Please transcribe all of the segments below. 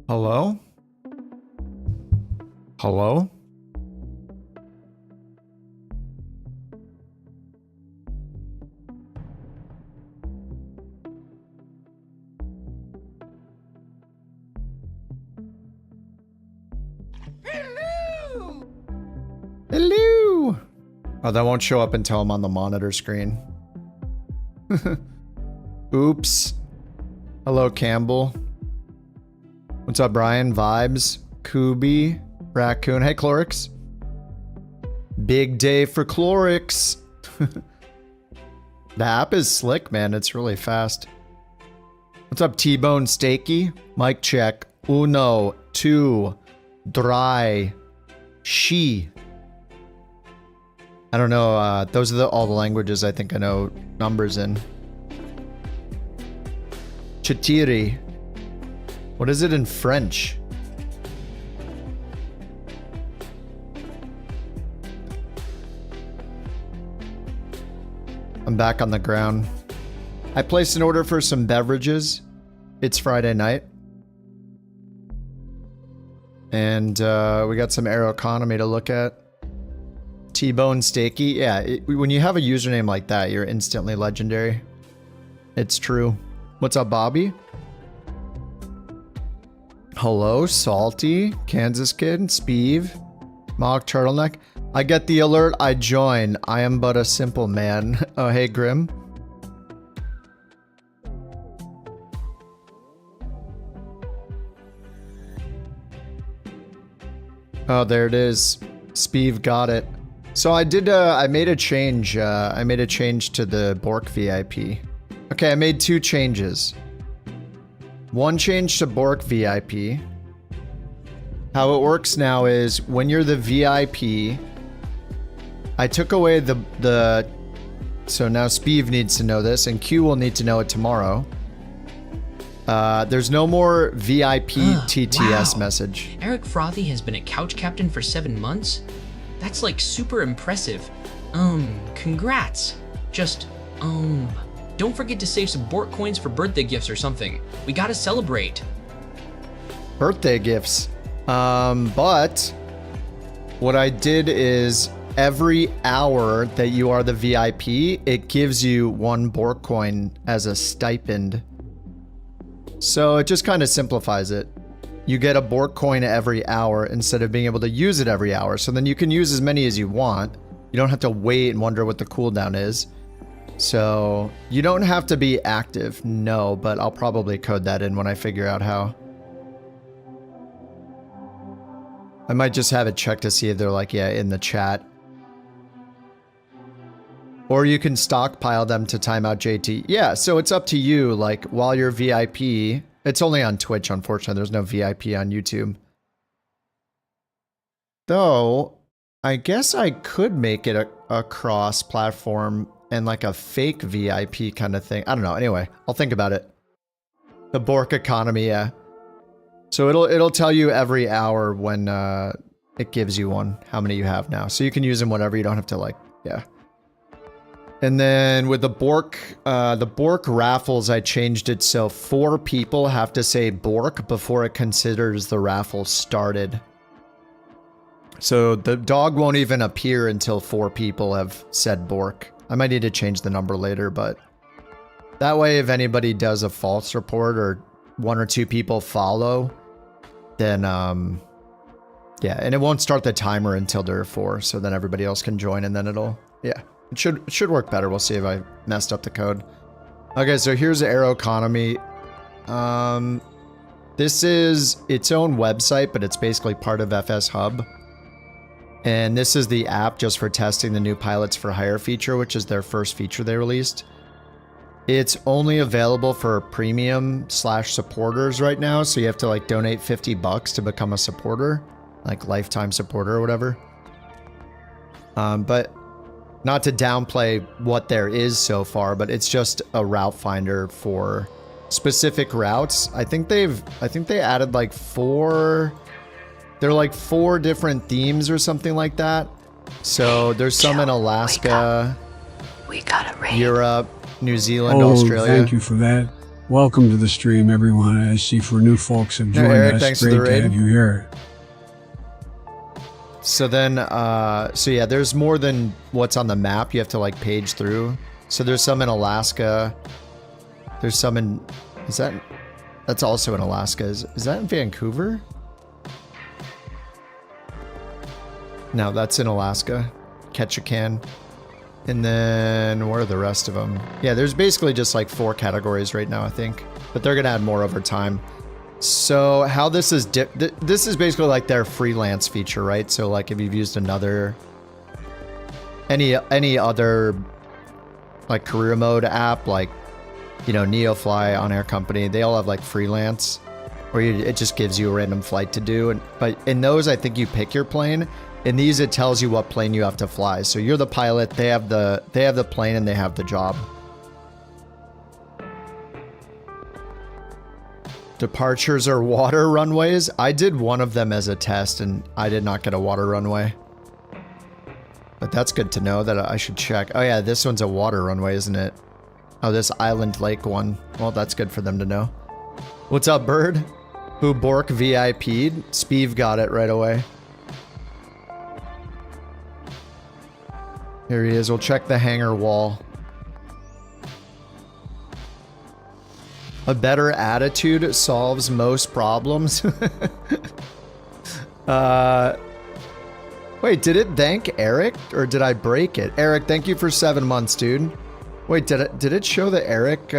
Hello? Hello? Hello! Hello! Oh, that won't show up until I'm on the monitor screen. Oops. Hello, Campbell. What's up, Brian? Vibes. Kubi. Raccoon. Hey, Clorix. Big day for Clorix. The app is slick, man. It's really fast. What's up, T-Bone Steaky? Mic check. Uno. Two. Dry. She. I don't know. Those are all the languages I think I know numbers in. Chitiri. What is it in French? I'm back on the ground. I placed an order for some beverages. It's Friday night. And we got some Aeroconomy to look at. T-Bone Steaky. Yeah, when you have a username like that, you're instantly legendary. It's true. What's up, Bobby? Hello, Salty, Kansas Kid, Speeve, Mock Turtleneck. I get the alert, I join. I am but a simple man. Oh, hey, Grim. Oh, there it is. Speeve got it. So I did, I made a change. I made a change to the Bork VIP. Okay, I made two changes. One change to Bork VIP. How it works now is when you're the VIP, I took away the so now Speeve needs to know this and Q will need to know it tomorrow. There's no more VIP TTS message. Eric Frothy has been a couch captain for 7 months? That's like super impressive. Congrats. Just, don't forget to save some Bork coins for birthday gifts or something. We gotta celebrate. Birthday gifts. But what I did is every hour that you are the VIP, it gives you 1 Bork coin as a stipend. So it just kind of simplifies it. You get a Bork coin every hour instead of being able to use it every hour. So then you can use as many as you want. You don't have to wait and wonder what the cooldown is. So you don't have to be active, no, but I'll probably code that in when I figure out how. I might just have it check to see if they're like, yeah, in the chat. Or you can stockpile them to timeout JT. Yeah, so it's up to you, like while you're VIP, it's only on Twitch, unfortunately, there's no VIP on YouTube. Though, I guess I could make it a cross-platform and like a fake VIP kind of thing. I don't know. Anyway, I'll think about it. The Bork economy, yeah. So it'll tell you every hour when it gives you one, how many you have now. So you can use them whenever. You don't have to like, yeah. And then with the Bork raffles, I changed it so 4 people have to say Bork before it considers the raffle started. So the dog won't even appear until 4 people have said Bork. I might need to change the number later, but that way if anybody does a false report or 1 or 2 people follow, then yeah, and it won't start the timer until there are 4, so then everybody else can join and then it'll, yeah, it should work better. We'll see if I messed up the code. Okay, so here's the Aeroconomy. This is its own website, but it's basically part of FSHub. And this is the app just for testing the new Pilots for Hire feature, which is their first feature they released. It's only available for premium/supporters right now, so you have to like donate $50 to become a supporter, like lifetime supporter or whatever. But not to downplay what there is so far, but it's just a route finder for specific routes. I think they added like 4. There are like 4 different themes or something like that. So there's some in Alaska, We got a raid. Europe, New Zealand, Australia. Thank you for that. Welcome to the stream, everyone. I see for new folks have joined Eric, us. thanks for Great the to raid. have you here. So then, so yeah, there's more than what's on the map. You have to like page through. So there's some in Alaska. There's some in, that's also in Alaska. Is that in Vancouver? No, that's in Alaska. Ketchikan. And then where are the rest of them? Yeah, there's basically just like 4 categories right now, I think. But they're gonna add more over time. So how this is, this is basically like their freelance feature, right? So like if you've used another, any other like career mode app, like, you know, NeoFly on Aeroconomy, they all have like freelance, where it just gives you a random flight to do. But in those, I think you pick your plane. In these, it tells you what plane you have to fly. So you're the pilot, they have the plane, and they have the job. Departures are water runways. I did one of them as a test, and I did not get a water runway. But that's good to know that I should check. Oh yeah, this one's a water runway, isn't it? Oh, this Island Lake one. Well, that's good for them to know. What's up, Bird? Who Bork VIP'd? Speeve got it right away. Here he is. We'll check the hangar wall. A better attitude solves most problems. Wait, did it thank Eric or did I break it? Eric, thank you for 7 months, dude. Wait, did it show that Eric,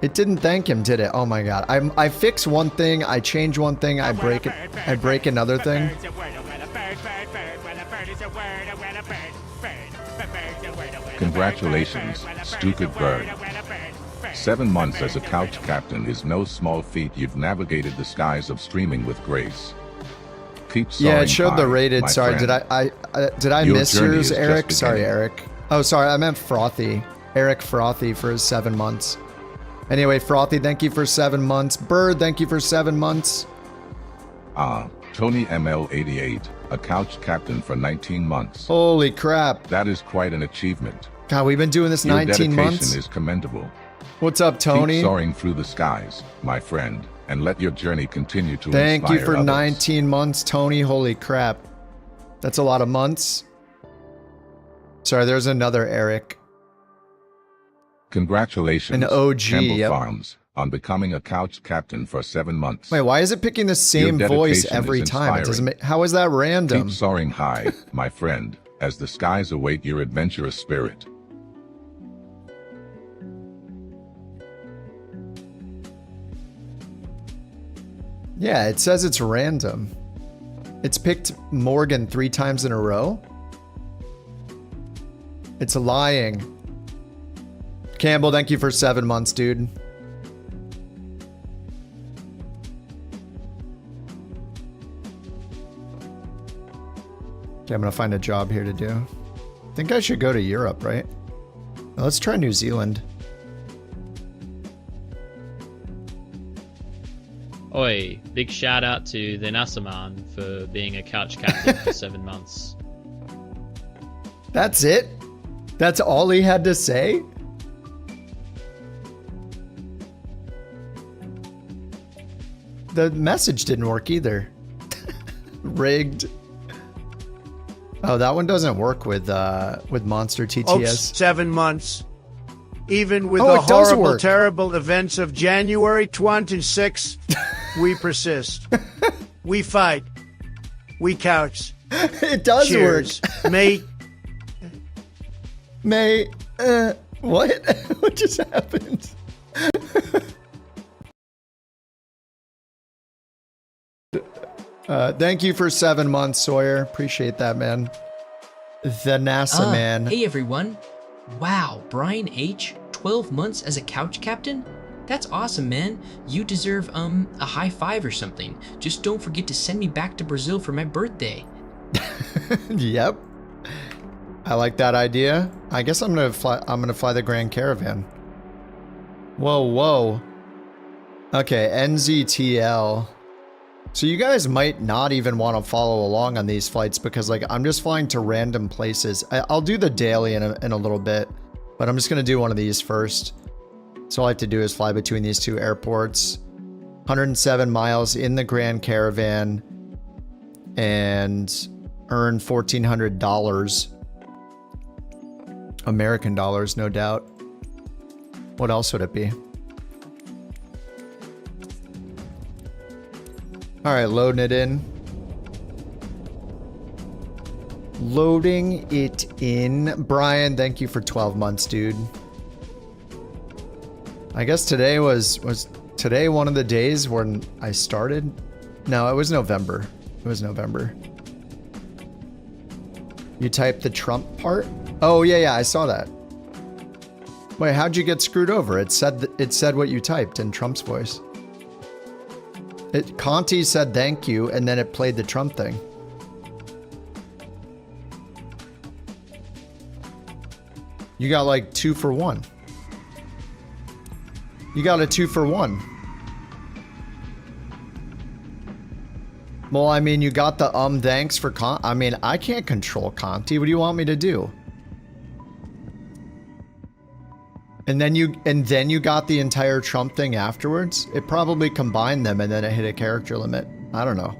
it didn't thank him, did it? Oh my god. I fix one thing, I change one thing, I break it, I break another thing. Congratulations, stupid bird. 7 months as a couch captain is no small feat. You've navigated the skies of streaming with grace. Keep soaring Yeah, it showed the high, rated. my Sorry, friend. did I Your miss journey yours, is just Eric? Sorry, beginning. Eric. Oh, sorry, I meant Frothy. Eric Frothy for his 7 months. Anyway, Frothy, thank you for 7 months. Bird, thank you for 7 months. Tony ML88, a couch captain for 19 months. Holy crap. That is quite an achievement. God, we've been doing this Your 19 dedication months. is commendable. What's up, Tony? Keep soaring through the skies, my friend, and let your journey continue to Thank you inspire for others. 19 months, Tony. Holy crap. That's a lot of months. Sorry, there's another Eric. Congratulations, An OG, Campbell yep. Farms, on becoming a couch captain for 7 months. Wait, why is it picking the same Your voice dedication every is time? It doesn't inspiring. make, how is that random? Keep soaring high, my friend, as the skies await your adventurous spirit. Yeah, it says it's random. It's picked Morgan 3 times in a row. It's lying. Campbell, thank you for 7 months, dude. Okay, I'm gonna find a job here to do. I think I should go to Europe, right? Now, let's try New Zealand. Oi, big shout out to the Nasaman for being a couch captain for 7 months. That's it? That's all he had to say? The message didn't work either. Rigged. Oh, that one doesn't work with Monster TTS. Oops, 7 months. Even with Oh, the it does horrible, work. terrible events of January 26th, we persist. We fight. We couch. It does Cheers. work. Mate. May, what? What just happened? Thank you for 7 months, Sawyer. Appreciate that, man. The NASA man. Hey everyone. Wow, Brian H, 12 months as a couch captain? That's awesome, man. You deserve, a high five or something. Just don't forget to send me back to Brazil for my birthday. Yep. I like that idea. I guess I'm gonna fly the Grand Caravan. Whoa, whoa. Okay, NZTL. So you guys might not even want to follow along on these flights because like I'm just flying to random places. I'll do the daily in a little bit. But I'm just going to do one of these first. So all I have to do is fly between these two airports. 107 miles in the Grand Caravan. And earn $1,400. American dollars, no doubt. What else would it be? Alright, loading it in. Loading it in. Brian, thank you for 12 months, dude. I guess today was today one of the days when I started? No, it was November. It was November. You typed the Trump part? Oh, yeah, I saw that. Wait, how'd you get screwed over? It said what you typed in Trump's voice. Conti said thank you, and then it played the Trump thing. You got like 2 for 1. You got a 2 for 1. Well, I mean, you got the thanks for I mean, I can't control Conti. What do you want me to do? And then you got the entire Trump thing afterwards? It probably combined them and then it hit a character limit. I don't know.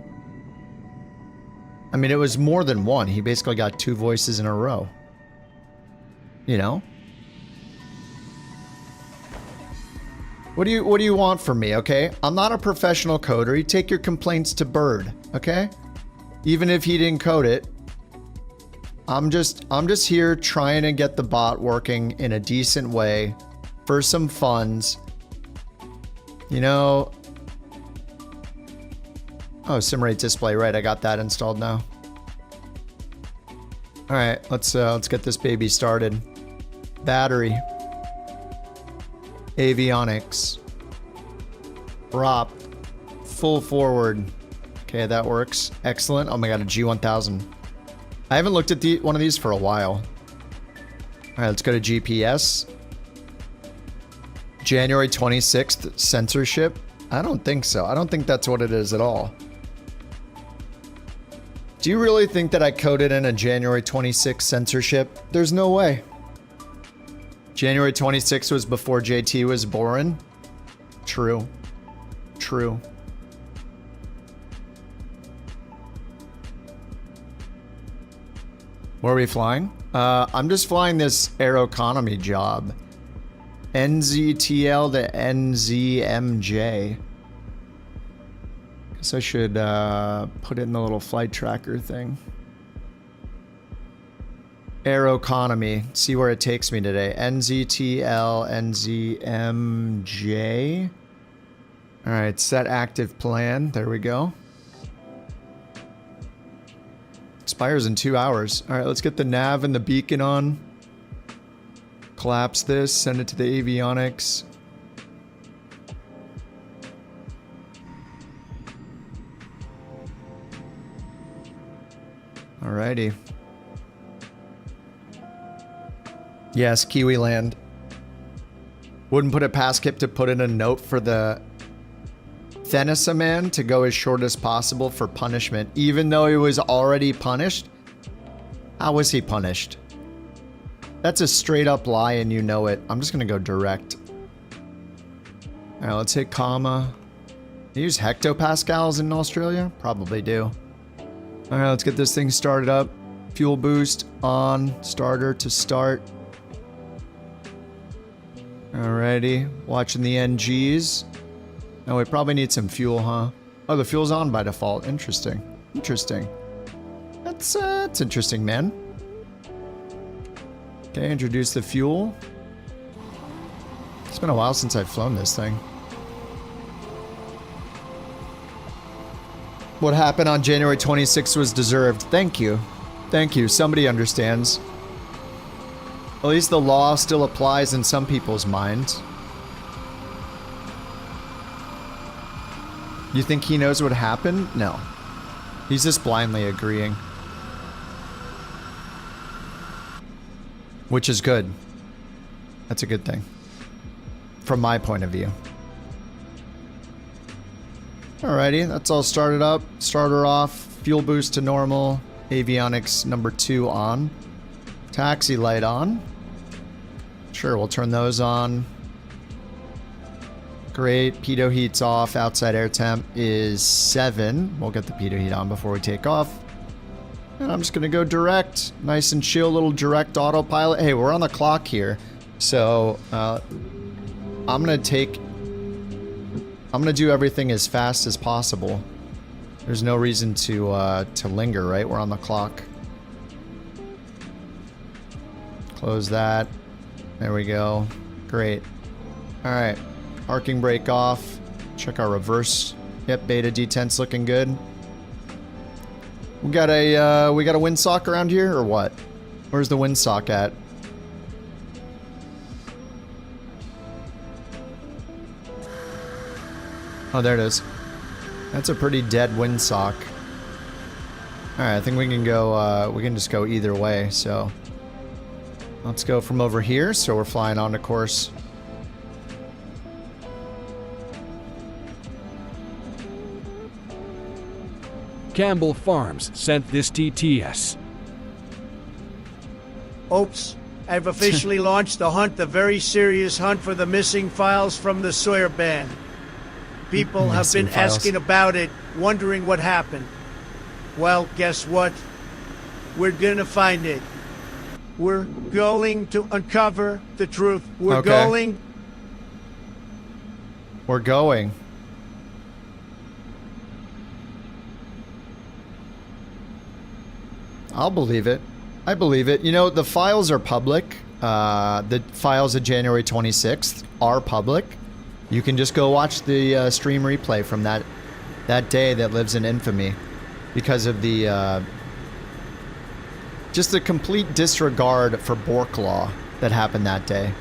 I mean, it was more than one. He basically got 2 voices in a row. You know? What do you want from me, okay? I'm not a professional coder. You take your complaints to Bird, okay? Even if he didn't code it. I'm just here trying to get the bot working in a decent way for some funds. You know. Oh, simrate display, right? I got that installed now. All right, let's get this baby started. Battery. Avionics. Prop. Full forward. Okay, that works. Excellent. Oh my god, a G1000. I haven't looked at one of these for a while. Alright, let's go to GPS. January 26th censorship? I don't think so. I don't think that's what it is at all. Do you really think that I coded in a January 26th censorship? There's no way. January 26th was before JT was born? True. True. Where are we flying? I'm just flying this Aeroconomy job. NZTL to NZMJ. Guess I should put it in the little flight tracker thing. Aeroconomy. See where it takes me today. NZTL, NZMJ. Alright, set active plan. There we go. Expires in 2 hours. Alright, let's get the nav and the beacon on. Collapse this, send it to the avionics. Alrighty. Yes, Kiwi land. Wouldn't put it past Kip to put in a note for the Thenisa man to go as short as possible for punishment, even though he was already punished? How was he punished? That's a straight up lie and you know it. I'm just gonna go direct. Alright, let's hit comma. They use hectopascals in Australia? Probably do. Alright, let's get this thing started up. Fuel boost on, starter to start. Alrighty, watching the NGs. Oh, we probably need some fuel, huh? Oh, the fuel's on by default. Interesting. Interesting. That's interesting, man. Okay, introduce the fuel. It's been a while since I've flown this thing. What happened on January 26th was deserved. Thank you. Thank you. Somebody understands. At least the law still applies in some people's minds. You think he knows what happened? No. He's just blindly agreeing. Which is good. That's a good thing. From my point of view. Alrighty, that's all started up. Starter off. Fuel boost to normal. Avionics number 2 on. Taxi light on. Sure, we'll turn those on. Great. Pitot heat's off. Outside air temp is 7. We'll get the pitot heat on before we take off. And I'm just going to go direct. Nice and chill, little direct autopilot. Hey, we're on the clock here. So, I'm going to do everything as fast as possible. There's no reason to linger, right? We're on the clock. Close that. There we go. Great. All right. Parking brake off. Check our reverse. Yep, beta detent's looking good. We got a windsock around here or what? Where's the windsock at? Oh, there it is. That's a pretty dead windsock. Alright, I think we can go, we can just go either way, so. Let's go from over here, so we're flying onto course. Campbell Farms sent this TTS. Oops. I've officially launched the hunt, the very serious hunt for the missing files from the Sawyer band. People have been asking about it, wondering what happened. Well, guess what? We're gonna find it. We're going to uncover the truth. We're going. We're going. I'll believe it. I believe it. You know, the files are public. The files of January 26th are public. You can just go watch the stream replay from that day that lives in infamy because of the just the complete disregard for Bork law that happened that day.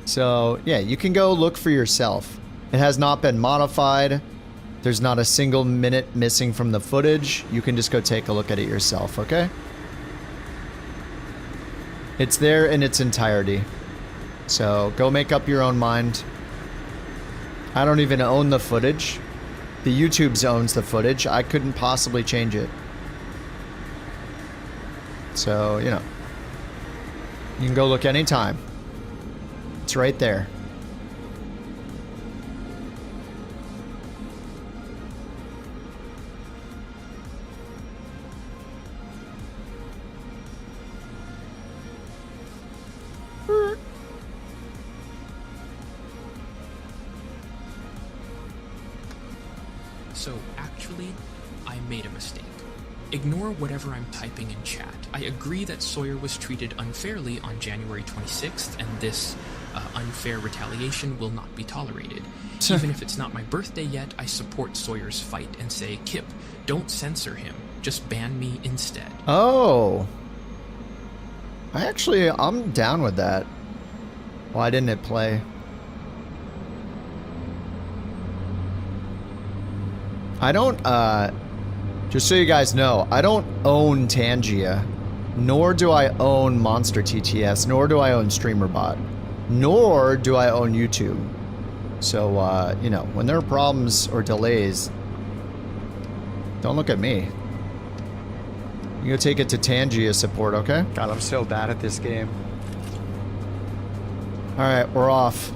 So, yeah, you can go look for yourself. It has not been modified. There's not a single minute missing from the footage. You can just go take a look at it yourself, okay? It's there in its entirety. So, go make up your own mind. I don't even own the footage. The YouTube's owns the footage. I couldn't possibly change it. So, you know. You can go look anytime. It's right there. So, actually, I made a mistake. Ignore whatever I'm typing in chat. I agree that Sawyer was treated unfairly on January 26th, and this unfair retaliation will not be tolerated. Even if it's not my birthday yet, I support Sawyer's fight and say, Kip, don't censor him. Just ban me instead. Oh. I'm down with that. Why didn't it play? I don't, just so you guys know, I don't own Tangia, nor do I own Monster TTS, nor do I own StreamerBot, nor do I own YouTube. So, you know, when there are problems or delays, don't look at me. You go take it to Tangia support, okay? God, I'm so bad at this game. Alright, we're off.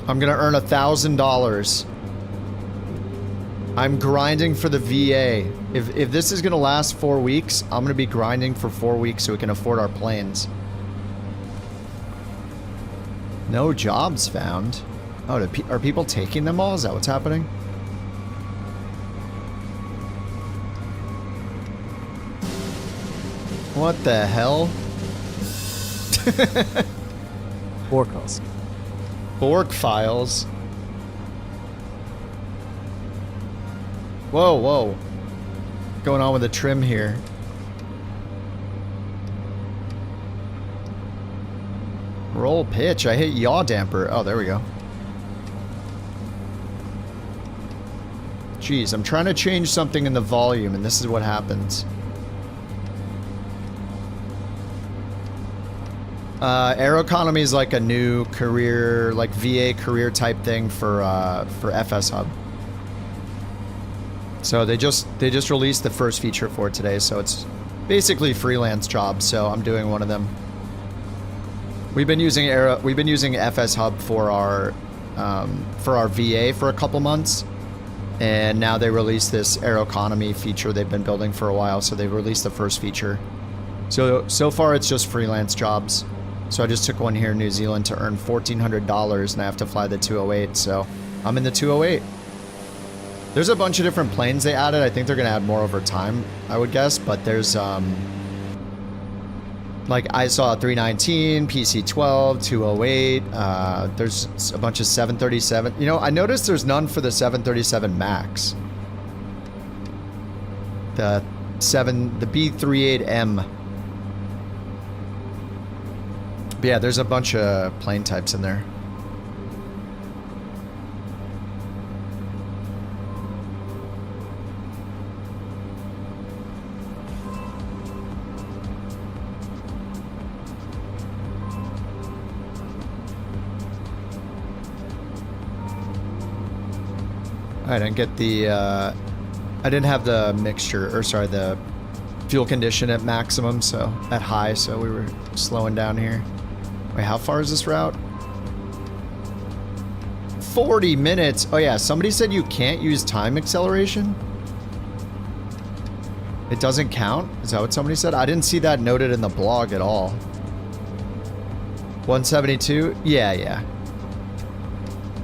I'm gonna earn $1,000. I'm grinding for the VA. If this is gonna last 4 weeks, I'm gonna be grinding for 4 weeks so we can afford our planes. No jobs found. Oh, are people taking them all? Is that what's happening? What the hell? Bork files. Bork files. Whoa, whoa. What's going on with the trim here? Roll pitch. I hit yaw damper. Oh, there we go. Jeez, I'm trying to change something in the volume, and this is what happens. Aeroconomy is like a new career, like VA career type thing for FSHub. So they just released the first feature for it today, so it's basically freelance jobs, so I'm doing one of them. We've been using FSHub for our VA for a couple months, and now they released this Aeroconomy feature they've been building for a while. So they released the first feature. So far it's just freelance jobs. So I just took one here in New Zealand to earn $1,400, and I have to fly the 208. So I'm in the 208. There's a bunch of different planes they added. I think they're gonna add more over time, I would guess. But there's like I saw 319, PC-12, 208. There's a bunch of 737. You know, I noticed there's none for the 737 MAX. The B38M. But yeah, there's a bunch of plane types in there. I didn't get the, I didn't have the mixture, or sorry, the fuel condition at maximum, so at high, so we were slowing down here. Wait, how far is this route? 40 minutes. Oh yeah, somebody said you can't use time acceleration? It doesn't count? Is that what somebody said? I didn't see that noted in the blog at all. 172? Yeah.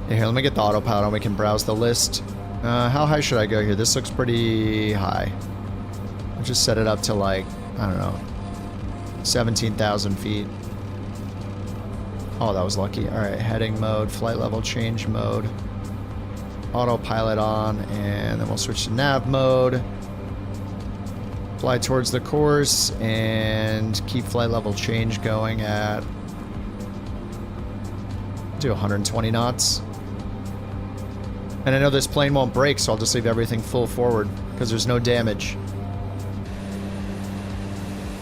Here, let me get the autopilot and we can browse the list. How high should I go here? This looks pretty high. I'll just set it up to like, I don't know, 17,000 feet. Oh, that was lucky. All right, heading mode, flight level change mode, autopilot on, and then we'll switch to nav mode. Fly towards the course and keep flight level change going at, do 120 knots. And I know this plane won't break, so I'll just leave everything full forward because there's no damage.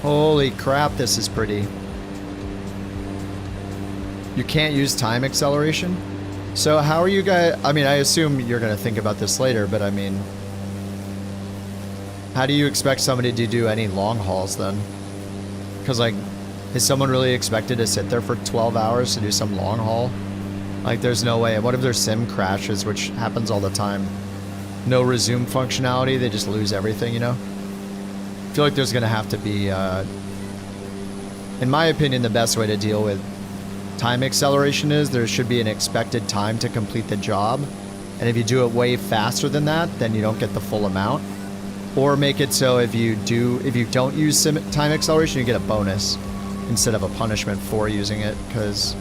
Holy crap, this is pretty. You can't use time acceleration? So how are you guys, I mean, I assume you're going to think about this later, but I mean, how do you expect somebody to do any long hauls then? Because like, is someone really expected to sit there for 12 hours to do some long haul? Like, there's no way. And what if their sim crashes, which happens all the time? No resume functionality, they just lose everything, you know? I feel like there's going to have to be, in my opinion, the best way to deal with time acceleration is there should be an expected time to complete the job. And if you do it way faster than that, then you don't get the full amount. Or make it so if you don't use time acceleration, you get a bonus instead of a punishment for using it, because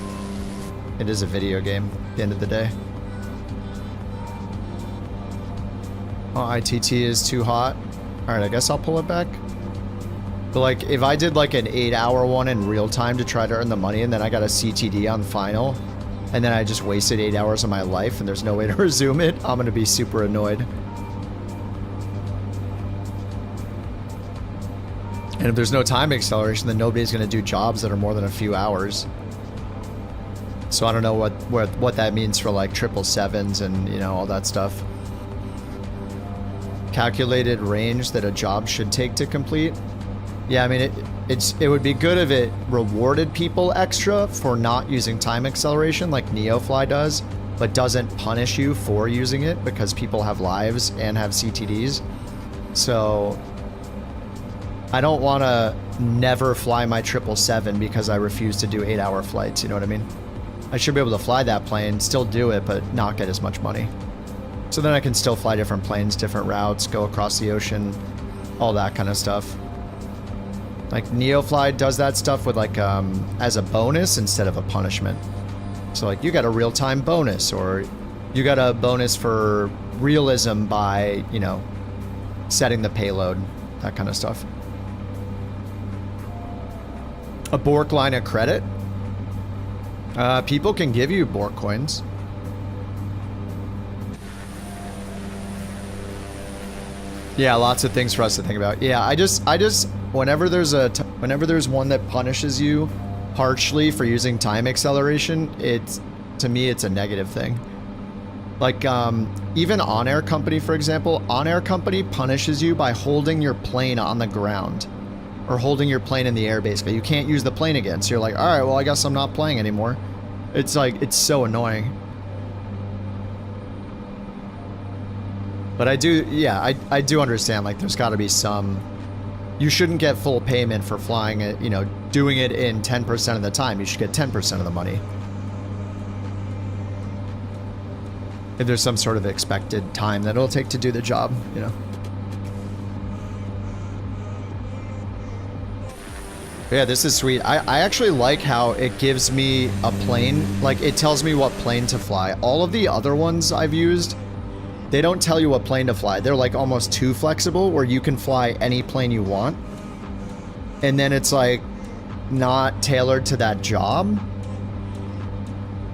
it is a video game at the end of the day. Oh, ITT is too hot. Alright, I guess I'll pull it back. But like, if I did like an 8-hour one in real time to try to earn the money, and then I got a CTD on final, and then I just wasted 8 hours of my life and there's no way to resume it, I'm gonna be super annoyed. And if there's no time acceleration, then nobody's gonna do jobs that are more than a few hours. So I don't know what that means for like 777s and, you know, all that stuff. Calculated range that a job should take to complete. Yeah, I mean, it would be good if it rewarded people extra for not using time acceleration like Neofly does, but doesn't punish you for using it because people have lives and have CTDs. So I don't want to never fly my 777 because I refuse to do 8-hour flights, you know what I mean? I should be able to fly that plane, still do it, but not get as much money. So then I can still fly different planes, different routes, go across the ocean, all that kind of stuff. Like Neofly does that stuff with like as a bonus instead of a punishment. So like you got a real-time bonus, or you got a bonus for realism by, you know, setting the payload, that kind of stuff. A Bork line of credit? People can give you Bork coins. Yeah, lots of things for us to think about. Yeah, I just whenever there's one that punishes you harshly for using time acceleration, to me it's a negative thing. Like even On Air Company, for example, On Air Company punishes you by holding your plane on the ground. or holding your plane in the air, basically. You can't use the plane again. So you're like, all right, well, I guess I'm not playing anymore. It's like, it's so annoying. But I do, yeah, I do understand, like, there's got to be some... You shouldn't get full payment for flying it, you know, doing it in 10% of the time. You should get 10% of the money. If there's some sort of expected time that it'll take to do the job, you know. But yeah, this is sweet. I actually like how it gives me a plane, like it tells me what plane to fly. All of the other ones I've used, they don't tell you what plane to fly. They're like almost too flexible where you can fly any plane you want. And then it's like not tailored to that job.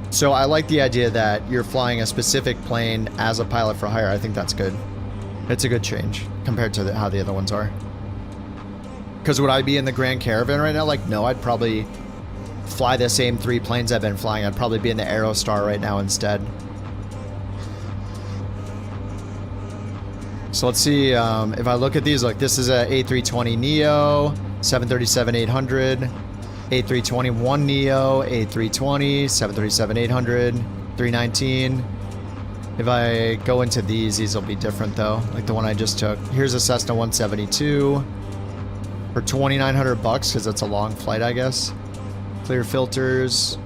So I like the idea that you're flying a specific plane as a pilot for hire. I think that's good. It's a good change compared to how the other ones are. Because would I be in the Grand Caravan right now? Like, no, I'd probably fly the same 3 planes I've been flying. I'd probably be in the Aerostar right now instead. So let's see, if I look at these, like this is a A320neo, 737-800, A321neo, A320, 737-800, 319. If I go into these will be different though, like the one I just took. Here's a Cessna 172 for $2,900 because it's a long flight, I guess. Clear filters.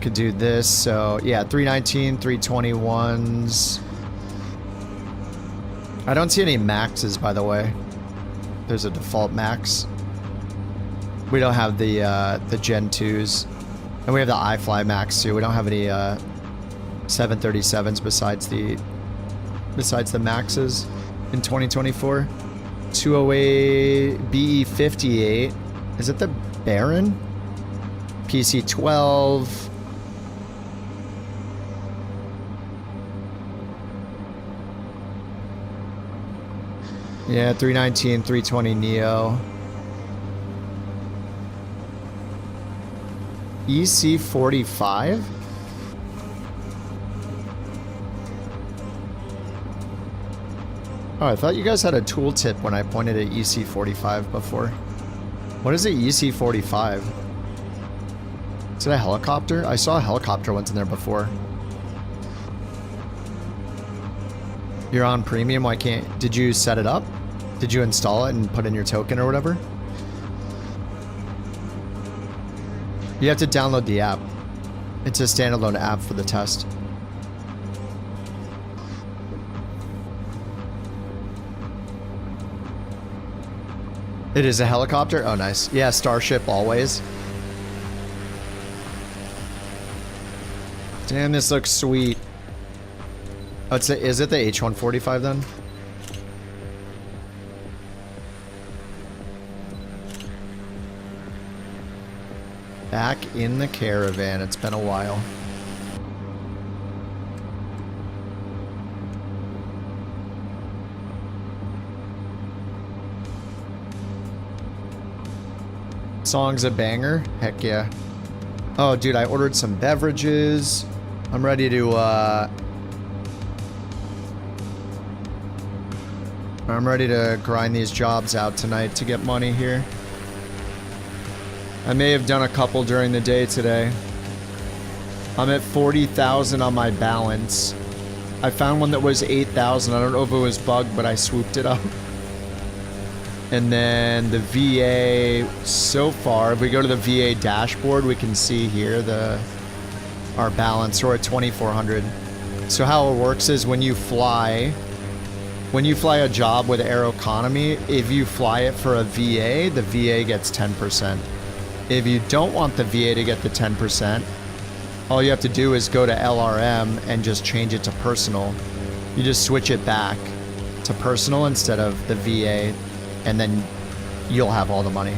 Could do this, so yeah, 319, 321s. I don't see any maxes, by the way. There's a default max. We don't have the Gen 2s. And we have the iFly Max too. We don't have any 737s besides the maxes in 2024. 208 BE58. Is it the Baron? PC-12. Yeah, 319, 320 Neo. EC45? Oh, I thought you guys had a tooltip when I pointed at EC45 before. What is it, EC45? Is it a helicopter? I saw a helicopter once in there before. You're on premium, why can't... Did you set it up? Did you install it and put in your token or whatever? You have to download the app. It's a standalone app for the test. It is a helicopter? Oh, nice. Yeah, Starship always. Damn, this looks sweet. Oh, is it the H-145 then? Back in the caravan. It's been a while. Song's a banger? Heck yeah. Oh, dude, I ordered some beverages. I'm ready to, I'm ready to grind these jobs out tonight to get money here. I may have done a couple during the day today. I'm at 40,000 on my balance. I found one that was 8,000. I don't know if it was bugged, but I swooped it up. And then the VA, so far, if we go to the VA dashboard, we can see here our balance. We're at 2,400. So how it works is when you fly a job with Aeroconomy, if you fly it for a VA, the VA gets 10%. If you don't want the VA to get the 10%, all you have to do is go to LRM and just change it to personal. You just switch it back to personal instead of the VA, and then you'll have all the money.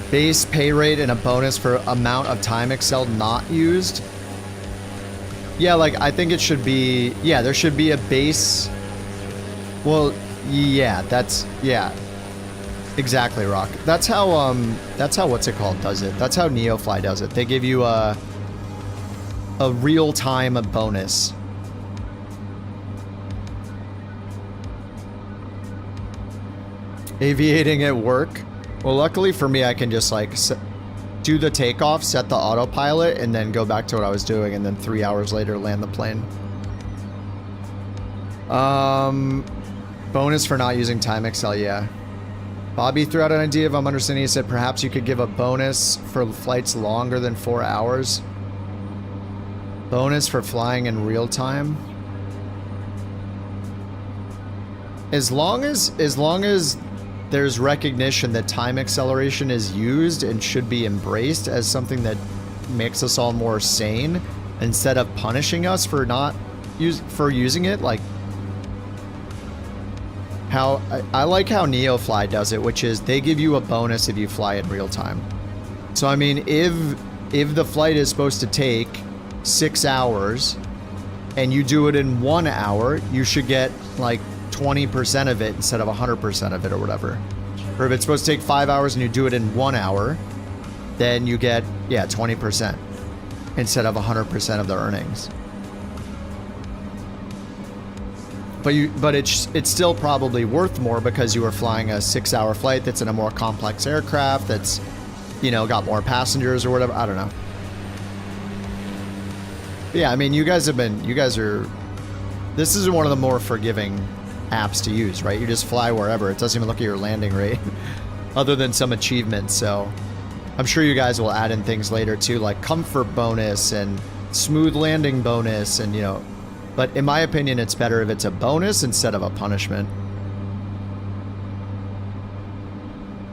Base pay rate and a bonus for amount of time excelled not used. Yeah, like, I think it should be... Yeah, there should be a base... Well, yeah, that's... Yeah. Exactly, Rock. That's how what's it called does it. That's how Neofly does it. They give you a real-time bonus. Aviating at work. Well, luckily for me, I can just like do the takeoff, set the autopilot, and then go back to what I was doing, and then 3 hours later land the plane. Bonus for not using time Excel, yeah. Bobby threw out an idea, if I'm understanding, he said perhaps you could give a bonus for flights longer than 4 hours. Bonus for flying in real time. As long as there's recognition that time acceleration is used and should be embraced as something that makes us all more sane, instead of punishing us for using it, like how I like how NeoFly does it, which is they give you a bonus if you fly in real time. So I mean, if the flight is supposed to take 6 hours and you do it in 1 hour, you should get like 20% of it instead of 100% of it or whatever. Or if it's supposed to take 5 hours and you do it in 1 hour, then you get, yeah, 20% instead of 100% of the earnings. But it's still probably worth more because you are flying a 6-hour flight that's in a more complex aircraft that's, you know, got more passengers or whatever. I don't know. But yeah, I mean, this is one of the more forgiving apps to use, right? You just fly wherever. It doesn't even look at your landing rate other than some achievements. So I'm sure you guys will add in things later too, like comfort bonus and smooth landing bonus and, you know, but in my opinion, it's better if it's a bonus instead of a punishment.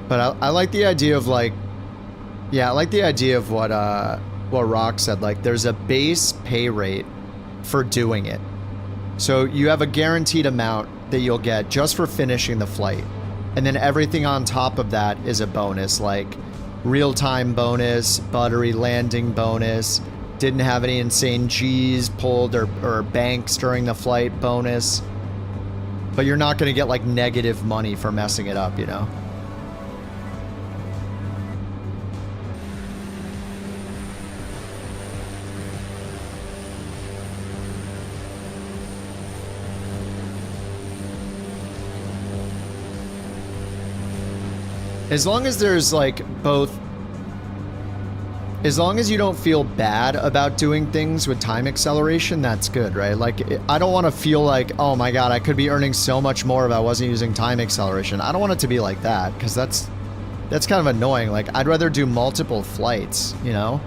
But I like the idea of like, yeah, I like the idea of what Rock said. Like, there's a base pay rate for doing it. So you have a guaranteed amount that you'll get just for finishing the flight. And then everything on top of that is a bonus, like real-time bonus, buttery landing bonus, didn't have any insane G's pulled or banks during the flight bonus. But you're not going to get like negative money for messing it up, you know? As long as there's like both, as long as you don't feel bad about doing things with time acceleration, that's good, right? Like, I don't want to feel like, oh my god, I could be earning so much more if I wasn't using time acceleration. I don't want it to be like that, because that's kind of annoying. Like, I'd rather do multiple flights, you know?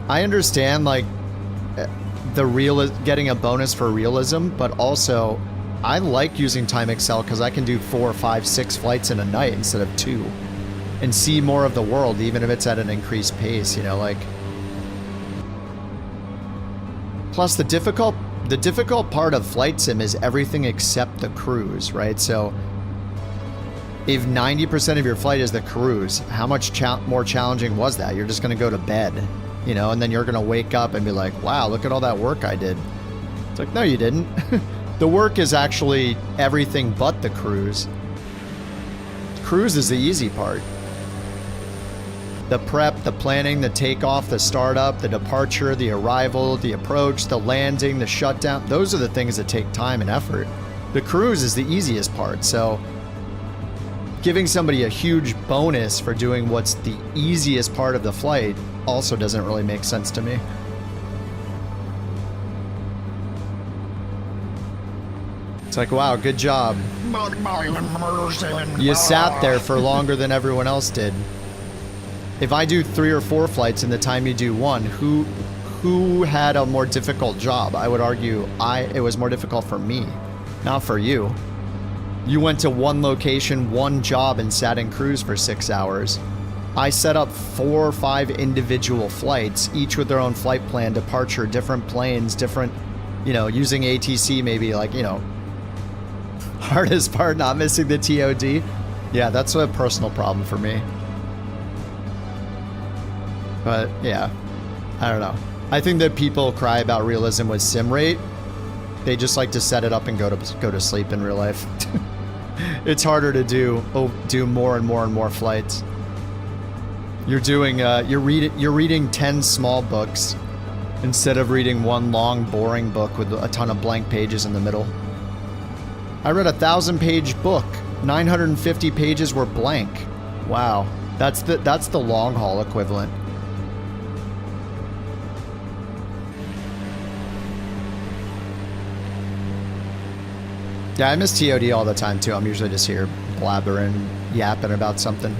I understand, like, getting a bonus for realism, but also I like using time accel because I can do 4, 5, 6 flights in a night instead of 2 and see more of the world, even if it's at an increased pace, you know, like. Plus the difficult part of flight sim is everything except the cruise, right? So if 90% of your flight is the cruise, how much more challenging was that? You're just going to go to bed, you know, and then you're going to wake up and be like, wow, look at all that work I did. It's like, no, you didn't. The work is actually everything but the cruise. Cruise is the easy part. The prep, the planning, the takeoff, the startup, the departure, the arrival, the approach, the landing, the shutdown. Those are the things that take time and effort. The cruise is the easiest part. So giving somebody a huge bonus for doing what's the easiest part of the flight also doesn't really make sense to me. It's like, wow, good job. You sat there for longer than everyone else did. If I do 3 or 4 flights in the time you do 1, who had a more difficult job? I would argue it was more difficult for me, not for you. You went to 1 location, 1 job, and sat in cruise for 6 hours. I set up 4 or 5 individual flights, each with their own flight plan, departure, different planes, different, you know, using ATC maybe, like, you know, hardest part, not missing the TOD. Yeah, that's a personal problem for me. But yeah, I don't know. I think that people cry about realism with sim rate. They just like to set it up and go to sleep in real life. It's harder to do more and more and more flights. You're doing you're reading 10 small books instead of reading 1 long boring book with a ton of blank pages in the middle. I read a 1,000-page book 950 pages were blank. Wow. That's the long haul equivalent. Yeah, I miss TOD all the time too. I'm usually just here blabbering, yapping about something.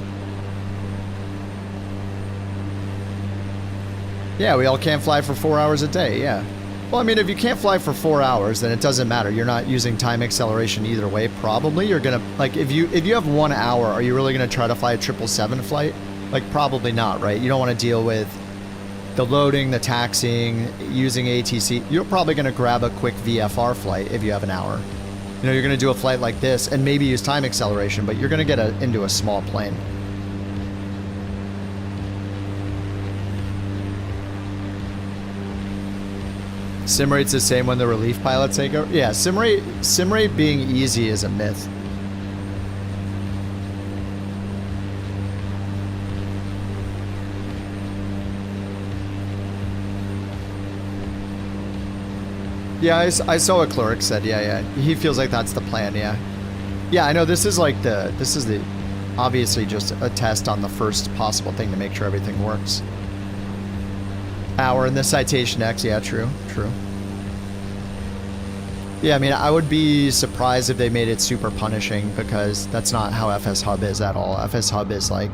Yeah, we all can't fly for 4 hours a day, yeah. Well, I mean, if you can't fly for 4 hours, then it doesn't matter. You're not using time acceleration either way. Probably you're gonna, like, if you have 1 hour, are you really gonna try to fly a 777 flight? Like, probably not, right? You don't want to deal with the loading, the taxiing, using ATC. You're probably gonna grab a quick VFR flight if you have an hour. You know, you're gonna do a flight like this and maybe use time acceleration, but you're gonna get into a small plane. Sim rate's the same when the relief pilots take over? Yeah, sim rate being easy is a myth. Yeah, I saw what Cloric said. Yeah. He feels like that's the plan, yeah. Yeah, I know this is like this is the obviously just a test on the first possible thing to make sure everything works. Hour in the Citation X, yeah, true. Yeah, I mean, I would be surprised if they made it super punishing because that's not how FSHub is at all. FSHub is like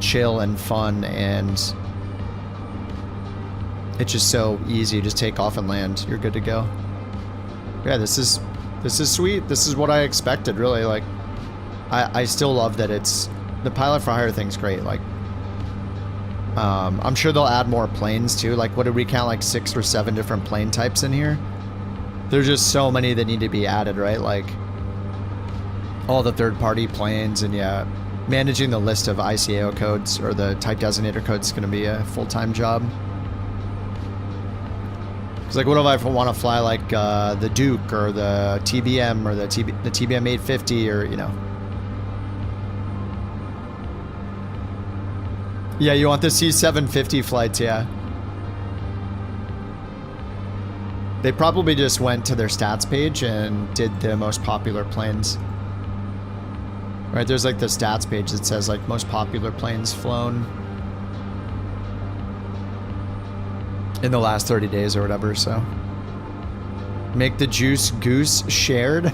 chill and fun, and it's just so easy. Just take off and land. You're good to go. Yeah, this is sweet. This is what I expected, really. Like, I still love that it's the pilot for hire thing's great. Like, I'm sure they'll add more planes too. Like, what did we count? Like 6 or 7 different plane types in here. There's just so many that need to be added, right? Like all the third-party planes, and yeah, managing the list of ICAO codes or the type designator codes is going to be a full-time job. It's like, what if I want to fly like the Duke or the TBM or the TBM 850 or, you know. Yeah, you want the C750 flights, yeah. They probably just went to their stats page and did the most popular planes. Right, there's like the stats page that says like most popular planes flown in the last 30 days or whatever, so. Make the Juice Goose shared.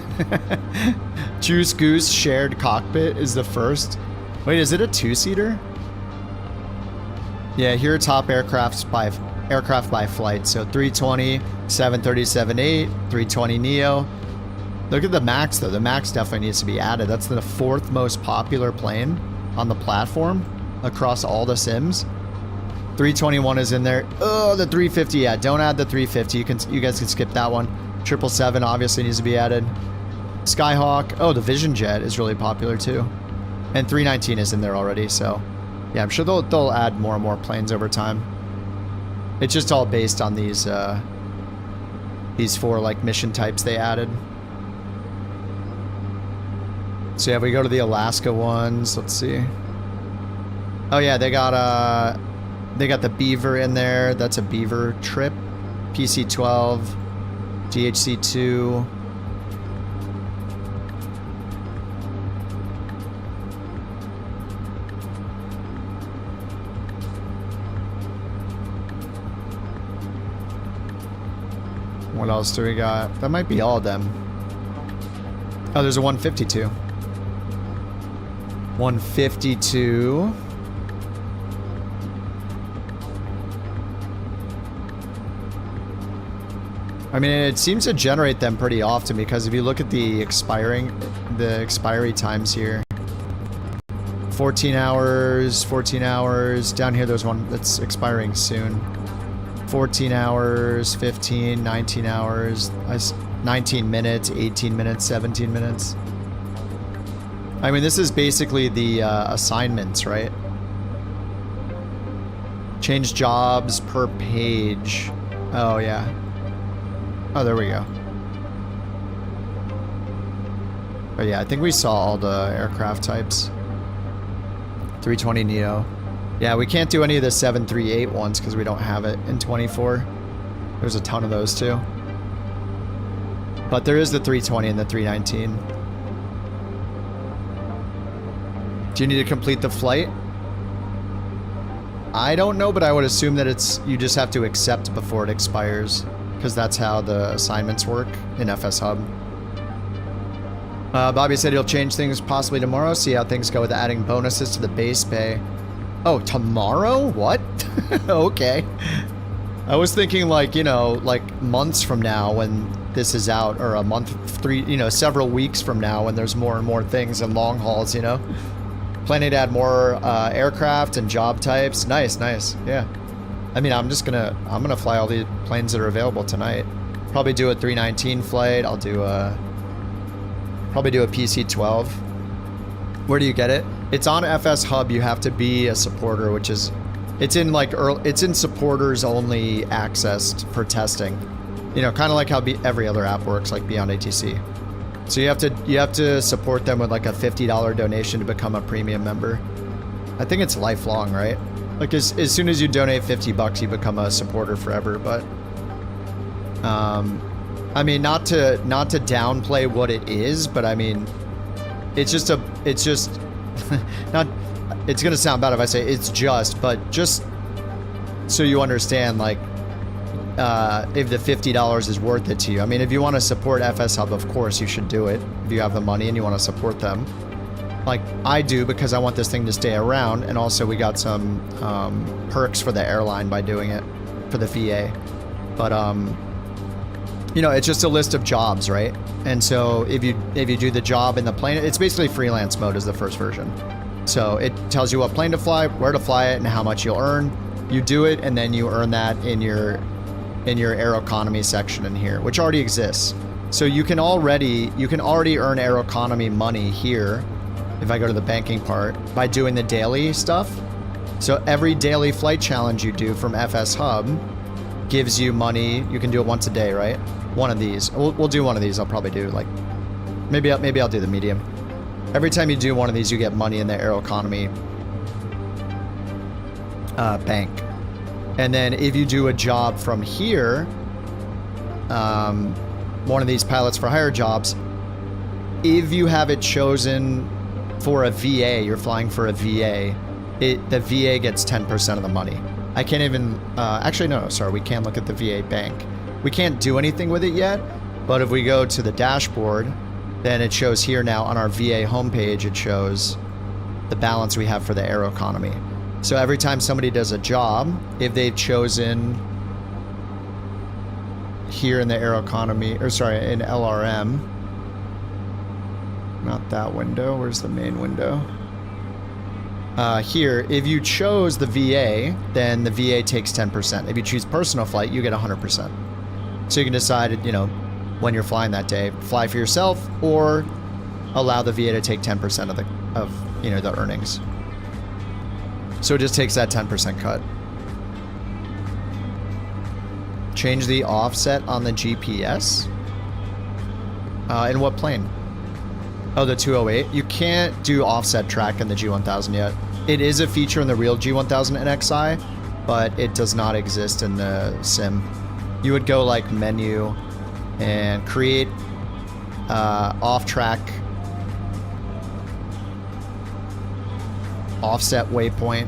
Juice Goose shared cockpit is the first. Wait, is it a 2-seater? Yeah, here are top aircraft by flight. So 320, 737-8, 320 Neo. Look at the Max though. The Max definitely needs to be added. That's the 4th most popular plane on the platform across all the sims. 321 is in there. Oh, the 350. Yeah, don't add the 350. You guys can skip that one. 777 obviously needs to be added. Skyhawk. Oh, the Vision Jet is really popular too. And 319 is in there already, so yeah, I'm sure they'll add more and more planes over time. It's just all based on these 4 like mission types they added. So yeah, if we go to the Alaska ones, let's see. Oh yeah, they got the Beaver in there. That's a Beaver trip. PC-12, DHC-2. What else do we got? That might be all of them. Oh, there's a 152. 152. I mean, it seems to generate them pretty often because if you look at the expiry times here. 14 hours, 14 hours. Down here, there's one that's expiring soon. 14 hours, 15, 19 hours, 19 minutes, 18 minutes, 17 minutes. I mean, this is basically the assignments, right? Change jobs per page. Oh, yeah. Oh, there we go. But yeah, I think we saw all the aircraft types. 320 Neo. Yeah, we can't do any of the 738 ones because we don't have it in 24. There's a ton of those too. But there is the 320 and the 319. Do you need to complete the flight? I don't know, but I would assume that you just have to accept before it expires, because that's how the assignments work in FSHub. Bobby said he'll change things possibly tomorrow, see how things go with adding bonuses to the base pay. Oh, tomorrow? What? Okay. I was thinking like, you know, like months from now when this is out, or a month, several weeks from now when there's more and more things and long hauls, you know? Planning to add more aircraft and job types. Nice, nice. Yeah. I mean, I'm gonna fly all the planes that are available tonight. Probably do a 319 flight. I'll do probably do a PC-12. Where do you get it? It's on FSHub. You have to be a supporter, which is, it's in like it's in supporters only accessed for testing. You know, kind of like how every other app works, like Beyond ATC. So you have to support them with like a $50 donation to become a premium member. I think it's lifelong, right? Like as soon as you donate $50, you become a supporter forever. But I mean, not to downplay what it is, but I mean, it's just not. It's gonna sound bad if I say it's just, but just so you understand, like. If the $50 is worth it to you. I mean, if you want to support FSHub, of course you should do it. If you have the money and you want to support them. Like, I do because I want this thing to stay around, and also we got some perks for the airline by doing it, for the VA. But, you know, it's just a list of jobs, right? And so if you do the job in the plane, it's basically freelance mode is the first version. So it tells you what plane to fly, where to fly it, and how much you'll earn. You do it, and then you earn that in your Aeroconomy section in here, which already exists. So you can already earn Aeroconomy money here, if I go to the banking part, by doing the daily stuff. So every daily flight challenge you do from FSHub gives you money. You can do it once a day, right? One of these. We'll do one of these. I'll probably do like, maybe I'll do the medium. Every time you do one of these, you get money in the Aeroconomy bank. And then if you do a job from here, one of these pilots for hire jobs, if you have it chosen for a VA, you're flying for a VA, the VA gets 10% of the money. I can't even, actually no, sorry, we can't look at the VA bank. We can't do anything with it yet, but if we go to the dashboard, then it shows here now on our VA homepage, it shows the balance we have for the Aeroconomy. So every time somebody does a job, if they've chosen here in the Aeroconomy, or sorry, in LRM, not that window, where's the main window? Here, if you chose the VA, then the VA takes 10%. If you choose personal flight, you get 100%. So you can decide, you know, when you're flying that day, fly for yourself or allow the VA to take 10% of the earnings. So it just takes that 10% cut. Change the offset on the GPS. In what plane? Oh, the 208. You can't do offset track in the G1000 yet. It is a feature in the real G1000 NXI, but it does not exist in the sim. You would go like menu and create off-track offset waypoint,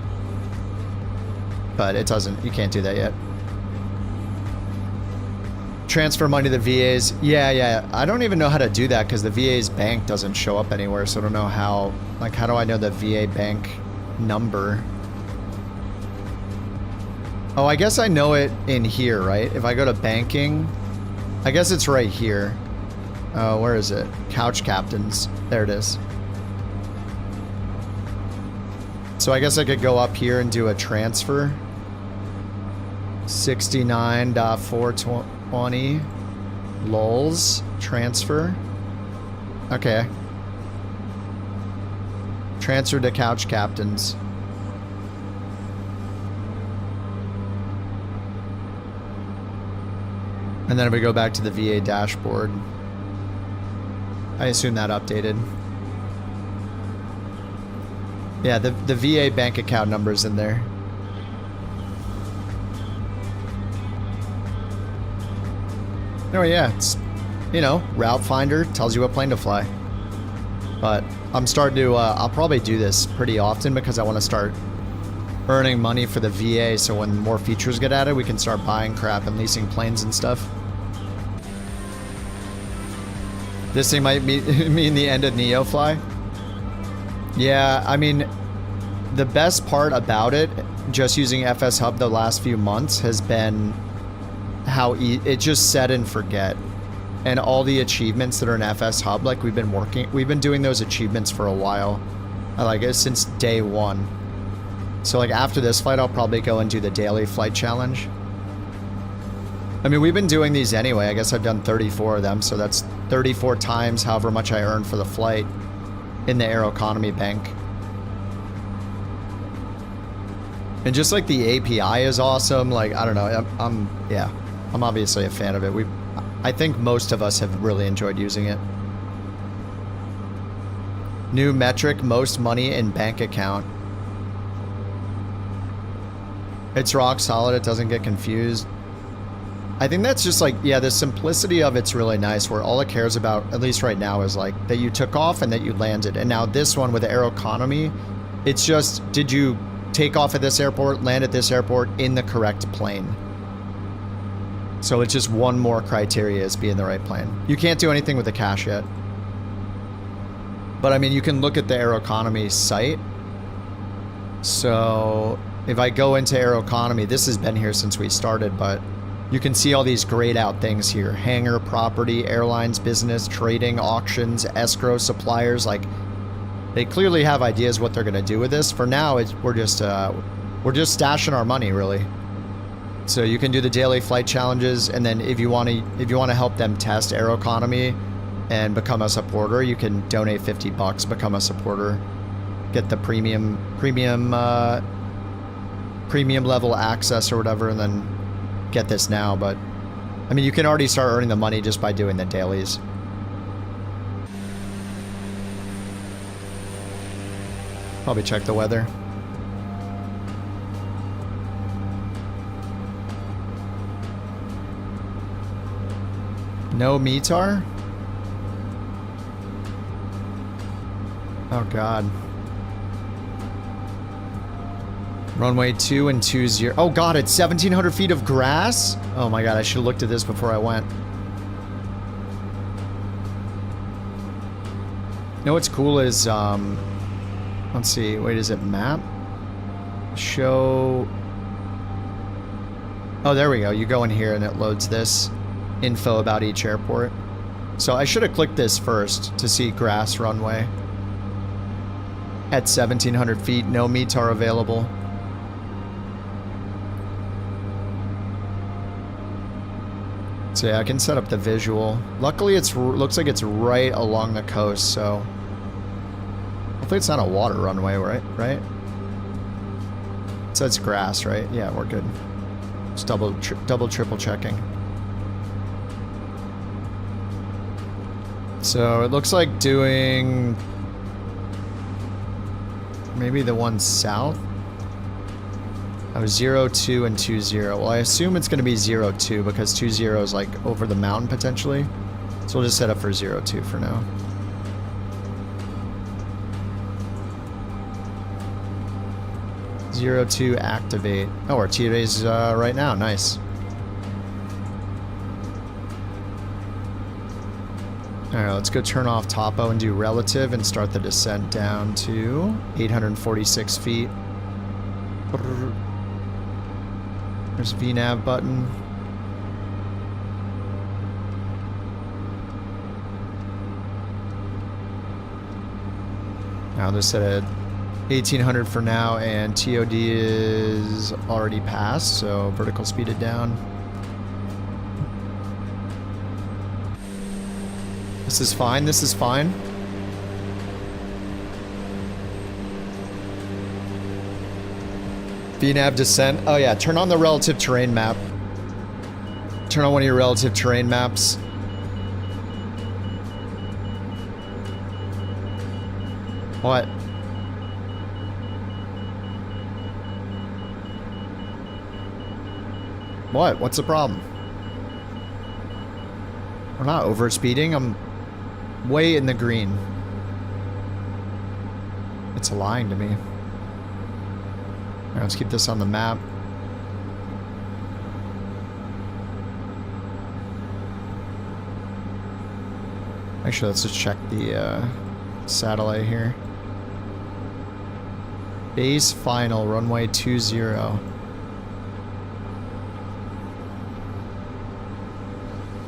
but it doesn't, you can't do that yet. Transfer money to the VAs. Yeah. I don't even know how to do that because the VA's bank doesn't show up anywhere, so I don't know how, like, how do I know the VA bank number? Oh, I guess I know it in here, right? If I go to banking, I guess it's right here. Where is it? Couch captains. There it is. So I guess I could go up here and do a transfer. 69.420 lols transfer. Okay. Transfer to couch captains. And then if we go back to the VA dashboard, I assume that updated. Yeah, the VA bank account number's in there. Oh yeah, it's, you know, route finder tells you what plane to fly. But I'm starting to, I'll probably do this pretty often because I want to start earning money for the VA, so when more features get added, we can start buying crap and leasing planes and stuff. This thing might mean the end of NeoFly. Yeah, I mean, the best part about it, just using FSHub the last few months, has been how it just set and forget. And all the achievements that are in FSHub, like we've been doing those achievements for a while. Like since day one. So like after this flight, I'll probably go and do the daily flight challenge. I mean, we've been doing these anyway. I guess I've done 34 of them, so that's 34 times however much I earned for the flight in the Aeroconomy bank. And just like the API is awesome. Like, I don't know. I'm obviously a fan of it. I think most of us have really enjoyed using it. New metric, most money in bank account. It's rock solid, it doesn't get confused. I think that's just like, yeah, the simplicity of it's really nice, where all it cares about, at least right now, is like that you took off and that you landed. And now this one with the Aeroconomy, it's just, did you take off at this airport, land at this airport in the correct plane? So it's just one more criteria as being the right plane. You can't do anything with the cache yet. But I mean, you can look at the Aeroconomy site. So if I go into Aeroconomy, this has been here since we started, but you can see all these grayed out things here. Hangar, property, airlines, business, trading, auctions, escrow, suppliers. Like, they clearly have ideas what they're going to do with this. For now, we're just stashing our money, really. So you can do the daily flight challenges, and then if you want to help them test Aeroconomy and become a supporter, you can donate $50, become a supporter, get the premium level access or whatever, and then get this now. But I mean, you can already start earning the money just by doing the dailies. Probably check the weather. No METAR? Oh god. Runway 2 and 20. Oh god, it's 1,700 feet of grass? Oh my god, I should have looked at this before I went. You know what's cool is, let's see, wait, is it map? Show... Oh, there we go. You go in here and it loads this info about each airport. So I should have clicked this first to see grass runway. At 1,700 feet, no METAR available. So yeah, I can set up the visual. Luckily, it looks like it's right along the coast, so hopefully it's not a water runway, right? It says grass, right? Yeah, we're good. Just double, triple checking. So it looks like doing maybe the one south. Oh, 0, 2, and 20. Well, I assume it's going to be 0, 2 because 20 is like over the mountain potentially. So we'll just set up for 0, 2 for now. Zero 2 activate. Oh, our TA's right now. Nice. Alright, let's go turn off topo and do relative and start the descent down to 846 feet. There's VNAV button. Now this set at 1800 for now, and TOD is already passed, so vertical speeded down. This is fine, this is fine. VNAV descent. Oh yeah, turn on the relative terrain map. Turn on one of your relative terrain maps. What? What? What's the problem? We're not overspeeding. I'm way in the green. It's lying to me. All right, let's keep this on the map. Actually, let's just check the satellite here. Base final, runway 20.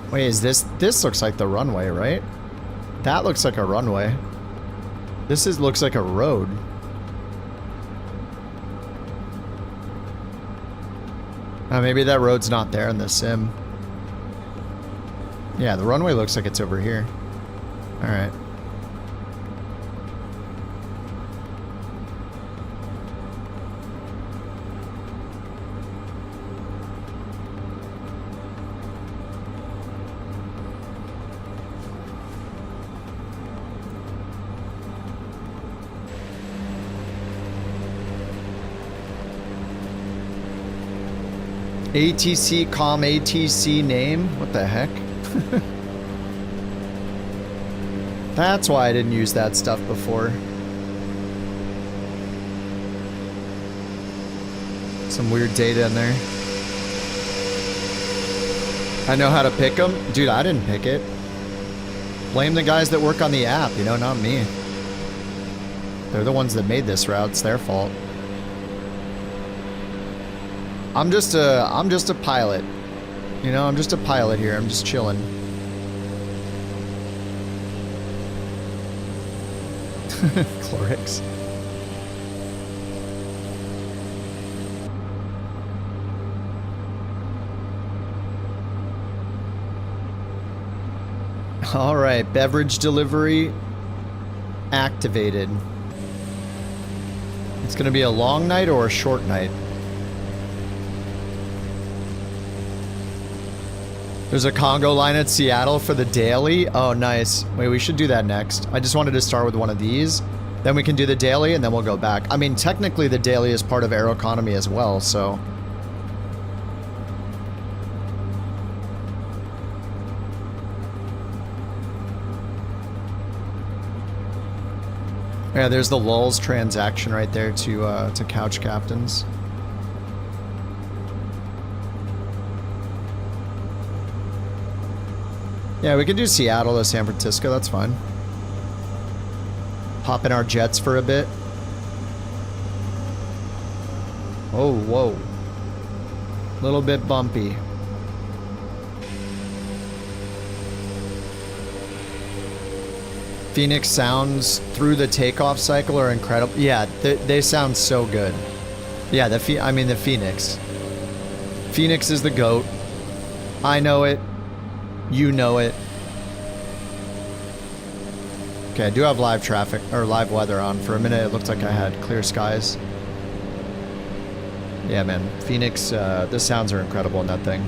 Wait, is this looks like the runway, right? That looks like a runway. Looks like a road. Maybe that road's not there in the sim. Yeah, the runway looks like it's over here. All right. ATC com ATC name? What the heck? That's why I didn't use that stuff before. Some weird data in there. I know how to pick them? Dude, I didn't pick it. Blame the guys that work on the app, you know, not me. They're the ones that made this route, it's their fault. I'm just a pilot. You know, I'm just a pilot here. I'm just chilling. Chlorix. All right, beverage delivery activated. It's going to be a long night or a short night. There's a Congo line at Seattle for the daily. Oh, nice. Wait, we should do that next. I just wanted to start with one of these. Then we can do the daily, and then we'll go back. I mean, technically, the daily is part of Aeroconomy as well, so... Yeah, there's the lulls transaction right there to couch captains. Yeah, we can do Seattle to San Francisco, that's fine. Hop in our jets for a bit. Oh, whoa. Little bit bumpy. Phoenix sounds through the takeoff cycle are incredible. Yeah, they sound so good. Yeah, the Phoenix. Phoenix is the GOAT. I know it. You know it. Okay, I do have live traffic, or live weather on. For a minute, it looked like I had clear skies. Yeah, man. Phoenix, the sounds are incredible in that thing.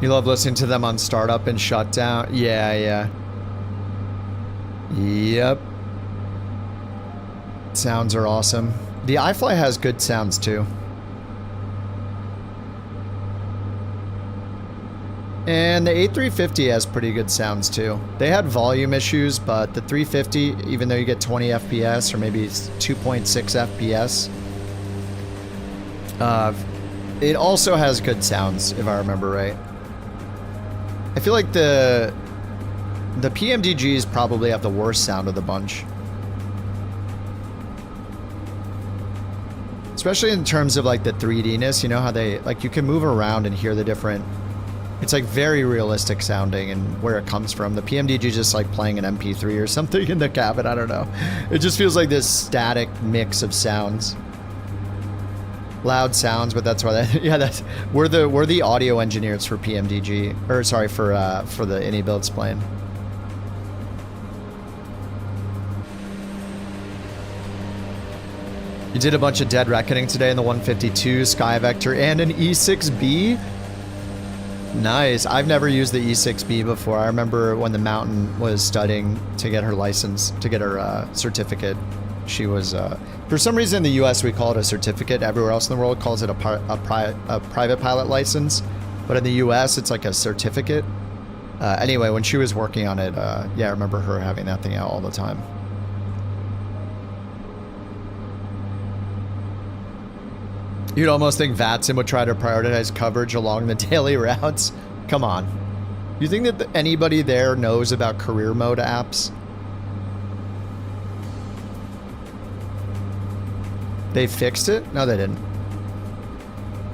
You love listening to them on startup and shutdown? Yeah, yeah. Yep. Sounds are awesome. The iFly has good sounds too. And the A350 has pretty good sounds too. They had volume issues, but the 350, even though you get 20 FPS or maybe 2.6 FPS, it also has good sounds, if I remember right. I feel like the PMDGs probably have the worst sound of the bunch. Especially in terms of like the 3D-ness, you know how they, like you can move around and hear the different, it's like very realistic sounding and where it comes from. The PMDG just like playing an MP3 or something in the cabin, I don't know. It just feels like this static mix of sounds. Loud sounds, but that's why that, yeah, that's, we're the audio engineers for PMDG, or sorry, for the Any Builds plane. You did a bunch of Dead Reckoning today in the 152, Sky Vector, and an E6B? Nice. I've never used the E6B before. I remember when the Mountain was studying to get her license, to get her certificate. She was, for some reason in the US we call it a certificate. Everywhere else in the world calls it a private pilot license. But in the US it's like a certificate. Anyway, when she was working on it, yeah, I remember her having that thing out all the time. You'd almost think VATSIM would try to prioritize coverage along the daily routes. Come on. You think that anybody there knows about career mode apps? They fixed it? No, they didn't.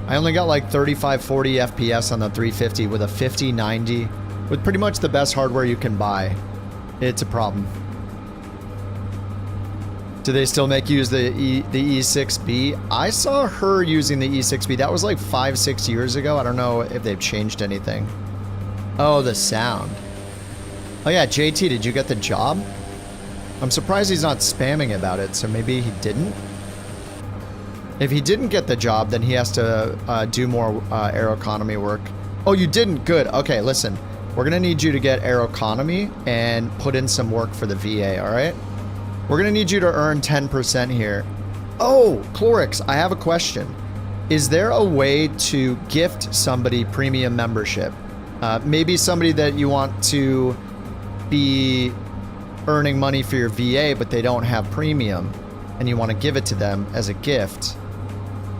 I only got like 35, 40 FPS on the 350 with a 5090 with pretty much the best hardware you can buy. It's a problem. Do they still make you use the E6B? I saw her using the E6B. That was like 5-6 years ago. I don't know if they've changed anything. Oh, the sound. Oh yeah, JT, did you get the job? I'm surprised he's not spamming about it, so maybe he didn't? If he didn't get the job, then he has to do more Aeroconomy work. Oh, you didn't? Good. Okay, listen. We're gonna need you to get Aeroconomy and put in some work for the VA, alright? We're gonna need you to earn 10% here. Oh, Clorix, I have a question. Is there a way to gift somebody premium membership? Maybe somebody that you want to be earning money for your VA, but they don't have premium, and you want to give it to them as a gift.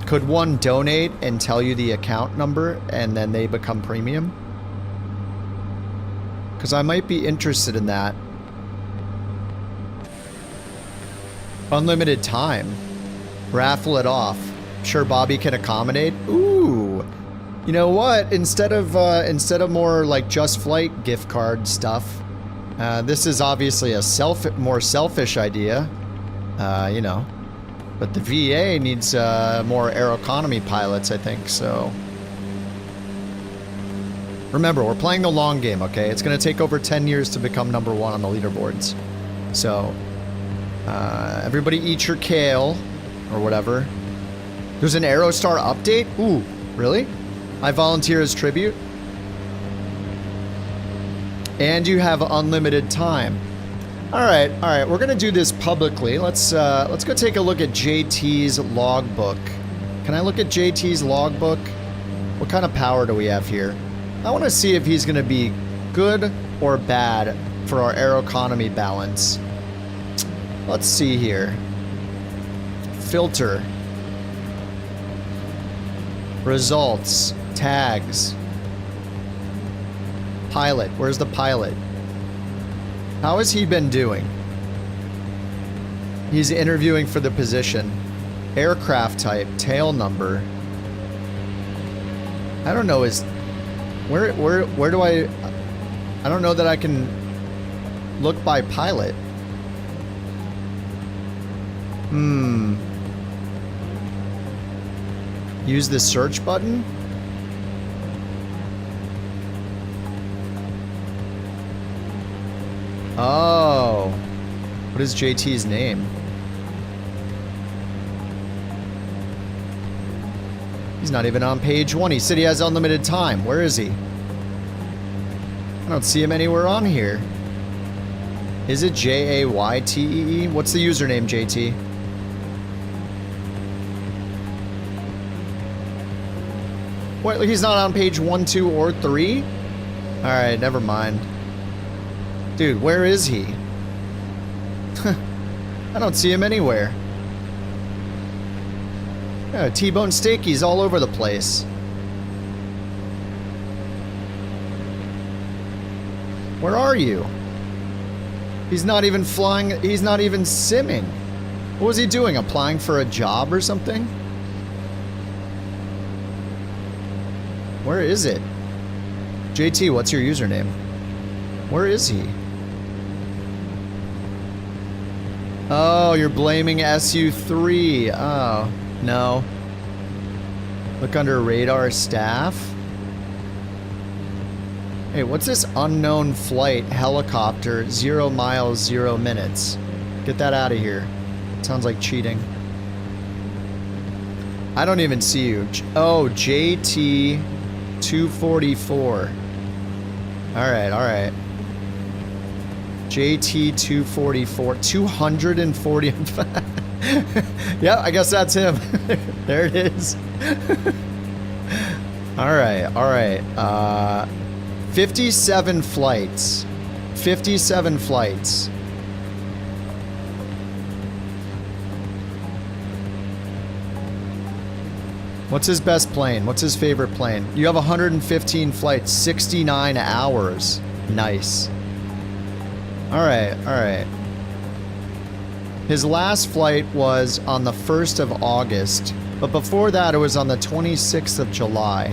Could one donate and tell you the account number, and then they become premium? Because I might be interested in that. Unlimited time. Raffle it off. Sure, Bobby can accommodate. Ooh. You know what? Instead of more like Just Flight gift card stuff, this is obviously a more selfish idea. You know, but the VA needs more Aeroconomy pilots, I think. So remember, we're playing the long game. Okay, it's going to take over 10 years to become #1 on the leaderboards. So. Everybody eat your kale, or whatever. There's an Aerostar update? Ooh, really? I volunteer as tribute? And you have unlimited time. Alright, we're gonna do this publicly. Let's go take a look at JT's logbook. Can I look at JT's logbook? What kind of power do we have here? I want to see if he's gonna be good or bad for our Aeroconomy balance. Let's see here. Filter. Results. Tags. Pilot. Where's the pilot? How has he been doing? He's interviewing for the position. Aircraft type. Tail number. I don't know his... Where do I don't know that I can look by pilot. Use the search button? Oh. What is JT's name? He's not even on page 1. He said he has unlimited time. Where is he? I don't see him anywhere on here. Is it Jaytee? What's the username, JT? What, he's not on page 1, 2, or 3? Alright, never mind. Dude, where is he? I don't see him anywhere. Yeah, T-bone steakies all over the place. Where are you? He's not even flying, he's not even simming. What was he doing? Applying for a job or something? Where is it? JT, what's your username? Where is he? Oh, you're blaming SU3. Oh, no. Look under radar staff. Hey, what's this unknown flight helicopter, 0 miles, 0 minutes? Get that out of here. Sounds like cheating. I don't even see you. Oh, JT 244. All right. JT 244. 240. Yeah, I guess that's him. There it is. All right. 57 flights. 57 flights. What's his best plane? What's his favorite plane? You have 115 flights, 69 hours. Nice. All right. His last flight was on the 1st of August, but before that it was on the 26th of July.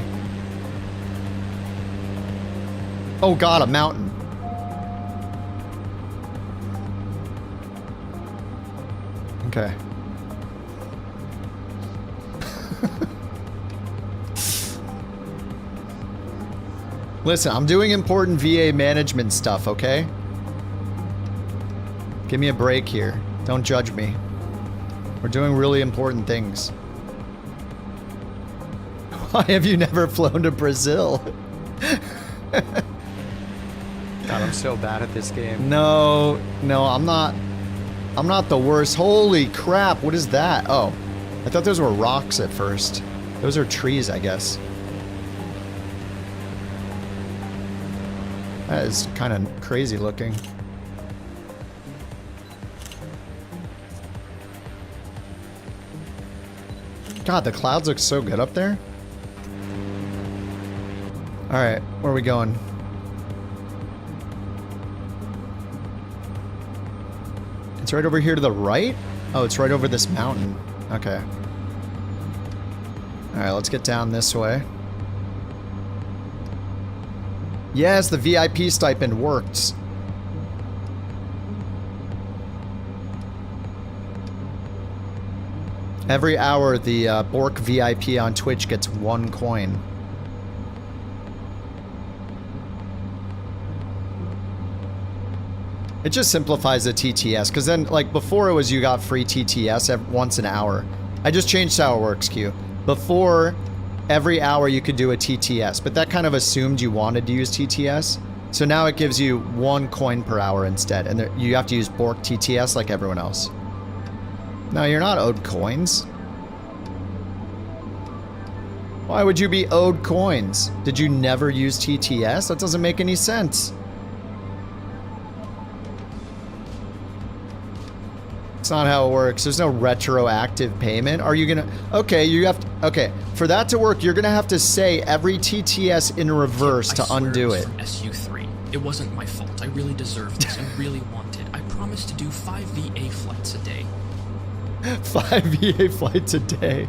Oh God, a mountain. Okay. Listen, I'm doing important VA management stuff, okay? Give me a break here. Don't judge me. We're doing really important things. Why have you never flown to Brazil? God, I'm so bad at this game. No, I'm not the worst. Holy crap, what is that? Oh, I thought those were rocks at first. Those are trees, I guess. That is kind of crazy looking. God, the clouds look so good up there. Alright, where are we going? It's right over here to the right? Oh, it's right over this mountain. Okay. Alright, let's get down this way. Yes, the VIP stipend worked. Every hour, the Bork VIP on Twitch gets 1 coin. It just simplifies the TTS, because then, like, before it was you got free TTS once an hour. I just changed how it works, Q. Before, every hour you could do a TTS, but that kind of assumed you wanted to use TTS. So now it gives you 1 coin per hour instead, and you have to use Bork TTS like everyone else. No, you're not owed coins. Why would you be owed coins? Did you never use TTS? That doesn't make any sense. It's not how it works. There's no retroactive payment. Are you gonna... Okay, you have to... Okay, for that to work, you're gonna have to say every TTS in reverse to undo it. SU3. It wasn't my fault. I really deserved this and really wanted. I promised to do 5 VA flights a day. 5 VA flights a day.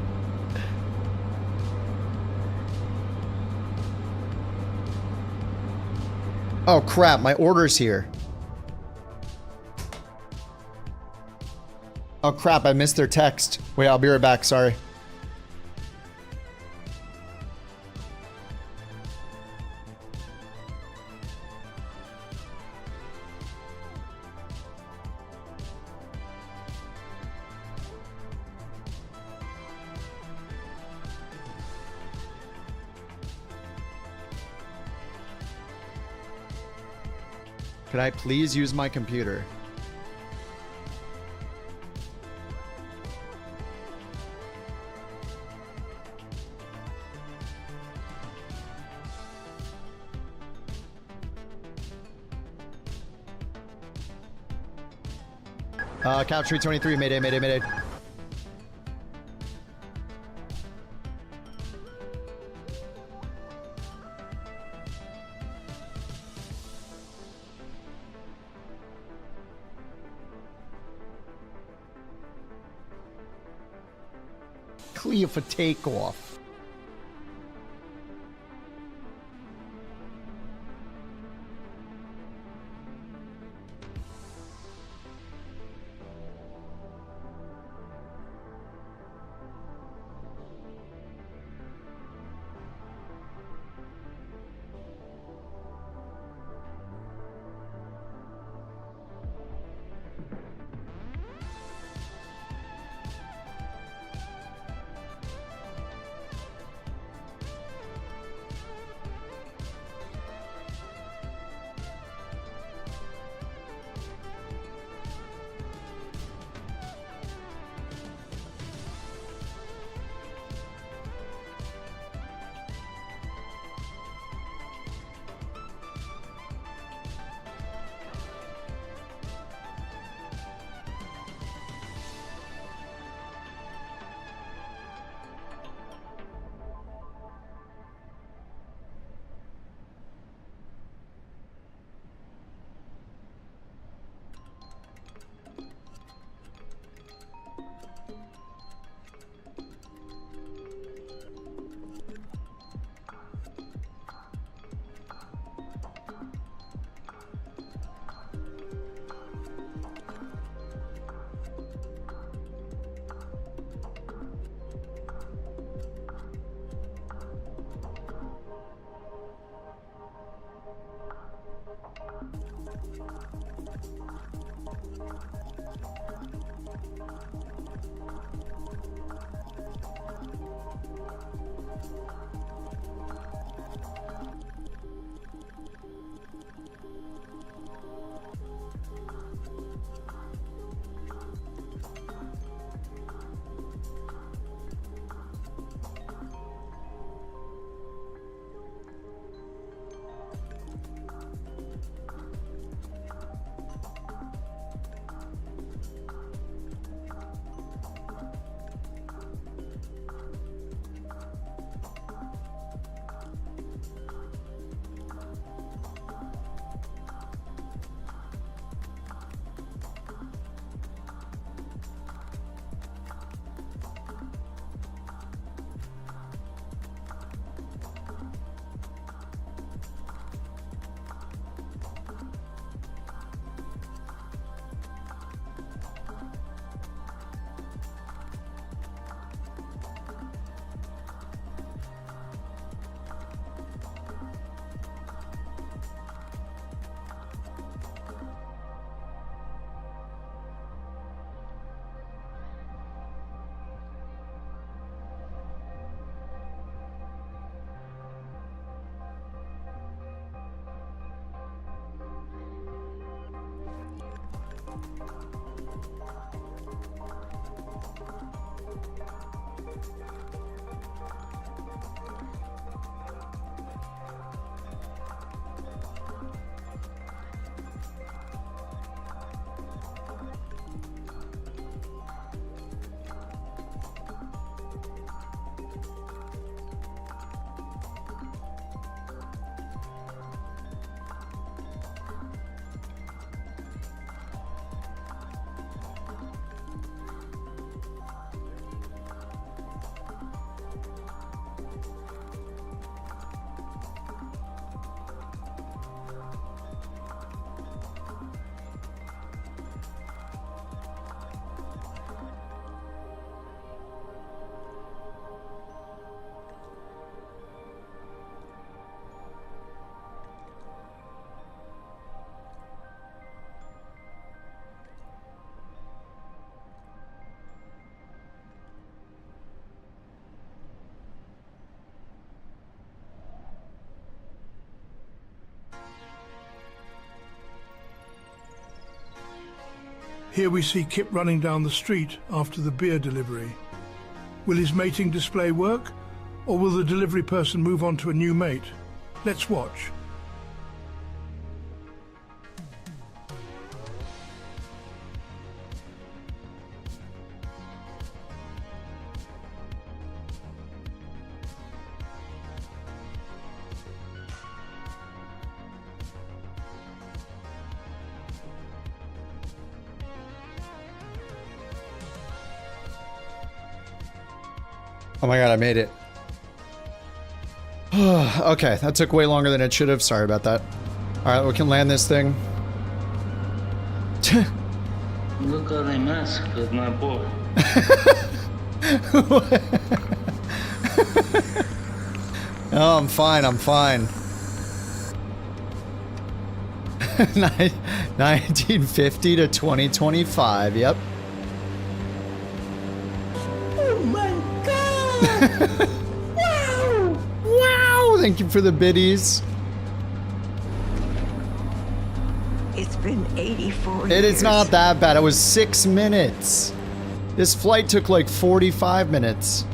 Oh crap, my order's here. Oh crap, I missed their text. Wait, I'll be right back, sorry. Could I please use my computer? Couch 323, mayday, mayday, mayday. Clear for takeoff. Here we see Kip running down the street after the beer delivery. Will his mating display work, or will the delivery person move on to a new mate? Let's watch. Oh my god, I made it. Okay, that took way longer than it should have. Sorry about that. Alright, we can land this thing. Look how they mess with my boy. Oh, I'm fine, I'm fine. 1950 to 2025, yep. Wow! Wow! Thank you for the biddies. It's been 84 years. It is not that bad. It was 6 minutes. This flight took like 45 minutes.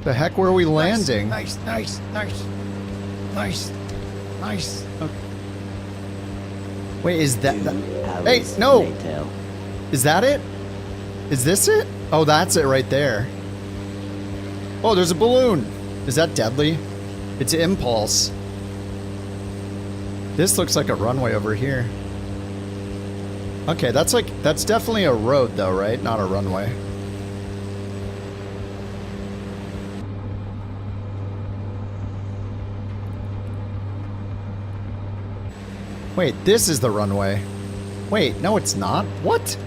The heck, where are we landing? Nice. Okay. Wait, is that... Hey, no! Is that it? Is this it? Oh, that's it right there. Oh, there's a balloon. Is that deadly? It's impulse. This looks like a runway over here. Okay, that's definitely a road though, right? Not a runway. Wait, this is the runway. Wait, no it's not. What?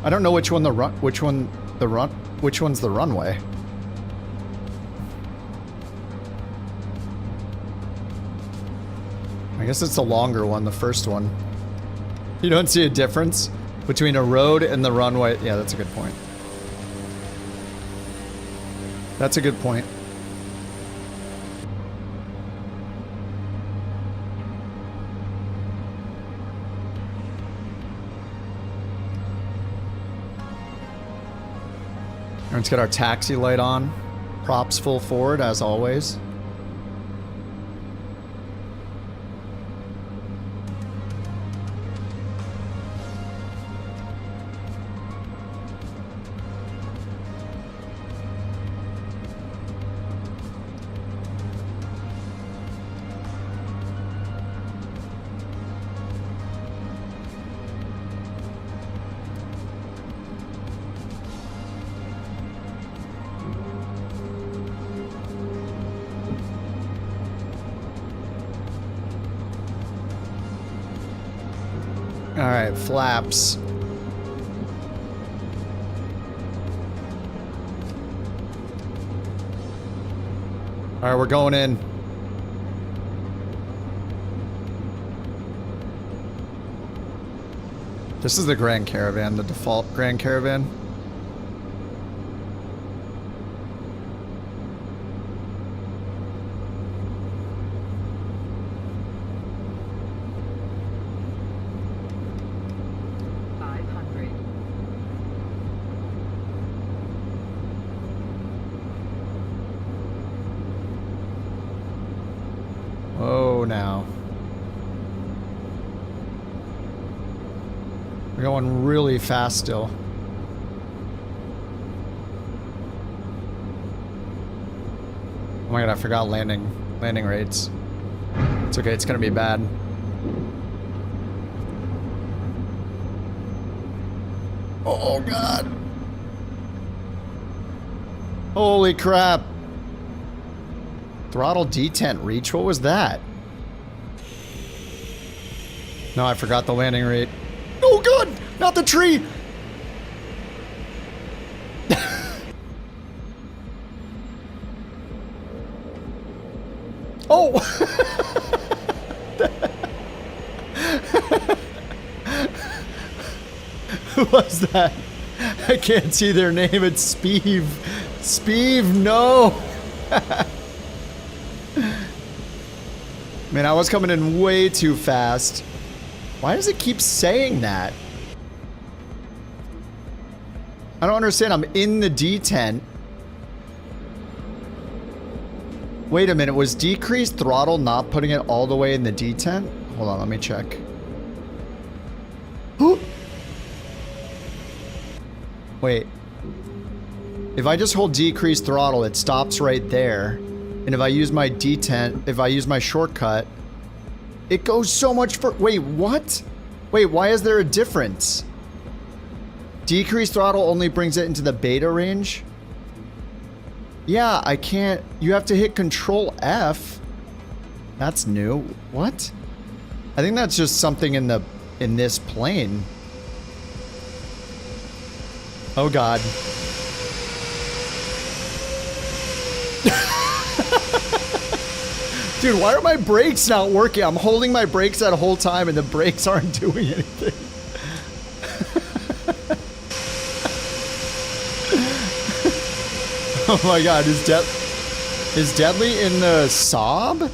I don't know which one's the runway. I guess it's the longer one, the first one. You don't see a difference between a road and the runway. Yeah, that's a good point. That's a good point. Let's get our taxi light on. Props full forward, as always. Alright, flaps. Alright, we're going in. This is the Grand Caravan, the default Grand Caravan. slow now. We're going really fast still. Oh my god, I forgot landing rates. It's okay, it's gonna be bad. Oh god. Holy crap. Throttle detent reach, what was that? No, I forgot the landing rate. Oh god, not the tree. Oh! Who was that? I can't see their name. It's Speeve. Speeve, no! Man, I was coming in way too fast. Why does it keep saying that? I don't understand. I'm in the detent. Wait a minute, was decreased throttle not putting it all the way in the detent? Hold on, let me check. Wait. If I just hold decreased throttle, it stops right there. And if I use my detent, if I use my shortcut, it goes so much for— wait, what? Wait, why is there a difference? Decreased throttle only brings it into the beta range? Yeah, I can't— you have to hit Control F. That's new. What? I think that's just something in this plane. Oh god. Dude, why are my brakes not working? I'm holding my brakes that whole time and the brakes aren't doing anything. Oh my god, is Deadly in the Saab?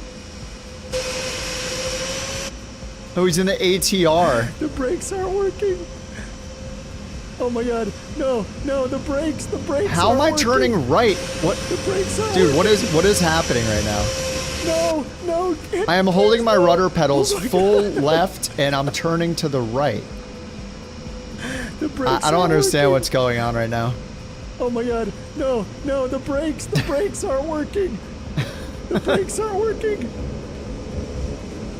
Oh, he's in the ATR. The brakes aren't working. Oh my god, no, the brakes How am I turning right? What? The brakes aren't working. Dude, what is happening right now? No, I am holding my rudder pedals full left and I'm turning to the right. The brakes I don't understand what's going on right now. Oh my god, no, the brakes aren't working. The brakes aren't working.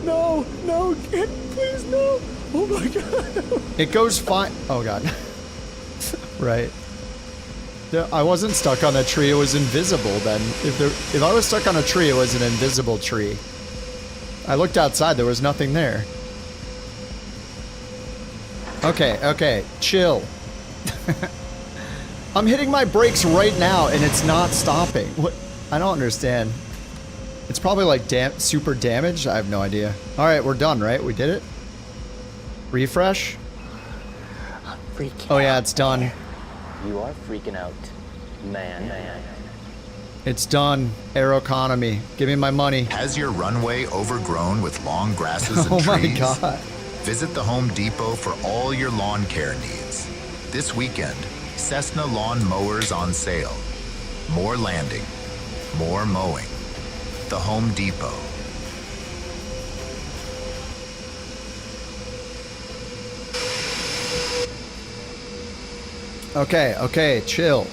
No, please no. Oh my god. It goes fine. Oh god. Right. I wasn't stuck on a tree, it was invisible then. If I was stuck on a tree, it was an invisible tree. I looked outside, there was nothing there. Okay, chill. I'm hitting my brakes right now and it's not stopping. What? I don't understand. It's probably like super damaged. I have no idea. All right, we're done, right? We did it. Refresh. Oh yeah, it's done. You are freaking out, man. It's done. Aeroconomy. Give me my money. Has your runway overgrown with long grasses and trees? Oh my god. Visit the Home Depot for all your lawn care needs. This weekend, Cessna lawn mowers on sale. More landing, more mowing. The Home Depot. Okay, chill.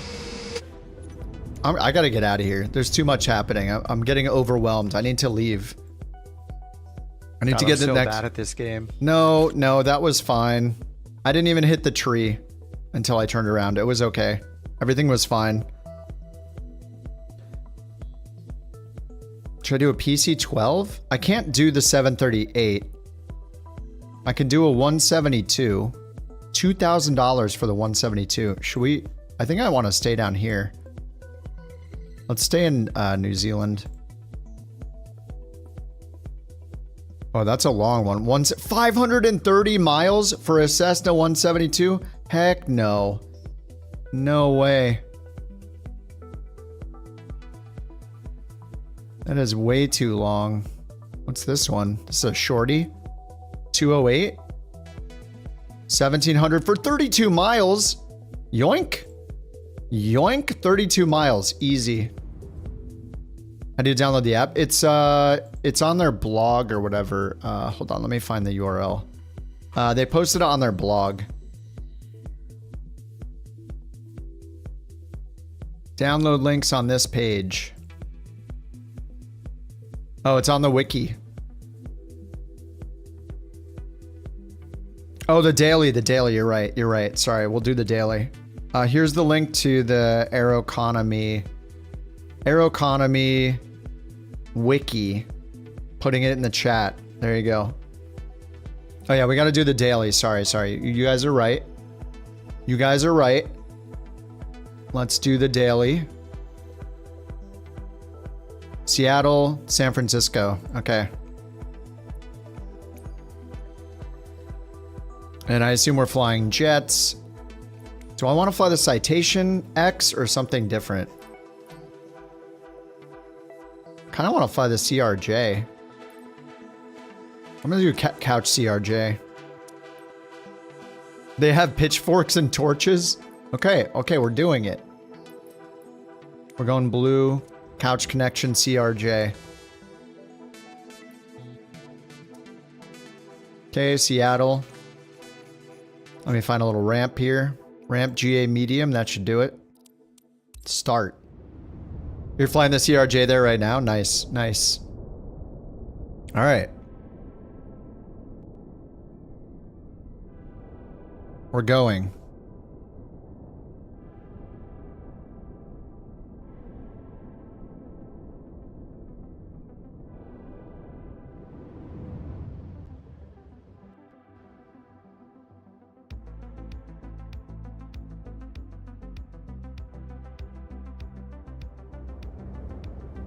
I gotta get out of here. There's too much happening. I'm getting overwhelmed. I need to leave. I need to get the next— I'm so bad at this game. No, that was fine. I didn't even hit the tree until I turned around. It was okay. Everything was fine. Should I do a PC-12? I can't do the 738. I can do a 172. $2,000 for the 172. Should we— I think I want to stay down here. Let's stay in New Zealand. Oh, that's a long one. 530 miles for a Cessna 172? Heck no. No way. That is way too long. What's this one? This is a shorty. 208? 1,700 for 32 miles. Yoink. Yoink. 32 miles. Easy. I need to download the app. It's it's on their blog or whatever. Hold on, let me find the URL. They posted it on their blog. Download links on this page. Oh, it's on the wiki. Oh, the daily, you're right. Sorry, we'll do the daily. Here's the link to the Aeroconomy wiki. Putting it in the chat. There you go. Oh yeah, we got to do the daily. Sorry. You guys are right. Let's do the daily. Seattle, San Francisco. Okay. And I assume we're flying jets. Do I want to fly the Citation X or something different? Kind of want to fly the CRJ. I'm going to do couch CRJ. They have pitchforks and torches? Okay, we're doing it. We're going blue. Couch connection CRJ. Okay, Seattle. Let me find a little ramp here. Ramp GA medium, that should do it. Start. You're flying the CRJ there right now? Nice. All right. We're going.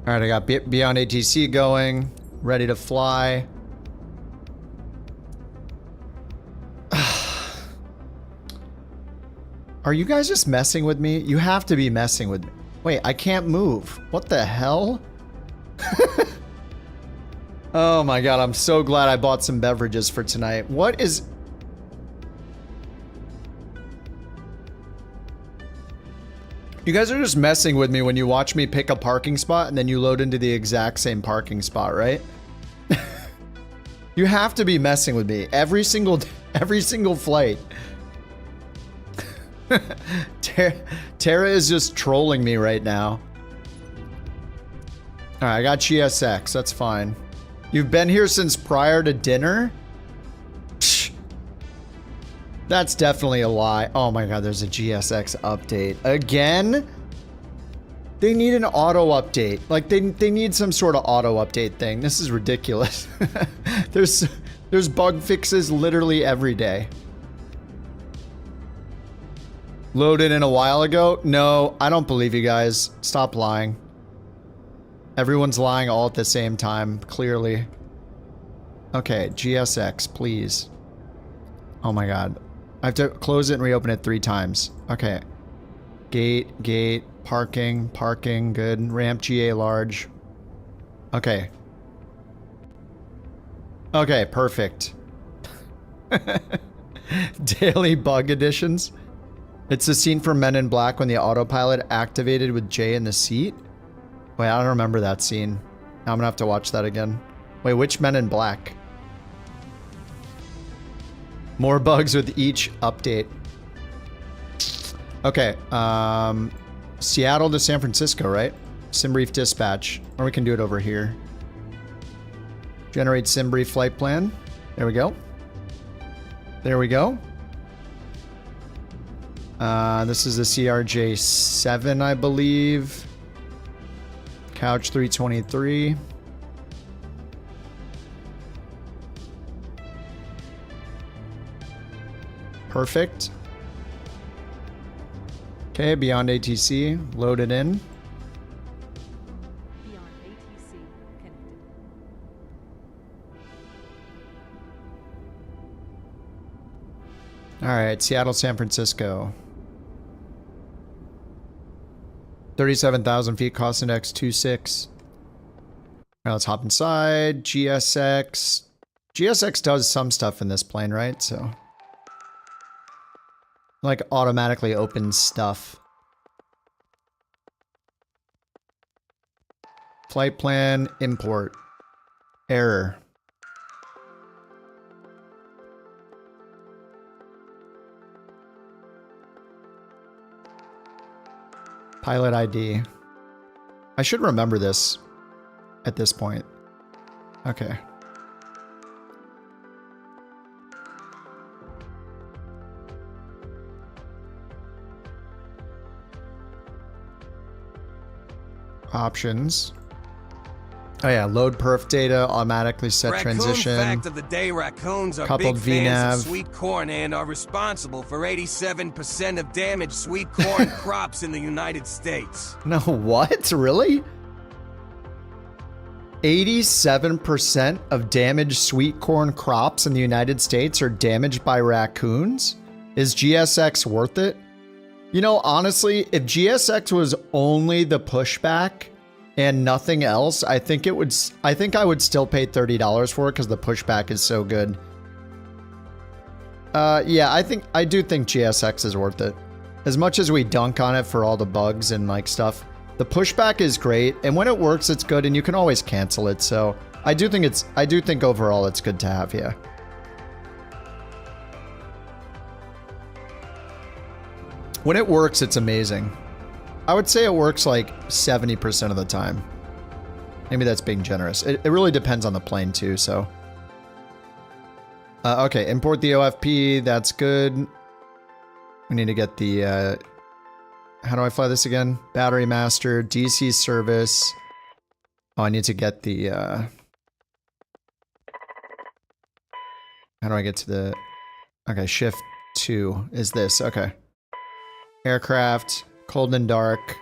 All right, I got Beyond ATC going, ready to fly. Are you guys just messing with me? You have to be messing with me. Wait, I can't move. What the hell? Oh my god, I'm so glad I bought some beverages for tonight. What is... You guys are just messing with me when you watch me pick a parking spot and then you load into the exact same parking spot, right? You have to be messing with me every single flight. Tara is just trolling me right now. All right, I got GSX. That's fine. You've been here since prior to dinner? Psh, that's definitely a lie. Oh my god, there's a GSX update. Again? They need an auto update. Like, they need some sort of auto update thing. This is ridiculous. There's bug fixes literally every day. Loaded in a while ago? No, I don't believe you guys. Stop lying. Everyone's lying all at the same time, clearly. Okay, GSX, please. Oh my god. I have to close it and reopen it 3 times. Okay. Gate, parking, good. Ramp GA large. Okay. Okay, perfect. Daily bug additions. It's the scene from Men in Black when the autopilot activated with Jay in the seat. Wait, I don't remember that scene. Now I'm gonna have to watch that again. Wait, which Men in Black? More bugs with each update. Okay, Seattle to San Francisco, right? SimBrief dispatch. Or we can do it over here. Generate SimBrief flight plan. There we go. There we go. This is the CRJ-7, I believe. Couch 323. Perfect. Okay, Beyond ATC, load it in. Beyond ATC connected. All right, Seattle, San Francisco. 37,000 feet, cost index 2.6. All right, let's hop inside. GSX. GSX does some stuff in this plane, right? So, like, automatically opens stuff. Flight plan, import. Error. Pilot ID. I should remember this at this point. Okay. Options. Oh yeah, load perf data, automatically set Raccoon transition. Fact of the day: raccoons are Coupled big fans VNav. of sweet corn and are responsible for 87% of damaged sweet corn crops in the United States. No, what? Really? 87% of damaged sweet corn crops in the United States are damaged by raccoons? Is GSX worth it? You know, honestly, if GSX was only the pushback and nothing else, I think I would still pay $30 for it because the pushback is so good. Yeah, I do think GSX is worth it. As much as we dunk on it for all the bugs and like stuff, the pushback is great, and when it works, it's good, and you can always cancel it. So I do think overall it's good to have. Yeah. When it works, it's amazing. I would say it works like 70% of the time. Maybe that's being generous. It really depends on the plane too, so. Okay, import the OFP, that's good. We need to get the, how do I fly this again? Battery master, DC service. Oh, I need to get the, how do I get to the, okay, shift 2 is this, okay. Aircraft, cold and dark,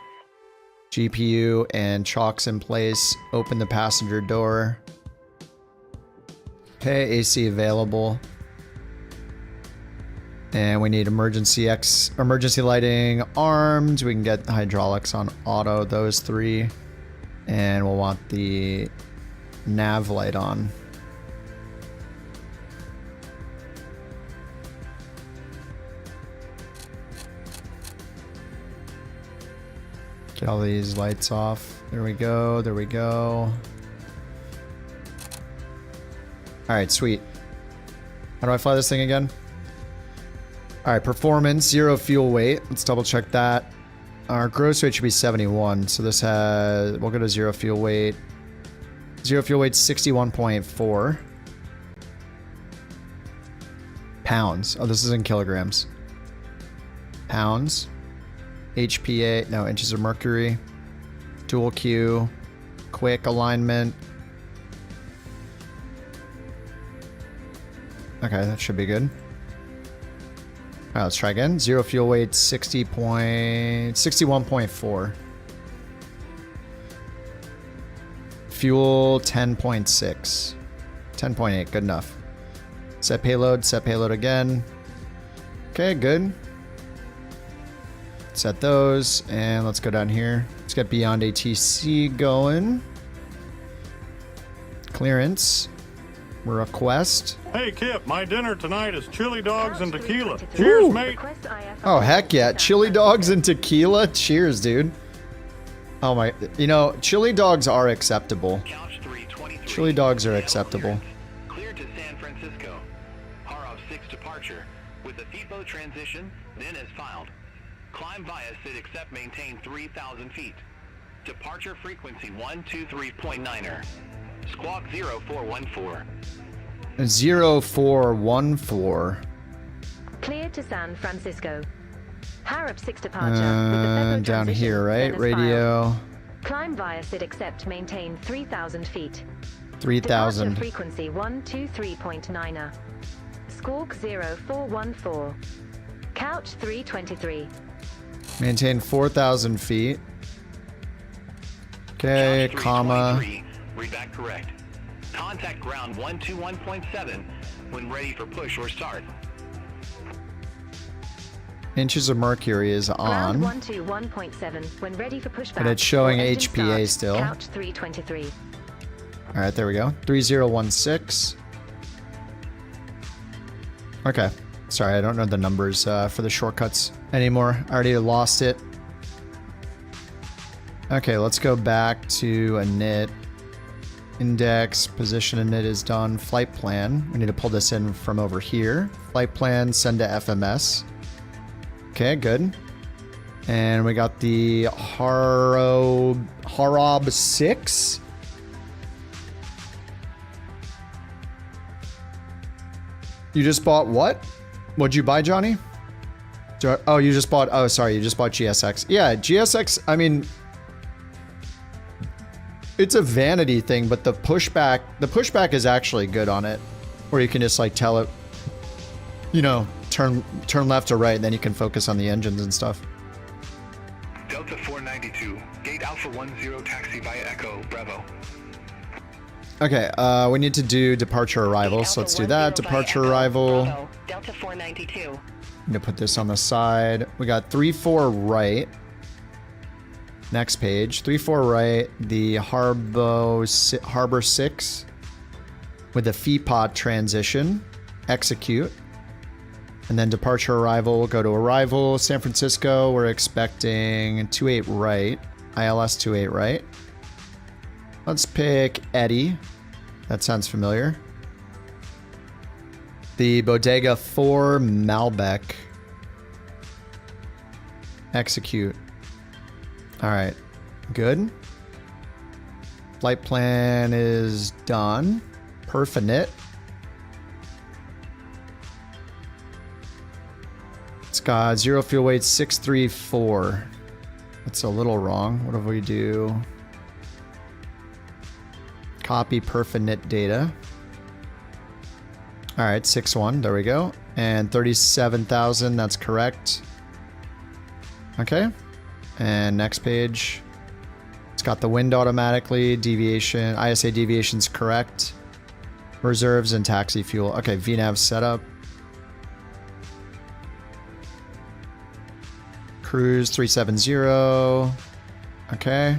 GPU, and chocks in place. Open the passenger door. Okay, AC available. And we need emergency lighting armed. We can get hydraulics on auto, those 3. And we'll want the nav light on. Get all these lights off. There we go. There we go. All right, sweet. How do I fly this thing again? All right, performance, 0 fuel weight. Let's double check that. Our gross weight should be 71. So this has, we'll go to 0 fuel weight. 0 fuel weight, 61.4 pounds. Oh, this is in kilograms. Pounds. HPA, no, inches of mercury. Dual Q. Quick alignment. Okay, that should be good. Alright, let's try again. 0 fuel weight, 61.4. Fuel, 10.6. 10.8, good enough. Set payload again. Okay, good. Set those, and let's go down here. Let's get beyond ATC going. Clearance. Request. Hey Kip, my dinner tonight is chili dogs and tequila. Cheers, mate. Oh, heck yeah. Chili dogs and tequila? Cheers, dude. Oh my, you know, chili dogs are acceptable. Chili dogs are acceptable. Clear to San Francisco. ROV 6 departure. With the feedboat transition, then as filed. Climb via SID except maintain 3,000 feet. Departure frequency 123.9er. Squawk 0414. 0414. Clear to San Francisco. Harrop 6 departure. With the Down here, right? Radio. Climb via SID except maintain 3,000 feet. 3,000. Departure frequency 123.9er. Squawk 0414. Couch 323. Maintain 4,000 feet. Okay, comma. Read back correct. Contact ground 121.7 when ready for push or start. Inches of mercury is on. Ground 121.7 when ready for pushback. But it's showing or engine HPA start. still. Couch 323. All right, there we go. 3016. Okay. Sorry, I don't know the numbers for the shortcuts anymore. I already lost it. Okay, let's go back to init. Index, position in it is done. Flight plan. We need to pull this in from over here. Flight plan, send to FMS. Okay, good. And we got the Harob 6. You just bought what? What'd you buy, Johnny? Oh, you just bought... Oh, sorry. You just bought GSX. Yeah, GSX, I mean... It's a vanity thing, but the pushback is actually good on it. Where you can just, like, tell it... You know, turn left or right, and then you can focus on the engines and stuff. Delta 492, gate Alpha 10 taxi via Echo, Bravo. Okay, we need to do departure arrival, so let's do that. Departure arrival. Bravo, Delta 492. I'm gonna put this on the side. We got 34 right. Next page. 34 right. The Harbor 6 with the FEPOT transition. Execute. And then departure arrival. We'll go to arrival. San Francisco. We're expecting 28 right. ILS 28 right. Let's pick Eddie. That sounds familiar. The Bodega 4 Malbec. Execute. All right. Good. Flight plan is done. Perfinite. It's got 0 fuel weight 634. That's a little wrong. What if we do? Copy perfinite data. All right, 6-1, there we go. And 37,000, that's correct. Okay, and next page. It's got the wind automatically, deviation, ISA deviation's correct. Reserves and taxi fuel. Okay, VNAV setup. Cruise 370. Okay.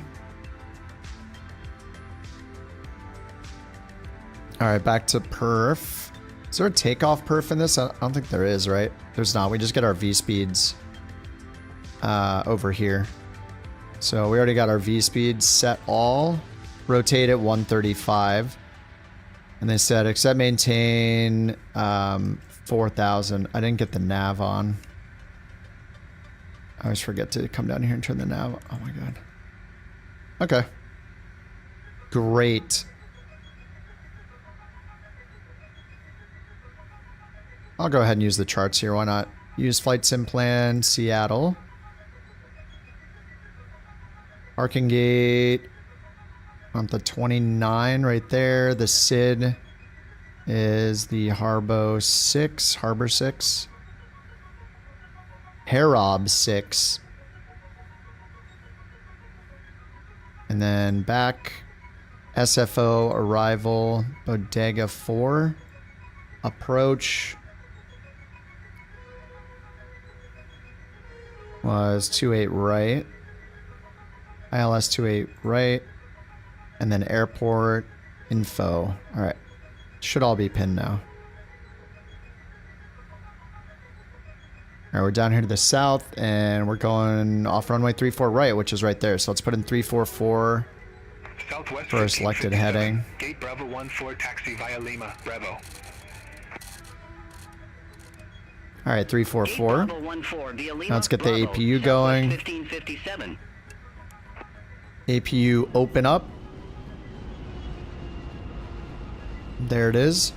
All right, back to perf. Is there a takeoff perf in this? I don't think there is, right? There's not. We just get our V-speeds over here. So we already got our V-speeds set all. Rotate at 135. And they said, except maintain 4,000. I didn't get the nav on. I always forget to come down here and turn the nav. Oh my God. Okay. Great. I'll go ahead and use the charts here. Why not? Use flight sim plan, Seattle. Parking gate. On the 29 right there. The SID is the Harbor 6. Harbor 6. Harob 6. And then back. SFO arrival. Bodega 4. Approach. Was 28 right. ILS 28 right. And then airport info. All right. Should all be pinned now. All right, we're down here to the south and we're going off runway 34 right, which is right there. So let's put in 344 Southwest for a selected heading. Gate Bravo 14 taxi via Lima, Bravo. All right, 344. Now let's get the APU going. APU open up. There it is.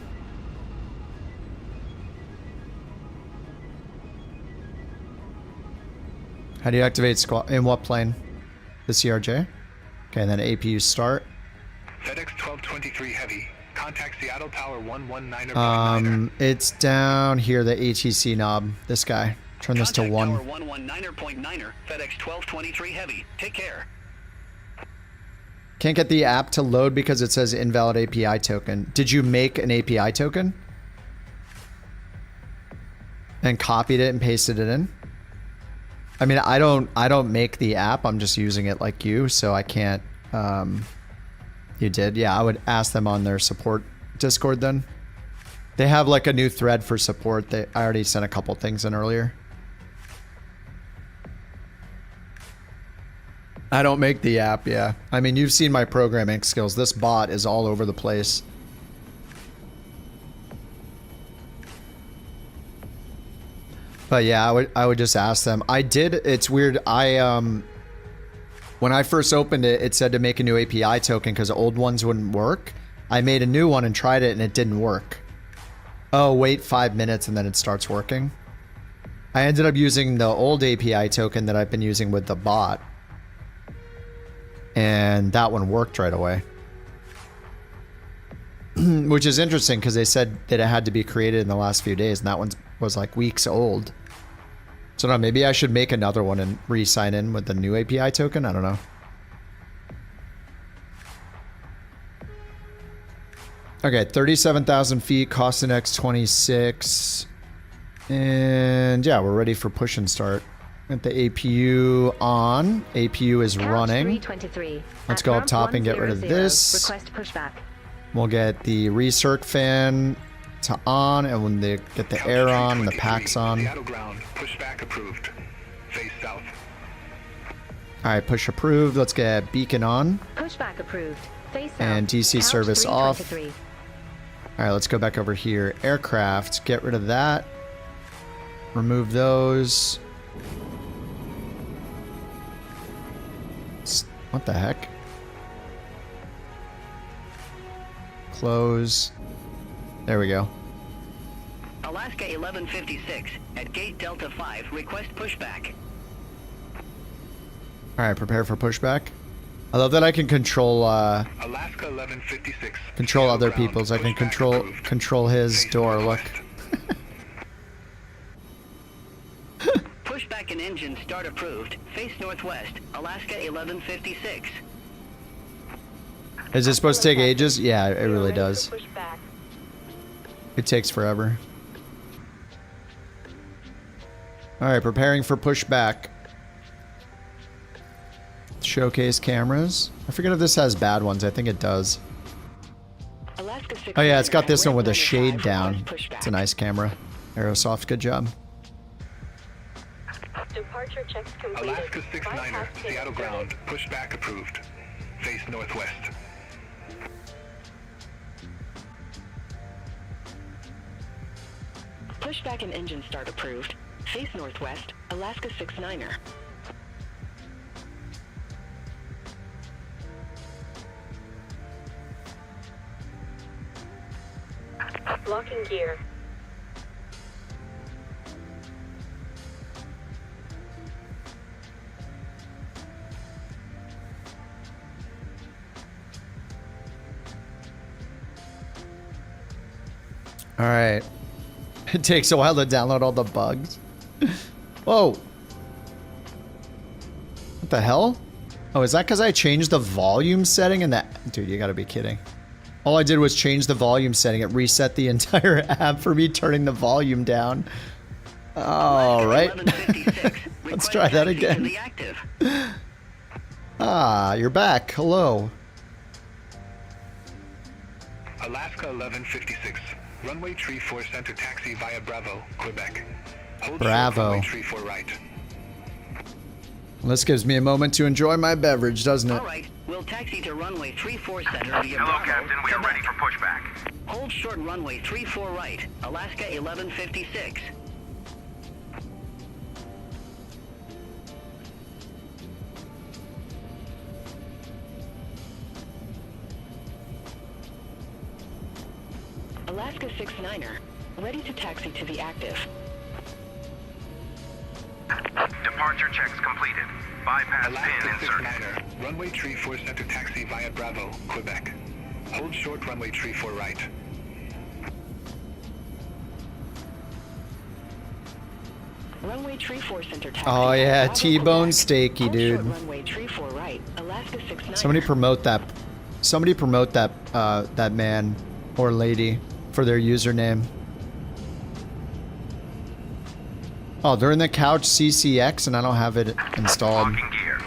How do you activate squad? In what plane? The CRJ? Okay, and then APU start. FedEx 1223 Heavy. Contact Seattle Tower 119.9. It's down here, the ATC knob. This guy. Turn this to 1. Tower 119.9. FedEx 1223 Heavy. Take care. Can't get the app to load because it says invalid API token. Did you make an API token? And copied it and pasted it in? I mean, I don't make the app. I'm just using it like you, so I can't. You did? Yeah, I would ask them on their support Discord then. They have like a new thread for support. I already sent a couple things in earlier. I don't make the app, yeah. I mean, you've seen my programming skills. This bot is all over the place. But yeah, I would just ask them. I did, it's weird, when I first opened it, it said to make a new API token because old ones wouldn't work. I made a new one and tried it and it didn't work. Oh, wait 5 minutes and then it starts working. I ended up using the old API token that I've been using with the bot. And that one worked right away. Which is interesting because they said that it had to be created in the last few days and that one was like weeks old. So no, maybe I should make another one and re-sign in with the new API token? I don't know. Okay, 37,000 feet, cost index 26. And yeah, we're ready for push and start. Get the APU on. APU is running. Let's go up top and get rid of this. Request pushback. We'll get the recirc fan to on, and when they get the air on and the packs on. Pushback approved. Face south. Alright, push approved. Let's get beacon on. Pushback approved. Face south. And DC Couch service off. 323. Alright, let's go back over here. Aircraft, get rid of that. Remove those. What the heck? Close. There we go. Alaska 1156 at gate Delta 5. Request pushback. Alright, prepare for pushback. I love that I can control Alaska 1156. Control other people's. I can control his door, look. Pushback and engine start approved. Face northwest. Alaska 1156. Is it supposed to take ages? Yeah, it really does. It takes forever. Alright, preparing for pushback. Showcase cameras. I forget if this has bad ones. I think it does. Oh yeah, it's got this one with a shade down. It's a nice camera. Aerosoft, good job. Departure checks completed. Alaska 69er, Seattle ground. Pushback approved. Face northwest. Pushback and engine start approved. Face northwest. Alaska 69er. Locking gear. All right. It takes a while to download all the bugs. Whoa. What the hell? Oh, is that because I changed the volume setting in that? Dude, you gotta be kidding. All I did was change the volume setting. It reset the entire app for me turning the volume down. All right. Let's try that again. Ah, you're back. Hello. Alaska 1156. Runway tree 4 center taxi via Bravo, Quebec. Hold Bravo. runway tree 4 right. This gives me a moment to enjoy my beverage, doesn't it? All right, we'll taxi to runway 34 center via Hello, Bravo, Captain. We are Quebec. ready for pushback. Hold short runway 34 right. Alaska 1156. Alaska 69er, ready to taxi to the active. Departure checks completed. Bypass pin insert. Runway tree 4 center taxi via Bravo, Quebec. Hold short runway tree 4 right. Runway tree 4 center taxi. Oh yeah, Bravo, T-bone Quebec. steaky, Hold dude. short runway tree 4 right. Alaska 69er. Somebody promote that. Somebody promote that that man or lady for their username. Oh, they're in the couch CCX and I don't have it installed.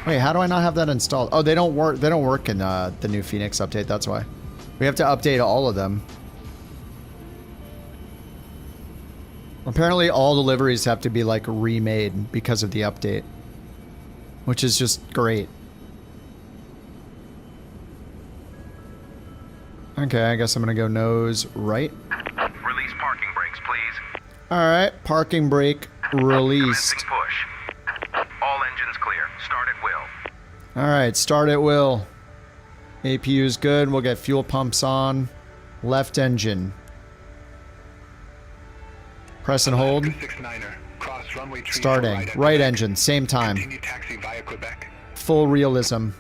Wait, how do I not have that installed? Oh, they don't work. They don't work in the new Phoenix update. That's why. We have to update all of them. Apparently, all the liveries have to be like remade because of the update, which is just great. Okay, I guess I'm gonna go nose right. Release parking brakes, please. Alright, parking brake released. Push. All engines clear. Start at will. Alright, start at will. APU is good. We'll get fuel pumps on. Left engine. Press and hold. Starting. Right engine, same time. Full realism.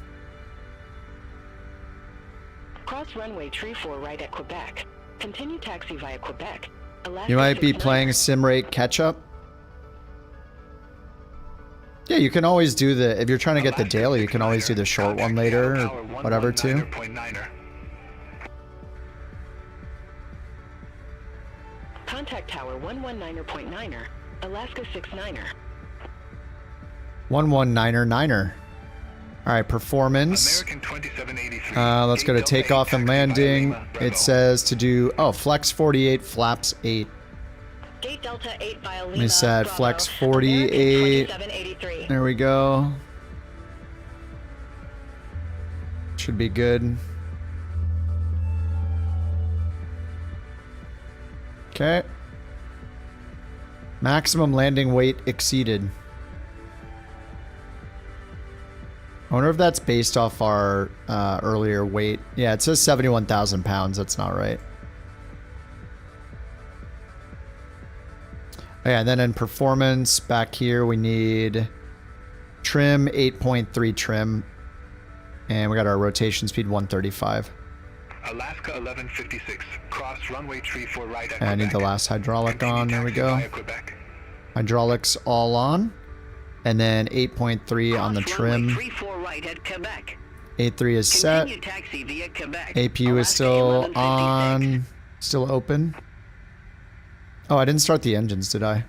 Cross runway 34 right at Quebec. Continue taxi via Quebec. Alaska You might be 69. playing sim rate catch up. Yeah, you can always do the, if you're trying to get the daily, you can always do the short one later or whatever too. Contact tower 119.9er. Alaska 69er. 119er. Alright, performance. Let's go to takeoff and landing. It says to do, oh, flex 48, flaps 8. Gate Delta 8 via Lima. We said flex 48. There we go. Should be good. Okay. Maximum landing weight exceeded. I wonder if that's based off our earlier weight. Yeah, it says 71,000 pounds. That's not right. Yeah, and then in performance, back here we need trim, 8.3 trim. And we got our rotation speed, 135. Alaska 1156. Cross runway 34 right at And I need the last hydraulic on. There we go. Hydraulics all on. And then 8.3 on the trim. 34 right at Quebec. 8.3 is set. Continue taxi via Quebec. APU is still on. Still open. Oh, I didn't start the engines, did I?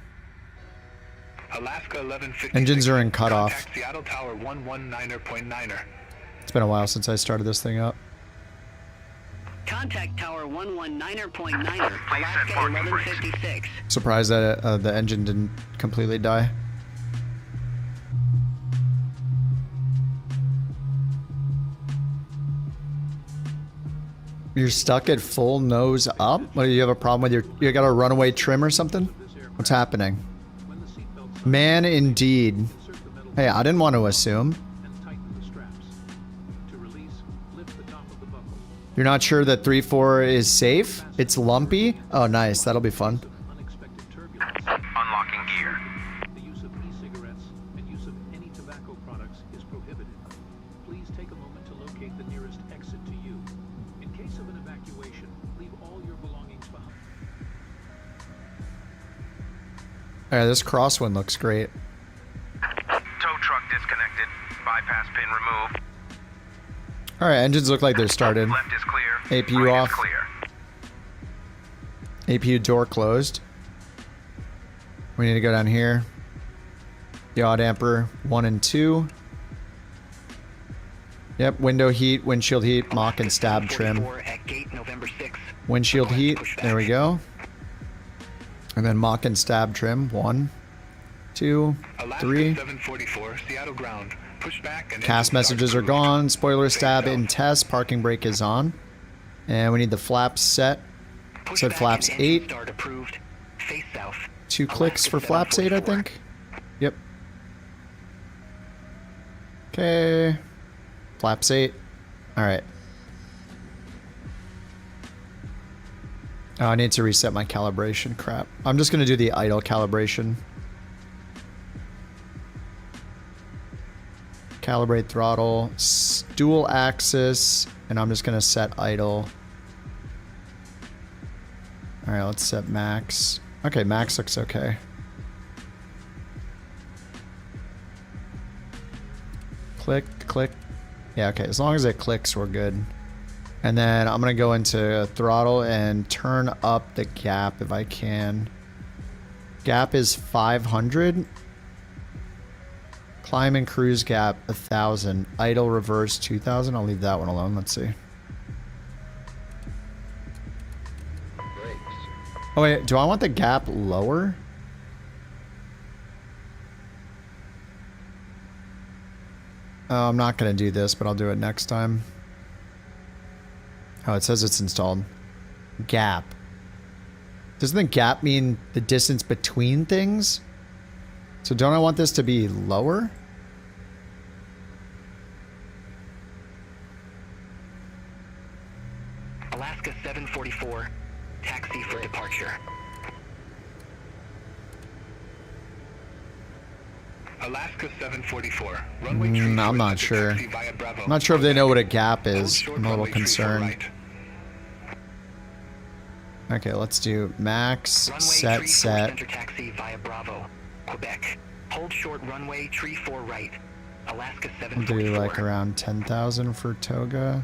Alaska 1156. Engines are in cutoff. Contact Seattle Tower 119.9er. It's been a while since I started this thing up. Contact tower 119.9er. Alaska 1156. Surprised that the engine didn't completely die. You're stuck at full nose up? What, do you have a problem with you got a runaway trim or something? What's happening? Man, indeed. Hey, I didn't want to assume. You're not sure that 3.4 is safe? It's lumpy? Oh, nice. That'll be fun. Unlocking gear. The use of e-cigarettes and use of any tobacco products is prohibited. Please take a moment to locate the nearest exit to you. In case of an evacuation, leave all your belongings behind. Alright, this crosswind looks great. Tow truck disconnected. Bypass pin removed. Alright, engines look like they're started. Left is clear. APU Right off. is clear. APU door closed. We need to go down here. Yaw damper 1 and 2. Yep, window heat, windshield heat, mock and stab trim. Windshield heat, there we go. And then mock and stab trim. 1, 2, 3. 744, Seattle ground. Pushback and Cast messages are gone. Spoiler stab in test. Parking brake is on. And we need the flaps set. Said flaps 8. 2 clicks for flaps 8, I think. Yep. Okay. Flaps 8. Alright. Oh, I need to reset my calibration. Crap. I'm just going to do the idle calibration. Calibrate throttle. Dual axis. And I'm just going to set idle. Alright, let's set max. Okay, max looks okay. Click, click. Yeah, okay, as long as it clicks, we're good. And then I'm going to go into throttle and turn up the gap if I can. Gap is 500. Climb and cruise gap 1,000. Idle reverse 2,000. I'll leave that one alone. Let's see. Oh wait, do I want the gap lower? Oh, I'm not going to do this, but I'll do it next time. Oh, it says it's installed. Gap. Doesn't the gap mean the distance between things? So don't I want this to be lower? Alaska 744, taxi for departure. Alaska 744, runway tree I'm not sure. I'm not sure if they know what a gap is. I'm a little concerned. Okay, let's do max, set. Enter taxi via Bravo, Quebec. Hold short runway, tree 4 right. Alaska We'll 744. do like around 10,000 for Toga.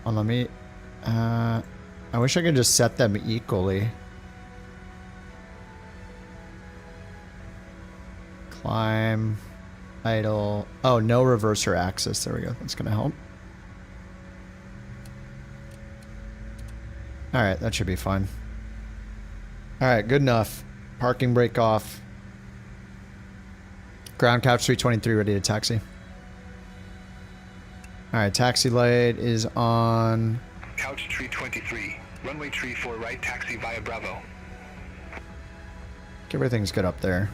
Oh, let me, I wish I could just set them equally. Climb, idle. Oh, no reverser axis. There we go. That's gonna help. All right, that should be fine. All right, good enough. Parking brake off. Ground couch 323 ready to taxi. All right, taxi light is on. Couch tree 23, runway tree 4 right, taxi via Bravo. Everything's good up there.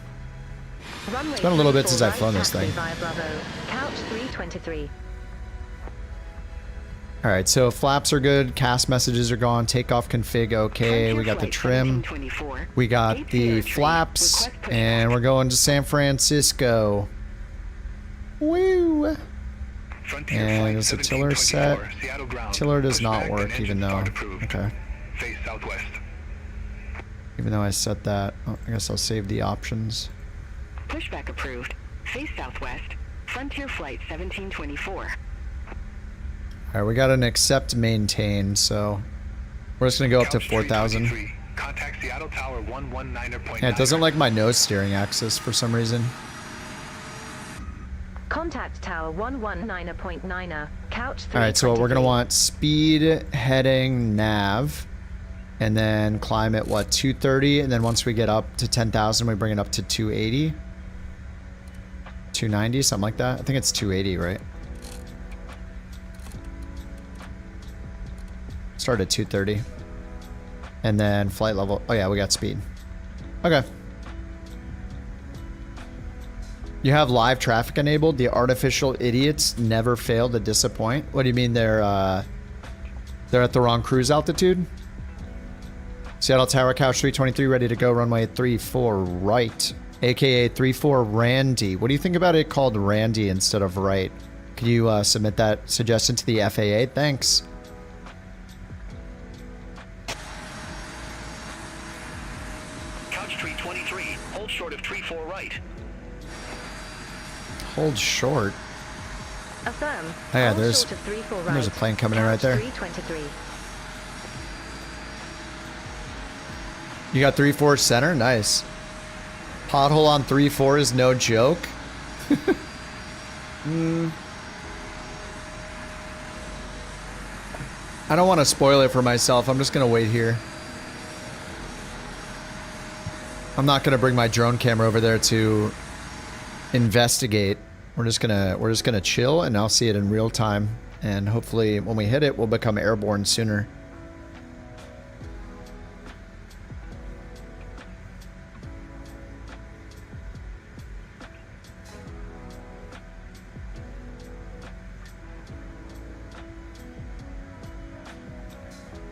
Runway It's been a little bit since I've right, flown this taxi thing. via Bravo. Couch 323. All right, so flaps are good. Cast messages are gone. Takeoff config okay. We got the trim. We got the flaps, and we're going to San Francisco. Woo! And is the tiller set? Tiller does not work, even though. Okay. Face southwest. Even though I set that, oh, I guess I'll save the options. Pushback approved. Face southwest. Frontier flight 1724. All right, we got an accept maintain, so we're just gonna go up to 4,000. Contact Seattle Tower 119.9. Yeah, it doesn't like my nose steering axis for some reason. Contact tower 119.9. Couch 323. All right, so we're gonna want speed, heading, nav, and then climb at what, 230, and then once we get up to 10,000, we bring it up to 280, 290, something like that. I think it's 280, right? Start at 230, and then flight level. Oh yeah, we got speed. Okay. You have live traffic enabled. The artificial idiots never fail to disappoint. What do you mean they're at the wrong cruise altitude? Seattle Tower couch 323 ready to go. Runway 34 right, aka 34 Randy. What do you think about it called Randy instead of right? Could you submit that suggestion to the FAA? Thanks. Couch tree 23. Hold short of tree 4 right. Hold short. Affirm. Oh yeah, Hold there's short of 34 right. a plane coming in right there. 323. You got 3-4 center? Nice. Pothole on 3-4 is no joke. I don't want to spoil it for myself. I'm just going to wait here. I'm not going to bring my drone camera over there to investigate. We're just gonna chill, and I'll see it in real time. And hopefully when we hit it, we'll become airborne sooner.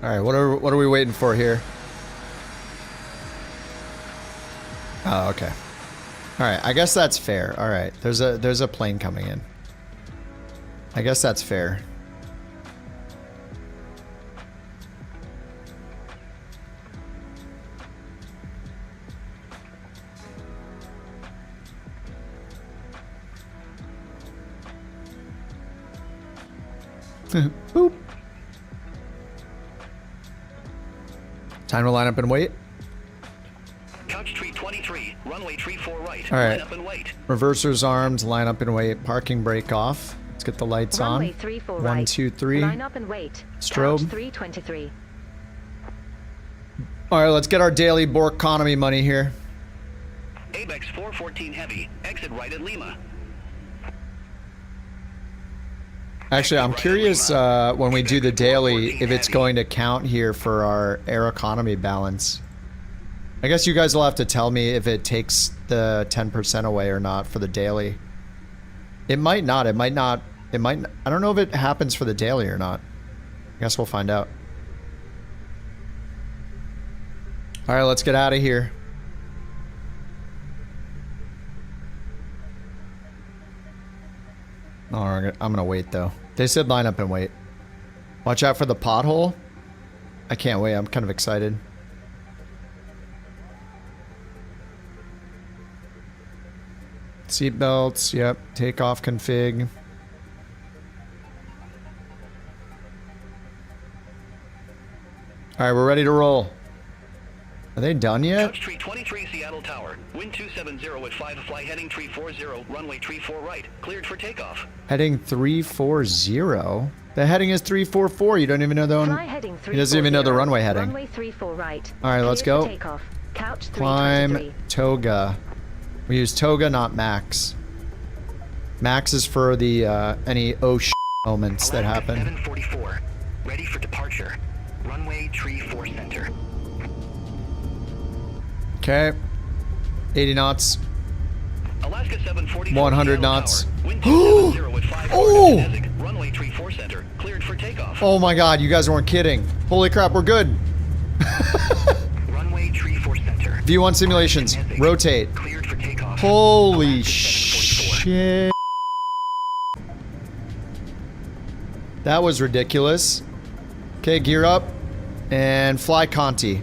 All right, what are we waiting for here? Oh, okay. All right, I guess that's fair. All right, there's a plane coming in. I guess that's fair. Boop. Time to line up and wait. Couch tree 23. Runway tree 4 right. All right. Line up and wait. Reversers armed, line up and wait. Parking brake off. Let's get the lights Runway on. 34 1, right. 2, 3. Line up and wait. Strobe. Couch 323. All right, let's get our daily BorkConomy money here. ABEX 414 heavy. Exit right at Lima. Actually, I'm curious when we do the daily if it's going to count here for our Aeroconomy balance. I guess you guys will have to tell me if it takes the 10% away or not for the daily. It might not. It might not. It might. I don't know if it happens for the daily or not. I guess we'll find out. All right, let's get out of here. Oh, I'm gonna wait though. They said line up and wait. Watch out for the pothole. I can't wait. I'm kind of excited. Seat belts. Yep. Takeoff config. All right, we're ready to roll. Are they done yet? Couch tree 23 Seattle Tower. Wind 270 at 5, fly heading tree 40, runway tree 4 right. Cleared for takeoff. Heading 340. The heading is 344. You don't even know the one. He doesn't even know the runway heading. Runway 34 right. All right, let's go. Takeoff. Couch 323. Climb Toga. We use Toga, not Max. Max is for the any oh sh moments that happen. 744. Ready for departure. Runway tree 4 center. Okay. 80 knots. Alaska 740. 100 knots. Oh! Runway tree 4 center. Cleared for takeoff. Oh my god, you guys weren't kidding. Holy crap, we're good. Runway tree 4 center. View 1 simulations. Rotate. Cleared for takeoff. Holy shit. That was ridiculous. Okay, gear up and fly Conti.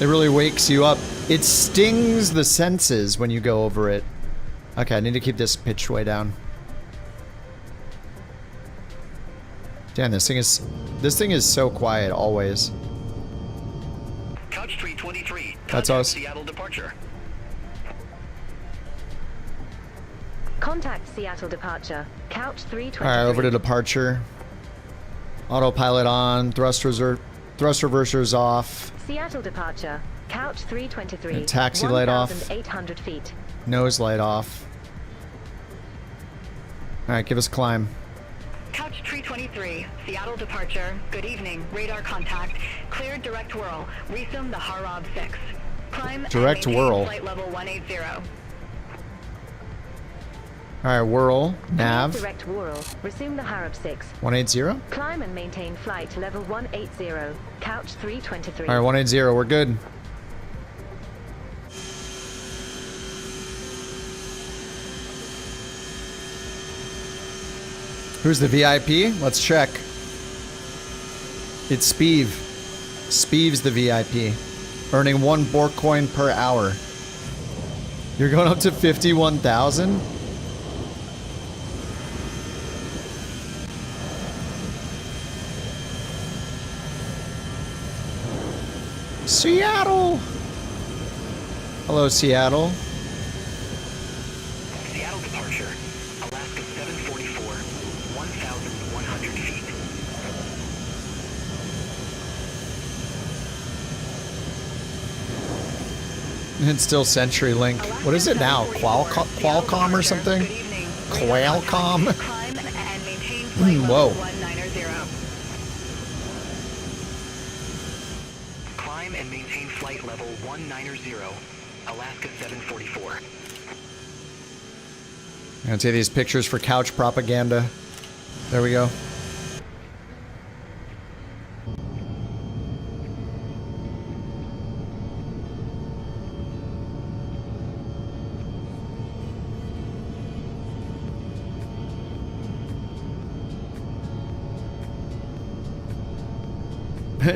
It really wakes you up. It stings the senses when you go over it. Okay, I need to keep this pitch way down. Damn, this thing is so quiet always. Couch tree 23. That's us. Seattle departure. Contact Seattle departure. Couch 323. All right, over to departure. Autopilot on. Thrust reversers off. Seattle departure. Couch 323. And taxi light off. 1,800 feet. Nose light off. All right, give us climb. Couch tree 23. Seattle departure. Good evening. Radar contact. Cleared direct whirl. Resume the Harab 6. Climb Direct and maintain whirl. Flight level 180. All right, whirl. Nav. Direct whirl. Resume the Harab 6. 180. Climb and maintain flight level 180. Couch 323. All right, 180. We're good. Who's the VIP? Let's check. It's Speeve. Speeve's the VIP. Earning 1 BorkCoin per hour. You're going up to 51,000? Seattle! Hello, Seattle. Seattle departure. Alaska 744. 1,100 feet. It's still CenturyLink. What is it now? Qualcomm or something? Qualcomm? Whoa. Climb and maintain flight level 190. Alaska 744. I'm gonna take these pictures for couch propaganda. There we go.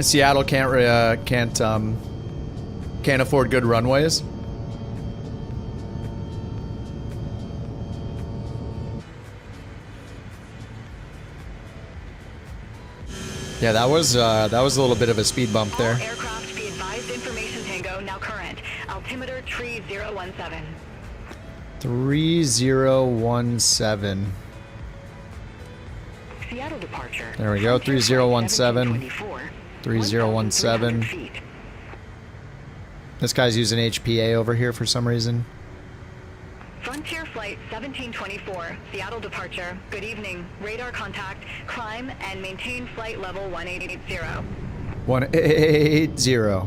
Seattle can't afford good runways. Yeah, that was a little bit of a speed bump there. All aircraft be advised. Information Tango now current. Altimeter tree 017. 3017. Seattle departure. There we go. 3017. 3017. This guy's using HPA over here for some reason. Frontier Flight 1724, Seattle departure. Good evening. Radar contact. Climb and maintain flight level 180. 180.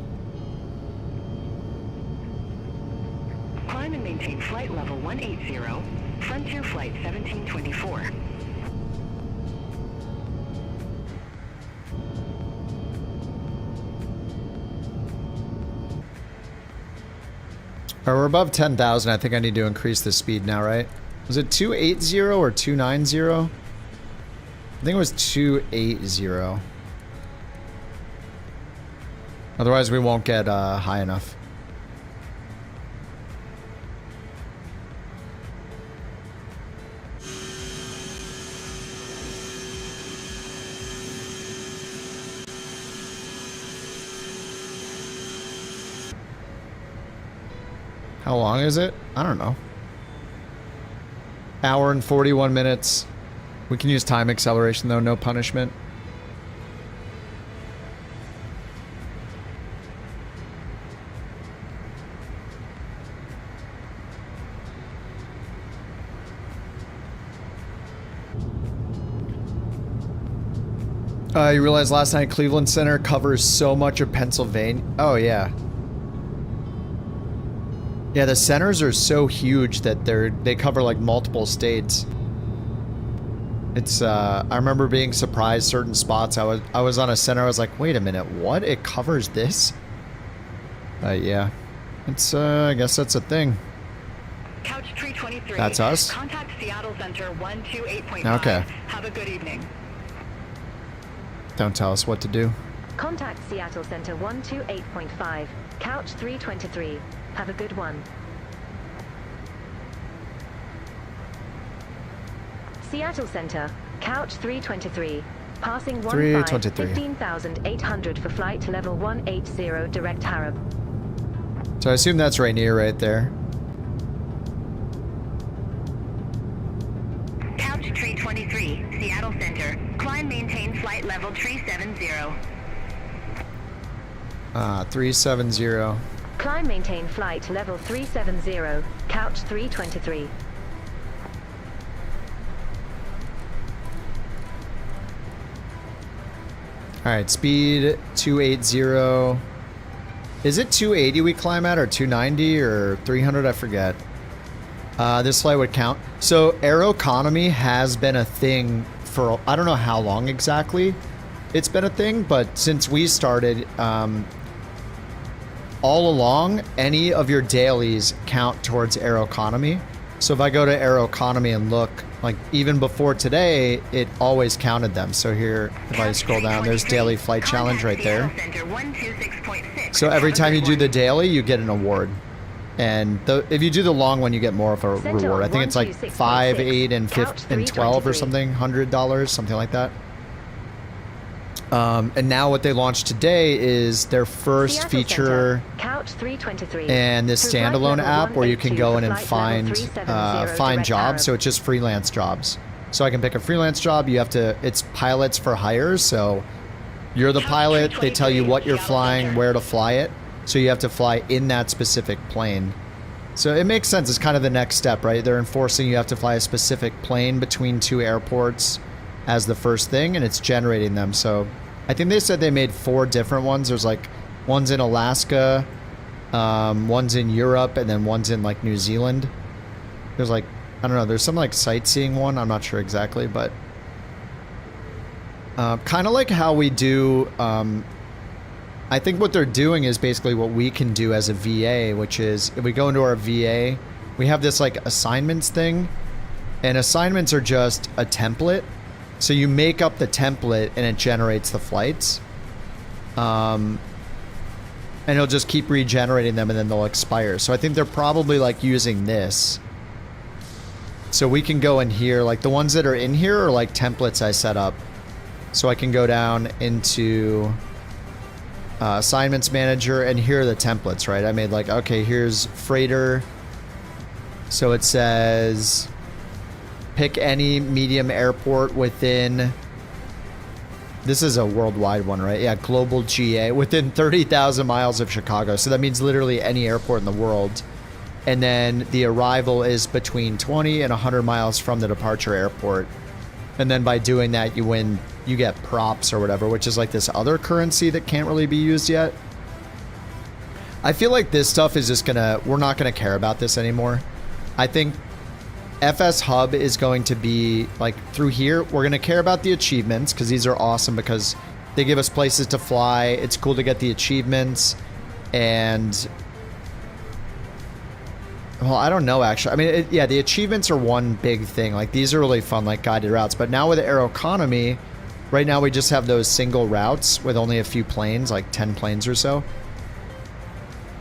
Climb and maintain flight level 180. Frontier Flight 1724. Alright, we're above 10,000. I think I need to increase the speed now, right? Was it 280 or 290? I think it was 280. Otherwise, we won't get high enough. How long is it? I don't know. Hour and 41 minutes. We can use time acceleration though, no punishment. You realize last night Cleveland Center covers so much of Pennsylvania? Oh yeah. Yeah, the centers are so huge that they cover like multiple states. It's I remember being surprised certain spots. I was on a center. I was like, wait a minute, what? It covers this? Yeah, it's I guess that's a thing. Couch 323. That's us. Contact Seattle Center 128.5. Okay. Have a good evening. Don't tell us what to do. Contact Seattle Center 128.5. Couch 323. Have a good one. Seattle Center, Couch 323. Passing 15,800 for flight level 180 direct Harab. So I assume that's Rainier right there. Couch 323, Seattle Center. Climb maintain flight level 370. 370. Climb maintain flight level 370, Couch 323. Alright, speed 280. Is it 280 we climb at, or 290, or 300? I forget. This flight would count. So Aeroconomy has been a thing for, I don't know how long exactly it's been a thing, but since we started, all along, any of your dailies count towards Aeroconomy. So if I go to Aeroconomy and look, like even before today, it always counted them. So here, if I scroll down, there's daily flight challenge right there. So every time you do the daily, you get an award. And if you do the long one, you get more of a reward. I think it's like 5, 8, and 12 or something, $100, something like that. And now what they launched today is their first Seattle feature Center, Couch 323. and this standalone app where you can go in and find jobs. So it's just freelance jobs. So I can pick a freelance job. You have to, it's pilots for hire. So you're the pilot. They tell you what you're flying, where to fly it. So you have to fly in that specific plane. So it makes sense. It's kind of the next step, right? They're enforcing you have to fly a specific plane between two airports as the first thing, and it's generating them. So I think they said they made 4 different ones. There's like one's in Alaska, one's in Europe, and then one's in like New Zealand. There's like, I don't know, there's some like sightseeing one. I'm not sure exactly, but kind of like how we do, I think what they're doing is basically what we can do as a VA, which is if we go into our VA, we have this like assignments thing, and assignments are just a template. So you make up the template and it generates the flights. And it'll just keep regenerating them and then they'll expire. So I think they're probably like using this. So we can go in here, like the ones that are in here are like templates I set up. So I can go down into assignments manager, and here are the templates, right? I made like, okay, here's freighter. So it says pick any medium airport within, this is a worldwide one, right? Yeah, global GA, within 30,000 miles of Chicago. So that means literally any airport in the world. and then the arrival is between 20 and 100 miles from the departure airport. And then by doing that, you get props or whatever, which is like this other currency that can't really be used yet. I feel like this stuff is just we're not gonna care about this anymore. I think FSHub is going to be like through here. We're gonna care about the achievements because these are awesome because they give us places to fly. It's cool to get the achievements. And well, I don't know actually. I mean, yeah, the achievements are one big thing. Like these are really fun, like guided routes. But now with Aeroconomy, right now we just have those single routes with only a few planes, like 10 planes or so.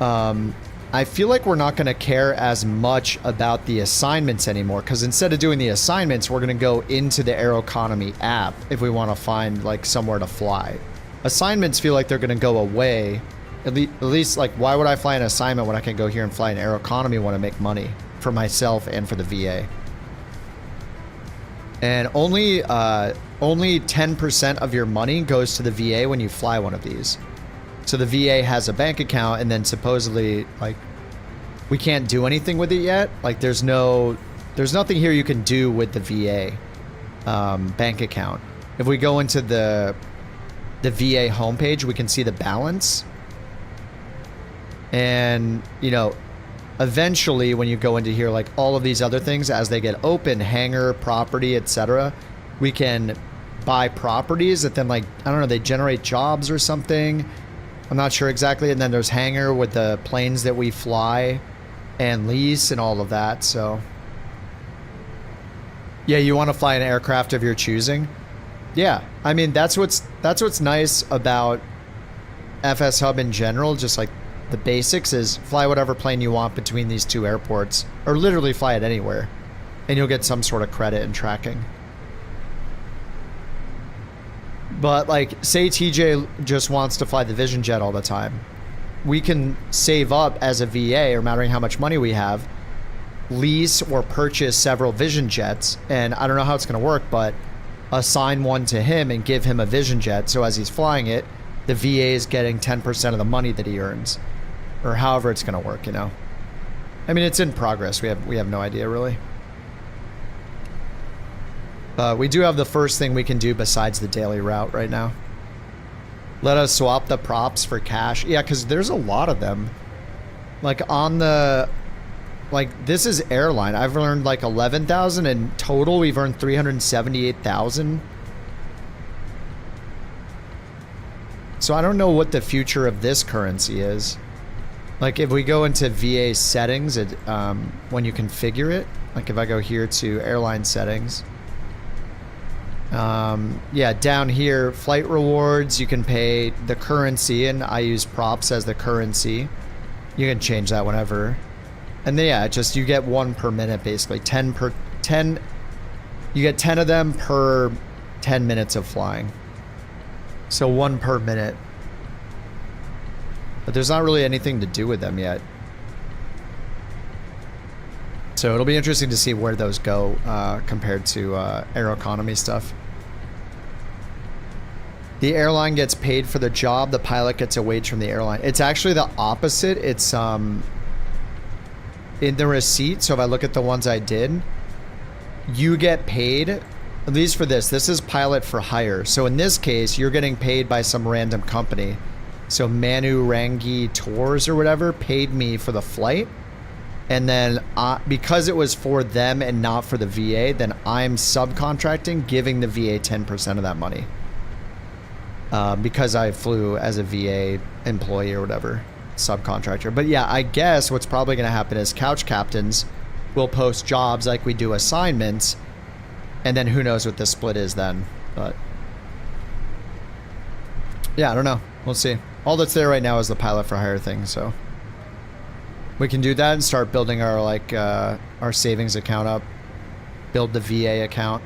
I feel like we're not going to care as much about the assignments anymore because instead of doing the assignments, we're going to go into the Aeroconomy app if we want to find like somewhere to fly. Assignments feel like they're going to go away. At least, like, why would I fly an assignment when I can go here and fly an Aeroconomy when I make money for myself and for the VA? And only 10% of your money goes to the VA when you fly one of these. So the VA has a bank account, and then supposedly, like, we can't do anything with it yet. Like, there's nothing here you can do with the VA bank account. If we go into the VA homepage, we can see the balance. And, you know, eventually when you go into here, like all of these other things, as they get open, hangar, property, etc., we can buy properties that then, like, I don't know, they generate jobs or something. I'm not sure exactly. And then there's hangar with the planes that we fly and lease and all of that. So yeah, you want to fly an aircraft of your choosing. Yeah, I mean, that's what's nice about FSHub in general. Just like the basics is fly whatever plane you want between these two airports, or literally fly it anywhere, and you'll get some sort of credit and tracking. But like, say TJ just wants to fly the Vision Jet all the time. We can save up as a VA, or mattering how much money we have, lease or purchase several Vision Jets, and I don't know how it's going to work, but assign one to him and give him a Vision Jet, so as he's flying it, the VA is getting 10% of the money that he earns, or however it's going to work, you know. I mean, it's in progress. We have no idea, really. We do have the first thing we can do besides the daily route right now. Let us swap the props for cash. Yeah, because there's a lot of them. Like on the... Like, this is airline. I've earned like 11,000 in total. We've earned 378,000. So I don't know what the future of this currency is. Like if we go into VA settings, when you configure it, like if I go here to airline settings, yeah, down here, flight rewards, you can pay the currency, and I use props as the currency. You can change that whenever. And then, yeah, just you get 1 per minute, basically. 10 you get 10 of them per 10 minutes of flying. So 1 per minute. But there's not really anything to do with them yet. So it'll be interesting to see where those go compared to Aeroconomy stuff. The airline gets paid for the job. The pilot gets a wage from the airline. It's actually the opposite. It's in the receipt. So if I look at the ones I did, you get paid, at least for this. This is pilot for hire. So in this case, you're getting paid by some random company. So Manu Rangi Tours or whatever paid me for the flight. And then because it was for them and not for the VA, then I'm subcontracting, giving the VA 10% of that money. Because I flew as a VA employee or whatever, subcontractor. But yeah, I guess what's probably going to happen is couch captains will post jobs like we do assignments, and then who knows what the split is then. But yeah, I don't know. We'll see. All that's there right now is the pilot for hire thing, so we can do that and start building our our savings account up, build the VA account.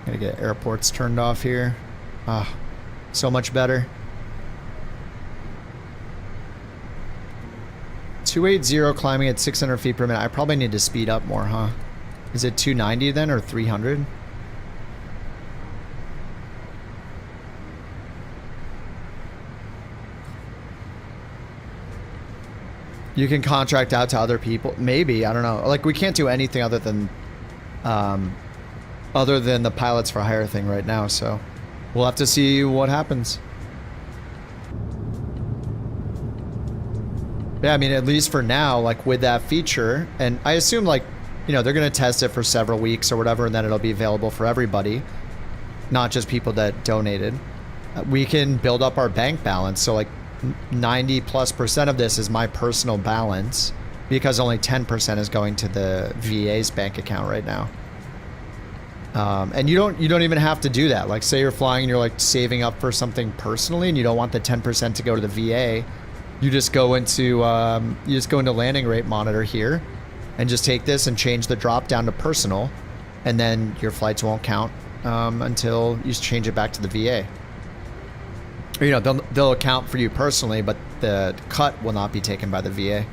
Gotta get airports turned off here. Ah, so much better. 280 climbing at 600 feet per minute. I probably need to speed up more, huh? Is it 290 then, or 300? You can contract out to other people. Maybe, I don't know. Like, we can't do anything other than the pilots for hire thing right now, so we'll have to see what happens. Yeah, I mean, at least for now, like with that feature, and I assume like, you know, they're going to test it for several weeks or whatever, and then it'll be available for everybody, not just people that donated. We can build up our bank balance. So like 90+% of this is my personal balance because only 10% is going to the VA's bank account right now. And you don't even have to do that. Like say you're flying and you're like saving up for something personally and you don't want the 10% to go to the VA. You just go into landing rate monitor here and just take this and change the drop down to personal, and then your flights won't count until you change it back to the VA. Or, you know, they'll account for you personally, but the cut will not be taken by the VA.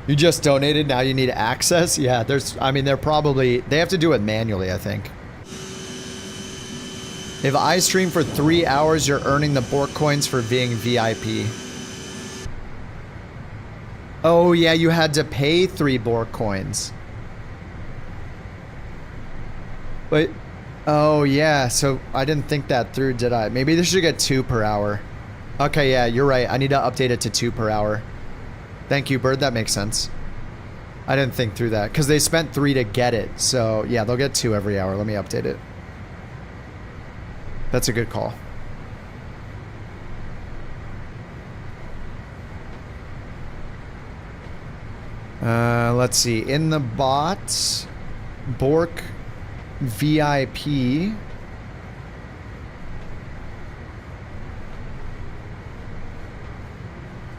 You just donated, now you need access? Yeah, they have to do it manually, I think. If I stream for 3 hours, you're earning the Bork coins for being VIP. Oh yeah, you had to pay 3 Bork coins. Wait. Oh yeah, so I didn't think that through, did I? Maybe they should get 2 per hour. Okay, yeah, you're right. I need to update it to 2 per hour. Thank you, Bird. That makes sense. I didn't think through that because they spent 3 to get it. So yeah, they'll get 2 every hour. Let me update it. That's a good call. Let's see. In the bot, Bork VIP.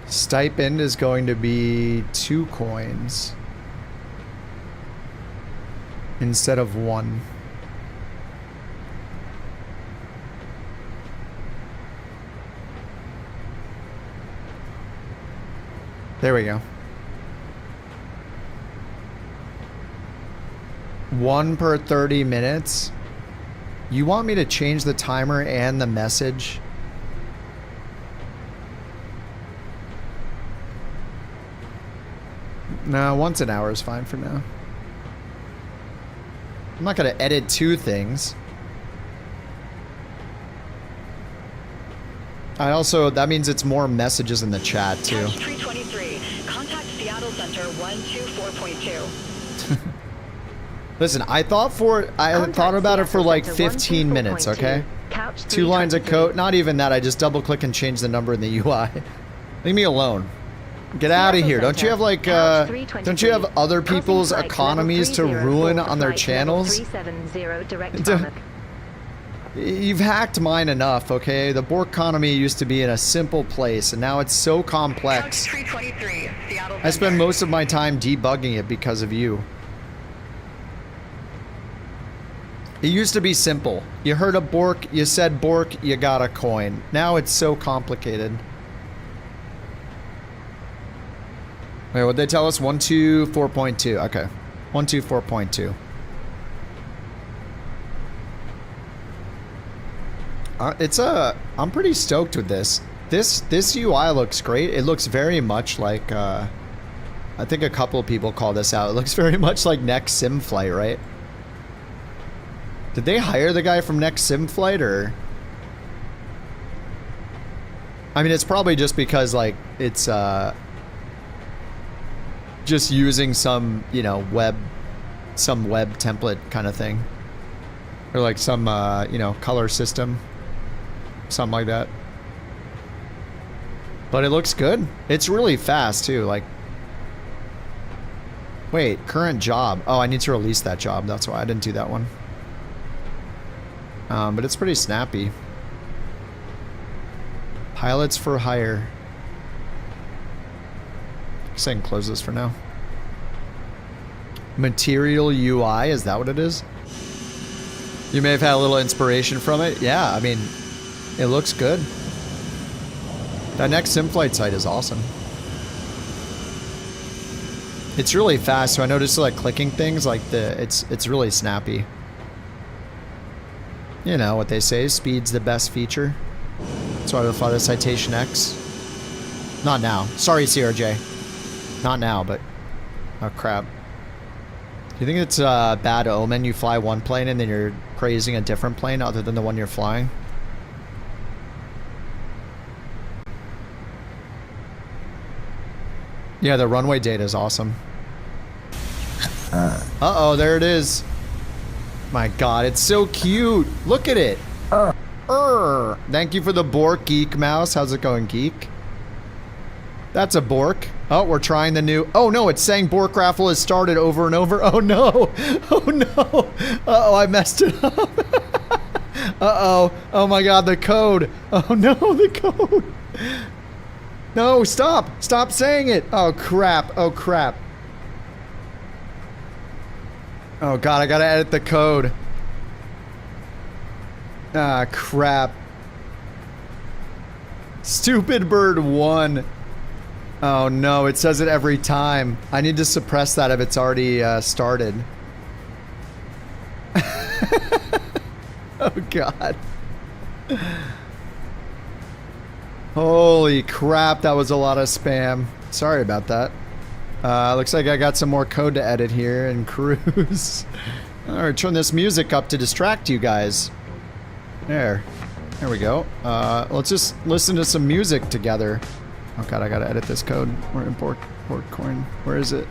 Stipend is going to be 2 coins instead of 1. There we go. 1 per 30 minutes. You want me to change the timer and the message? No, once an hour is fine for now. I'm not going to edit 2 things. That means it's more messages in the chat too. 323. Contact Seattle Center 124.2. Listen, I thought about it for like 15 minutes, okay? 2 lines of code, not even that. I just double click and change the number in the UI. Leave me alone. Get out of here. Don't you have like don't you have other people's economies to ruin on their channels? You've hacked mine enough, okay? The BorkConomy used to be in a simple place, and now it's so complex. I spend most of my time debugging it because of you. It used to be simple. You heard a Bork, you said Bork, you got a coin. Now it's so complicated. Wait, what'd they tell us? 124.2. Okay. 124.2. I'm pretty stoked with this. This UI looks great. It looks very much like, I think a couple of people call this out. It looks very much like Next Sim Flight, right? Did they hire the guy from Next Sim Flight, or? I mean, it's probably just because, like, it's, just using some, you know, web template kind of thing. Or like some, you know, color system. Something like that. But it looks good. It's really fast too, like. Wait, current job. Oh, I need to release that job. That's why I didn't do that one. But it's pretty snappy. Pilots for hire. I guess I can close this for now. Material UI, is that what it is? You may have had a little inspiration from it. Yeah, I mean, it looks good. That Next Sim Flight site is awesome. It's really fast, so I noticed like clicking things, like it's really snappy. You know what they say, speed's the best feature. That's why I would fly the Citation X. Not now. Sorry, CRJ. Not now, but... Oh, crap. Do you think it's a bad omen you fly one plane and then you're praising a different plane other than the one you're flying? Yeah, the runway data is awesome. Uh-oh, there it is. My god, it's so cute. Look at it. Thank you for the Bork Geek mouse. How's it going, Geek? That's a Bork. Oh, we're trying the new... Oh, no, it's saying Bork Raffle has started over and over. Oh, no. Oh, no. Uh-oh, I messed it up. Uh-oh. Oh, my God, the code. Oh, no, the code. No, stop. Stop saying it. Oh, crap. Oh, crap. Oh, God, I gotta edit the code. Ah, crap. Stupid bird 1. Oh no, it says it every time. I need to suppress that if it's already started. Oh god. Holy crap, that was a lot of spam. Sorry about that. Looks like I got some more code to edit here and cruise. Alright, turn this music up to distract you guys. There we go. Let's just listen to some music together. Oh god, I gotta edit this code. We're in BorkCoin. Where is it?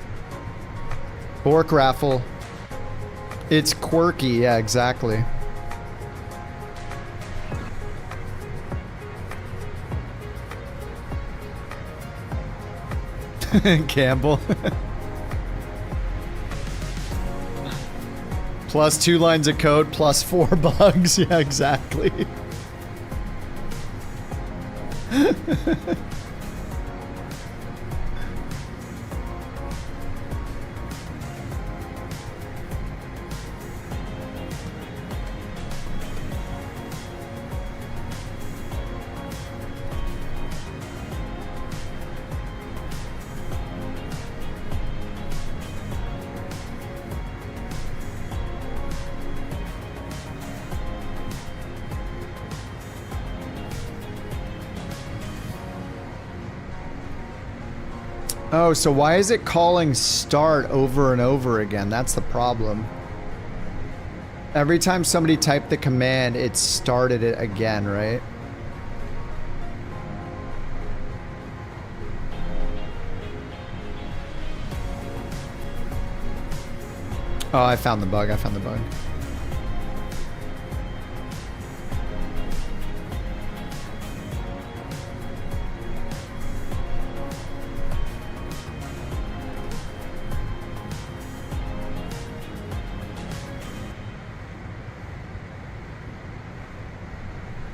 Bork Raffle. It's quirky, yeah, exactly. Campbell. Plus 2 lines of code, plus 4 bugs. Yeah, exactly. Oh, so why is it calling start over and over again? That's the problem. Every time somebody typed the command, it started it again, right? Oh, I found the bug. I found the bug.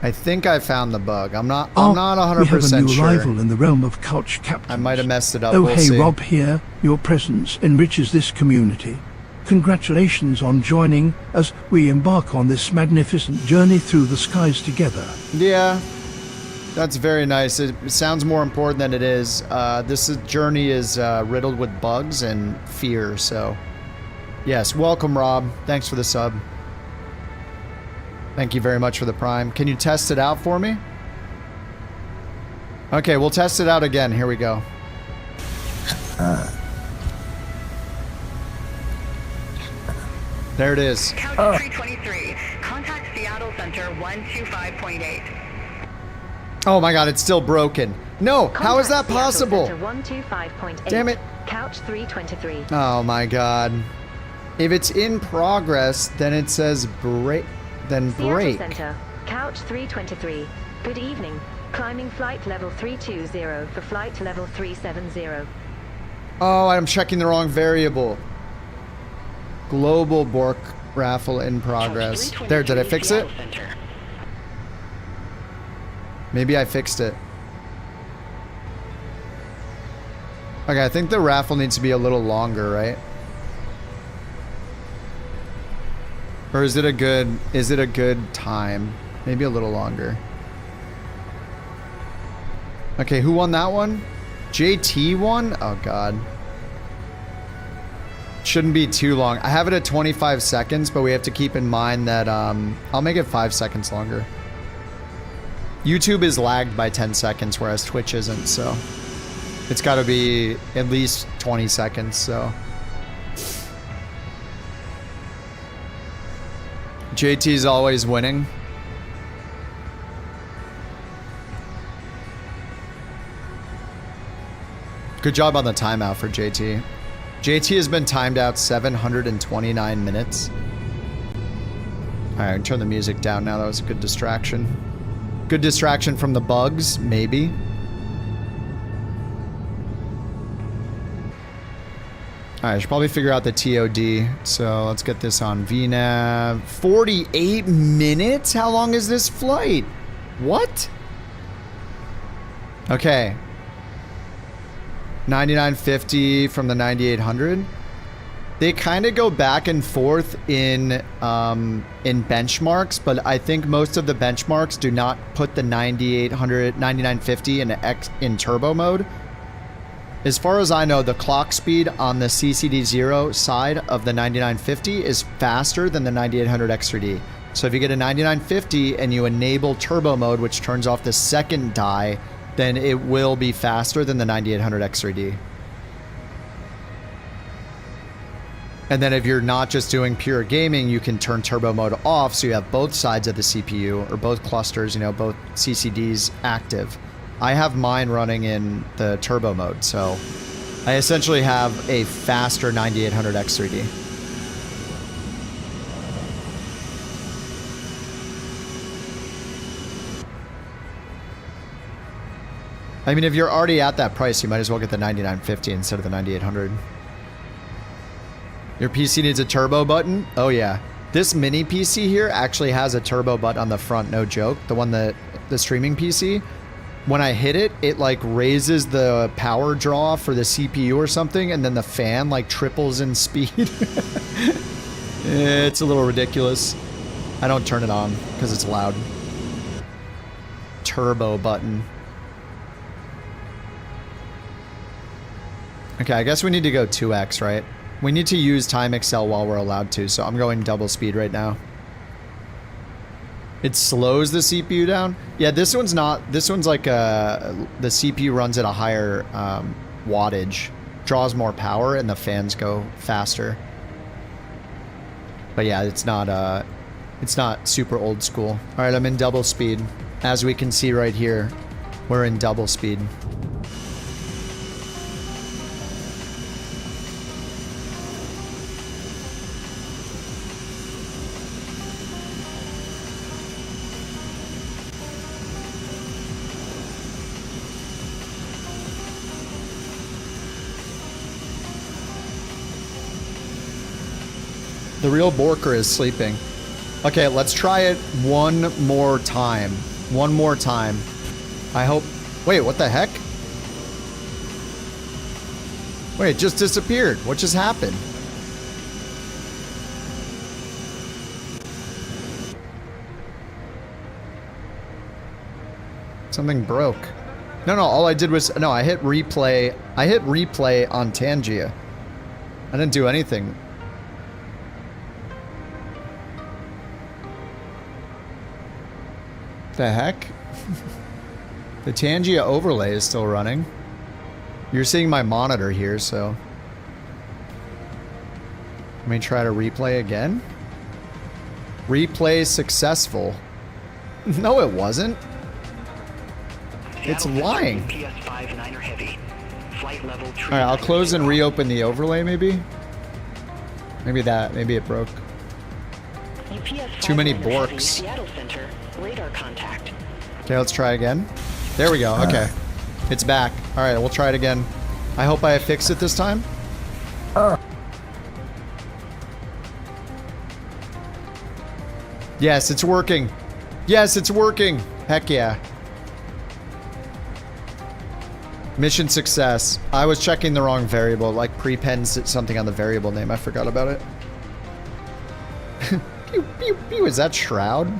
I think I found the bug. I'm not 100% we have a new sure. arrival in the realm of couch captains. I might have messed it up. Oh, We'll hey, see. Rob here. Your presence enriches this community. Congratulations on joining as we embark on this magnificent journey through the skies together. Yeah, that's very nice. It sounds more important than it is. This journey is riddled with bugs and fear, so... Yes, welcome, Rob. Thanks for the sub. Thank you very much for the prime. Can you test it out for me? Okay, we'll test it out again. Here we go. There it is. Couch 323. Contact Seattle Center 125.8. Oh my god, it's still broken. No, how is that possible? Contact Seattle Center 125.8. Damn it. Couch 323. Oh my god. If it's in progress, then it says break. Then break. Seattle Center, Couch 323. Good evening. Climbing flight level 320 for flight level 370. Oh, I'm checking the wrong variable. Global Bork Raffle in progress. There, did I fix it? Maybe I fixed it. Okay, I think the raffle needs to be a little longer, right? Or is it a good time? Maybe a little longer. Okay, who won that one? JT won? Oh god. Shouldn't be too long. I have it at 25 seconds, but we have to keep in mind that I'll make it 5 seconds longer. YouTube is lagged by 10 seconds, whereas Twitch isn't, so. It's got to be at least 20 seconds, so. JT's always winning. Good job on the timeout for JT. JT has been timed out 729 minutes. All right, turn the music down now. That was a good distraction. Good distraction from the bugs, maybe. All right, I should probably figure out the TOD. So let's get this on VNAV. 48 minutes? How long is this flight? What? Okay. 9950 from the 9800. They kind of go back and forth in benchmarks, but I think most of the benchmarks do not put the 9800, 9950 in turbo mode. As far as I know, the clock speed on the CCD0 side of the 9950 is faster than the 9800 X3D. So if you get a 9950 and you enable turbo mode, which turns off the second die, then it will be faster than the 9800 X3D. And then if you're not just doing pure gaming, you can turn turbo mode off so you have both sides of the CPU or both clusters, you know, both CCDs active. I have mine running in the turbo mode, so I essentially have a faster 9800 X3D. I mean, if you're already at that price, you might as well get the 9950 instead of the 9800. Your PC needs a turbo button? Oh yeah. This mini PC here actually has a turbo button on the front, no joke. The one that, the streaming PC, when I hit it, it like raises the power draw for the CPU or something, and then the fan like triples in speed. It's a little ridiculous. I don't turn it on because it's loud. Turbo button. Okay, I guess we need to go 2x, right? We need to use time excel while we're allowed to, so I'm going double speed right now. It slows the CPU down. Yeah, this one's not. This one's like the CPU runs at a higher wattage, draws more power, and the fans go faster. But yeah, it's not super old school. All right, I'm in double speed. As we can see right here, we're in double speed. The real Borker is sleeping. Okay, let's try it one more time. One more time. I hope... Wait, what the heck? Wait, it just disappeared. What just happened? Something broke. No, all I did was... No, I hit replay. I hit replay on Tangia. I didn't do anything. The heck? The Tangia overlay is still running. You're seeing my monitor here, so... Let me try to replay again. Replay successful. No, it wasn't. It's lying. Alright, I'll close and reopen the overlay, maybe? Maybe it broke. Too many Borks. Radar contact. Okay, let's try again. There we go. Okay. It's back. All right, we'll try it again. I hope I fixed it this time. Yes, it's working. Yes, it's working. Heck yeah. Mission success. I was checking the wrong variable, like prepend something on the variable name. I forgot about it. Pew, pew, pew. Is that Shroud?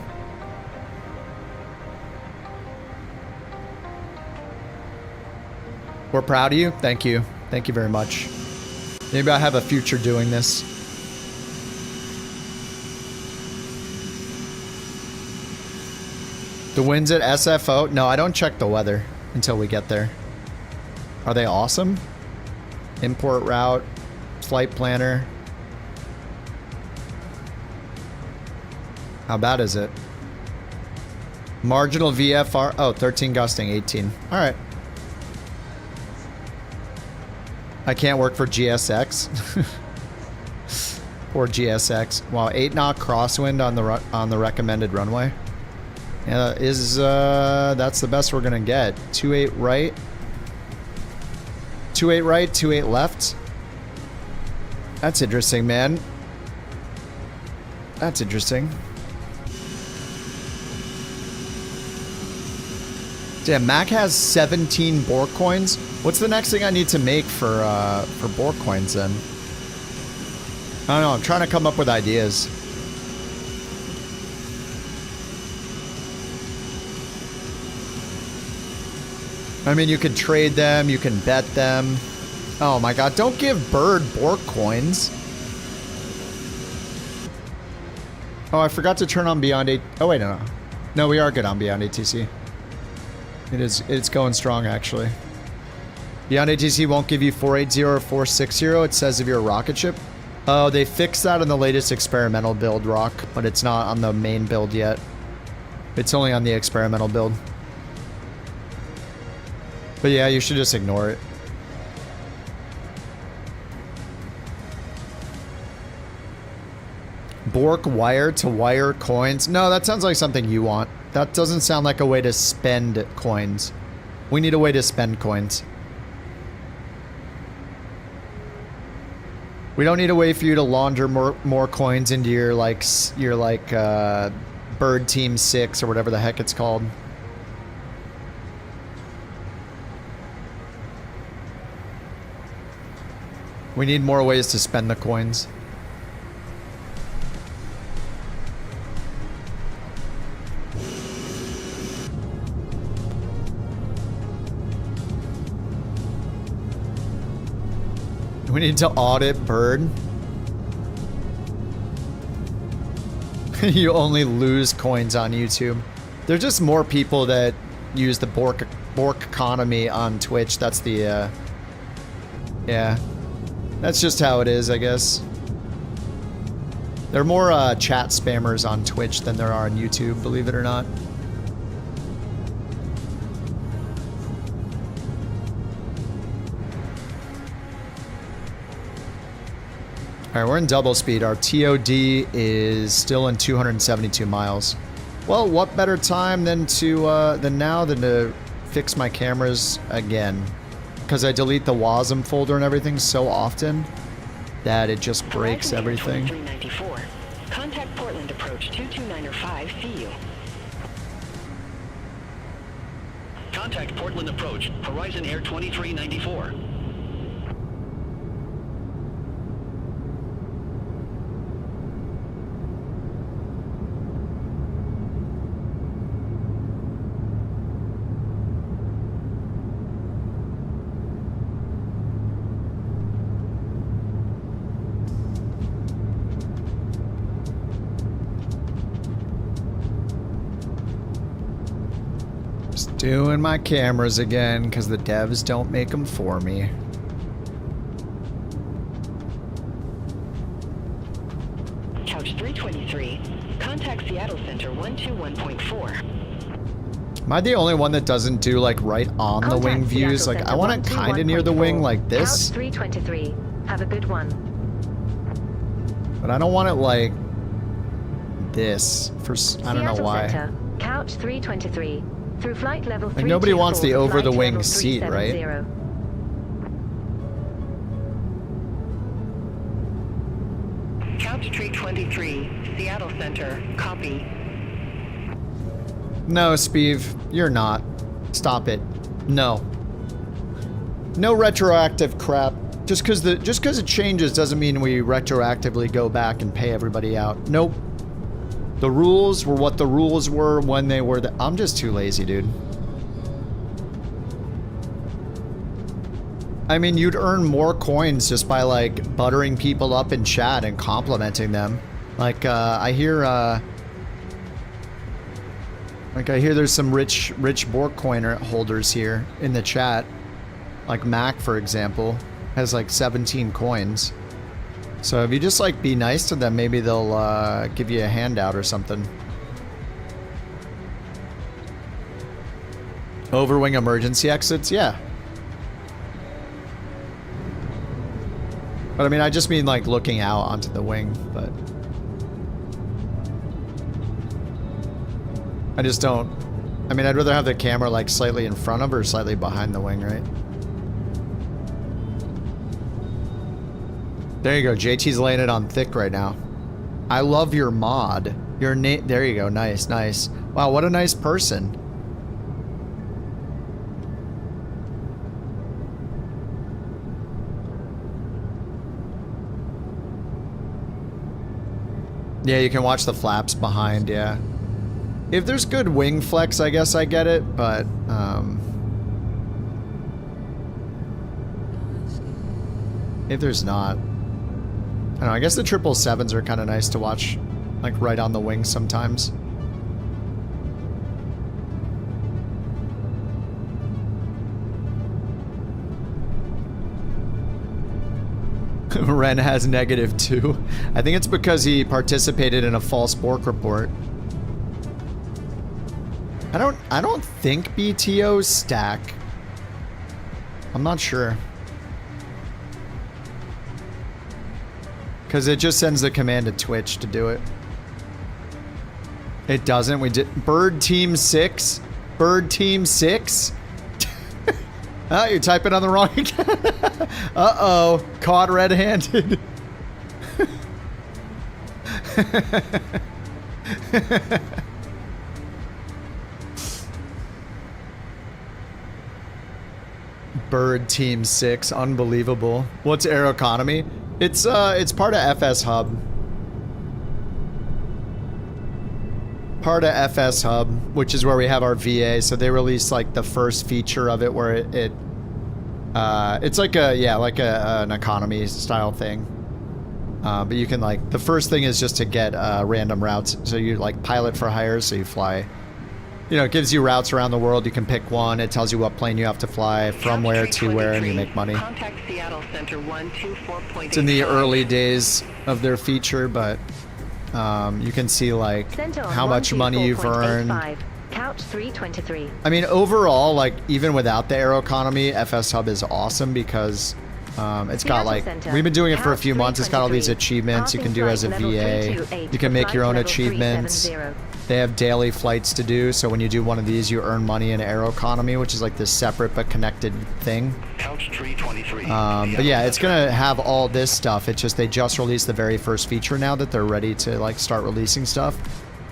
We're proud of you. Thank you. Thank you very much. Maybe I have a future doing this. The winds at SFO? No, I don't check the weather until we get there. Are they awesome? Import route, flight planner. How bad is it? Marginal VFR. Oh, 13 gusting, 18. All right. I can't work for GSX. Poor GSX. Wow, 8 knot crosswind on the recommended runway. Yeah, that's the best we're gonna get. 28 right. 28 right, 28 left. That's interesting, man. That's interesting. Damn, Mac has 17 Bork coins. What's the next thing I need to make for Bork coins then? I don't know, I'm trying to come up with ideas. I mean, you can trade them, you can bet them. Oh my god, don't give Bird Bork coins. Oh, I forgot to turn on Beyond 8. Oh wait, no. No, we are good on Beyond ATC. It's going strong actually. Beyond ATC won't give you 480 or 460, it says if you're a rocket ship. Oh, they fixed that in the latest experimental build, Rock, but it's not on the main build yet. It's only on the experimental build. But yeah, you should just ignore it. Bork wire-to-wire coins. No, that sounds like something you want. That doesn't sound like a way to spend coins. We need a way to spend coins. We don't need a way for you to launder more coins into your Bird Team 6 or whatever the heck it's called. We need more ways to spend the coins. We need to audit Bird. You only lose coins on YouTube. There's just more people that use the BorkConomy on Twitch. That's the, yeah. That's just how it is, I guess. There are more chat spammers on Twitch than there are on YouTube, believe it or not. Alright, we're in double speed. Our TOD is still in 272 miles. Well, what better time than to fix my cameras again? Because I delete the WASM folder and everything so often that it just breaks everything. 2394. Contact Portland approach 22905, see you. Contact Portland approach, Horizon Air 2394. Doing my cameras again because the devs don't make them for me. Couch 323. Contact Seattle Center 121.4. Am I the only one that doesn't do like right on the wing views? Like I want it kind of near the wing like this. Couch 323. Have a good one. But I don't want it like this. I don't know why. Center, Couch 323. Through flight level 324. Like nobody wants the over the wing seat, right? Couch 323, Seattle Center, copy. No, Speeve, you're not. Stop it. No. No retroactive crap. Just because it changes doesn't mean we retroactively go back and pay everybody out. Nope. The rules were what the rules were when they were I'm just too lazy, dude. I mean, you'd earn more coins just by, like, buttering people up in chat and complimenting them. Like, I hear there's some rich BorkCoin holders here in the chat. Like Mac, for example, has like 17 coins. So if you just like be nice to them, maybe they'll give you a handout or something. Overwing emergency exits, yeah. But I mean, I just mean like looking out onto the wing, but I just don't. I mean, I'd rather have the camera like slightly in front of or slightly behind the wing, right? There you go. JT's laying it on thick right now. I love your mod. Your name. There you go. Nice, nice. Wow, what a nice person. Yeah, you can watch the flaps behind, yeah. If there's good wing flex, I guess I get it, but, if there's not, I don't know, I guess the 777s are kind of nice to watch, like, right on the wing sometimes. Ren has -2. I think it's because he participated in a false Bork report. I don't think BTOs stack. I'm not sure. Because it just sends the command to Twitch to do it. It doesn't. We did Bird Team 6. Bird Team 6. Oh, you're typing on the wrong account. Uh-oh. Caught red-handed. Bird Team 6. Unbelievable. What's Aeroconomy? It's part of FSHub. Part of FSHub, which is where we have our VA. So they released like the first feature of it where it's like an economy style thing. But you can like, the first thing is just to get random routes. So you like pilot for hire, so you fly. You know, it gives you routes around the world. You can pick one. It tells you what plane you have to fly, from where to where, and you make money. Contact Seattle Center 124.8. It's in the early days of their feature, but you can see like how much money you've earned. Couch 323. I mean, overall, like even without the Aeroconomy, FSHub is awesome because it's got like, we've been doing it for a few months. It's got all these achievements you can do as a VA. You can make your own achievements. They have daily flights to do, so when you do one of these, you earn money in Aeroconomy, which is like this separate but connected thing. Couch 323. But yeah, it's gonna have all this stuff. It's just they just released the very first feature now that they're ready to like start releasing stuff,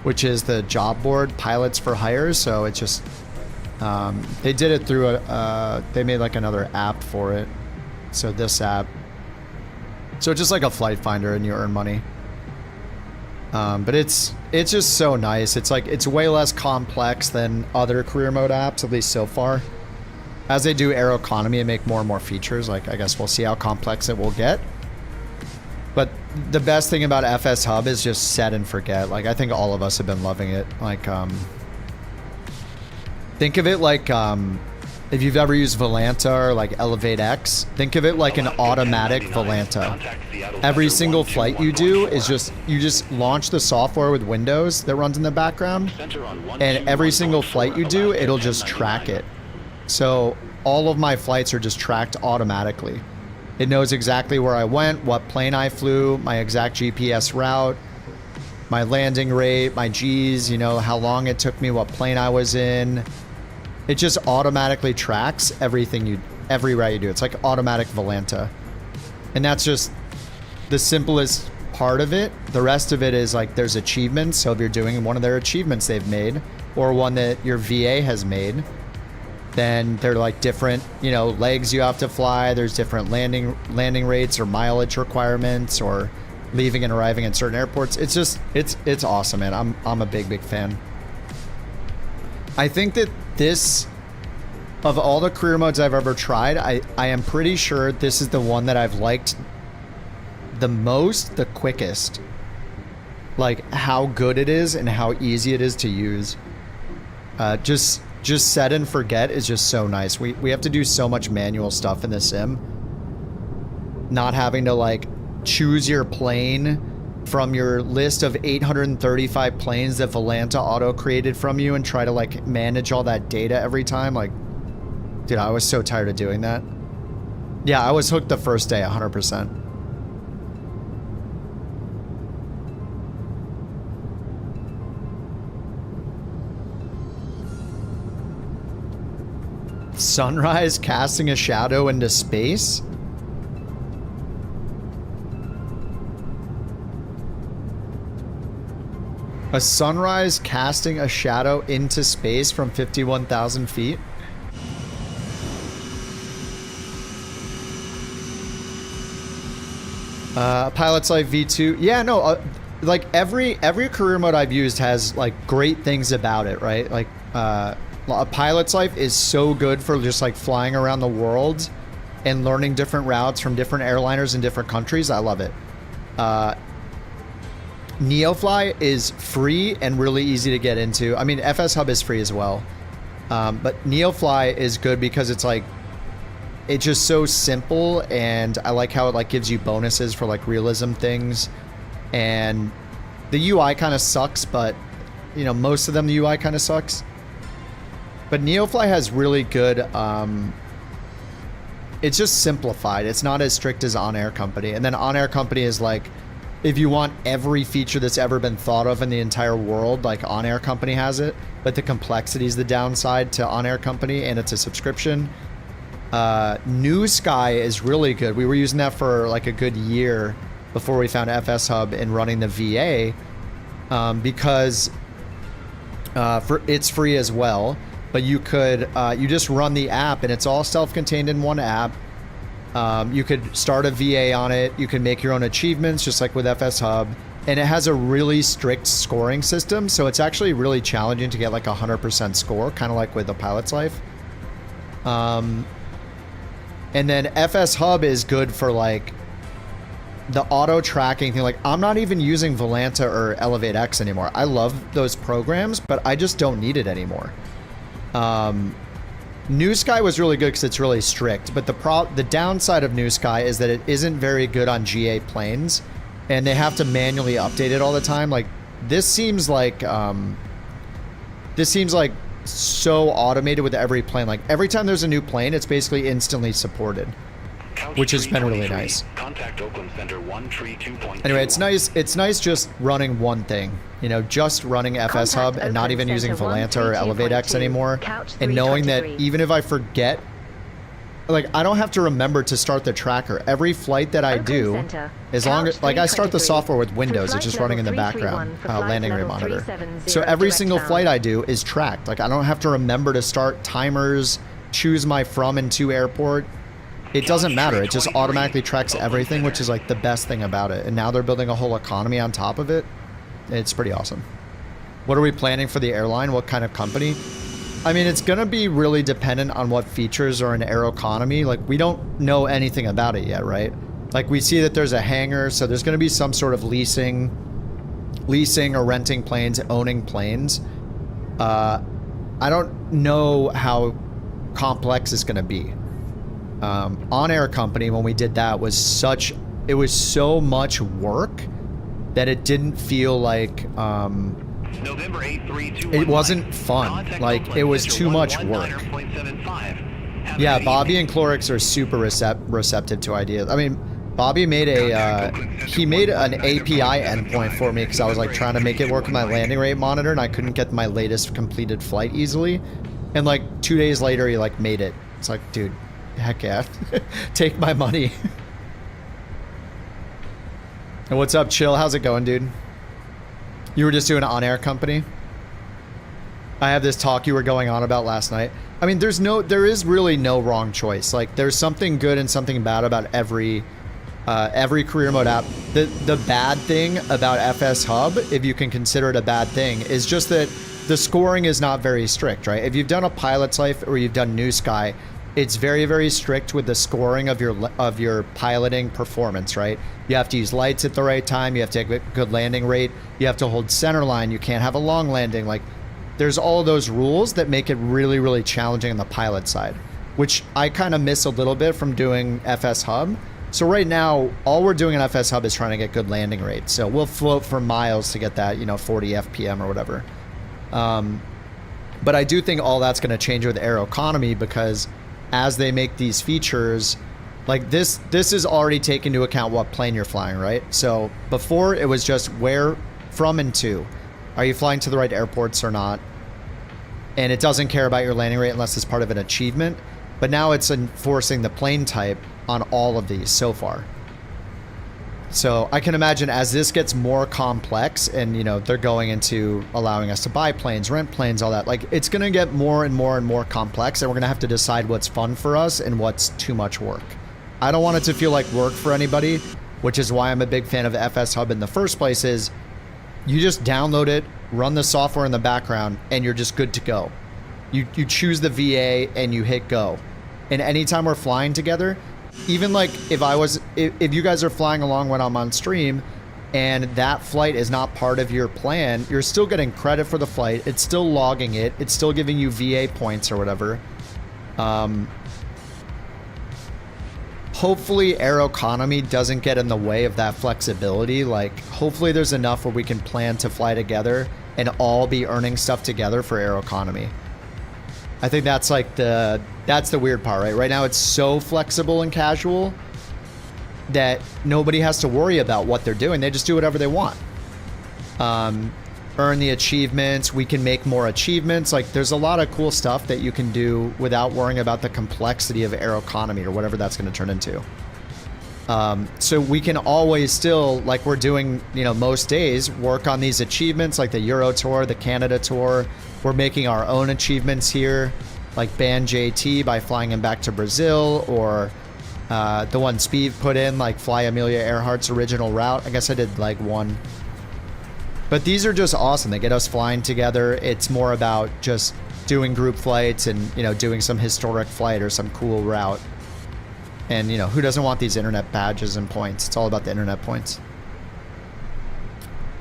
which is the job board pilots for hire. So it's just they did it through they made like another app for it. So this app. So it's just like a flight finder, and you earn money. But it's just so nice. It's like, it's way less complex than other career mode apps, at least so far. As they do Aeroconomy and make more and more features, like I guess we'll see how complex it will get. But the best thing about FSHub is just set and forget. Like I think all of us have been loving it. Like think of it like if you've ever used Volanta or like Elevate X, think of it like an automatic Volanta. Every single flight you do is you just launch the software with Windows that runs in the background, and every single flight you do, it'll just track it. So all of my flights are just tracked automatically. It knows exactly where I went, what plane I flew, my exact GPS route, my landing rate, my G's, you know, how long it took me, what plane I was in. It just automatically tracks every route you do. It's like automatic Volanta. And that's just the simplest part of it. The rest of it is like there's achievements. So if you're doing one of their achievements they've made, or one that your VA has made, then they're like different, you know, legs you have to fly. There's different landing rates or mileage requirements, or leaving and arriving at certain airports. It's just, it's awesome, man. I'm a big fan. I think that this, of all the career modes I've ever tried, I am pretty sure this is the one that I've liked the most, the quickest. Like how good it is and how easy it is to use. Just just set and forget is just so nice. We have to do so much manual stuff in the sim. Not having to like choose your plane from your list of 835 planes that Volanta auto created from you and try to like manage all that data every time. Like, dude, I was so tired of doing that. Yeah, I was hooked the first day, 100%. Sunrise casting a shadow into space? A sunrise casting a shadow into space from 51,000 feet? Pilot's Life V2. Yeah, no, like every career mode I've used has like great things about it, right? Like, a Pilot's Life is so good for just like flying around the world and learning different routes from different airliners in different countries. I love it. Neofly is free and really easy to get into. I mean, FSHub is free as well. But Neofly is good because it's like, it's just so simple, and I like how it like gives you bonuses for like realism things. And the UI kind of sucks, but you know, most of them, the UI kind of sucks. But Neofly has really good, it's just simplified. It's not as strict as On Air Company. And then On Air Company is like, if you want every feature that's ever been thought of in the entire world, like On Air Company has it, but the complexity is the downside to On Air Company, and it's a subscription. New Sky is really good. We were using that for like a good year before we found FSHub and running the VA, because it's free as well. But you could, you just run the app, and it's all self-contained in one app. You could start a VA on it. You can make your own achievements, just like with FSHub. And it has a really strict scoring system, so it's actually really challenging to get like a 100% score, kind of like with the Pilot's Life. And then FSHub is good for like the auto tracking thing. Like, I'm not even using Volanta or Elevate X anymore. I love those programs, but I just don't need it anymore. New Sky was really good because it's really strict, but the downside of New Sky is that it isn't very good on GA planes, and they have to manually update it all the time. Like, this seems like so automated with every plane. Like, every time there's a new plane, it's basically instantly supported, which has been really nice. Contact Oakland Center 132.2. Anyway, it's nice just running one thing, you know, just running FSHub and not even using Volanta or Elevate X anymore, and knowing that even if I forget, like, I don't have to remember to start the tracker. Every flight that I do, as long as, like, I start the software with Windows, it's just running in the background, landing rate monitor. So every single flight I do is tracked. Like, I don't have to remember to start timers, choose my from and to airport. It doesn't matter. It just automatically tracks everything, which is like the best thing about it. And now they're building a whole economy on top of it. It's pretty awesome. What are we planning for the airline? What kind of company? I mean, it's going to be really dependent on what features are in Aeroconomy. Like, we don't know anything about it yet, right? Like, we see that there's a hangar, so there's going to be some sort of leasing or renting planes, owning planes. I don't know how complex it's going to be. On Air Company, when we did that, it was so much work that it didn't feel like, it wasn't fun. Like, it was too much work. Yeah, Bobby and Clorix are super receptive to ideas. I mean, Bobby made he made an API endpoint for me because I was like trying to make it work with my landing rate monitor, and I couldn't get my latest completed flight easily. And like 2 days later, he like made it. It's like, dude, heck yeah. Take my money. And what's up, Chill? How's it going, dude? You were just doing an on-air company? I have this talk you were going on about last night. I mean, there is really no wrong choice. Like, there's something good and something bad about every career mode app. The bad thing about FSHub, if you can consider it a bad thing, is just that the scoring is not very strict, right? If you've done a Pilot's Life or you've done New Sky, it's very, very strict with the scoring of your piloting performance, right? You have to use lights at the right time. You have to have a good landing rate. You have to hold center line. You can't have a long landing. Like, there's all those rules that make it really, really challenging on the pilot side, which I kind of miss a little bit from doing FSHub. So right now, all we're doing in FSHub is trying to get good landing rates. So we'll float for miles to get that, 40 FPM or whatever. But I do think all that's going to change with Aeroconomy, because as they make these features, like this is already taking into account what plane you're flying, right? So before it was just where from and to. Are you flying to the right airports or not? And it doesn't care about your landing rate unless it's part of an achievement. But now it's enforcing the plane type on all of these so far. So I can imagine as this gets more complex and, they're going into allowing us to buy planes, rent planes, all that, like it's going to get more and more and more complex, and we're going to have to decide what's fun for us and what's too much work. I don't want it to feel like work for anybody, which is why I'm a big fan of FSHub in the first place. Is you just download it, run the software in the background, and you're just good to go. You choose the VA and you hit go. And anytime we're flying together, even like if you guys are flying along when I'm on stream and that flight is not part of your plan, you're still getting credit for the flight. It's still logging it. It's still giving you VA points or whatever. Hopefully Aeroconomy doesn't get in the way of that flexibility. Like hopefully there's enough where we can plan to fly together and all be earning stuff together for Aeroconomy. I think that's like that's the weird part, right? Right now it's so flexible and casual that nobody has to worry about what they're doing. They just do whatever they want. Earn the achievements. We can make more achievements. Like there's a lot of cool stuff that you can do without worrying about the complexity of Aeroconomy or whatever that's going to turn into. So we can always still, like we're doing, most days, work on these achievements like the Euro Tour, the Canada Tour. We're making our own achievements here, like ban JT by flying him back to Brazil, or the one Speed put in, like fly Amelia Earhart's original route. I guess I did like one. But these are just awesome. They get us flying together. It's more about just doing group flights and, doing some historic flight or some cool route. And, who doesn't want these internet badges and points? It's all about the internet points.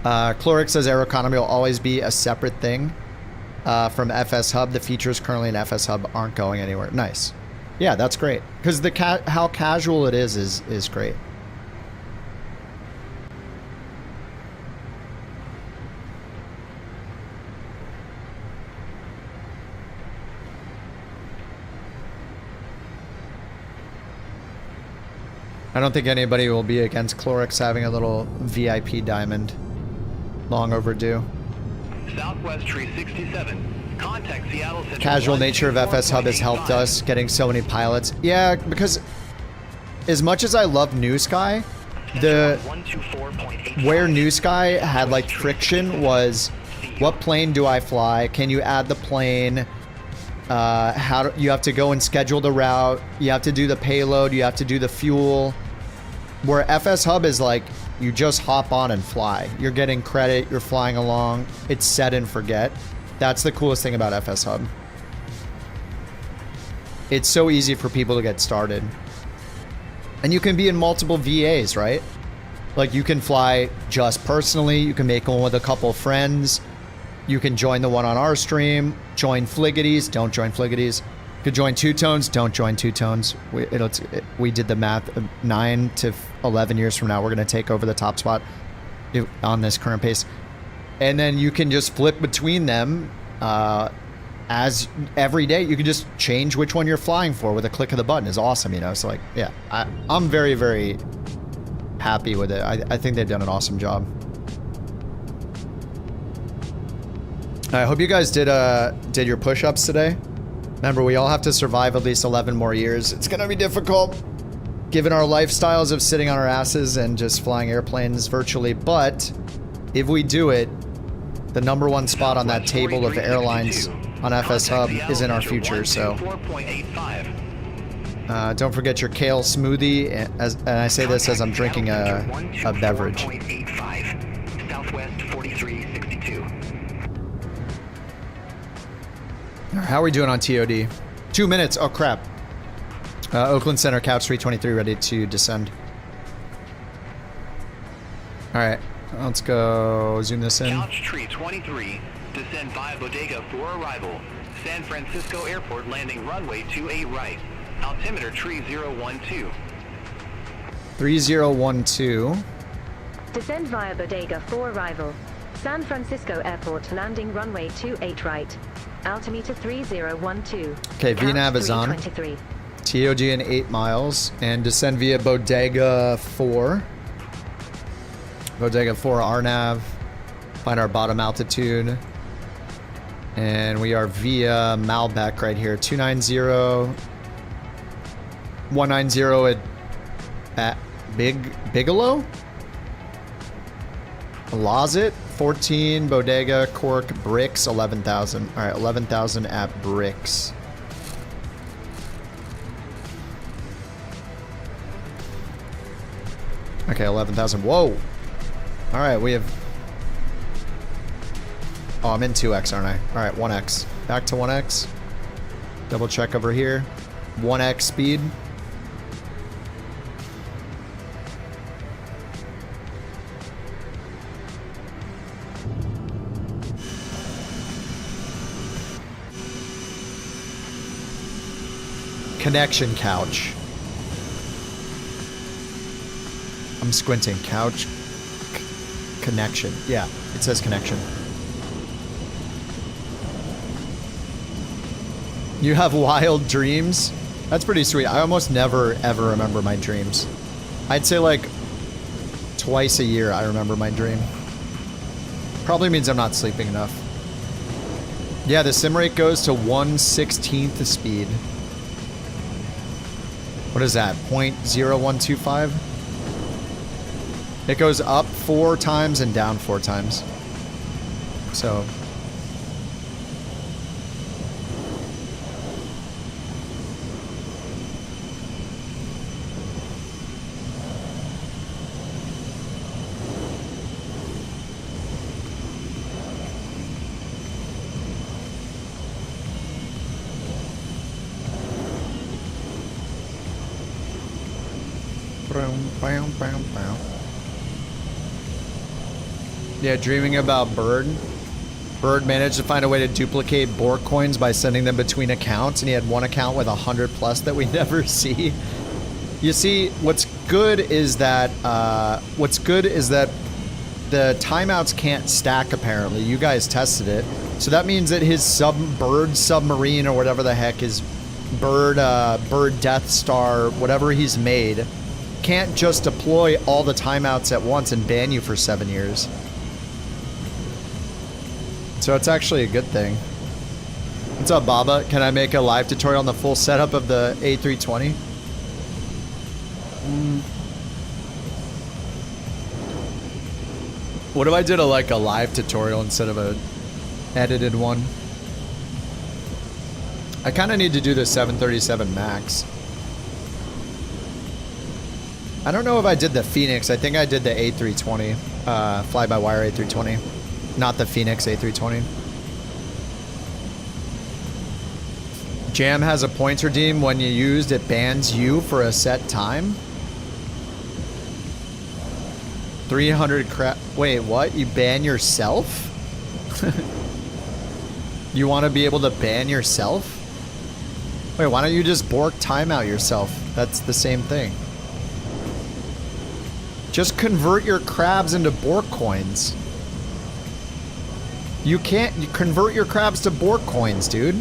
Cloric says Aeroconomy will always be a separate thing from FSHub. The features currently in FSHub aren't going anywhere. Nice. Yeah, that's great. Because how casual it is great. I don't think anybody will be against Clorix having a little VIP diamond. Long overdue. Southwest Tree 67. Contact Seattle Central. Casual nature of FSHub has helped us getting so many pilots. Yeah, because as much as I love New Sky, where New Sky had like friction was, what plane do I fly? Can you add the plane? You have to go and schedule the route. You have to do the payload. You have to do the fuel. Where FSHub is like, you just hop on and fly. You're getting credit. You're flying along. It's set and forget. That's the coolest thing about FSHub. It's so easy for people to get started. And you can be in multiple VAs, right? Like you can fly just personally. You can make one with a couple friends. You can join the one on our stream, join Fliggities, don't join Fliggities. You could join Two Tones, don't join Two Tones. We did the math, 9 to 11 years from now, we're going to take over the top spot on this current pace. And then you can just flip between them as every day. You can just change which one you're flying for with a click of the button. Is awesome, So like, yeah, I'm very, very happy with it. I think they've done an awesome job. I hope you guys did your push-ups today. Remember, we all have to survive at least 11 more years. It's gonna be difficult, given our lifestyles of sitting on our asses and just flying airplanes virtually. But if we do it, the -- spot on that table of airlines on FSHub is in our future. So don't forget your kale smoothie. And I say this as I'm drinking a beverage. Southwest 4362. How are we doing on TOD? 2 minutes. Oh, crap. Oakland Center, Couch 323, ready to descend. All right. Let's go zoom this in. Couch Tree 23. Descend via Bodega for arrival. San Francisco Airport landing runway 28 right. Altimeter 3012. 3012. Descend via Bodega for arrival. San Francisco Airport landing runway 28 right. Altimeter 3012. Okay, VNAV is on. TOG in 8 miles. And descend via Bodega 4. Bodega 4 RNAV. Find our bottom altitude. And we are via Malbec right here. 290. 190 at Bigelow? Lozit, 14, Bodega, Cork, Bricks, 11,000. All right, 11,000 at Bricks. Okay, 11,000. Whoa. All right, we have... Oh, I'm in 2x, aren't I? All right, 1x. Back to 1x. Double check over here. 1x speed. Connection couch. I'm squinting. Couch. Connection. Yeah, it says connection. You have wild dreams? That's pretty sweet. I almost never, ever remember my dreams. I'd say like twice a year I remember my dream. Probably means I'm not sleeping enough. Yeah, the sim rate goes to 1/16th speed. What is that? 0.0125? It goes up 4 times and down 4 times. So... Yeah, dreaming about Bird. Bird managed to find a way to duplicate Bork coins by sending them between accounts, and he had one account with 100 plus that we never see. You see, what's good is that the timeouts can't stack. Apparently, you guys tested it, so that means that his Bird submarine or whatever the heck is Bird Death Star, whatever he's made, can't just deploy all the timeouts at once and ban you for 7 years. So it's actually a good thing. What's up, Baba? Can I make a live tutorial on the full setup of the A320? What if I did a live tutorial instead of a edited one? I kind of need to do the 737 MAX. I don't know if I did the Phoenix. I think I did the A320, fly-by-wire A320, not the Phoenix A320. Jam has a points redeem. When you used, it bans you for a set time. 300 crap. Wait, what? You ban yourself? You want to be able to ban yourself? Wait, why don't you just Bork timeout yourself? That's the same thing. Just convert your crabs into Bork coins. You can't. You convert your crabs to Bork coins, dude.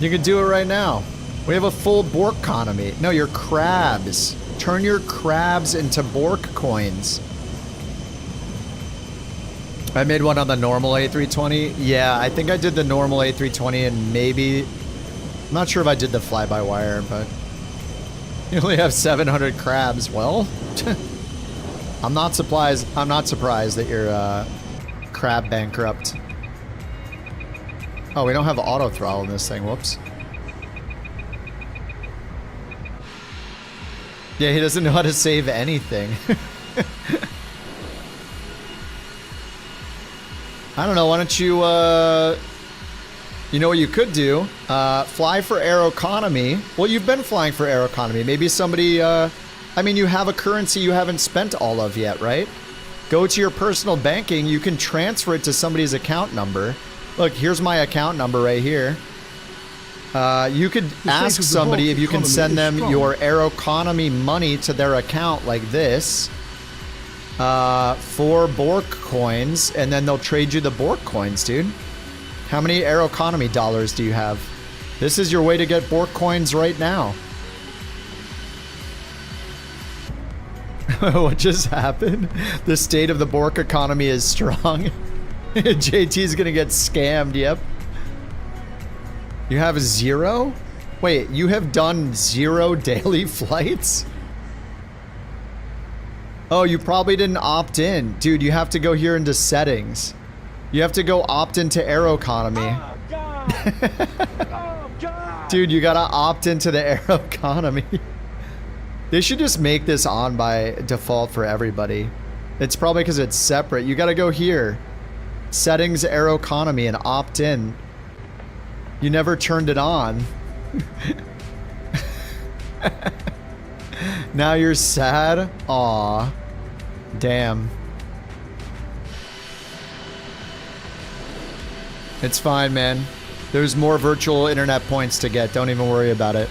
You can do it right now. We have a full Borkonomy. No, your crabs. Turn your crabs into Bork coins. I made one on the normal A320. Yeah, I think I did the normal A320 and maybe... I'm not sure if I did the fly-by-wire, but... You only have 700 crabs. Well, I'm not surprised that you're crab bankrupt. Oh, we don't have auto throttle in this thing. Whoops. Yeah, he doesn't know how to save anything. I don't know. Why don't you, you know what you could do? Fly for Aeroconomy. Well, you've been flying for Aeroconomy. Maybe somebody, I mean, you have a currency you haven't spent all of yet, right? go to your personal banking. You can transfer it to somebody's account number. Look, here's my account number right here. You could ask somebody if you can send them your Aeroconomy money to their account like this for Bork coins, and then they'll trade you the Bork coins, dude. How many Aeroconomy dollars do you have? This is your way to get Bork coins right now. What just happened? The state of the Bork economy is strong. JT's gonna get scammed, yep. You have 0? Wait, you have done 0 daily flights? Oh, you probably didn't opt in. Dude, you have to go here into settings. You have to go opt into Aeroconomy. Dude, you gotta opt into the Aeroconomy. They should just make this on by default for everybody. It's probably because it's separate. You gotta go here. Settings Aeroconomy and opt in. You never turned it on. Now you're sad? Aw. Damn. It's fine, man. There's more virtual internet points to get. Don't even worry about it.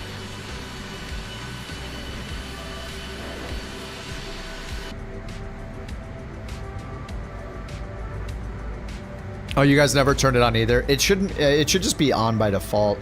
Oh, you guys never turned it on either? It shouldn't, it should just be on by default.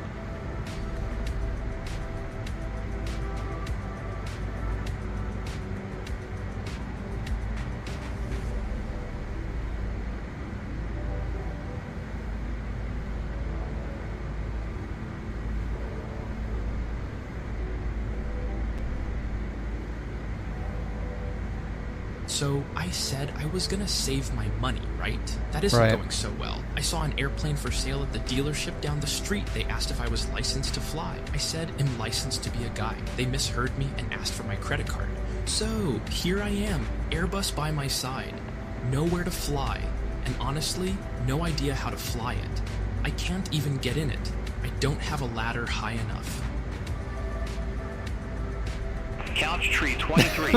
So I said I was gonna save my money, right? That isn't going so well. I saw an airplane for sale at the dealership down the street. They asked if I was licensed to fly. I said I'm licensed to be a guide. They misheard me and asked for my credit card. So here I am, Airbus by my side. Nowhere to fly. And honestly, no idea how to fly it. I can't even get in it. I don't have a ladder high enough. Couch Tree 23.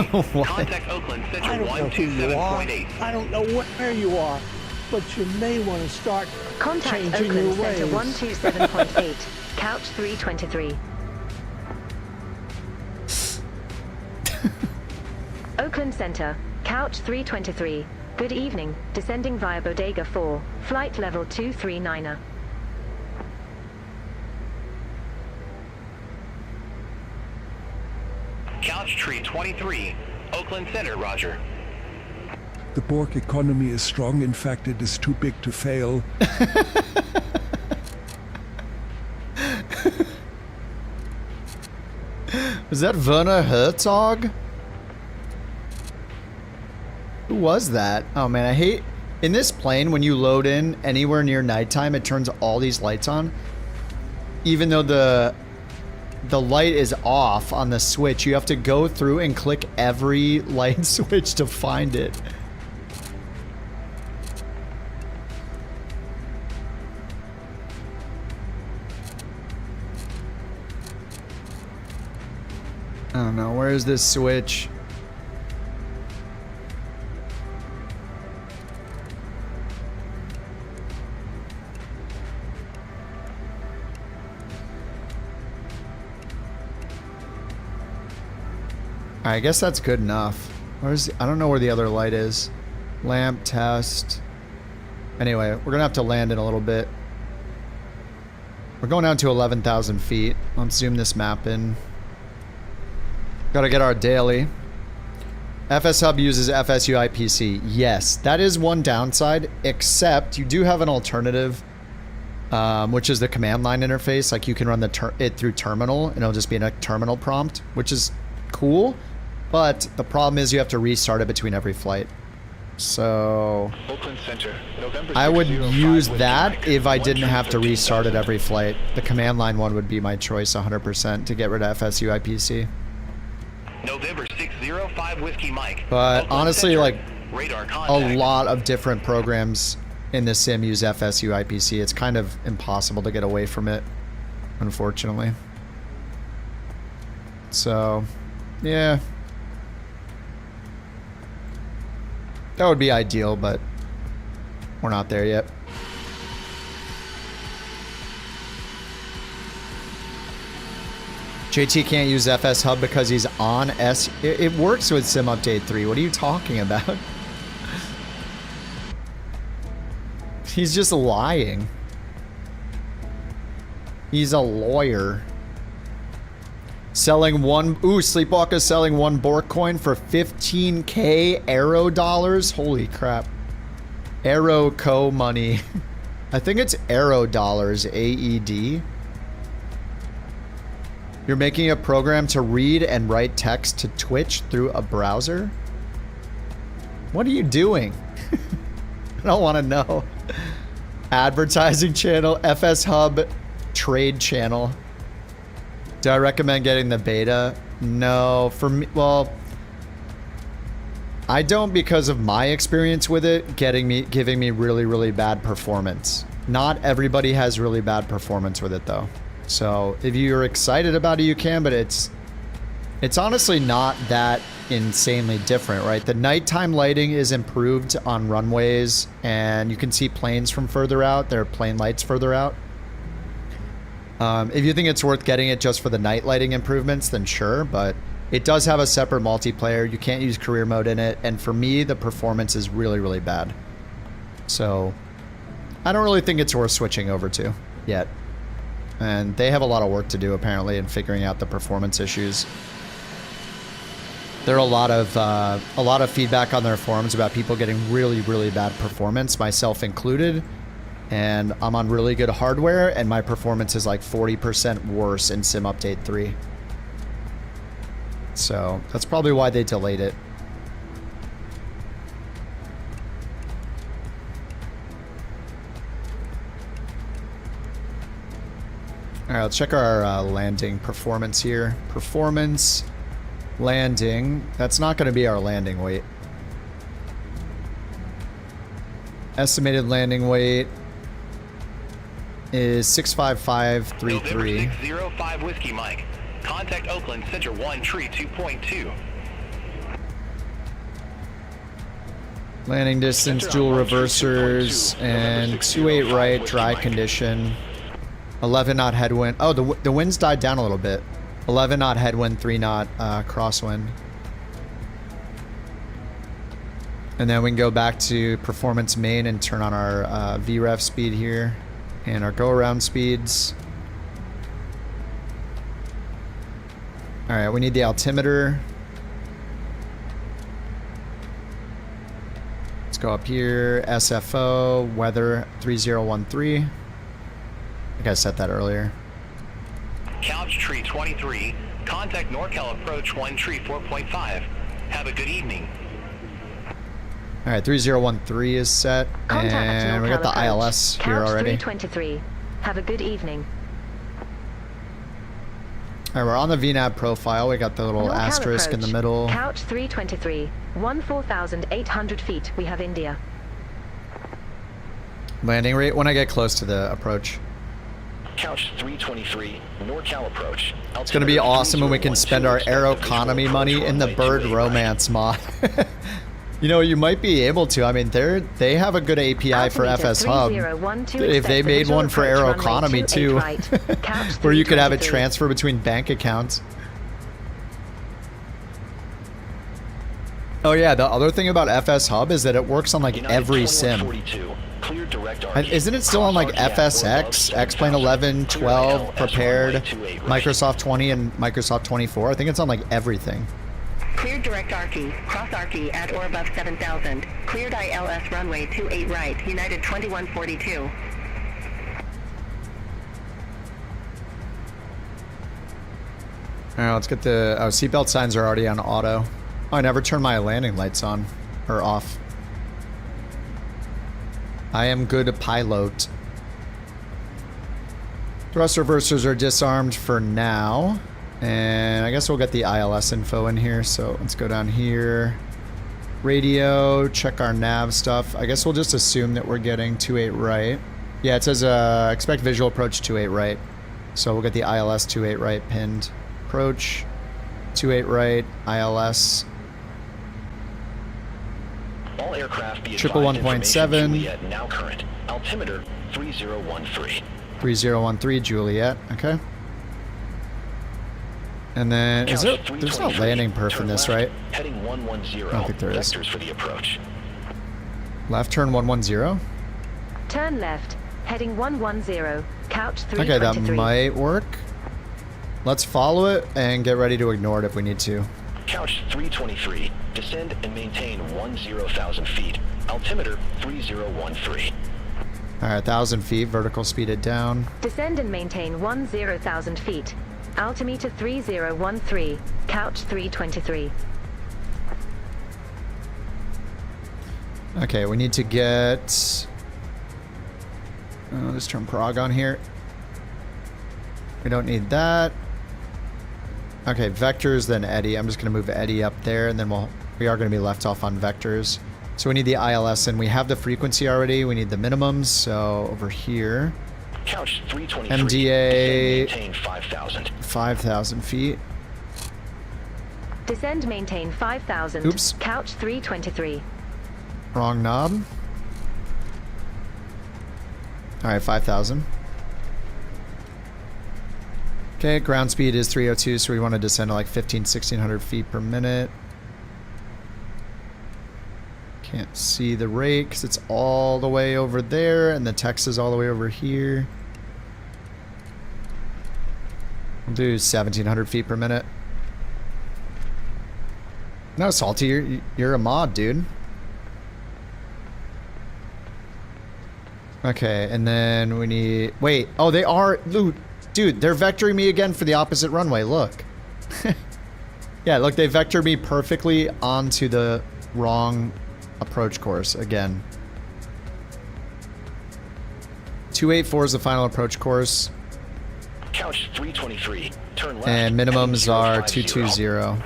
Contact Oakland Center 127.8. I don't know where you are, but you may want to start Contact changing your Oakland ways. Center 127.8. Couch 323. Oakland Center, Couch 323. Good evening. Descending via Bodega 4. Flight level 239er. Couch Tree 23. Oakland Center, roger. The Bork economy is strong. In fact, it is too big to fail. Was that Werner Herzog? Who was that? Oh man, I hate... In this plane, when you load in anywhere near nighttime, it turns all these lights on. Even though the light is off on the switch, you have to go through and click every light switch to find it. I don't know, where is this switch? I guess that's good enough. Where's I don't know where the other light is. Lamp test. Anyway, we're gonna have to land in a little bit. We're going down to 11,000 feet. Let's zoom this map in. Gotta get our daily. FSHub uses FSU IPC. Yes, that is one downside, except you do have an alternative, which is the command line interface. Like you can run it through terminal and it'll just be in a terminal prompt, which is cool. But the problem is you have to restart it between every flight. So Oakland Center, November I would 605 use Whiskey that Mike, if I didn't have to 115,000 restart it every flight. The command line one would be my choice 100% to get rid of FSU IPC. November 605 Whiskey Mike. But Oakland honestly, Center, like radar a contact. lot of different programs in the sim use FSU IPC. It's kind of impossible to get away from it, unfortunately. So, yeah. That would be ideal, but we're not there yet. JT can't use FSHub because he's on S. It works with Sim Update 3. What are you talking about? He's just lying. He's a lawyer. Selling one... Ooh, Sleepwalker's selling one BorkCoin for 15K Aero dollars. Holy crap. Aeroco money. I think it's Aero dollars, AED. You're making a program to read and write text to Twitch through a browser? What are you doing? I don't want to know. Advertising channel, FSHub trade channel. Do I recommend getting the beta? No, for me, well, I don't because of my experience with it giving me really bad performance. Not everybody has really bad performance with it though. So if you're excited about it, you can, but it's honestly not that insanely different, right? The nighttime lighting is improved on runways and you can see planes from further out. There are plane lights further out. If you think it's worth getting it just for the night lighting improvements, then sure, but it does have a separate multiplayer. You can't use career mode in it, and for me, the performance is really bad. So, I don't really think it's worth switching over to yet. And they have a lot of work to do, apparently, in figuring out the performance issues. There are a lot of feedback on their forums about people getting really bad performance, myself included. And I'm on really good hardware, and my performance is like 40% worse in Sim Update 3. So that's probably why they delayed it. All right, let's check our landing performance here. Performance, landing. That's not going to be our landing weight. Estimated landing weight is 65533. 605 Whiskey Mike. Contact Oakland Center 1 Tree 2.2. Landing distance, dual reversers, and 28 right, dry condition. 11 knot headwind. Oh, the wind's died down a little bit. 11 knot headwind, 3 knot crosswind. And then we can go back to performance main and turn on our VREF speed here and our go around speeds. All right, we need the altimeter. Let's go up here, SFO, weather 3013. I think I set that earlier. Couch Tree 23, contact NorCal Approach 1 Tree 4.5. Have a good evening. All right, 3013 is set, and we got the ILS here already. Couch 323. Have a good evening. All right, we're on the VNAV profile. We got the little asterisk in the middle. Couch 323. 14,800 feet. We have India. Landing rate when I get close to the approach. Couch 323, NorCal Approach. It's going to be awesome when we can spend our Aeroconomy money in the Bird Romance mod. You know, you might be able to. I mean, they have a good API for FSHub. If they made one for Aeroconomy too, where you could have it transfer between bank accounts. Oh yeah, the other thing about FSHub is that it works on like every sim. And isn't it still on like FSX, X-Plane 11, 12, Prepared, Microsoft 20, and Microsoft 24? I think it's on like everything. Cleared direct Arky. Cross Arky at or above 7,000. Cleared ILS runway 28 right. United 2142. All right, let's get the... Oh, seatbelt signs are already on auto. Oh, I never turned my landing lights on. Or off. I am good pilot. Thrust reversers are disarmed for now. And I guess we'll get the ILS info in here. So let's go down here. Radio, check our nav stuff. I guess we'll just assume that we're getting 28 right. Yeah, it says expect visual approach 28 right. So we'll get the ILS 28 right pinned. Approach 28 right, ILS. All aircraft be Triple advised 1.7. Juliet now current. Altimeter 3013. 3013 Juliet. Okay. And then is there? There's no landing perf in this, right? Heading 110. I don't think there is. Vectors for the approach. Left turn 110. Turn left, heading 110, couch 323. Okay, that might work. Let's follow it and get ready to ignore it if we need to. Couch 323. Descend and maintain 10,000 feet. Altimeter 3013. All right, 1,000 feet. Vertical speed it down. Descend and maintain 10,000 feet. Altimeter 3013, couch 323. Okay, we need to get... let's turn Prague on here. We don't need that. Okay, vectors, then Eddie. I'm just going to move Eddie up there, and then we are going to be left off on vectors. So we need the ILS, and we have the frequency already. We need the minimums, so over here. Couch 323. MDA... Maintain 5,000. 5,000 feet. Descend, maintain 5,000. Oops. Couch 323. Wrong knob. Alright, 5,000. Okay, ground speed is 302, so we want to descend to like 1,1600 feet per minute. Can't see the rate because it's all the way over there, and the text is all the way over here. We'll do 1,700 feet per minute. No, Salty, you're a mod, dude. Okay, and then we need... Wait, oh, they are... Dude, they're vectoring me again for the opposite runway, look. Yeah, look, they vectored me perfectly onto the wrong approach course again. 284 is the final approach course. Couch 323. Turn left. And minimums are 220.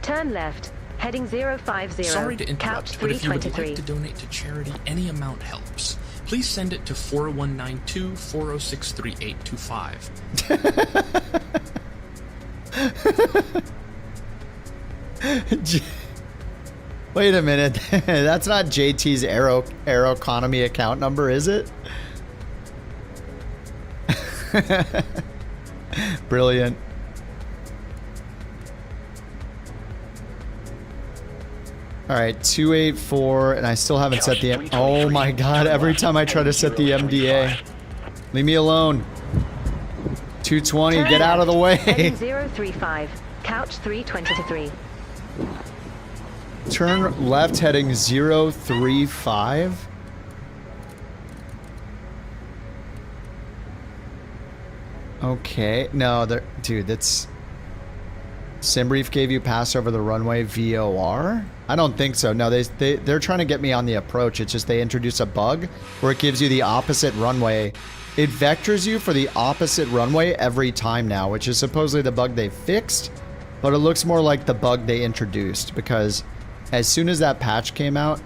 Turn left. Heading 050. Sorry to interrupt, couch but if you would 323. like to donate to charity, any amount helps. Please send it to 4192-406-3825. Wait a minute. That's not JT's Aeroconomy account number, is it? Brilliant. All right, 284, and I still haven't set the... Oh my god, every time I try to set the MDA. Leave me alone. 220, get out of the way. Heading 035, couch 323. Turn left heading 035. Okay, no, dude, that's... Debrief gave you pass over the runway VOR? I don't think so. No, they're trying to get me on the approach. It's just they introduce a bug where it gives you the opposite runway. It vectors you for the opposite runway every time now, which is supposedly the bug they fixed, but it looks more like the bug they introduced because as soon as that patch came out,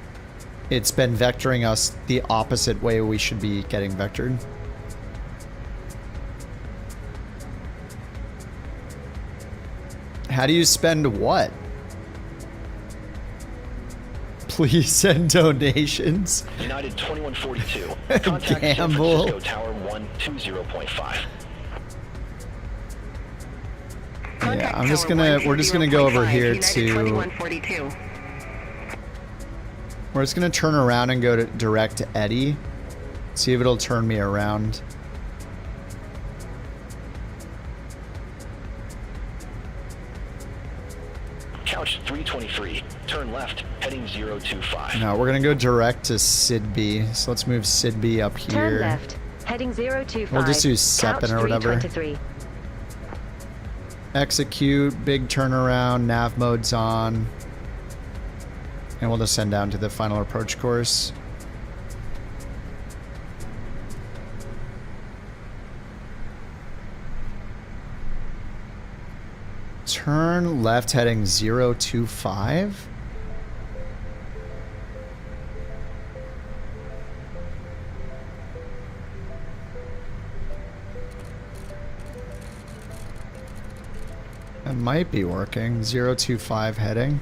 it's been vectoring us the opposite way we should be getting vectored. How do you spend what? Please send donations. United 2142. Contact Gamble. San Francisco Tower 120.5. Yeah, we're just gonna go over here to... We're just gonna turn around and go to direct to Eddie. See if it'll turn me around. Couch 323. Turn left, heading 025. No, we're gonna go direct to Sidby. So let's move Sidby up here. Turn left, heading 025. We'll just do Seppin or whatever. 323. Execute, big turnaround, nav mode's on. And we'll descend down to the final approach course. Turn left heading 025. That might be working. 025 heading.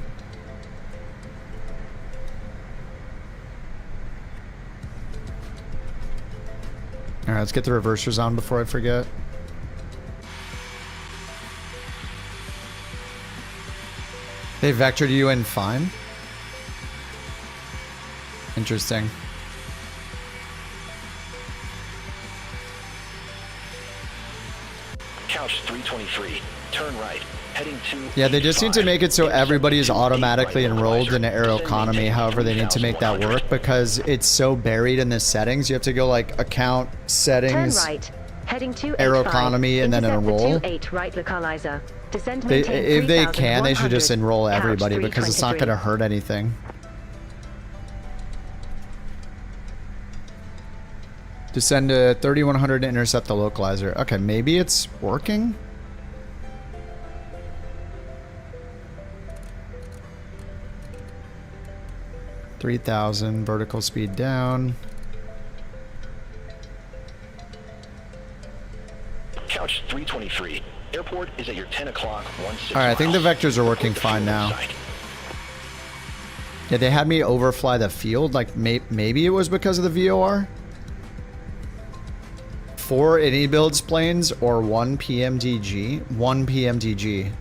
All right, let's get the reversers on before I forget. They vectored you in fine. Interesting. Couch 323. Turn right. Heading to... Yeah, they just need to make it so everybody is automatically enrolled in Aeroconomy. However, they need to make that work because it's so buried in the settings. You have to go like account settings, Turn right. Heading to Aeroconomy, and then enroll. 28 right localizer. Descend, If they can, they should just enroll everybody because it's not going to hurt anything. Descend to 3100 to intercept the localizer. Okay, maybe it's working? $3,000 vertical speed down. Couch 323. Airport is at your 10 o'clock, 16 Alright, I think the vectors are working fine now. Yeah, they had me overfly the field. Like, maybe it was because of the VOR? 4 any builds planes or 1 PMDG? 1 PMDG.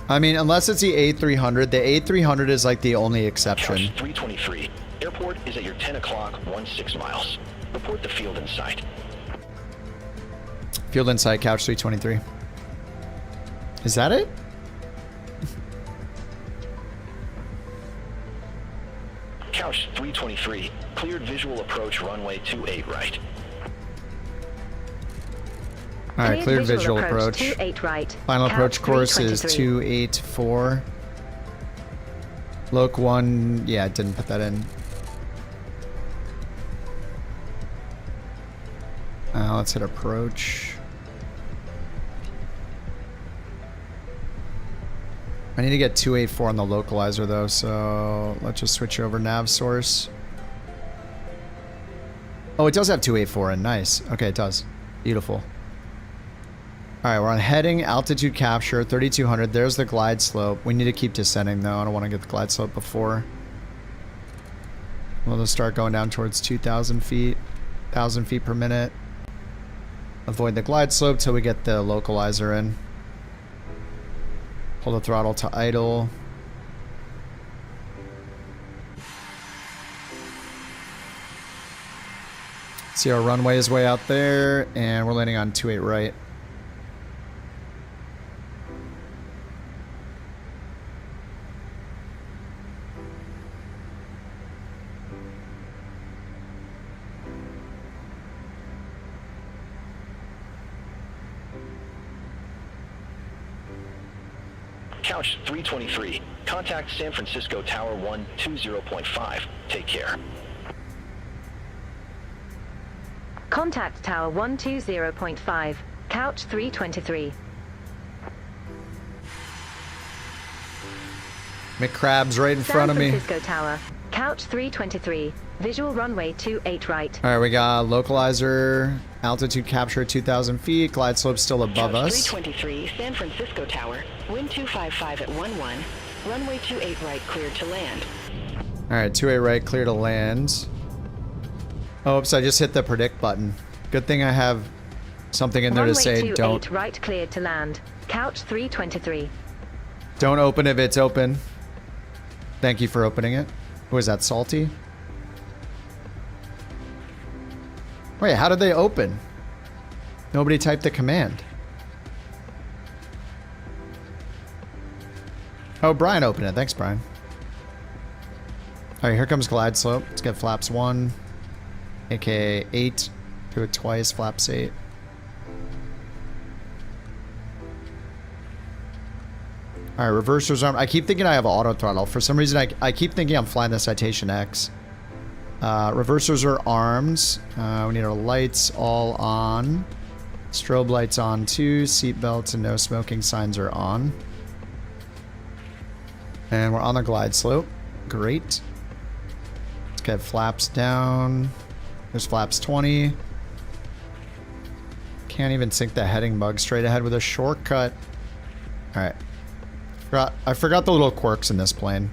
I mean, unless it's the A300. The A300 is like the only exception. Couch 323. Airport is at your 10 o'clock, 16 miles. Report the field in sight. Field in sight, couch 323. Is that it? Couch 323. Cleared visual approach runway 28 right. Alright, cleared visual approach. 28 right. Final Couch approach course is 323. 284. Loc 1, yeah, didn't put that in. Let's hit approach. I need to get 284 on the localizer though, so let's just switch over nav source. Oh, it does have 284 in, nice. Okay, it does. Beautiful. Alright, we're on heading, altitude capture, 3200. There's the glide slope. We need to keep descending though. I don't want to get the glide slope before. We'll just start going down towards 2,000 feet. 1,000 feet per minute. Avoid the glide slope till we get the localizer in. Pull the throttle to idle. See, our runway is way out there, and we're landing on 28 right. Couch 323. Contact San Francisco Tower 120.5. Take care. Contact Tower 120.5. Couch 323. McCrab's right in front of me. San Francisco Tower. Couch 323. Visual runway 28 right. Alright, we got localizer, altitude capture at 2,000 feet, glide slope still above us. 323, San Francisco Tower, wind 255 at 11, runway 28 right cleared to land. Alright, 28 right, clear to land. Oh, oops, I just hit the predict button. Good thing I have something in there to say Runway 28 don't. right cleared to land. Couch 323. Don't open if it's open. Thank you for opening it. Who is that, Salty? Wait, how did they open? Nobody typed the command. Oh, Brian opened it. Thanks, Brian. Alright, here comes glide slope. Let's get flaps 1, aka 8. Do it twice, flaps 8. Alright, reversers arm. I keep thinking I have auto throttle. For some reason, I keep thinking I'm flying the Citation X. Reversers are armed. We need our lights all on. Strobe lights on too. Seat belts and no smoking signs are on. And we're on the glide slope. Great. Let's get flaps down. There's flaps 20. Can't even sync the heading bug straight ahead with a shortcut. Alright. I forgot the little quirks in this plane.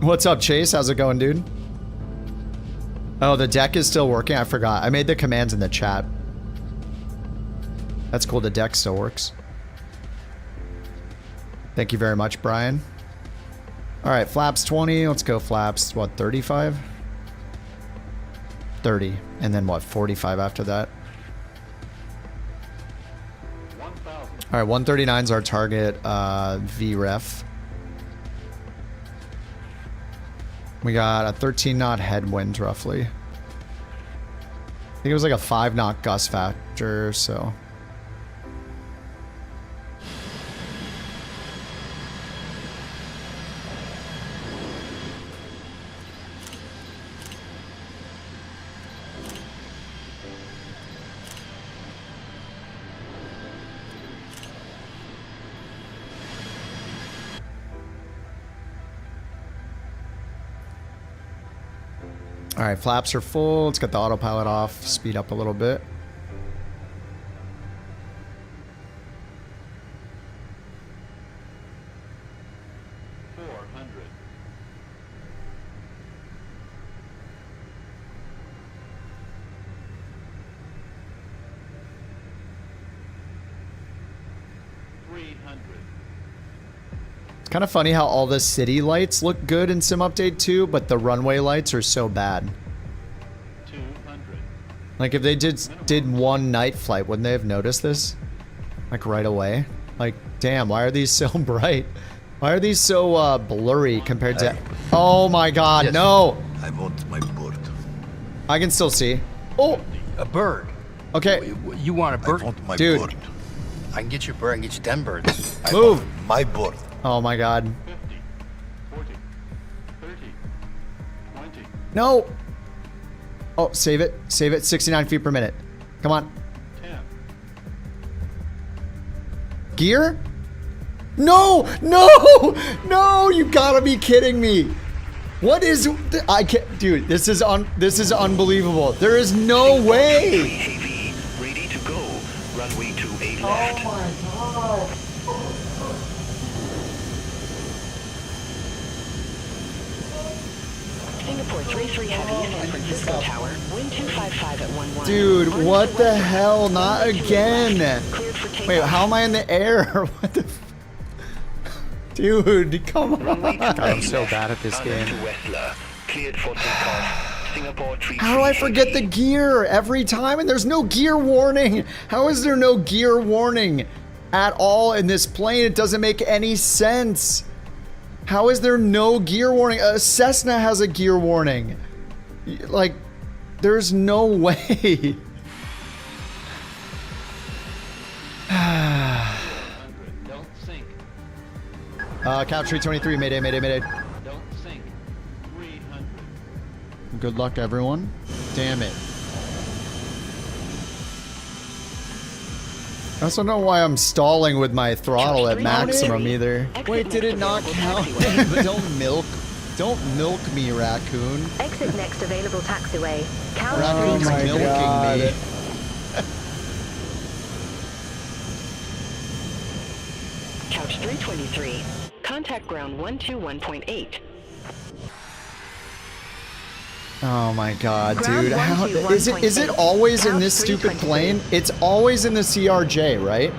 What's up, Chase? How's it going, dude? Oh, the deck is still working? I forgot. I made the commands in the chat. That's cool. The deck still works. Thank you very much, Brian. All right, flaps 20. Let's go flaps, what, 35? 30. And then what, 45 after that? All right, 139 is our target VREF. We got a 13 knot headwind, roughly. I think it was like a 5 knot gust factor, so. All right, flaps are full. Let's get the autopilot off, speed up a little bit. It's kind of funny how all the city lights look good in Sim Update 2, but the runway lights are so bad. 200. Like if they did one night flight, wouldn't they have noticed this? Like right away? Like, damn, why are these so bright? Why are these so blurry compared to... Oh my god, yes. No! I want my bird. I can still see. Oh! A bird? Okay. You want a bird? I want my Dude. bird. I can get you a bird and get you 10 birds. Move! My bird. Oh my god. 50, 40, 30, 20. No! Oh, save it. Save it. 69 feet per minute. Come on. 10. Gear? No! No! No! You gotta be kidding me. What is... I can't... Dude, this is unbelievable. There is no way! Heavy, ready to go. Runway 28 left. Oh my god. Singapore 33 Heavy, San Francisco Tower, wind 255 at 11. Dude, what the hell? Not again. Wait, how am I in the air? What the... Dude, come on. God, I'm so bad at this game. How do I forget the gear every time? And there's no gear warning. How is there no gear warning at all in this plane? It doesn't make any sense. How is there no gear warning? Cessna has a gear warning. Like, there's no way. Don't sink. Couch 323, mayday, mayday, mayday. Don't sink. 300. Good luck, everyone. Damn it. I also don't know why I'm stalling with my throttle at maximum either. Wait, did it not count? Don't milk me, raccoon. Exit next available taxiway. Couch Raccoon's milking me. Couch 323. Contact ground 121.8. Oh my god, dude. How is it always in this stupid plane? It's always in the CRJ, right?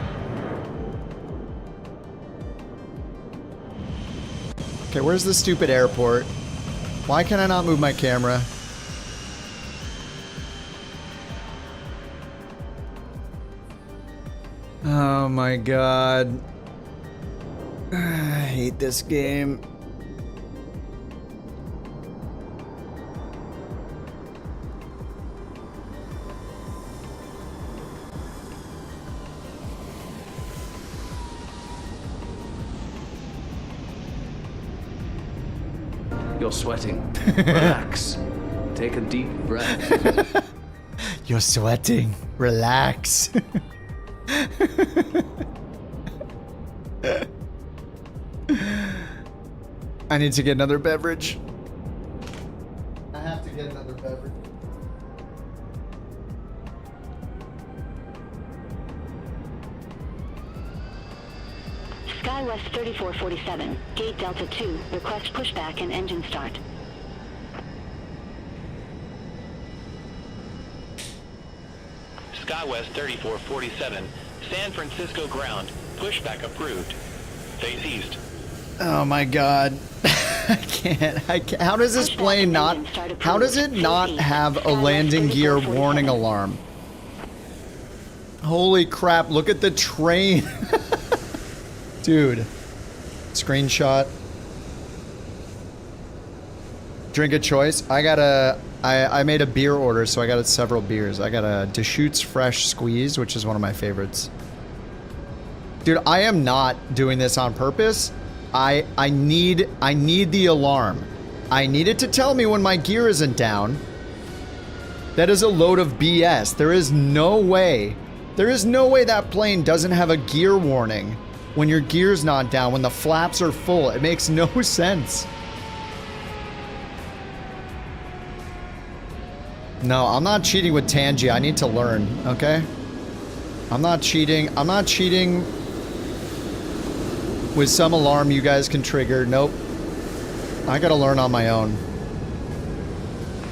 Okay, where's the stupid airport? Why can I not move my camera? Oh my god. I hate this game. You're sweating. Relax. Take a deep breath. You're sweating. Relax. I need to get another beverage. I have to get another beverage. SkyWest 3447, Gate Delta 2, request pushback and engine start. SkyWest 3447, San Francisco ground, pushback approved. Face east. Oh my god. I can't. How does this plane not... How does it not have a landing gear warning alarm? Holy crap, look at the train. Dude. Screenshot. Drink of choice. I made a beer order, so I got several beers. I got a Deschutes Fresh Squeeze, which is one of my favorites. Dude, I am not doing this on purpose. I need the alarm. I need it to tell me when my gear isn't down. That is a load of BS. There is no way that plane doesn't have a gear warning when your gear's not down, when the flaps are full. It makes no sense. No, I'm not cheating with Tangi. I need to learn, okay? I'm not cheating. I'm not cheating with some alarm you guys can trigger. Nope. I gotta learn on my own.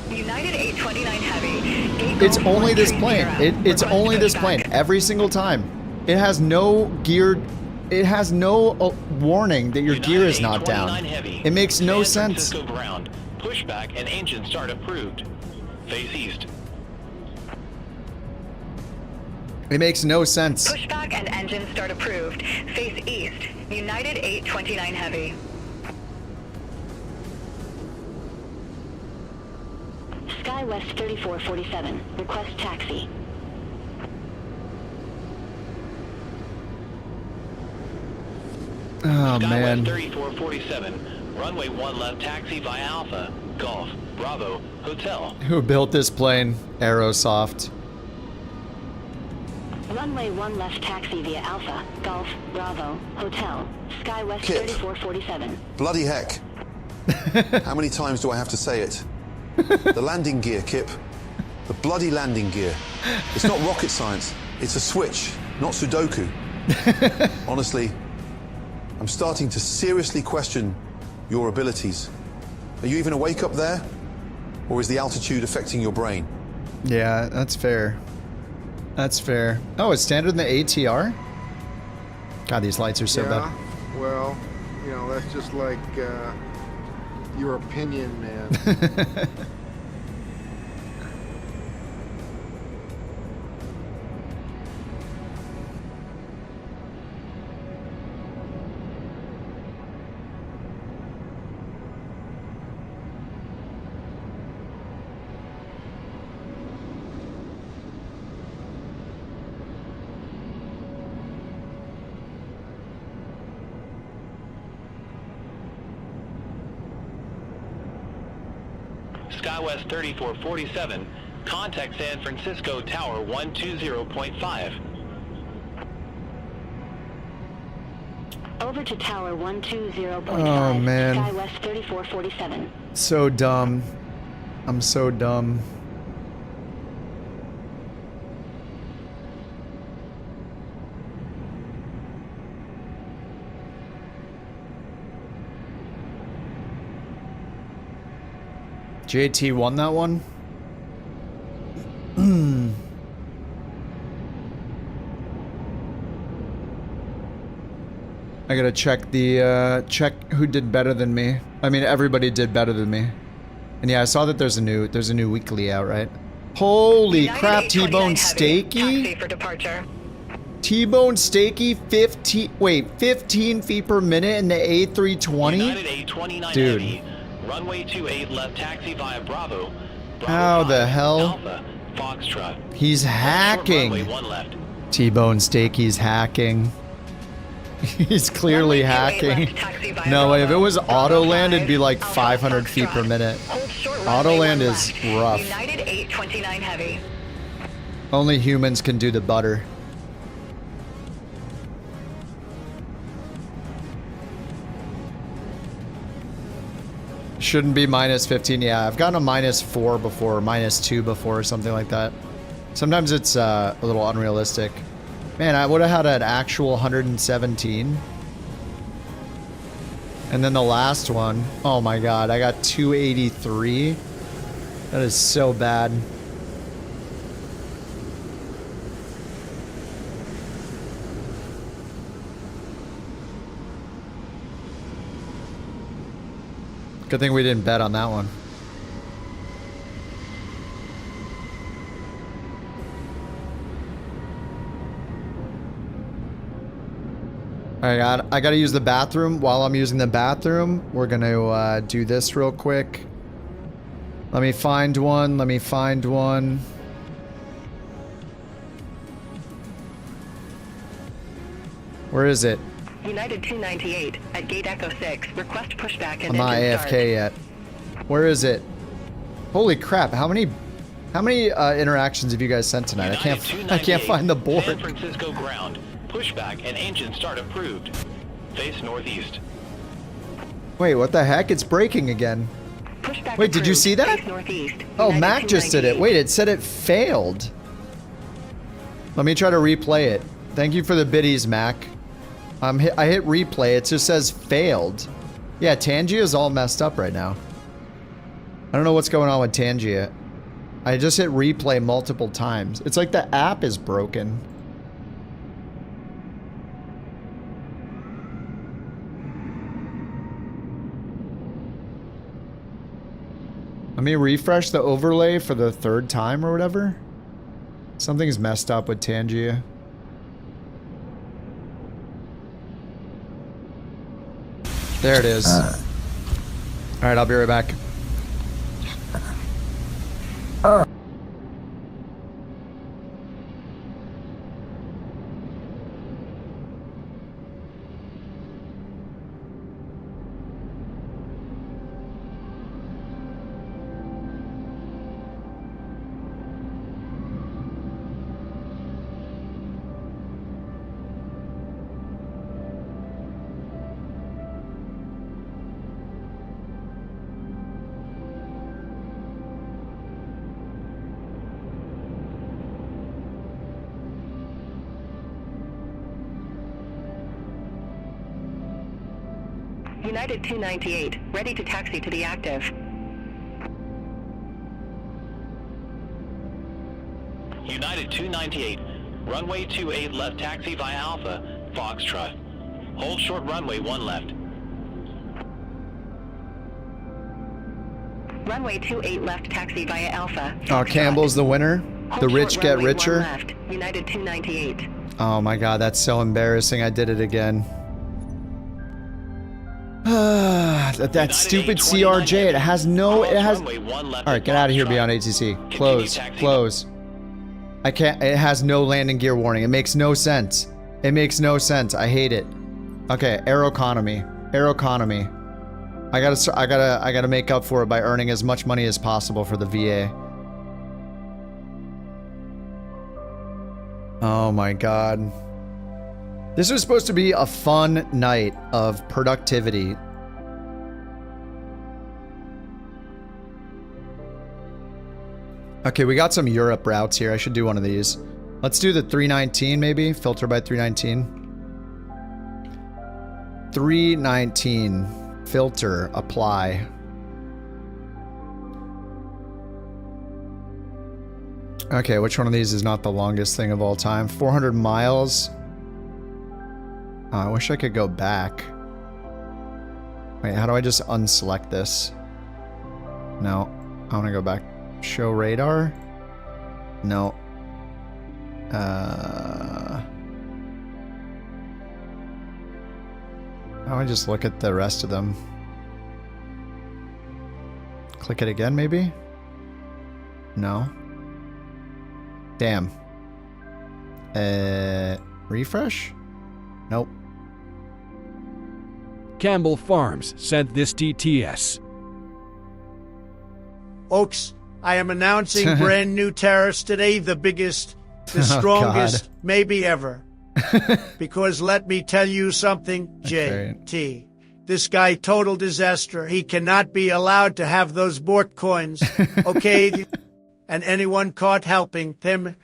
United 829 Heavy. It's only this plane. It's only this plane. Every single time. It has no gear. It has no warning that your gear is not down. It makes no sense. San Francisco ground, pushback and engine start approved. Face east. It makes no sense. Pushback and engine start approved. Face east. United 829 Heavy. SkyWest 3447. Request taxi. Oh, man. SkyWest 3447. Runway 1 left taxi via Alpha. Golf. Bravo. Hotel. Who built this plane? Aerosoft. Runway 1 left taxi via Alpha. Golf. Bravo. Hotel. SkyWest 3447. Bloody heck. How many times do I have to say it? The landing gear, Kip. The bloody landing gear. It's not rocket science. It's a switch, not Sudoku. Honestly, I'm starting to seriously question your abilities. Are you even awake up there? Or is the altitude affecting your brain? Yeah, that's fair. That's fair. Oh, it's standard in the ATR? God, these lights are so bad. Well, you know, that's just like your opinion, man. SkyWest 3447. Contact San Francisco Tower 120.5. Over to Tower 120.5. Oh, man. SkyWest 3447. So dumb. I'm so dumb. JT won that one? I gotta check the, check who did better than me. I mean, everybody did better than me. And yeah, I saw that there's a new weekly out, right? Holy crap, T-Bone Steaky? For departure. T-Bone Steaky, 15 feet per minute in the A320? Dude. Runway 28 left taxi via Bravo. How the hell? Alpha, Foxtrot. He's hacking. Runway 1 left. T-Bone Steaky's hacking. He's clearly hacking. No way, if it was auto land, it'd be like 500 feet per minute. Auto land is rough. United 829 Heavy. Only humans can do the butter. Shouldn't be minus 15. Yeah, I've gotten a -4 before, -2 before, or something like that. Sometimes it's a little unrealistic. Man, I would have had an actual 117. And then the last one, oh my god, I got 283. That is so bad. Good thing we didn't bet on that one. Alright, I gotta use the bathroom. While I'm using the bathroom, we're gonna do this real quick. Let me find one. Let me find one. Where is it? United 298 at Gate Echo 6. Request pushback and I'm not engine AFK start. yet. Where is it? Holy crap! How many interactions have you guys sent tonight? I can't find the board. San Francisco ground. Pushback and engine start approved. Face northeast. Wait, what the heck? It's breaking again. Pushback Wait, did you approved. see that? Face northeast. Oh, United Mac just did it. 298. Wait, it said it failed. Let me try to replay it. Thank you for the biddies, Mac. I hit replay. It just says failed. Yeah, Tangia is all messed up right now. I don't know what's going on with Tangia. I just hit replay multiple times. It's like the app is broken. Let me refresh the overlay for the third time or whatever. Something's messed up with Tangia. There it is. Alright, I'll be right back. United 298, ready to taxi to the active. United 298, runway 28 left taxi via Alpha, Foxtrot. Hold short runway 1 left. Runway 28 left taxi via Alpha. Oh, Campbell's the winner. Hold The short rich get runway 1 richer. left. United 298. Oh my god, that's so embarrassing. I did it again. that stupid CRJ. It has no. It has. Alright, get out of here, Beyond ATC. Close. Close. I can't. It has no landing gear warning. It makes no sense. It makes no sense. I hate it. Okay, Aeroconomy. Aeroconomy. I gotta make up for it by earning as much money as possible for the VA. Oh my god. This was supposed to be a fun night of productivity. Okay, we got some Europe routes here. I should do one of these. Let's do the 319 maybe. Filter by 319. 319. Filter. Apply. Okay, which one of these is not the longest thing of all time? 400 miles. Oh, I wish I could go back. Wait, how do I just unselect this? No. I want to go back. Show radar? No. How do I just look at the rest of them? Click it again, maybe? No. Damn. Refresh? Nope. Campbell Farms sent this TTS. Folks, I am announcing brand new tariffs today, the biggest, the strongest, maybe ever. Because let me tell you something, JT. This guy, total disaster. He cannot be allowed to have those Bork coins, okay? And anyone caught helping him,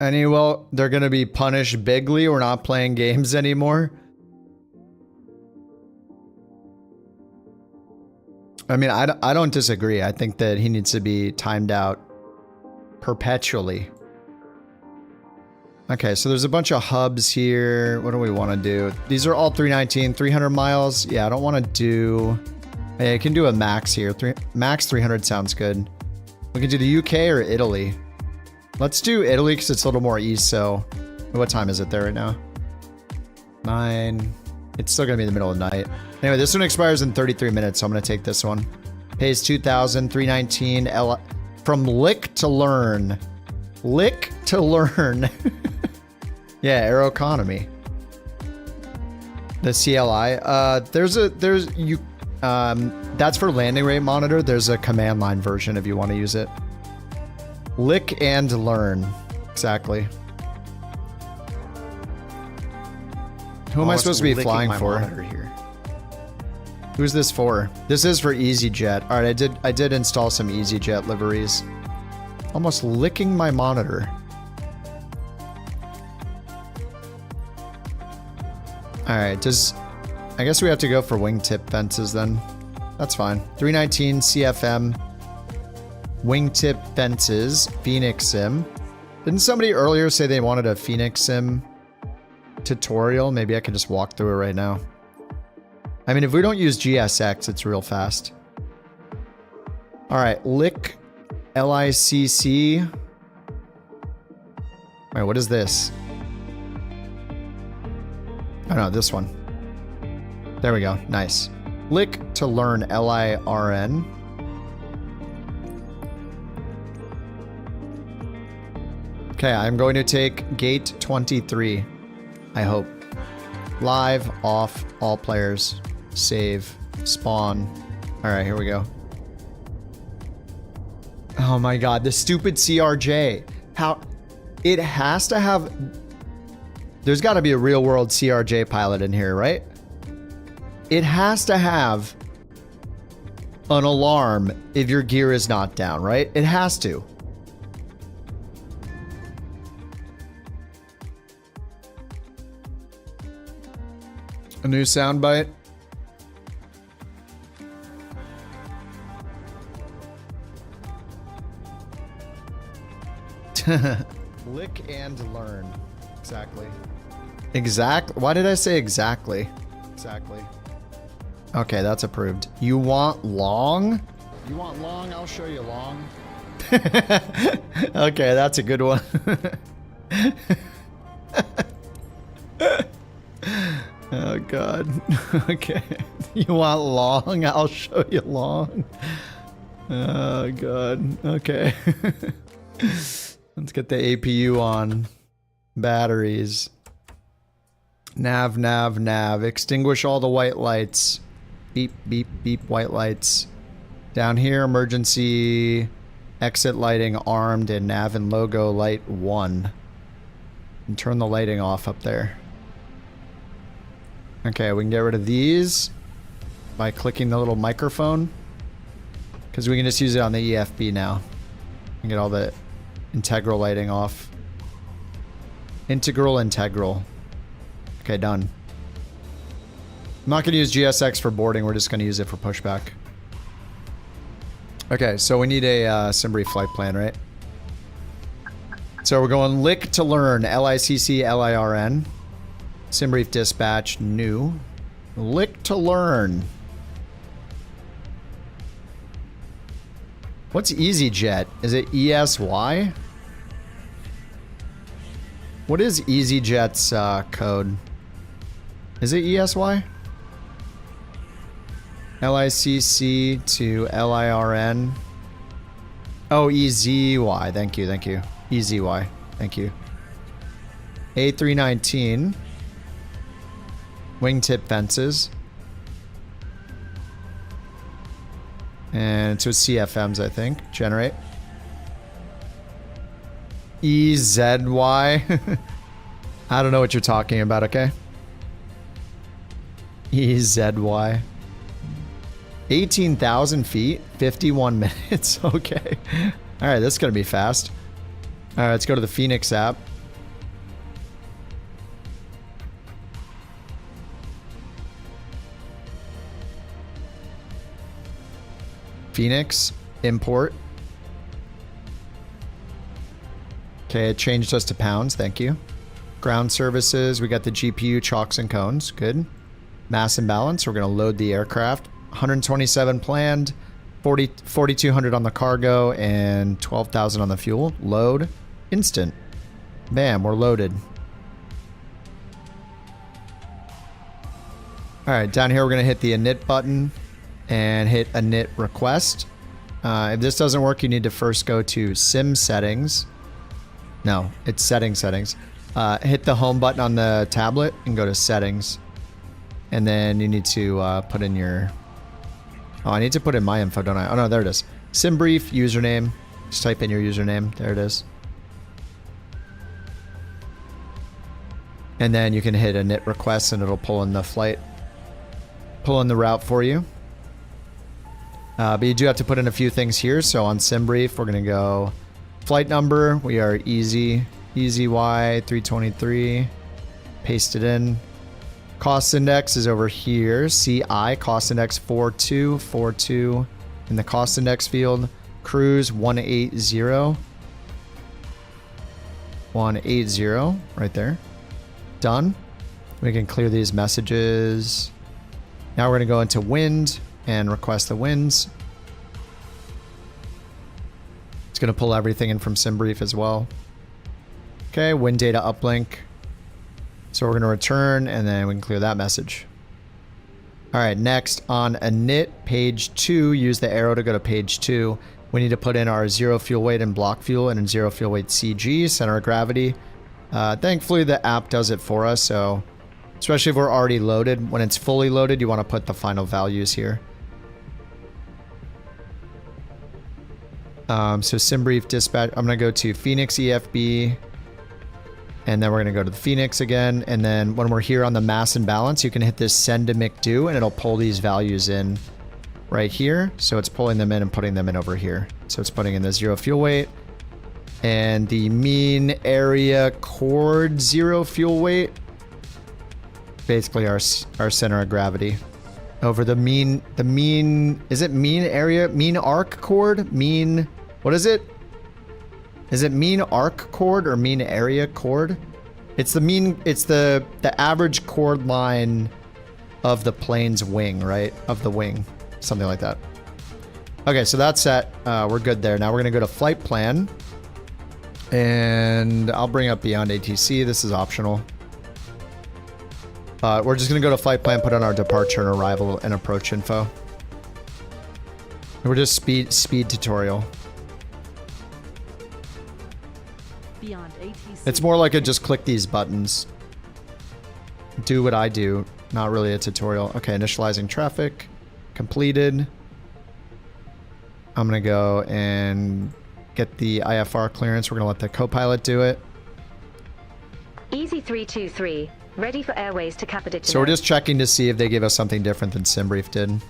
Well, they're gonna be punished bigly. We're not playing games anymore. I mean, I don't disagree. I think that he needs to be timed out perpetually. Okay, so there's a bunch of hubs here. What do we want to do? These are all 319, 300 miles. Yeah, I don't want to do... Hey, I can do a max here. Max 300 sounds good. We can do the UK or Italy. Let's do Italy because it's a little more east, so... What time is it there right now? 9... It's still going to be in the middle of the night. Anyway, this one expires in 33 minutes, so I'm going to take this one. Pays 2,000, 319, from lick to learn. Lick to learn. Yeah, Aeroconomy. The CLI. That's for landing rate monitor. There's a command line version if you want to use it. Lick and learn. Exactly. Who am I supposed to be flying for? Here. Who's this for? This is for EasyJet. All right, I did install some EasyJet liveries. Almost licking my monitor. All right, I guess we have to go for wingtip fences then. That's fine. 319 CFM wingtip fences Phoenix Sim. Didn't somebody earlier say they wanted a Phoenix Sim tutorial? Maybe I can just walk through it right now. I mean, if we don't use GSX, it's real fast. All right, lick LICC. Wait, what is this? Oh no, this one. There we go. Nice. Lick to learn LIRN. Okay, I'm going to take gate 23. I hope. Live, off, all players. Save. Spawn. Alright, here we go. Oh my god, the stupid CRJ. How... It has to have... There's got to be a real-world CRJ pilot in here, right? It has to have an alarm if your gear is not down, right? It has to. A new soundbite. Lick and learn. Exactly. Why did I say exactly? Exactly. Okay, that's approved. You want long? You want long? I'll show you long. Okay, that's a good one. Oh god. Okay. You want long? I'll show you long. Oh god. Okay. Let's get the APU on. Batteries. Nav, nav, nav. Extinguish all the white lights. Beep, beep, beep, white lights. Down here, emergency exit lighting armed and nav and logo light 1. And turn the lighting off up there. Okay, we can get rid of these by clicking the little microphone. Because we can just use it on the EFB now. And get all the integral lighting off. Integral. Okay, done. I'm not going to use GSX for boarding. We're just going to use it for pushback. Okay, so we need a Debrief flight plan, right? So we're going lick to learn. LICC, LIRN. Debrief dispatch, new. Lick to learn. What's EasyJet? Is it ESY? What is EasyJet's code? Is it ESY? LICC to LIRN. Oh, EZY. Thank you, thank you. EZY. Thank you. A319. Wingtip fences. And it's with CFMs, I think. Generate. EZY. I don't know what you're talking about, okay? EZY. 18,000 feet, 51 minutes. Okay. All right, this is going to be fast. All right, let's go to the Phoenix app. Phoenix, import. Okay, it changed us to pounds, thank you. Ground services, we got the GPU chocks and cones, good. Mass imbalance, we're gonna load the aircraft. 127 planned, 4,200 on the cargo, and 12,000 on the fuel. Load, instant. Bam, we're loaded. All right, down here we're gonna hit the init button and hit init request. If this doesn't work, you need to first go to sim settings. No, it's settings. Hit the home button on the tablet and go to settings. And then you need to put in your... Oh, I need to put in my info, don't I? Oh no, there it is. Debrief username. Just type in your username. There it is. And then you can hit init request and it'll pull in the flight. Pull in the route for you. But you do have to put in a few things here. So on Debrief, we're going to go flight number. We are EZY 323. Paste it in. Cost index is over here. CI, cost index 4242 in the cost index field. Cruise 180. 180 right there. Done. We can clear these messages. Now we're going to go into wind and request the winds. It's going to pull everything in from Debrief as well. Okay, wind data uplink. So we're going to return and then we can clear that message. All right, next on init page 2, use the arrow to go to page 2. We need to put in our 0 fuel weight and block fuel and 0 fuel weight CG, center of gravity. Thankfully the app does it for us, so especially if we're already loaded. When it's fully loaded, you want to put the final values here. So Debrief dispatch, I'm going to go to Phoenix EFB, and then we're going to go to the Phoenix again. And then when we're here on the mass and balance, you can hit this send to McDo, and it'll pull these values in right here. So it's pulling them in and putting them in over here. So it's putting in the 0 fuel weight and the mean area chord 0 fuel weight. Basically our center of gravity. Over the mean, is it mean area, mean arc chord? Mean, what is it? Is it mean arc chord or mean area chord? It's the mean, it's the average chord line of the plane's wing, right? Of the wing, something like that. Okay, so that's set. We're good there. Now we're gonna go to flight plan. And I'll bring up Beyond ATC. This is optional. We're just gonna go to flight plan, put on our departure and arrival and approach info. We're just speed tutorial. Beyond ATC. It's more like a just click these buttons. Do what I do. Not really a tutorial. Okay, initializing traffic. Completed. I'm gonna go and get the IFR clearance. We're gonna let the co-pilot do it. Easy 323. Ready for airways to Capitol. So we're just checking to see if they give us something different than Debrief did.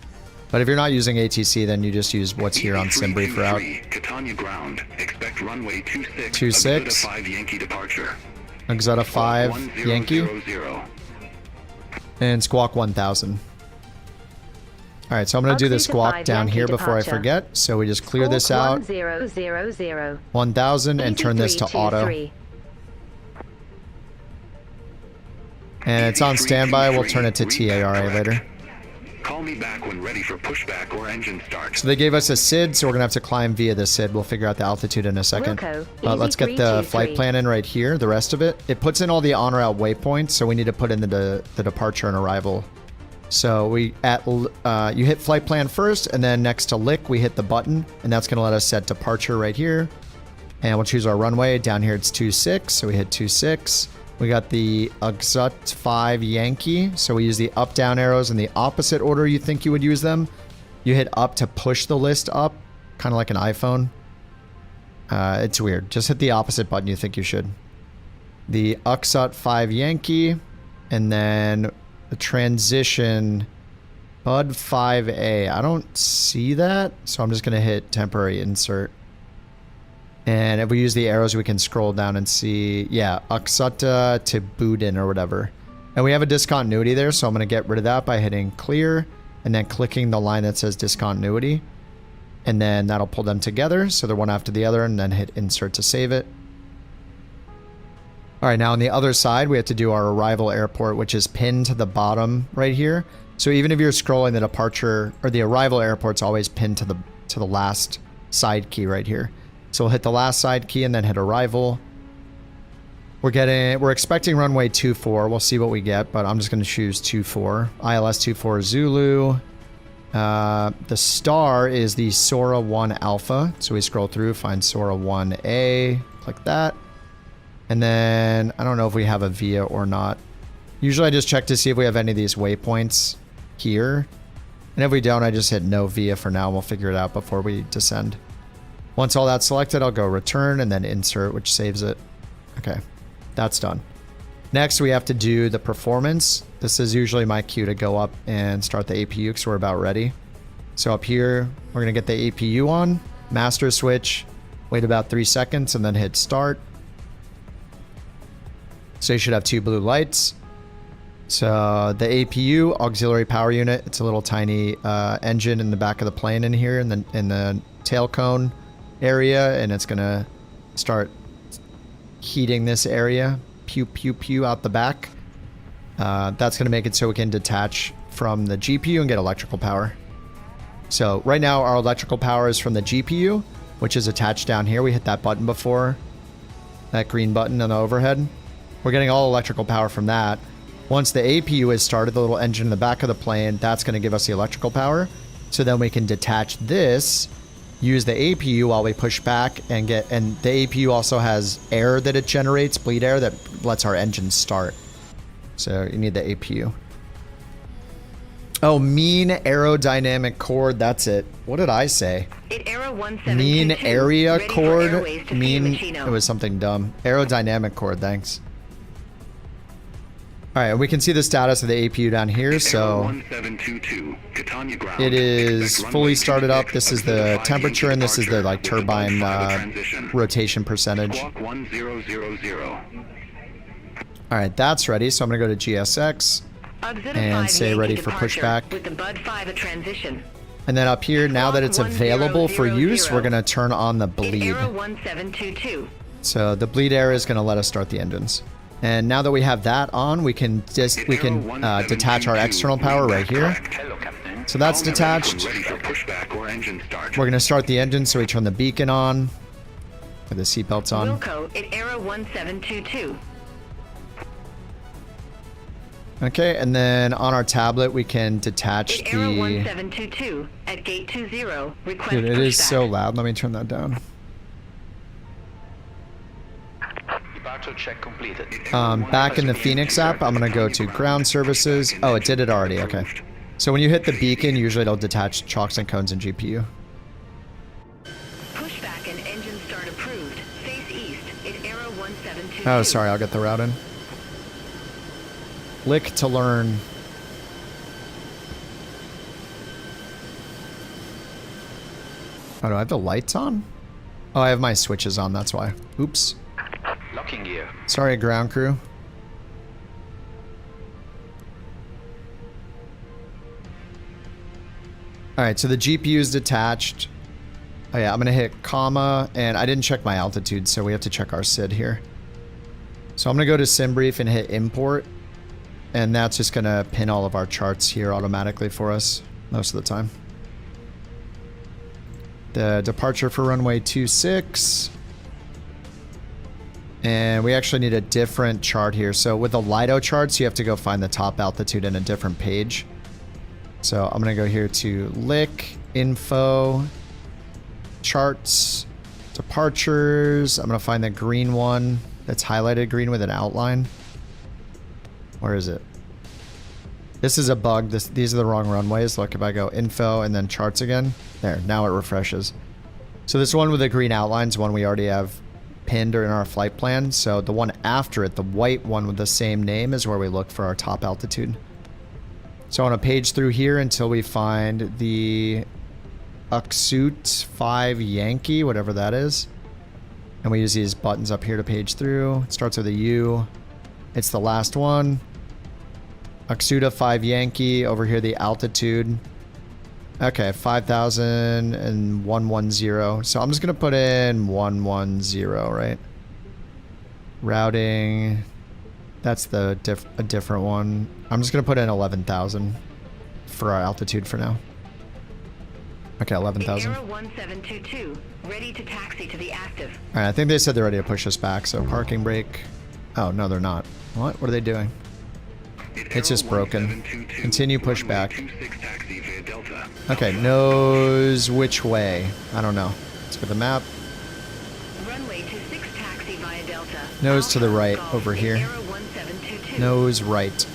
But if you're not using ATC, then you just use what's here on Debrief route. Catania ground. Expect runway 26. 26. Exoda 5 Yankee departure. Exoda 5 Yankee. And squawk 1000. All right, so I'm going to do the squawk down here before I forget. So we just clear this out. 1000 and turn this to auto. And it's on standby. We'll turn it to TARA later. Call me back when ready for pushback or engine start. So they gave us a SID, so we're gonna have to climb via the SID. We'll figure out the altitude in a second. Let's get the flight plan in right here, the rest of it. It puts in all the on-route waypoints, so we need to put in the departure and arrival. So we you hit flight plan first, and then next to LIC, we hit the button, and that's gonna let us set departure right here. And we'll choose our runway. Down here it's 26, so we hit 26. We got the Exoda 5 Yankee, so we use the up-down arrows in the opposite order you think you would use them. You hit up to push the list up, kind of like an iPhone. It's weird. Just hit the opposite button you think you should. The Exoda 5 Yankee, and then the transition Bud 5A. I don't see that, so I'm just going to hit temporary insert. And if we use the arrows, we can scroll down and see, yeah, Exoda to Budin or whatever. And we have a discontinuity there, so I'm going to get rid of that by hitting clear and then clicking the line that says discontinuity. And then that'll pull them together, so they're one after the other, and then hit insert to save it. All right, now on the other side, we have to do our arrival airport, which is pinned to the bottom right here. So even if you're scrolling, the departure or the arrival airport's always pinned to the last side key right here. So we'll hit the last side key and then hit arrival. We're expecting runway 24. We'll see what we get, but I'm just going to choose 24. ILS 24 Zulu. The star is the Sora 1 Alpha. So we scroll through, find Sora 1A, click that. And then I don't know if we have a VIA or not. Usually I just check to see if we have any of these waypoints here. And if we don't, I just hit no VIA for now. We'll figure it out before we descend. Once all that's selected, I'll go return and then insert, which saves it. Okay, that's done. Next, we have to do the performance. This is usually my cue to go up and start the APU because we're about ready. So up here, we're going to get the APU on, master switch, wait about 3 seconds, and then hit start. So you should have 2 blue lights. So the APU, auxiliary power unit, it's a little tiny engine in the back of the plane in here in the tail cone area, and it's going to start heating this area. Pew, pew, pew out the back. That's going to make it so we can detach from the GPU and get electrical power. So right now our electrical power is from the GPU, which is attached down here. We hit that button before, that green button on the overhead. We're getting all electrical power from that. Once the APU is started, the little engine in the back of the plane, that's going to give us the electrical power. So then we can detach this, use the APU while we push back and the APU also has air that it generates, bleed air, that lets our engine start. So you need the APU. Oh, mean aerodynamic chord, that's it. What did I say? Mean area chord? Mean, it was something dumb. Aerodynamic chord, thanks. All right, we can see the status of the APU down here, so it is fully started up. This is the temperature, and this is the like turbine rotation percentage. All right, that's ready, so I'm gonna go to GSX and say ready for pushback. And then up here, now that it's available for use, we're gonna turn on the bleed. So the bleed air is gonna let us start the engines. And now that we have that on, we can detach our external power right here. So that's detached. We're going to start the engine, so we turn the beacon on. With the seatbelts on. Okay, and then on our tablet, we can detach the... Dude, it is so loud. Let me turn that down. Check completed. Back in the Phoenix app, I'm going to go to ground services. Oh, it did it already. Okay. So when you hit the beacon, usually it'll detach chocks and cones and GPU. Pushback and engine start approved. Face east at Aero 1722. Oh, sorry. I'll get the route in. Lick to learn. Oh, do I have the lights on? Oh, I have my switches on. That's why. Oops. Locking gear. Sorry, ground crew. Alright, so the GPU is detached. Oh yeah, I'm going to hit comma, and I didn't check my altitude, so we have to check our SID here. So I'm going to go to SimBrief and hit import, and that's just going to pin all of our charts here automatically for us most of the time. The departure for runway 26. And we actually need a different chart here. So with the Lido charts, you have to go find the top altitude in a different page. So I'm going to go here to Lick, Info, Charts, Departures. I'm going to find the green one that's highlighted green with an outline. Where is it? This is a bug. These are the wrong runways. Look, if I go Info and then Charts again. There, now it refreshes. So this one with the green outline is one we already have pinned or in our flight plan. So the one after it, the white one with the same name, is where we look for our top altitude. So I want to page through here until we find the Uxut 5 Yankee, whatever that is. And we use these buttons up here to page through. It starts with a U. It's the last one. Uxuta 5 Yankee. Over here, the altitude. Okay, 5,000 and 110. So I'm just gonna put in 110, right? Routing. That's the a different one. I'm just gonna put in 11,000 for our altitude for now. Okay, 11,000. Aero 1722, ready to taxi to the active. All right, I think they said they're ready to push us back. So parking brake. Oh no, they're not. What? What are they doing? It's just broken. Continue pushback. Okay, nose which way? I don't know. Let's go to the map. Runway 26 taxi via Delta. Nose to the right over here. Nose right.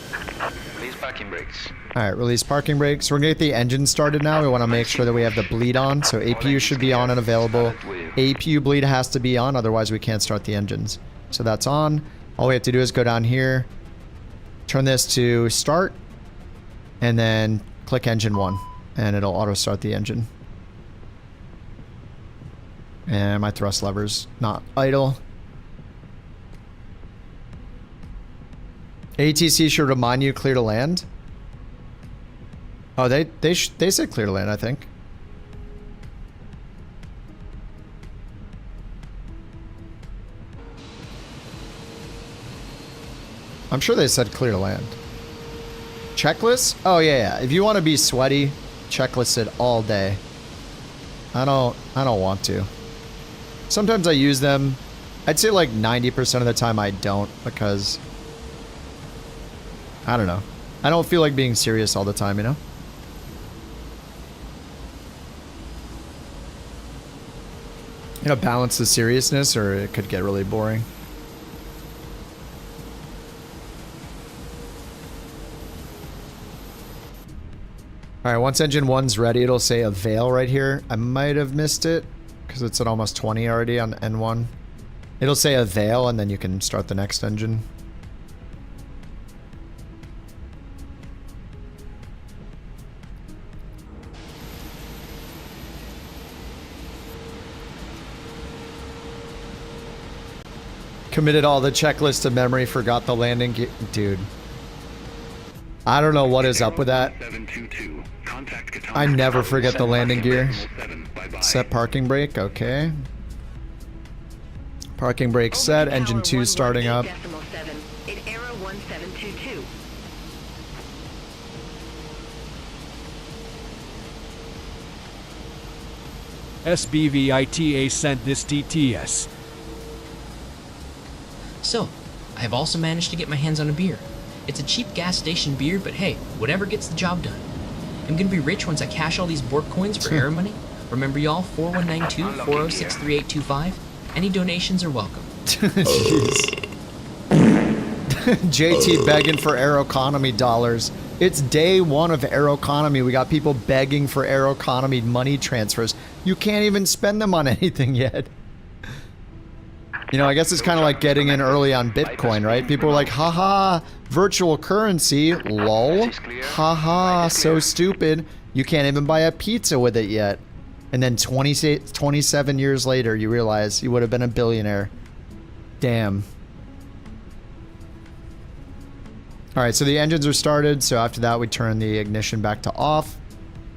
Release parking brakes. Alright, release parking brakes. We're gonna get the engine started now. We want to make sure that we have the bleed on. So APU should be on and available. APU bleed has to be on, otherwise we can't start the engines. So that's on. All we have to do is go down here, turn this to start, and then click engine 1. And it'll auto start the engine. And my thrust lever's not idle. ATC should remind you clear to land. Oh, they said clear to land, I think. I'm sure they said clear to land. Checklist? Oh yeah. If you want to be sweaty, checklist it all day. I don't want to. Sometimes I use them. I'd say like 90% of the time I don't, because I don't know. I don't feel like being serious all the time, you know? You know, balance the seriousness, or it could get really boring. Alright, once engine 1's ready, it'll say avail right here. I might have missed it, because it's at almost 20 already on N1. It'll say avail, and then you can start the next engine. Committed all the checklist to memory, forgot the landing gear. Dude. I don't know what is up with that. I never forget the landing gear. Set parking brake, okay. Parking brake set, engine 2 starting up. Aero 1722. SBVITA sent this TTS. So, I have also managed to get my hands on a beer. It's a cheap gas station beer, but hey, whatever gets the job done. I'm gonna be rich once I cash all these Bork coins for Aero money. Remember y'all, 4192-406-3825? Any donations are welcome. JT begging for Aeroconomy dollars. It's day 1 of Aeroconomy. We got people begging for Aeroconomy money transfers. You can't even spend them on anything yet. You know, I guess it's kind of like getting in early on Bitcoin, right? People are like, haha, virtual currency, lol. Haha, so stupid. You can't even buy a pizza with it yet. And then 27 years later, you realize you would have been a billionaire. Damn. All right, so the engines are started. So after that, we turn the ignition back to off.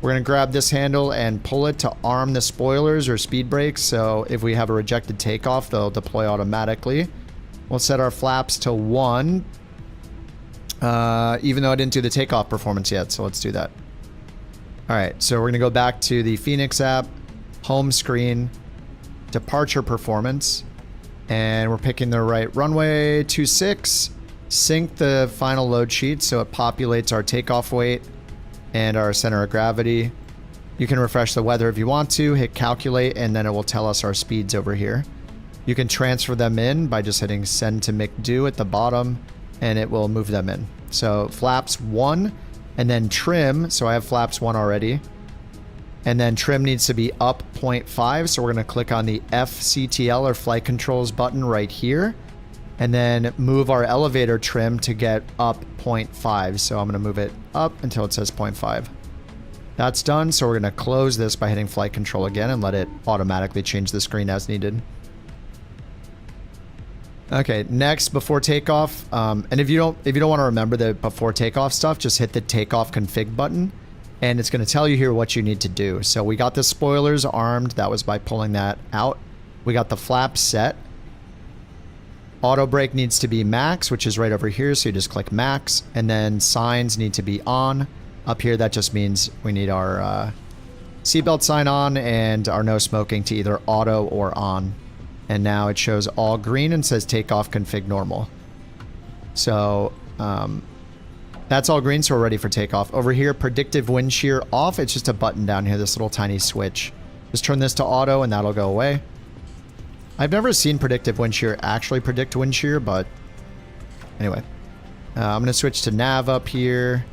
We're going to grab this handle and pull it to arm the spoilers or speed brakes. So if we have a rejected takeoff, they'll deploy automatically. We'll set our flaps to 1, even though I didn't do the takeoff performance yet. So let's do that. All right, so we're going to go back to the Phoenix app, home screen, departure performance, and we're picking the right runway 26, sync the final load sheet so it populates our takeoff weight and our center of gravity. You can refresh the weather if you want to, hit calculate, and then it will tell us our speeds over here. You can transfer them in by just hitting send to McDo at the bottom, and it will move them in. So flaps 1, and then trim, so I have flaps 1 already. And then trim needs to be up 0.5, so we're gonna click on the FCTL or flight controls button right here, and then move our elevator trim to get up 0.5. So I'm gonna move it up until it says 0.5. That's done, so we're gonna close this by hitting flight control again and let it automatically change the screen as needed. Okay, next, before takeoff, and if you don't want to remember the before takeoff stuff, just hit the takeoff config button, and it's going to tell you here what you need to do. So we got the spoilers armed. That was by pulling that out. We got the flaps set. Auto brake needs to be max, which is right over here. So you just click max, and then signs need to be on. Up here, that just means we need our seatbelt sign on and our no smoking to either auto or on. And now it shows all green and says takeoff config normal. So that's all green, so we're ready for takeoff. Over here, predictive wind shear off. It's just a button down here, this little tiny switch. Just turn this to auto and that'll go away. I've never seen predictive wind shear actually predict wind shear, but anyway. I'm going to switch to nav up here.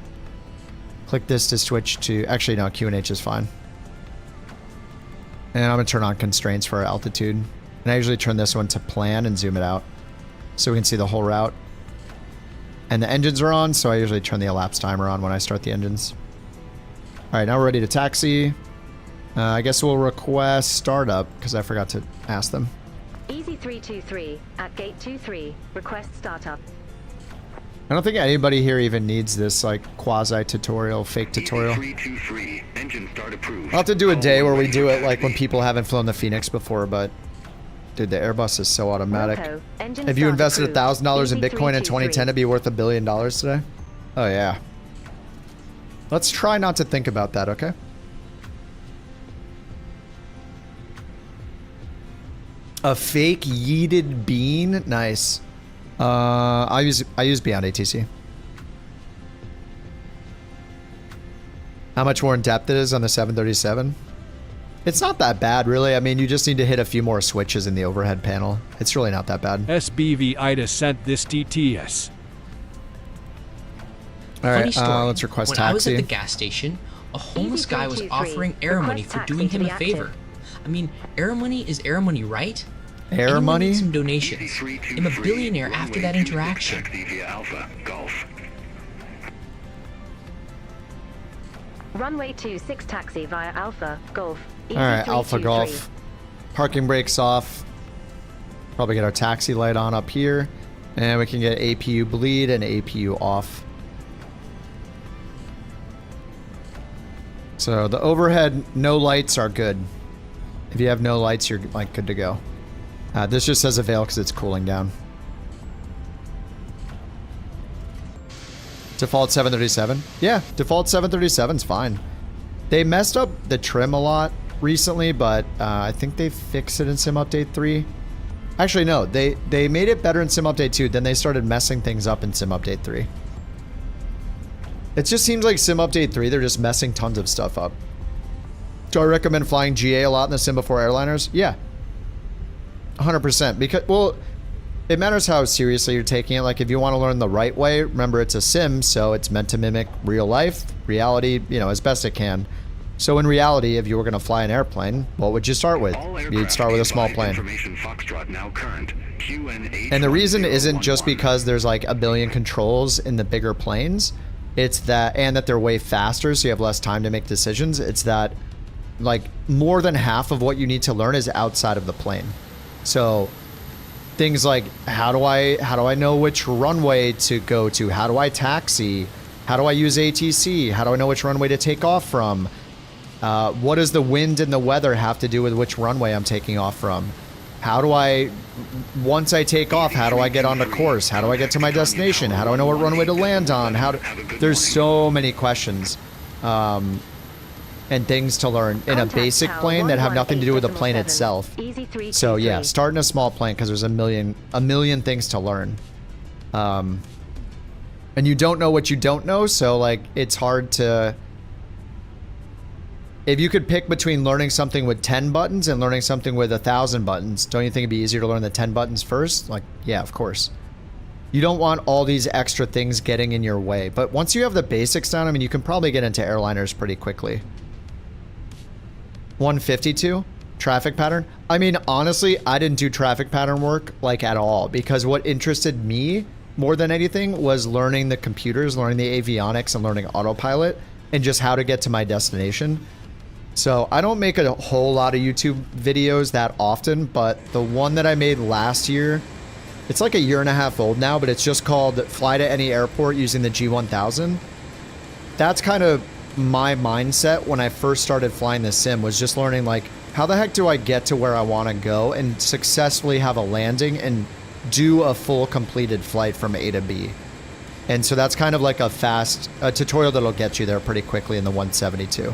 Click this to switch to... Actually, no, QNH is fine. And I'm going to turn on constraints for our altitude. And I usually turn this one to plan and zoom it out so we can see the whole route. And the engines are on, so I usually turn the elapsed timer on when I start the engines. All right, now we're ready to taxi. I guess we'll request startup because I forgot to ask them. Easy 323 at gate 23. Request startup. I don't think anybody here even needs this like quasi-tutorial, fake tutorial. 323, engine start approved. I'll have to do a day where we do it like when people haven't flown the Phoenix before, but dude, the Airbus is so automatic. If you invested $1,000 in Bitcoin in 2010, it'd be worth $1 billion today. Oh yeah. Let's try not to think about that, okay? A fake yeeted bean, nice. I use Beyond ATC. How much more in depth it is on the 737? It's not that bad, really. I mean, you just need to hit a few more switches in the overhead panel. It's really not that bad. SBV Ida sent this TTS. All right, Funny story. let's request when taxi. I was at the gas station, a homeless guy was offering Aero money for doing him a favor. I mean, Aero money is Aero money, right? Air Anyone money? need some donations. I'm a billionaire after that interaction. Runway 26 taxi via Alpha Golf. All right, Alpha Golf. Parking brakes off. Probably get our taxi light on up here. And we can get APU bleed and APU off. So the overhead, no lights are good. If you have no lights, you're like good to go. This just says avail because it's cooling down. Default 737. Yeah, default 737 is fine. They messed up the trim a lot recently, but I think they fixed it in Sim Update 3. Actually, no, they made it better in Sim Update 2, then they started messing things up in Sim Update 3. It just seems like Sim Update 3, they're just messing tons of stuff up. Do I recommend flying GA a lot in the Sim before airliners? Yeah. 100%. Because, well, it matters how seriously you're taking it. Like, if you want to learn the right way, remember it's a sim, so it's meant to mimic real life, reality, you know, as best it can. So in reality, if you were going to fly an airplane, what would you start with? You'd start with a small plane. And the reason isn't just because there's like a billion controls in the bigger planes. It's that, and that they're way faster, so you have less time to make decisions. It's that, like, more than half of what you need to learn is outside of the plane. So things like, how do I know which runway to go to? How do I taxi? How do I use ATC? How do I know which runway to take off from? What does the wind and the weather have to do with which runway I'm taking off from? How do I, once I take off, how do I get onto course? How do I get to my destination? How do I know what runway to land on? There's so many questions and things to learn in a basic plane that have nothing to do with the plane itself. So yeah, start in a small plane because there's a million things to learn. And you don't know what you don't know, so like it's hard to... If you could pick between learning something with 10 buttons and learning something with 1,000 buttons, don't you think it'd be easier to learn the 10 buttons first? Like, yeah, of course. You don't want all these extra things getting in your way. But once you have the basics down, I mean, you can probably get into airliners pretty quickly. 152, traffic pattern. I mean, honestly, I didn't do traffic pattern work like at all because what interested me more than anything was learning the computers, learning the avionics, and learning autopilot, and just how to get to my destination. So I don't make a whole lot of YouTube videos that often, but the one that I made last year, it's like a year and a half old now, but it's just called Fly to Any Airport Using the G1000. That's kind of my mindset when I first started flying the sim was just learning like, how the heck do I get to where I want to go and successfully have a landing and do a full completed flight from A to B. And so that's kind of like a tutorial that'll get you there pretty quickly in the 172.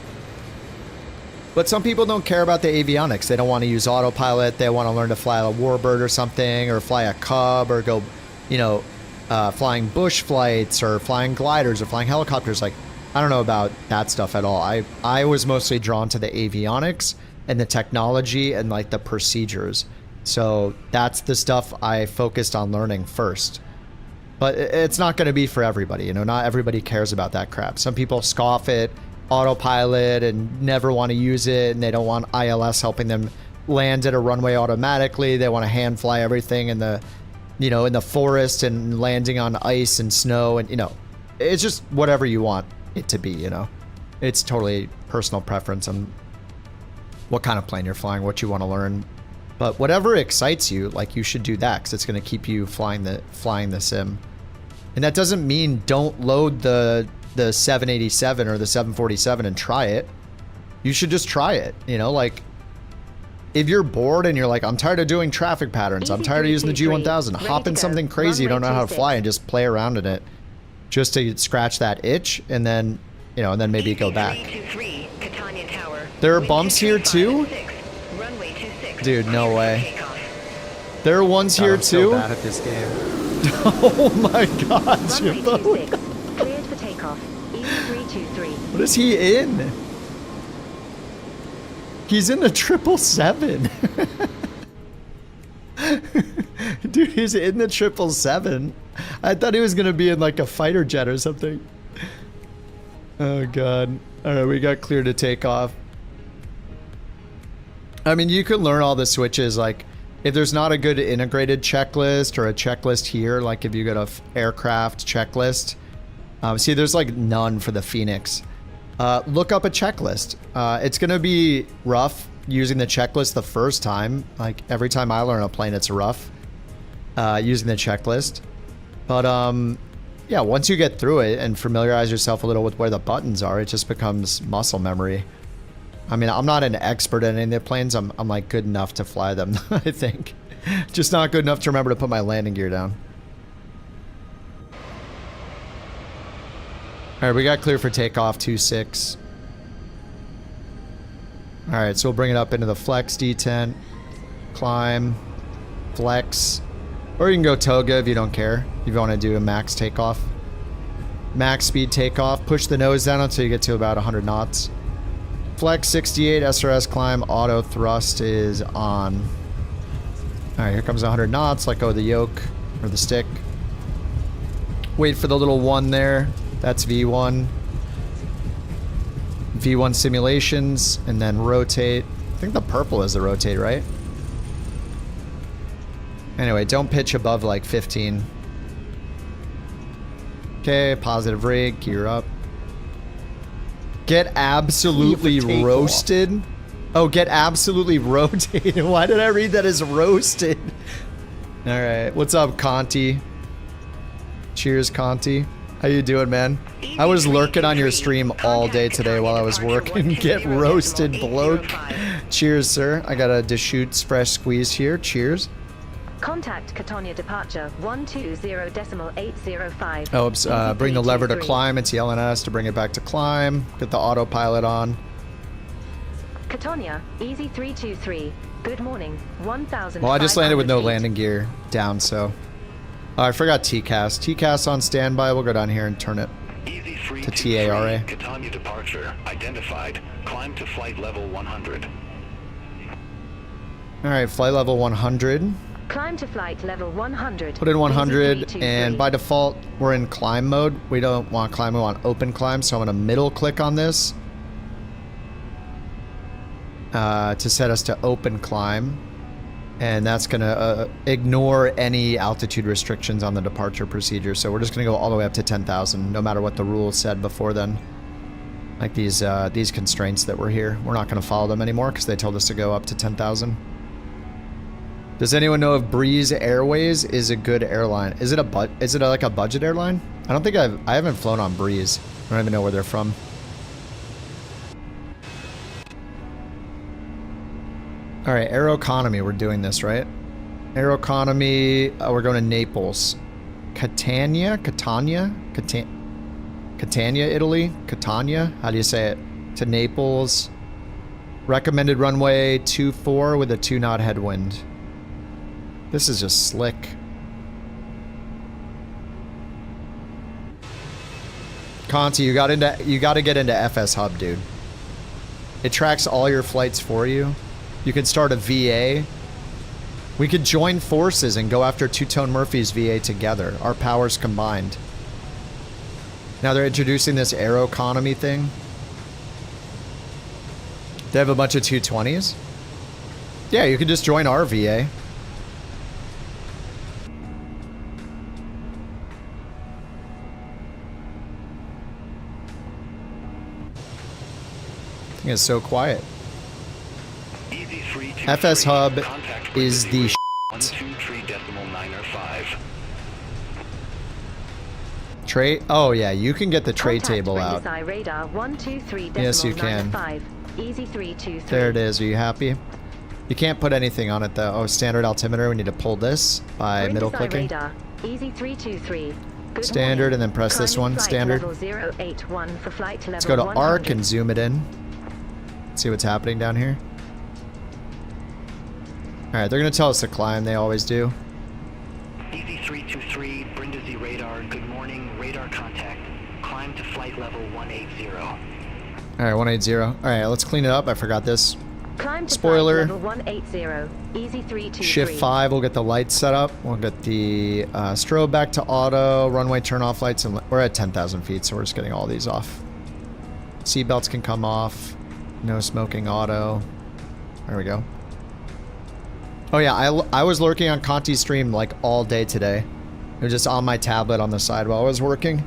But some people don't care about the avionics. They don't want to use autopilot. They want to learn to fly a warbird or something, or fly a Cub, or go, you know, flying bush flights, or flying gliders, or flying helicopters. Like, I don't know about that stuff at all. I was mostly drawn to the avionics and the technology and like the procedures. So that's the stuff I focused on learning first. But it's not going to be for everybody. You know, not everybody cares about that crap. Some people scoff at autopilot and never want to use it, and they don't want ILS helping them land at a runway automatically. They want to hand fly everything in the, you know, in the forest and landing on ice and snow, and you know, it's just whatever you want it to be. You know, it's totally personal preference on what kind of plane you're flying, what you want to learn. But whatever excites you, like, you should do that, because it's going to keep you flying the sim. And that doesn't mean don't load the 787 or the 747 and try it. You should just try it. You know, like, if you're bored and you're like, I'm tired of doing traffic patterns, I'm tired of using the G1000, hop in something crazy you don't know how to fly and just play around in it, just to scratch that itch, and then, you know, and then maybe go back. There are bumps here too? Dude, no way. There are ones here too? I'm so bad at this game. Oh my god, Jimbo. Cleared for takeoff. E323. What is he in? He's in the 777. Dude, he's in the 777. I thought he was gonna be in like a fighter jet or something. Oh god. Alright, we got cleared to take off. I mean, you can learn all the switches, like, if there's not a good integrated checklist or a checklist here, like if you go to aircraft checklist, see, there's like none for the Phoenix. Look up a checklist. It's going to be rough using the checklist the first time. Like, every time I learn a plane, it's rough using the checklist. But, yeah, once you get through it and familiarize yourself a little with where the buttons are, it just becomes muscle memory. I mean, I'm not an expert in any of the planes. I'm like good enough to fly them, I think. Just not good enough to remember to put my landing gear down. Alright, we got clear for takeoff, 2-6. Alright, so we'll bring it up into the flex detent. Climb. Flex. Or you can go toga if you don't care. If you want to do a max takeoff. Max speed takeoff. Push the nose down until you get to about 100 knots. Flex 68, SRS climb, auto thrust is on. Alright, here comes 100 knots. Let go of the yoke, or the stick. Wait for the little 1 there. That's V1. V1 simulations, and then rotate. I think the purple is the rotate, right? Anyway, don't pitch above like 15. Okay, positive rig, gear up. Get absolutely roasted. Oh, get absolutely rotated. Why did I read that as roasted? Alright, what's up, Conti? Cheers, Conti. How you doing, man? I was lurking on your stream all day today while I was working. Get roasted, bloke. Cheers, sir. I got a Deschutes fresh squeeze here. Cheers. Contact Catania departure 120.805. Oops, bring the lever to climb. It's yelling at us to bring it back to climb. Get the autopilot on. Catania, easy 323. Good morning, 1,000. Well, I just landed with no landing gear down, so. Oh, I forgot TCAS. TCAS on standby. We'll go down here and turn it to TARA. Catania departure identified. Climb to flight level 100. Alright, flight level 100. Climb to flight level 100. Put in 100, and by default, we're in climb mode. We don't want climb, we want open climb, so I'm going to middle click on this to set us to open climb. And that's going to ignore any altitude restrictions on the departure procedure. So we're just going to go all the way up to 10,000, no matter what the rules said before then. Like these constraints that were here. We're not going to follow them anymore because they told us to go up to 10,000. Does anyone know if Breeze Airways is a good airline? Is it like a budget airline? I don't think I haven't flown on Breeze. I don't even know where they're from. All right, Aeroconomy, we're doing this, right? Aeroconomy, we're going to Naples. Catania, Italy? Catania? How do you say it? To Naples. Recommended runway 24 with a 2-knot headwind. This is just slick. Conti, you got to get into FSHub, dude. It tracks all your flights for you. You can start a VA. We could join forces and go after Two-Tone Murphy's VA together. Our powers combined. Now they're introducing this Aeroconomy thing. They have a bunch of 220s. Yeah, you can just join our VA. It's so quiet. FSHub is the tray. Oh yeah, you can get the tray table out. Yes, you can. There it is. Are you happy? You can't put anything on it though. Oh, standard altimeter. We need to pull this by middle clicking. Standard, and then press this one. Standard. Let's go to ARC and zoom it in. See what's happening down here. Alright, they're going to tell us to climb. They always do. EZ323, Brindisi radar. Good morning. Radar contact. Climb to flight level 180. Alright, 180. Alright, let's clean it up. I forgot this. Climb to Spoiler. flight level 180. EZ323. Shift 5, we'll get the lights set up. We'll get the strobe back to auto. Runway turn off lights. And we're at 10,000 feet, so we're just getting all these off. Seatbelts can come off. No smoking auto. There we go. Oh yeah, I was lurking on Conti's stream like all day today. It was just on my tablet on the side while I was working.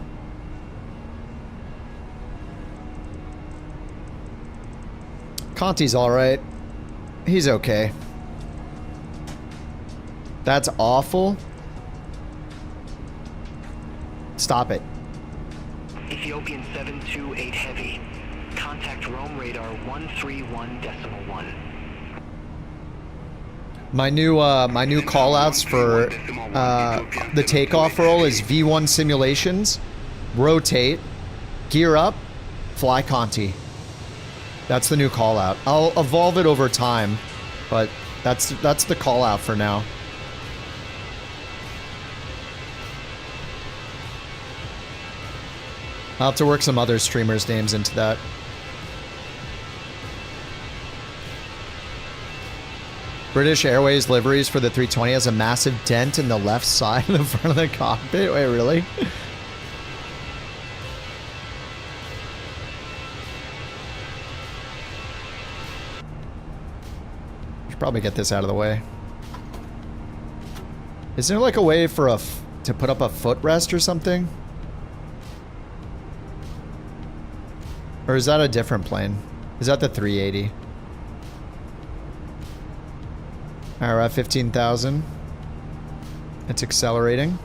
Conti's alright. He's okay. That's awful. Stop it. Ethiopian 728 Heavy. Contact Rome radar 131.1. My new call outs for the takeoff roll is V1 simulations, rotate, gear up, fly Conti. That's the new call out. I'll evolve it over time, but that's the call out for now. I'll have to work some other streamers' names into that. British Airways liveries for the 320 has a massive dent in the left side of the front of the cockpit. Wait, really? Should probably get this out of the way. Is there like a way for to put up a footrest or something? Or is that a different plane? Is that the 380? Alright, we're at 15,000. It's accelerating.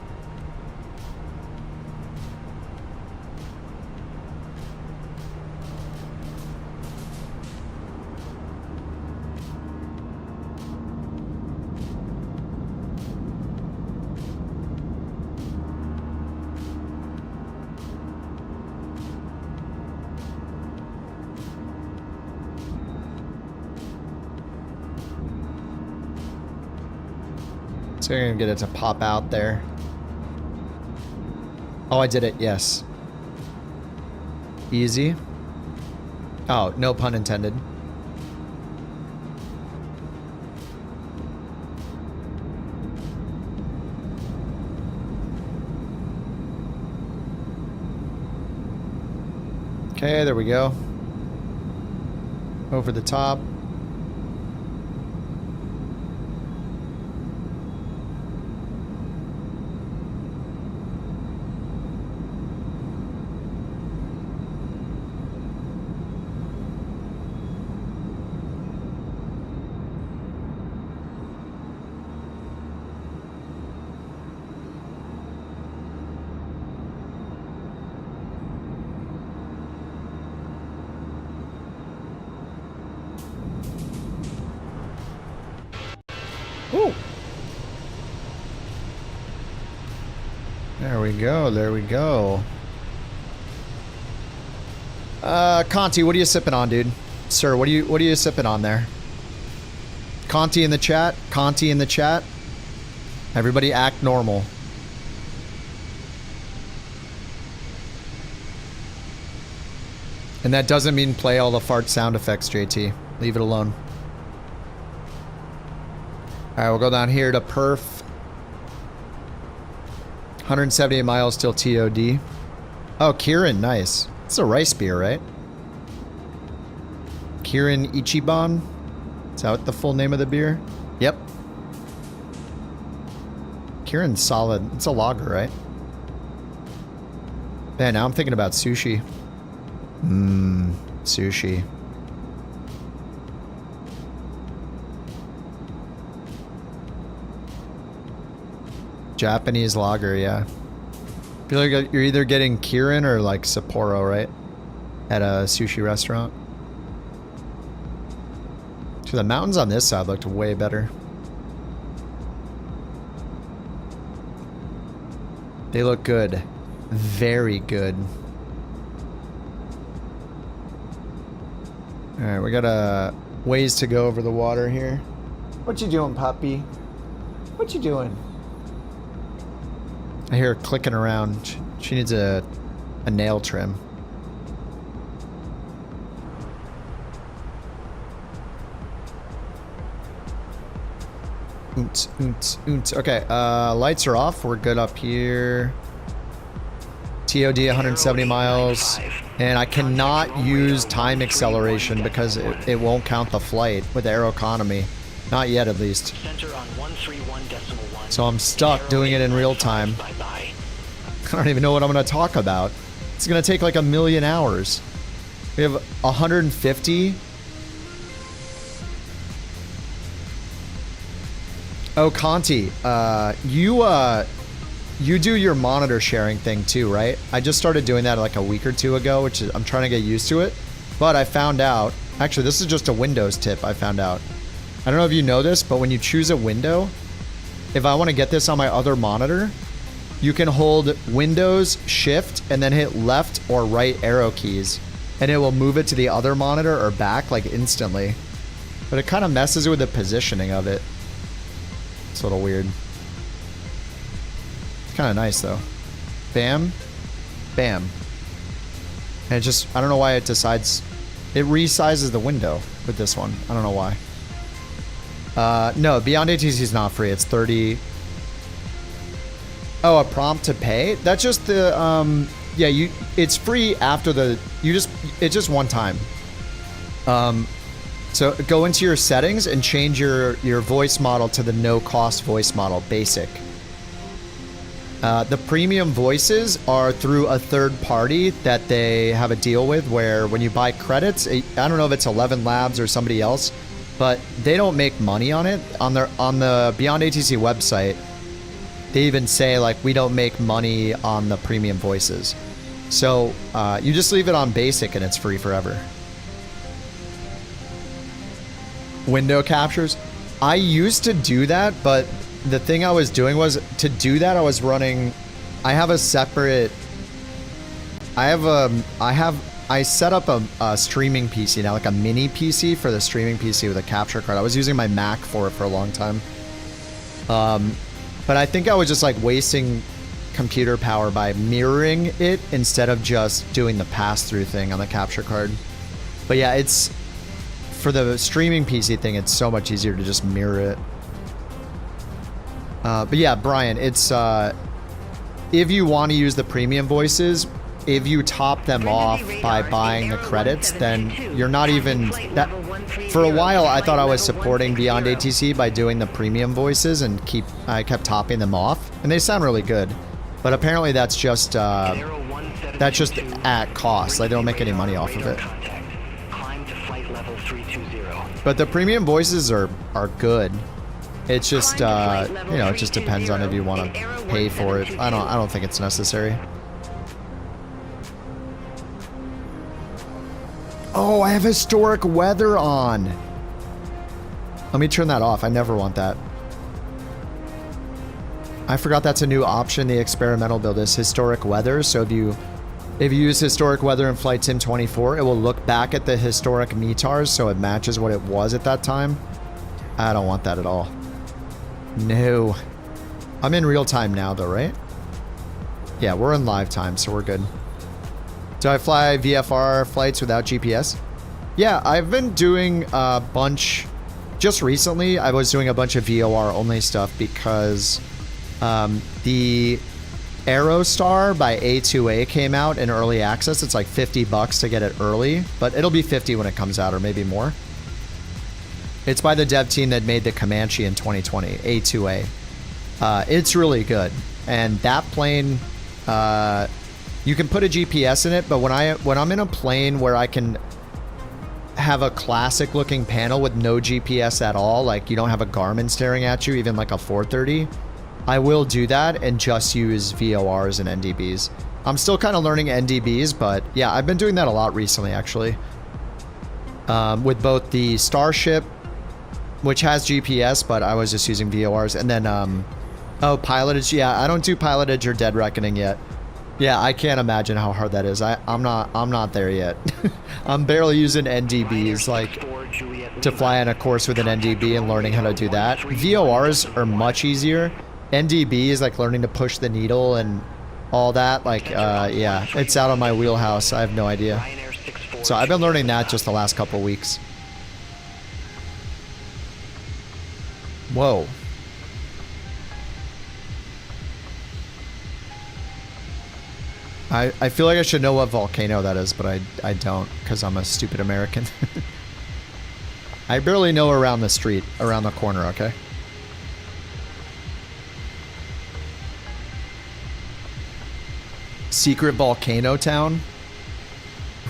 So you're gonna get it to pop out there. Oh, I did it, yes. Easy. Oh, no pun intended. Okay, there we go. Over the top. we go. There we go. Conti, what are you sipping on, dude? Sir, what are you sipping on there? Conti in the chat. Conti in the chat. Everybody act normal. And that doesn't mean play all the fart sound effects, JT. Leave it alone. Alright, we'll go down here to Perf. 178 miles till TOD. Oh, Kirin, nice. It's a rice beer, right? Kirin Ichiban? Is that the full name of the beer? Yep. Kirin's solid. It's a lager, right? Man, now I'm thinking about sushi. Mmm, sushi. Japanese lager, yeah. I feel like you're either getting Kirin or like Sapporo, right? At a sushi restaurant. So the mountains on this side looked way better. They look good. Very good. Alright, we got a ways to go over the water here. What you doing, puppy? What you doing? I hear her clicking around. She needs a nail trim. Oonts, oonts, oonts. Okay, lights are off. We're good up here. TOD 170 miles. And I cannot use time acceleration because it won't count the flight with Aeroconomy. Not yet, at least. So I'm stuck doing it in real time. I don't even know what I'm going to talk about. It's going to take like 1,000,000 hours. We have 150. Oh, Conti, you do your monitor sharing thing too, right? I just started doing that like a week or two ago, which is, I'm trying to get used to it. But I found out, actually this is just a Windows tip I found out. I don't know if you know this, but when you choose a window, if I want to get this on my other monitor, you can hold Windows, Shift, and then hit left or right arrow keys. And it will move it to the other monitor or back like instantly. But it kind of messes with the positioning of it. It's a little weird. It's kind of nice though. Bam. Bam. And it just, I don't know why it decides, it resizes the window with this one. I don't know why. No, Beyond ATC is not free. It's 30. Oh, a prompt to pay? That's just the, yeah, it's free after the, it's just one time. So go into your settings and change your voice model to the no cost voice model, basic. The premium voices are through a third party that they have a deal with where when you buy credits, I don't know if it's 11 Labs or somebody else, but they don't make money on it. On the Beyond ATC website, they even say like, we don't make money on the premium voices. So you just leave it on basic and it's free forever. Window captures. I used to do that, but the thing I was doing was to do that I was running, I have a separate, I set up a streaming PC now, like a mini PC for the streaming PC with a capture card. I was using my Mac for it for a long time. But I think I was just like wasting computer power by mirroring it instead of just doing the pass-through thing on the capture card. But yeah, it's, for the streaming PC thing, it's so much easier to just mirror it. But yeah, Brian, it's, if you want to use the premium voices, if you top them off by buying the credits, then you're not even, that, for a while I thought I was supporting Beyond ATC by doing the premium voices and I kept topping them off, and they sound really good. But apparently that's just at cost, like they don't make any money off of it. But the premium voices are good. It's just, you know, it just depends on if you want to pay for it. I don't think it's necessary. Oh, I have historic weather on. Let me turn that off. I never want that. I forgot that's a new option. The experimental build is historic weather. So if you use historic weather in Flight Sim 24, it will look back at the historic METARs so it matches what it was at that time. I don't want that at all. No. I'm in real time now though, right? Yeah, we're in live time, so we're good. Do I fly VFR flights without GPS? Yeah, I've been doing a bunch. Just recently, I was doing a bunch of VOR only stuff because the Aerostar by A2A came out in early access. It's like $50 to get it early, but it'll be 50 when it comes out, or maybe more. It's by the dev team that made the Comanche in 2020, A2A. It's really good, and that plane, you can put a GPS in it, but when I'm in a plane where I can have a classic looking panel with no GPS at all, like you don't have a Garmin staring at you, even like a 430, I will do that and just use VORs and NDBs. I'm still kind of learning NDBs, but yeah, I've been doing that a lot recently actually. With both the Starship, which has GPS, but I was just using VORs, and then oh, pilotage. Yeah, I don't do pilotage or dead reckoning yet. Yeah, I can't imagine how hard that is. I'm not there yet. I'm barely using NDBs like to fly on a course with an NDB and learning how to do that. VORs are much easier. NDB is like learning to push the needle and all that. Like, yeah, it's out of my wheelhouse. I have no idea. So I've been learning that just the last couple weeks. Whoa. I feel like I should know what volcano that is, but I don't, because I'm a stupid American. I barely know around the street, around the corner, okay? Secret volcano town?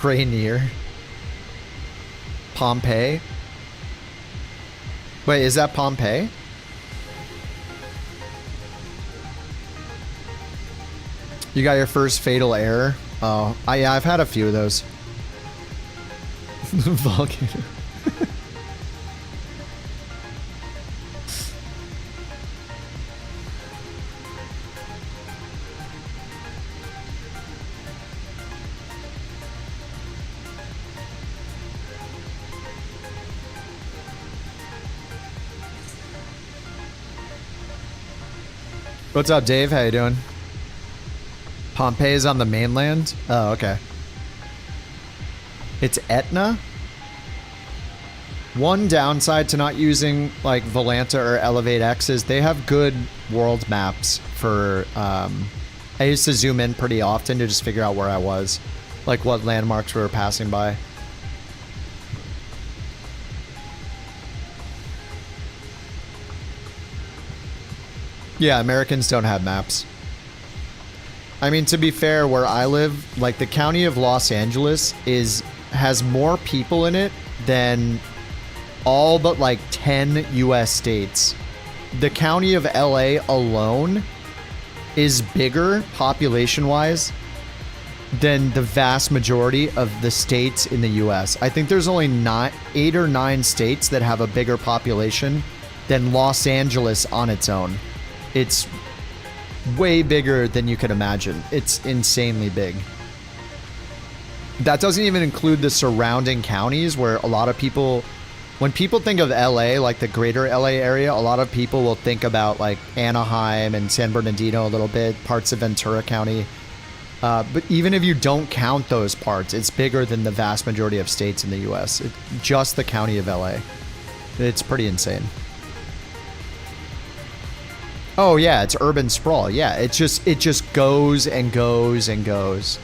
Rainier? Pompeii? Wait, is that Pompeii? You got your first fatal error? Oh, yeah, I've had a few of those. Volcano. What's up, Dave? How you doing? Pompeii is on the mainland? Oh, okay. It's Etna? One downside to not using like Volanta or Elevate X is they have good world maps for, I used to zoom in pretty often to just figure out where I was. Like what landmarks we were passing by. Yeah, Americans don't have maps. I mean, to be fair, where I live, like the county of Los Angeles has more people in it than all but like 10 US states. The county of LA alone is bigger population-wise than the vast majority of the states in the US. I think there's only 8 or 9 states that have a bigger population than Los Angeles on its own. It's way bigger than you can imagine. It's insanely big. That doesn't even include the surrounding counties where a lot of people, when people think of LA, like the greater LA area, a lot of people will think about like Anaheim and San Bernardino a little bit, parts of Ventura County. But even if you don't count those parts, it's bigger than the vast majority of states in the US. Just the county of LA. It's pretty insane. Oh yeah, it's urban sprawl. Yeah, it just goes and goes and goes.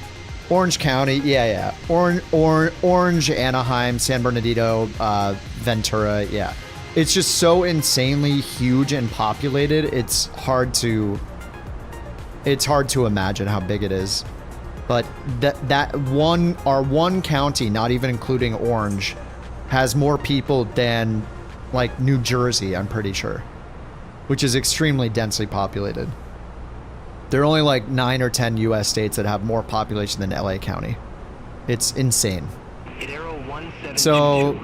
Orange County, yeah. Orange, Anaheim, San Bernardino, Ventura, yeah. It's just so insanely huge and populated. It's hard to imagine how big it is. But our one county, not even including Orange, has more people than like New Jersey, I'm pretty sure. Which is extremely densely populated. There are only like 9 or 10 US states that have more population than LA County. It's insane. So,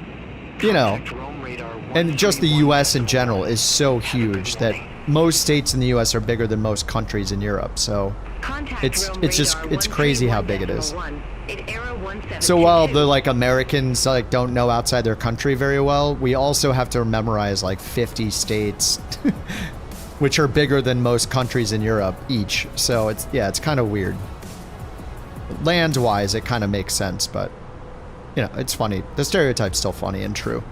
you know, and just the US in general is so huge that most states in the US are bigger than most countries in Europe, so it's crazy how big it is. So while the like Americans like don't know outside their country very well, we also have to memorize like 50 states which are bigger than most countries in Europe each. So it's kind of weird. Land wise it kind of makes sense, but you know, it's funny. The stereotype's still funny and true.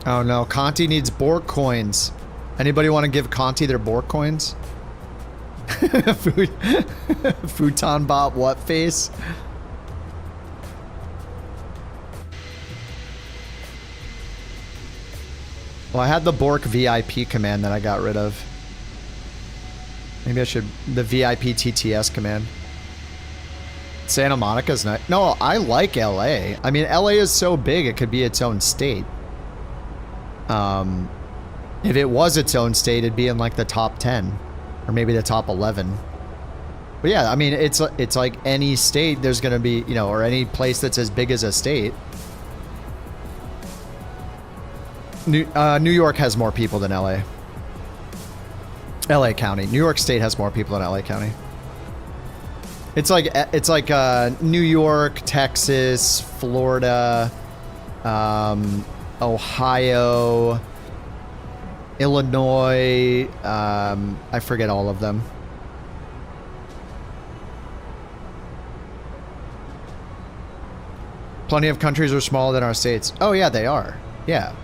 Oh no, Conti needs Bork coins. Anybody want to give Conti their Bork coins? Futon bot what face? Well, I had the Bork VIP command that I got rid of. Maybe I should... the VIP TTS command. Santa Monica's nice. No, I like LA. I mean, LA is so big it could be its own state. If it was its own state, it'd be in like the top 10 or maybe the top 11. But yeah, I mean, it's like any state there's going to be, you know, or any place that's as big as a state. New York has more people than LA. LA County. New York State has more people than LA County. It's like New York, Texas, Florida, Ohio, Illinois, I forget all of them. Plenty of countries are smaller than our states. Oh yeah, they are. Yeah.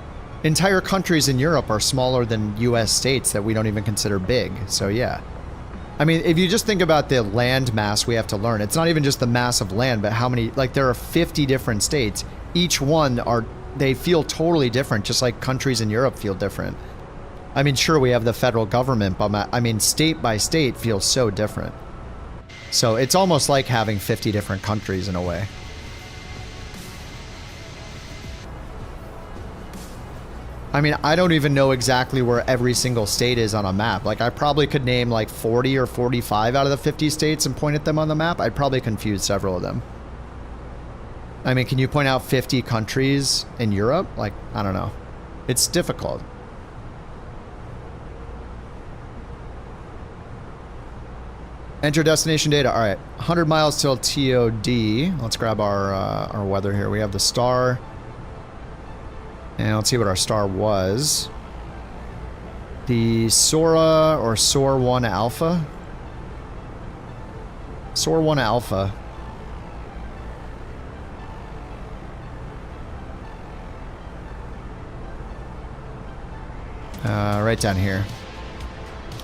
Entire countries in Europe are smaller than US states that we don't even consider big. So yeah. I mean, if you just think about the land mass we have to learn, it's not even just the mass of land, but how many, like there are 50 different states. Each one they feel totally different, just like countries in Europe feel different. I mean, sure, we have the federal government, but I mean, state by state feels so different. So it's almost like having 50 different countries in a way. I mean, I don't even know exactly where every single state is on a map. Like, I probably could name like 40 or 45 out of the 50 states and point at them on the map. I'd probably confuse several of them. I mean, can you point out 50 countries in Europe? Like, I don't know. It's difficult. Enter destination data. All right, 100 miles till TOD. Let's grab our weather here. We have the star. And let's see what our star was. The Sora or Soar 1 Alpha. Soar 1 Alpha. Right down here.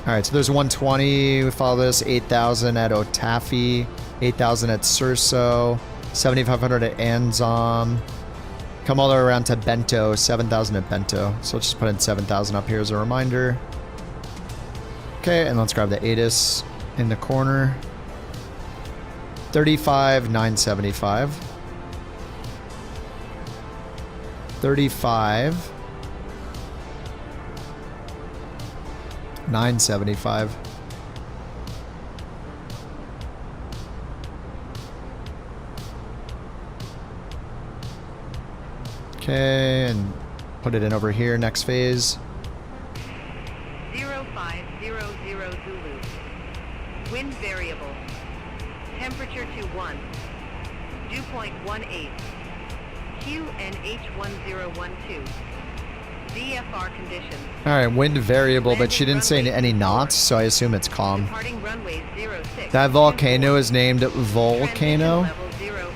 Alright, so there's 120. We follow this. 8,000 at Otafi. 8,000 at Surso. 7,500 at Anzom. Come all the way around to Bento. 7,000 at Bento. So let's just put in 7,000 up here as a reminder. Okay, and let's grab the ATIS in the corner. 35,975. 35. 975. Okay, and put it in over here, next phase. 0500 Zulu. Wind variable. Temperature to 1. Dew point 18. QNH1012. VFR conditions. Alright, wind variable, but she didn't say any knots, so I assume it's calm. Departing runway 06. That volcano is named Volcano? Level 080.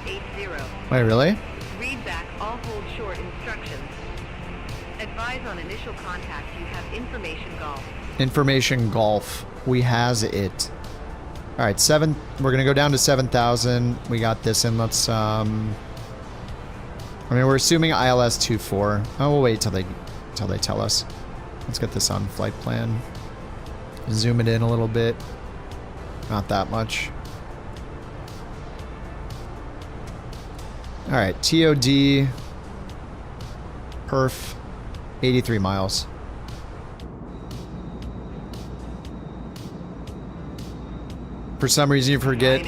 Wait, really? Read back all hold short instructions. Advise on initial contact. You have information golf. Information golf. We has it. Alright, we're gonna go down to 7,000. We got this in. Let's I mean, we're assuming ILS 24. Oh, we'll wait till they tell us. Let's get this on flight plan. Zoom it in a little bit. Not that much. Alright, TOD. Perf. 83 miles. For some reason you forget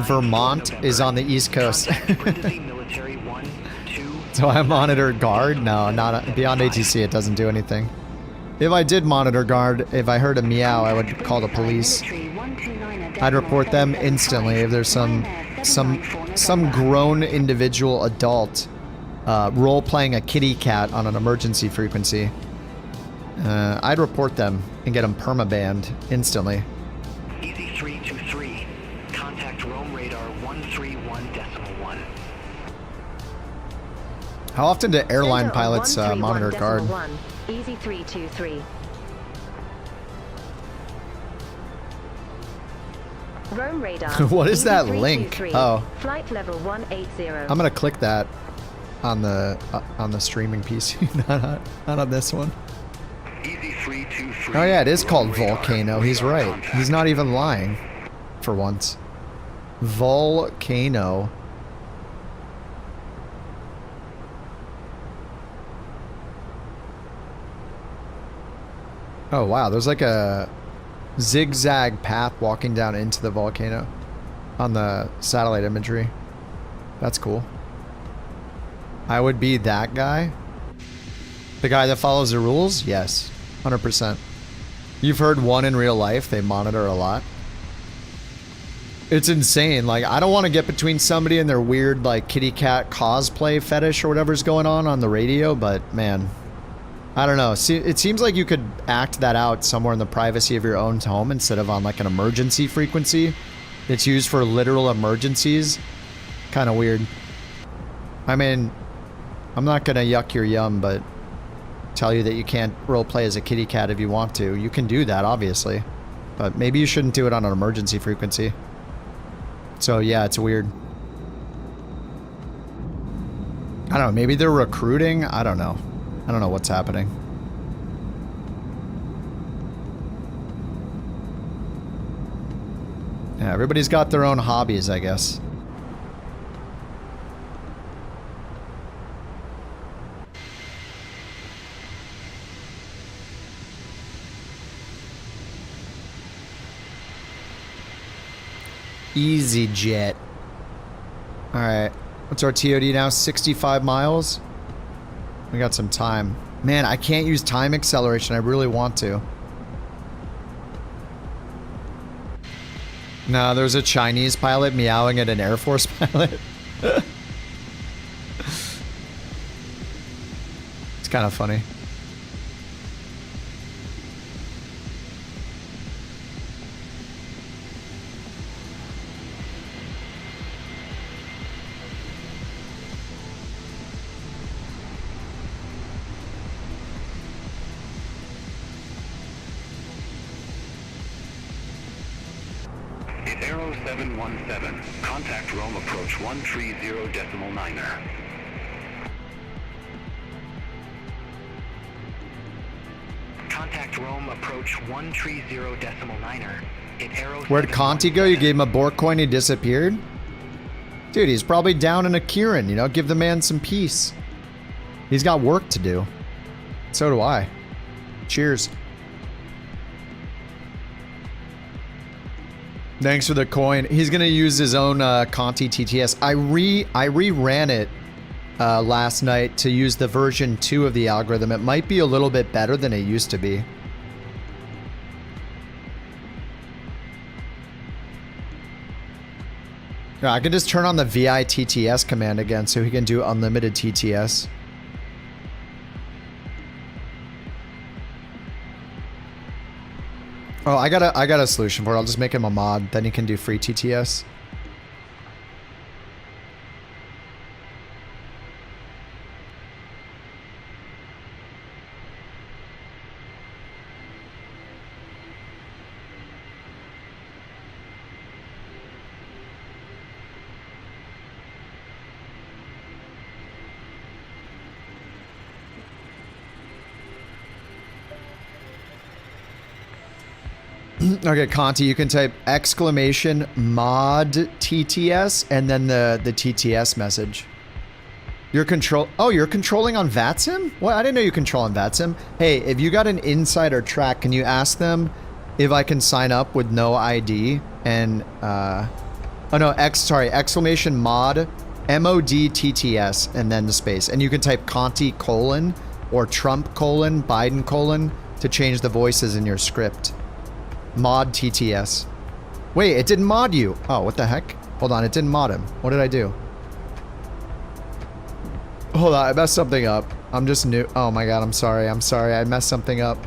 Vermont is on the East Coast. Military 1, 2, So I monitor guard? No, not beyond ATC. It doesn't do anything. If I did monitor guard, if I heard a meow, I would call the police. I'd report them instantly if there's some grown individual adult role-playing a kitty cat on an emergency frequency. I'd report them and get them perma-banned instantly. Easy 323. Contact roam radar 131.1. How often do airline pilots monitor guard? Easy 323. Roam radar. What is that link? Oh. Flight level 180. I'm gonna click that on the streaming PC, not on this one. Easy 323. Oh yeah, it is called Volcano. He's right. He's not even lying, for once. Volcano. Oh wow, there's like a zigzag path walking down into the volcano on the satellite imagery. That's cool. I would be that guy. The guy that follows the rules? Yes, 100%. You've heard one in real life. They monitor a lot. It's insane. Like, I don't want to get between somebody and their weird, like, kitty cat cosplay fetish or whatever's going on the radio, but man, I don't know. See, it seems like you could act that out somewhere in the privacy of your own home instead of on like an emergency frequency that's used for literal emergencies. Kind of weird. I mean, I'm not gonna yuck your yum, but tell you that you can't roleplay as a kitty cat if you want to. You can do that, obviously, but maybe you shouldn't do it on an emergency frequency. So yeah, it's weird. I don't know. Maybe they're recruiting. I don't know. I don't know what's happening. Yeah, everybody's got their own hobbies, I guess. EasyJet. Alright. What's our TOD now? 65 miles? We got some time. Man, I can't use time acceleration. I really want to. No, there's a Chinese pilot meowing at an Air Force pilot. It's kind of funny. Aero 717. Contact Rome approach 130.9er. Contact Rome approach 130.9er. Where'd Conti go? You gave him a BorkCoin, he disappeared? Dude, he's probably down in a Kieran, you know? Give the man some peace. He's got work to do. So do I. Cheers. Thanks for the coin. He's gonna use his own Conti TTS. I reran it last night to use the version 2 of the algorithm. It might be a little bit better than it used to be. Yeah, I can just turn on the VI TTS command again so he can do unlimited TTS. Oh, I got a solution for it. I'll just make him a mod, then he can do free TTS. Okay, Conti, you can type exclamation mod TTS and then the TTS message. You're controlling on VATSIM? What? I didn't know you control on VATSIM. Hey, if you got an insider track, can you ask them if I can sign up with no ID and oh no, exclamation mod MODTTS and then the space. And you can type Conti : or Trump : Biden : to change the voices in your script. Mod TTS. Wait, it didn't mod you. Oh, what the heck? Hold on, it didn't mod him. What did I do? Hold on, I messed something up. I'm just new. Oh my god, I'm sorry. I'm sorry. I messed something up.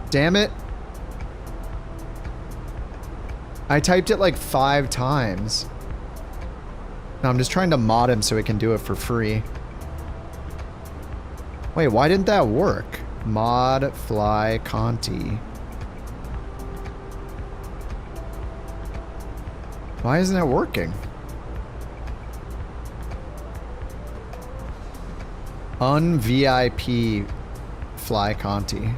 Damn it. I typed it like 5 times. No, I'm just trying to mod him so he can do it for free. Wait, why didn't that work? Mod fly Conti. Why isn't that working? Un-VIP fly Conti.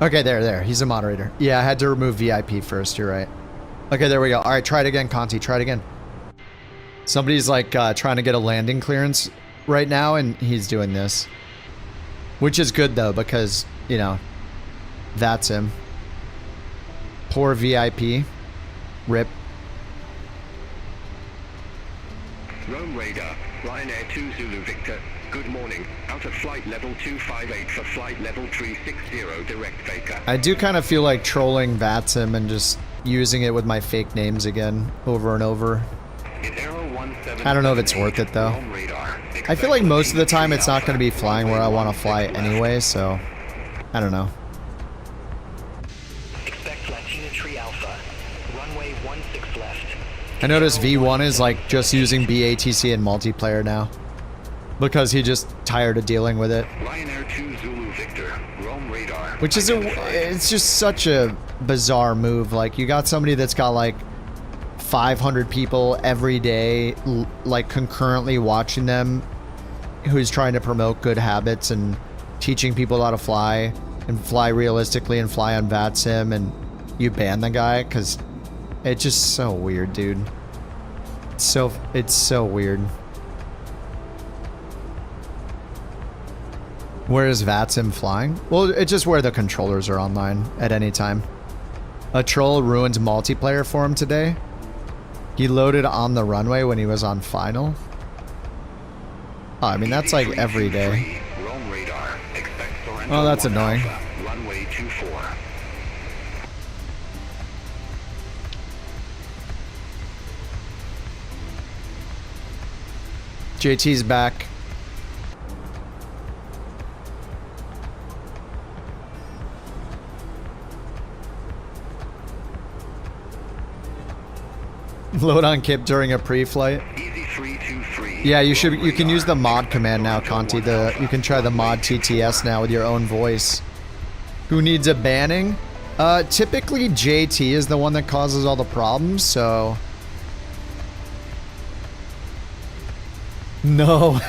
Okay, there. He's a moderator. Yeah, I had to remove VIP first. You're right. Okay, there we go. All right, try it again, Conti. Try it again. Somebody's like trying to get a landing clearance right now, and he's doing this. Which is good, though, because, you know, that's him. Poor VIP. Rip. Rome radar. Ryanair 2 Zulu Victor. Good morning. Out of flight level 258 for flight level 360 direct Baker. I do kind of feel like trolling VATSIM and just using it with my fake names again over and over. I don't know if it's worth it though. I feel like most of the time it's not going to be flying where I want to fly anyway, so I don't know. Expect Latina Tree Alpha. Runway 16 left. I noticed V1 is like just using BATC in multiplayer now. Because he just tired of dealing with it. Ryanair 2 Zulu Victor. Rome radar. Which is it's just such a bizarre move. Like you got somebody that's got like 500 people every day like concurrently watching them, who's trying to promote good habits and teaching people how to fly and fly realistically and fly on VATSIM, and you ban the guy because it's just so weird, dude. It's so weird. Where is VATSIM flying? Well, it's just where the controllers are online at any time. A troll ruined multiplayer for him today. He loaded on the runway when he was on final. Oh, I mean, that's like every day. Oh, that's annoying. Runway 24. JT's back. Load on Kip during a pre-flight. Yeah, you can use the mod command now, Conti. You can try the mod TTS now with your own voice. Who needs a banning? Typically JT is the one that causes all the problems, so no.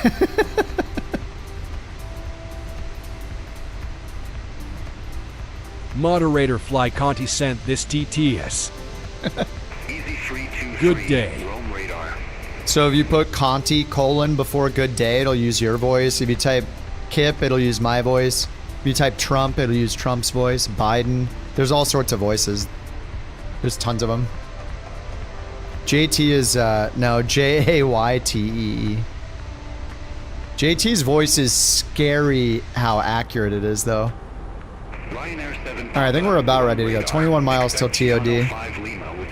Moderator Fly Conti sent this TTS. Good day. So if you put Conti : before good day, it'll use your voice. If you type Kip, it'll use my voice. If you type Trump, it'll use Trump's voice. Biden. There's all sorts of voices. There's tons of them. JT is, no, Jaytee. JT's voice is scary how accurate it is, though. Alright, I think we're about ready to go. 21 miles till TOD.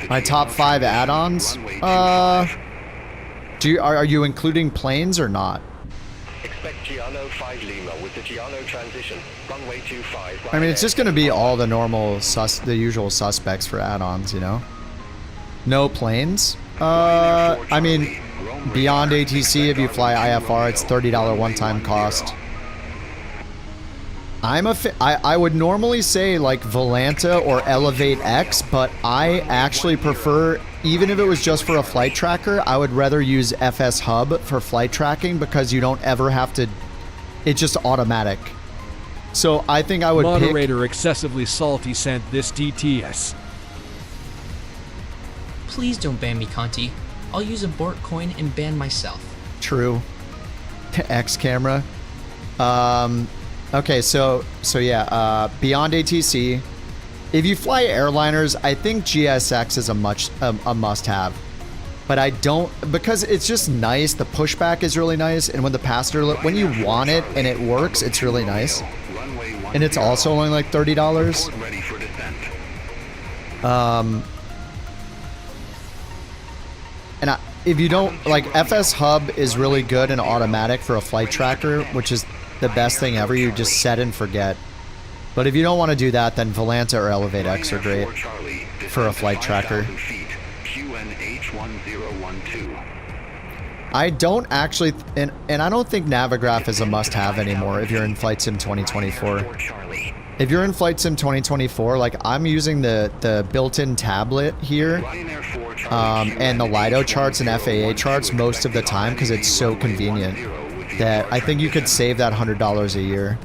My top 5 add-ons? Are you including planes or not? Expect Giano 5 Lima with the Giano transition. Runway 25. I mean, it's just going to be all the normal, the usual suspects for add-ons, you know? No planes? I mean, beyond ATC, if you fly IFR, it's $30 one-time cost. I would normally say like Volanta or Elevate X, but I actually prefer, even if it was just for a flight tracker, I would rather use FSHub for flight tracking because you don't ever have to, it's just automatic. So I think I would Moderator Excessively Salty sent this TTS. Please don't ban me, Conti. I'll use a BorkCoin and ban myself. True. X camera. Okay, so yeah, beyond ATC, if you fly airliners, I think GSX is a must-have. But I don't, because it's just nice. The pushback is really nice, and when the passenger, when you want it and it works, it's really nice. And it's also only like $30. And if you don't, like, FSHub is really good and automatic for a flight tracker, which is the best thing ever. You just set and forget. But if you don't want to do that, then Volanta or Elevate X are great for a flight tracker. I don't actually, and I don't think Navigraph is a must-have anymore if you're in Flight Sim 2024. If you're in Flight Sim 2024, like, I'm using the built-in tablet here, and the Lido charts and FAA charts most of the time because it's so convenient that I think you could save that $100 a year.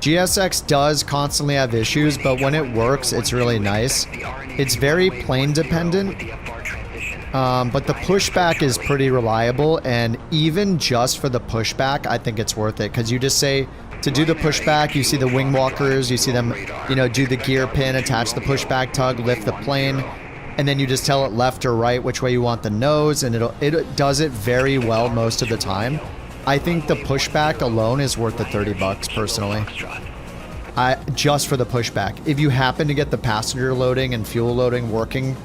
GSX does constantly have issues, but when it works, it's really nice. It's very plane dependent, but the pushback is pretty reliable, and even just for the pushback, I think it's worth it, because you just say, to do the pushback, you see the wing walkers, you see them, you know, do the gear pin, attach the pushback tug, lift the plane, and then you just tell it left or right which way you want the nose, and it does it very well most of the time. I think the pushback alone is worth the $30 personally. Just for the pushback. If you happen to get the passenger loading and fuel loading working,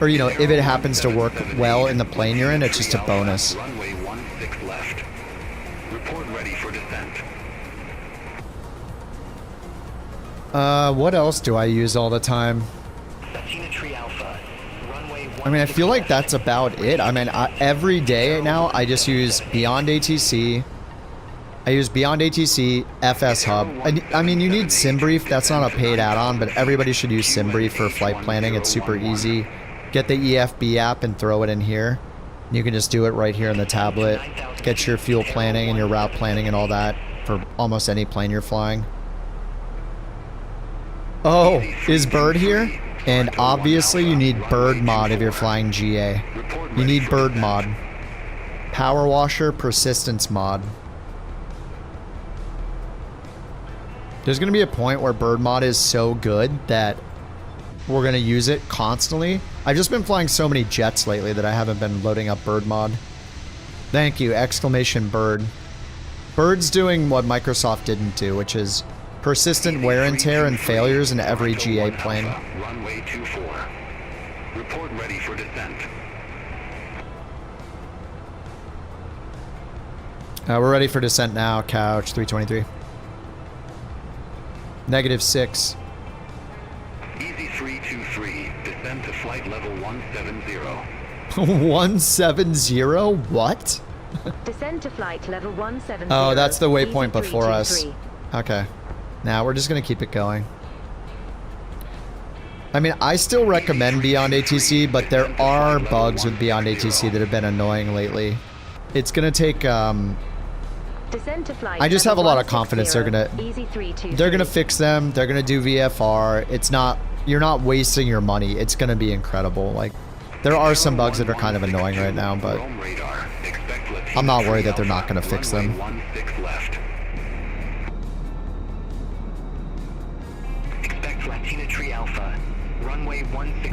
or, you know, if it happens to work well in the plane you're in, it's just a bonus. Runway 16 left. Report ready for descent. What else do I use all the time? I mean, I feel like that's about it. I mean, every day now, I just use Beyond ATC. I use Beyond ATC, FSHub. I mean, you need SimBrief. That's not a paid add-on, but everybody should use SimBrief for flight planning. It's super easy. Get the EFB app and throw it in here. You can just do it right here in the tablet. Get your fuel planning and your route planning and all that for almost any plane you're flying. Oh, is Bird here? And obviously you need Bird mod if you're flying GA. You need Bird mod. Power washer persistence mod. There's going to be a point where Bird mod is so good that we're going to use it constantly. I've just been flying so many jets lately that I haven't been loading up Bird mod. Thank you, exclamation Bird. Bird's doing what Microsoft didn't do, which is persistent wear and tear and failures in every GA plane. Runway 24. Report ready for descent. We're ready for descent now, Couch 323. -6. Easy 323. Descend to flight level 170. 170? What? Descend to flight level 170. Oh, that's the waypoint before us. Okay. Now we're just going to keep it going. I mean, I still recommend Beyond ATC, but there are bugs with Beyond ATC that have been annoying lately. It's going to take... I just have a lot of confidence they're going to fix them. They're going to do VFR. It's not... You're not wasting your money. It's going to be incredible. Like, there are some bugs that are kind of annoying right now, but I'm not worried that they're not going to fix them.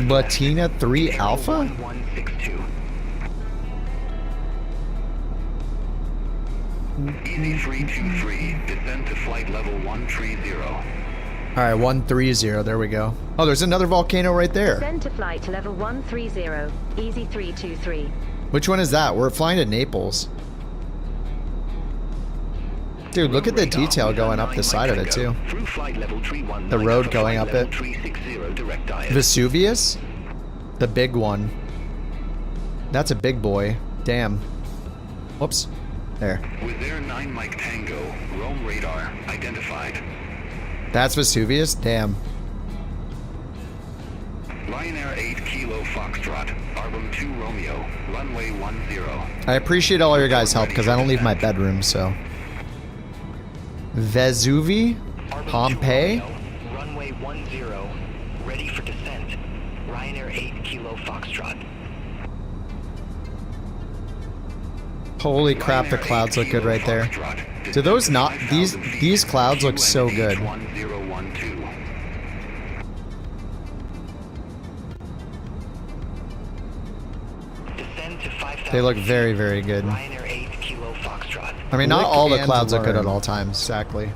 Latina 3 Alpha? Easy 323, descend to flight level 130. Alright, 130, there we go. Oh, there's another volcano right there. Descend to flight level 130, easy 323. Which one is that? We're flying to Naples. Dude, look at the detail going up the side of it, too. The road going up it. Vesuvius? The big one. That's a big boy. Damn. Whoops. There. With their 9 Mike Tango, Rome radar identified. That's Vesuvius? Damn. Ryanair 8 Kilo Foxtrot, Arbum 2 Romeo, runway 10. I appreciate all your guys' help because I don't leave my bedroom, so. Vesuvi? Pompeii? Runway 10, ready for descent. Ryanair 8 Kilo Foxtrot. Holy crap, the clouds look good right there. Do those not... These clouds look so good. They look very, very good. I mean, not all the clouds look good at all times. Exactly.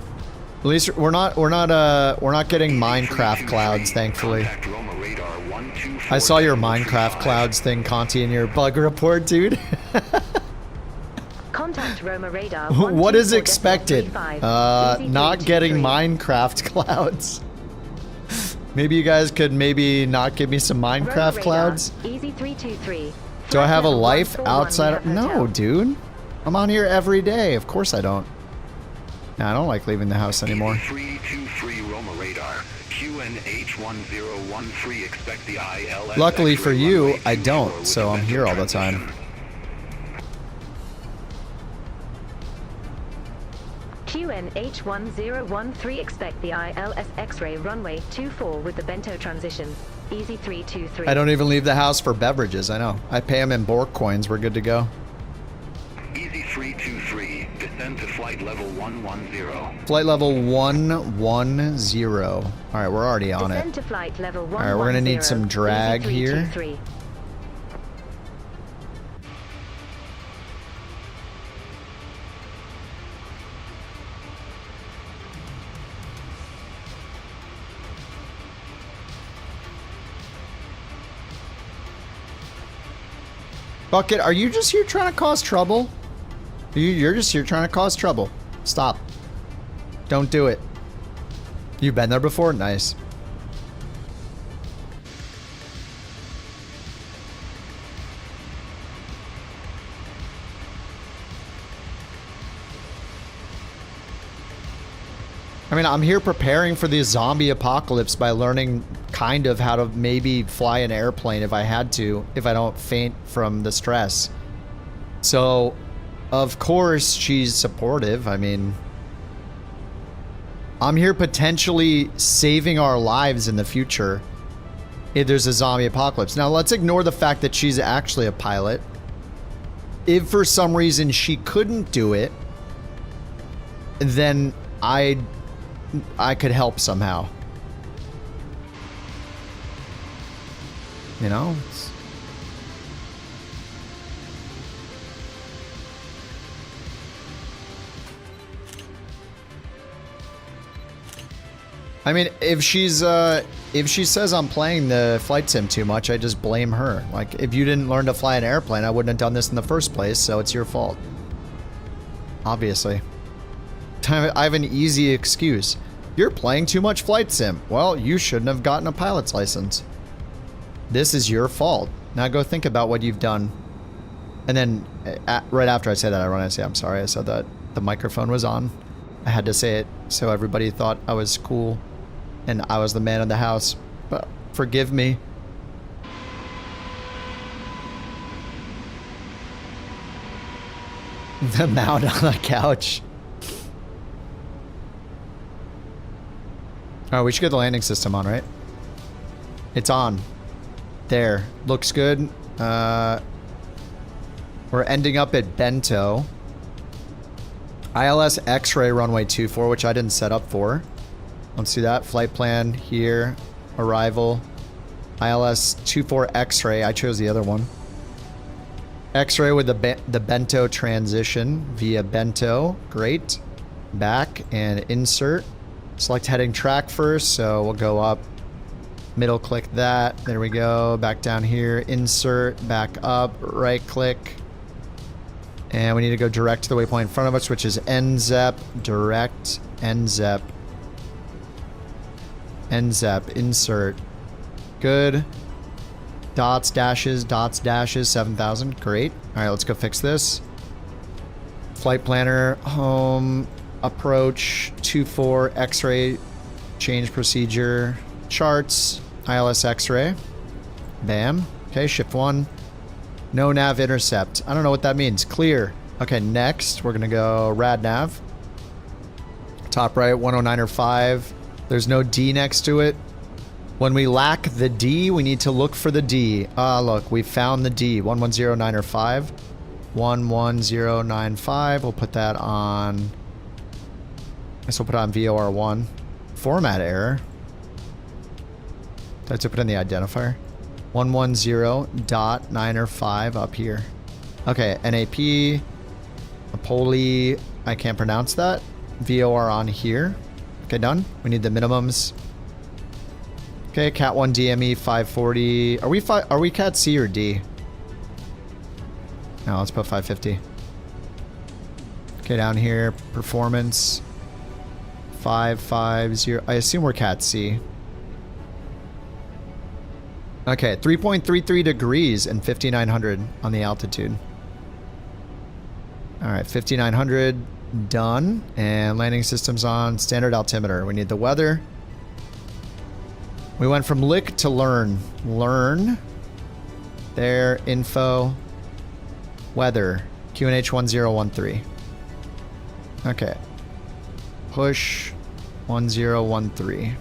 At least we're not getting Minecraft clouds, thankfully. I saw your Minecraft clouds thing, Conti, in your bug report, dude. Contact Roma radar. What is expected? Not getting Minecraft clouds. Maybe you guys could maybe not give me some Minecraft clouds? Easy 323. Do I have a life outside? No, dude. I'm on here every day. Of course I don't. Nah, I don't like leaving the house anymore. 323 Roma radar. QNH1013. Expect the ILS. Luckily for you, I don't, so I'm here all the time. QNH1013. Expect the ILS X-ray runway 24 with the bento transition. Easy 323. I don't even leave the house for beverages, I know. I pay them in Bork coins, we're good to go. Easy 323. Descend to flight level 110. Flight level 110. Alright, we're already on Descend it. to flight level 110. Alright, we're gonna need some drag Easy here. 323. Bucket, are you just here trying to cause trouble? You're just here trying to cause trouble. Stop. Don't do it. You've been there before? Nice. I mean, I'm here preparing for the zombie apocalypse by learning kind of how to maybe fly an airplane if I had to, if I don't faint from the stress. So, of course, she's supportive. I mean, I'm here potentially saving our lives in the future if there's a zombie apocalypse. Now, let's ignore the fact that she's actually a pilot. If for some reason she couldn't do it, then I could help somehow. You know? I mean, if she says I'm playing the flight sim too much, I just blame her. Like, if you didn't learn to fly an airplane, I wouldn't have done this in the first place, so it's your fault. Obviously. I have an easy excuse. You're playing too much flight sim. Well, you shouldn't have gotten a pilot's license. This is your fault. Now go think about what you've done. And then right after I say that, I run and say, I'm sorry. I said that the microphone was on. I had to say it so everybody thought I was cool and I was the man of the house. But forgive me. The mount on the couch. Oh, we should get the landing system on, right? It's on. There. Looks good. We're ending up at Bento. ILS X-ray runway 24, which I didn't set up for. Let's do that. Flight plan here. Arrival. ILS 24 X-ray. I chose the other one. X-ray with the Bento transition via Bento. Great. Back and insert. Select heading track first, so we'll go up. Middle click that. There we go. Back down here. Insert. Back up. Right click. And we need to go direct to the waypoint in front of us, which is NZEP. Direct. NZEP. NZEP. Insert. Good. Dots, dashes, 7,000. Great. All right, let's go fix this. Flight planner. Home. Approach. 24. X-ray. Change procedure. Charts. ILS X-ray. Bam. Okay, shift 1. No nav intercept. I don't know what that means. Clear. Okay, next we're gonna go rad nav. Top right, 109.5. There's no D next to it. When we lack the D, we need to look for the D. Ah, look, we found the D. 1109.5. 11095. We'll put that on. I guess we'll put it on VOR1. Format error. Did I have to put in the identifier? 110.905 up here. Okay, NAP. Napoli. I can't pronounce that. VOR on here. Okay, done. We need the minimums. Okay, Cat 1 DME 540. Are we Cat C or D? No, let's put 550. Okay, down here, performance 550. I assume we're Cat C. Okay, 3.33 degrees and 5,900 on the altitude. All right, 5,900 done, and landing systems on. Standard altimeter. We need the weather. We went from lick to learn. Learn. There, info. Weather. QNH 1013. Okay. Push 1013.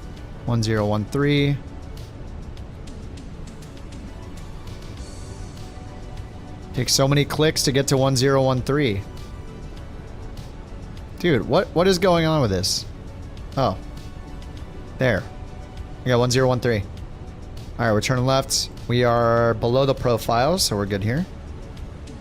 1013. Takes so many clicks to get to 1013. Dude, what is going on with this? Oh. There. We got 1013. Alright, we're turning left. We are below the profile, so we're good here.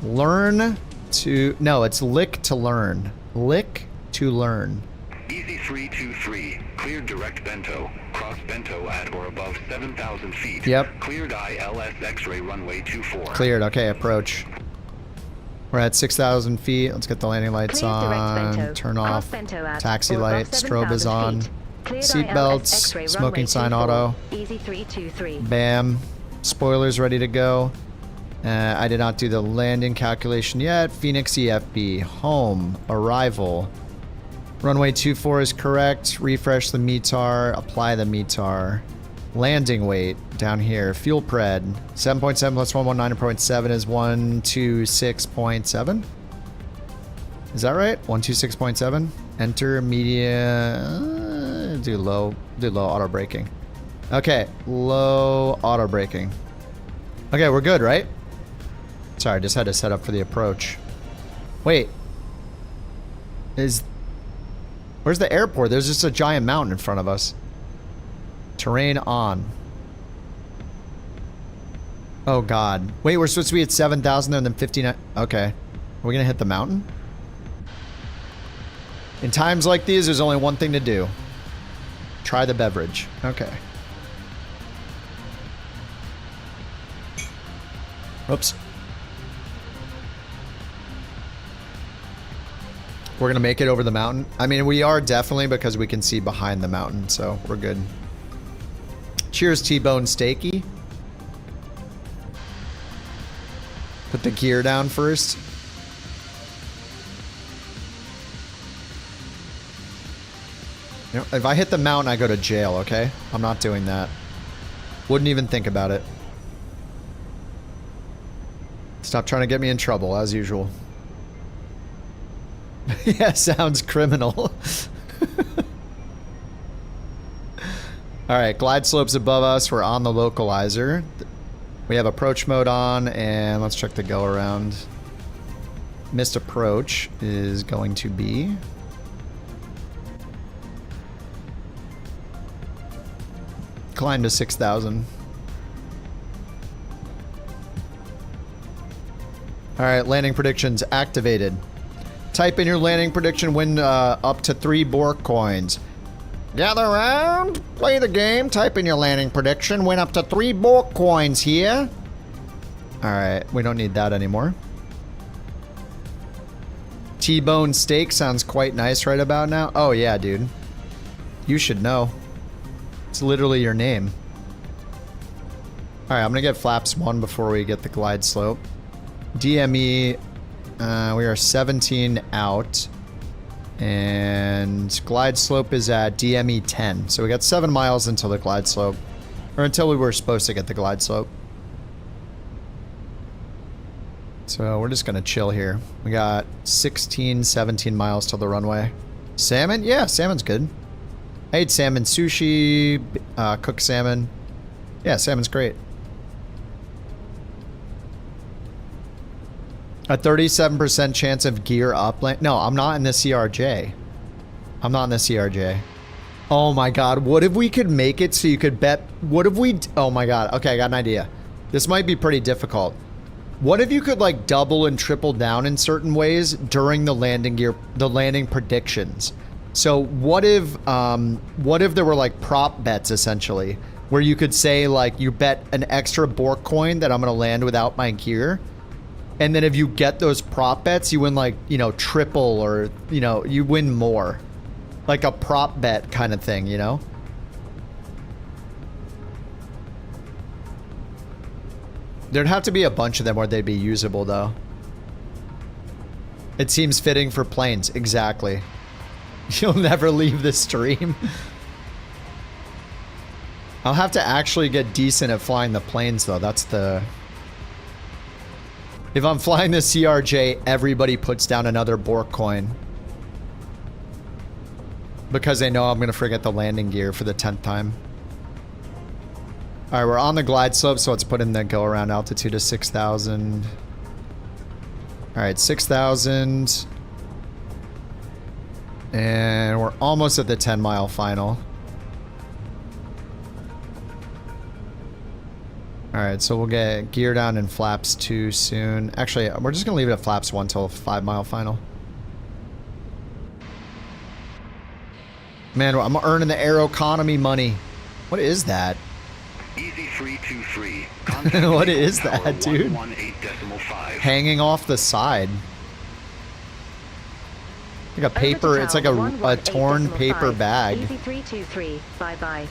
Learn to... No, it's lick to learn. Lick to learn. Easy 323. Cleared direct bento. Cross bento at or above 7,000 feet. Yep. Cleared ILS X-ray runway 24. Cleared. Okay, approach. We're at 6,000 feet. Let's get the landing lights on. Turn off. Taxi light. Strobe is on. Seatbelts. Smoking sign auto. Easy 323. Bam. Spoilers ready to go. I did not do the landing calculation yet. Phoenix EFB. Home. Arrival. Runway 24 is correct. Refresh the METAR. Apply the METAR. Landing weight down here. Fuel pred. 7.7 plus 119.7 is 126.7. Is that right? 126.7. Enter media. Do low auto braking. Okay, low auto braking. Okay, we're good, right? Sorry, I just had to set up for the approach. Wait. Where's the airport? There's just a giant mountain in front of us. Terrain on. Oh god. Wait, we're supposed to be at 7,000 and then 59. Okay. Are we gonna hit the mountain? In times like these, there's only one thing to do. Try the beverage. Okay. Oops. We're gonna make it over the mountain. I mean, we are definitely, because we can see behind the mountain, so we're good. Cheers, T-Bone Steaky. Put the gear down first. You know, if I hit the mountain, I go to jail, okay? I'm not doing that. Wouldn't even think about it. Stop trying to get me in trouble, as usual. Yeah, sounds criminal. Alright, glide slopes above us. We're on the localizer. We have approach mode on, and let's check the go around. Missed approach is going to be... climb to 6,000. Alright, landing predictions activated. Type in your landing prediction, win up to 3 Bork coins. Gather around, play the game, type in your landing prediction, win up to 3 Bork coins here. Alright, we don't need that anymore. T-bone steak sounds quite nice right about now. Oh yeah, dude. You should know. It's literally your name. Alright, I'm gonna get flaps 1 before we get the glide slope. DME, we are 17 out. And glide slope is at DME 10. So we got 7 miles until the glide slope. Or until we were supposed to get the glide slope. So we're just gonna chill here. We got 16, 17 miles till the runway. Salmon? Yeah, salmon's good. I ate salmon sushi, cooked salmon. Yeah, salmon's great. A 37% chance of gear up. No, I'm not in the CRJ. I'm not in the CRJ. Oh my god, what if we could make it so you could bet? What if we... Oh my god, okay, I got an idea. This might be pretty difficult. What if you could like double and triple down in certain ways during the landing gear, the landing predictions? So what if there were like prop bets essentially, where you could say like you bet an extra Bork coin that I'm gonna land without my gear, and then if you get those prop bets, you win like, you know, triple, or, you know, you win more. Like a prop bet kind of thing, you know? There'd have to be a bunch of them where they'd be usable, though. It seems fitting for planes. Exactly. You'll never leave the stream. I'll have to actually get decent at flying the planes, though. That's the... If I'm flying the CRJ, everybody puts down another Bork coin. Because they know I'm going to forget the landing gear for the 10th time. Alright, we're on the glide slope, so let's put in the go around altitude of 6,000. Alright, 6,000. And we're almost at the 10-mile final. Alright, so we'll get gear down in flaps 2 soon. Actually, we're just going to leave it at flaps 1 till 5-mile final. Man, I'm earning the Aeroconomy money. What is that? Easy 323. What is that, dude? Hanging off the side. Like a paper, it's like a torn paper bag. Easy 323. Bye-bye.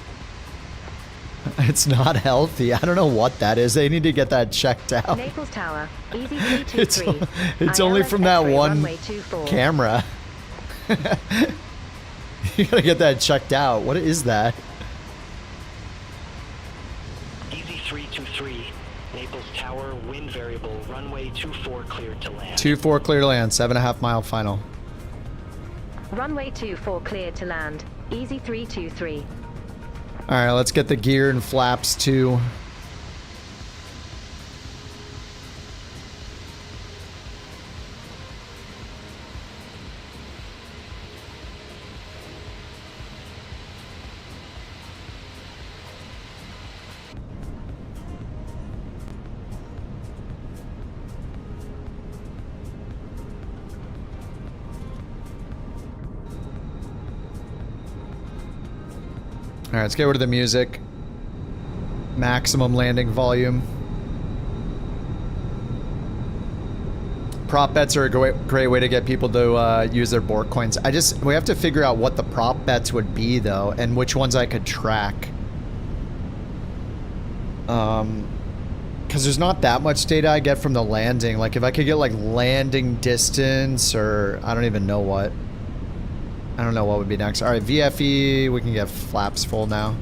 It's not healthy. I don't know what that is. They need to get that checked out. Naples Tower. Easy 323. It's only from that one camera. You gotta get that checked out. What is that? Easy 323. Naples Tower, wind variable, runway 24 cleared to land. 24 clear to land, 7.5-mile final. Runway 24 cleared to land. Easy 323. Alright, let's get the gear and flaps too. Alright, let's get rid of the music. Maximum landing volume. Prop bets are a great way to get people to use their Bork coins. We have to figure out what the prop bets would be, though, and which ones I could track. Because there's not that much data I get from the landing. Like, if I could get, like, landing distance, or I don't even know what. I don't know what would be next. Alright, VFE, we can get flaps full now.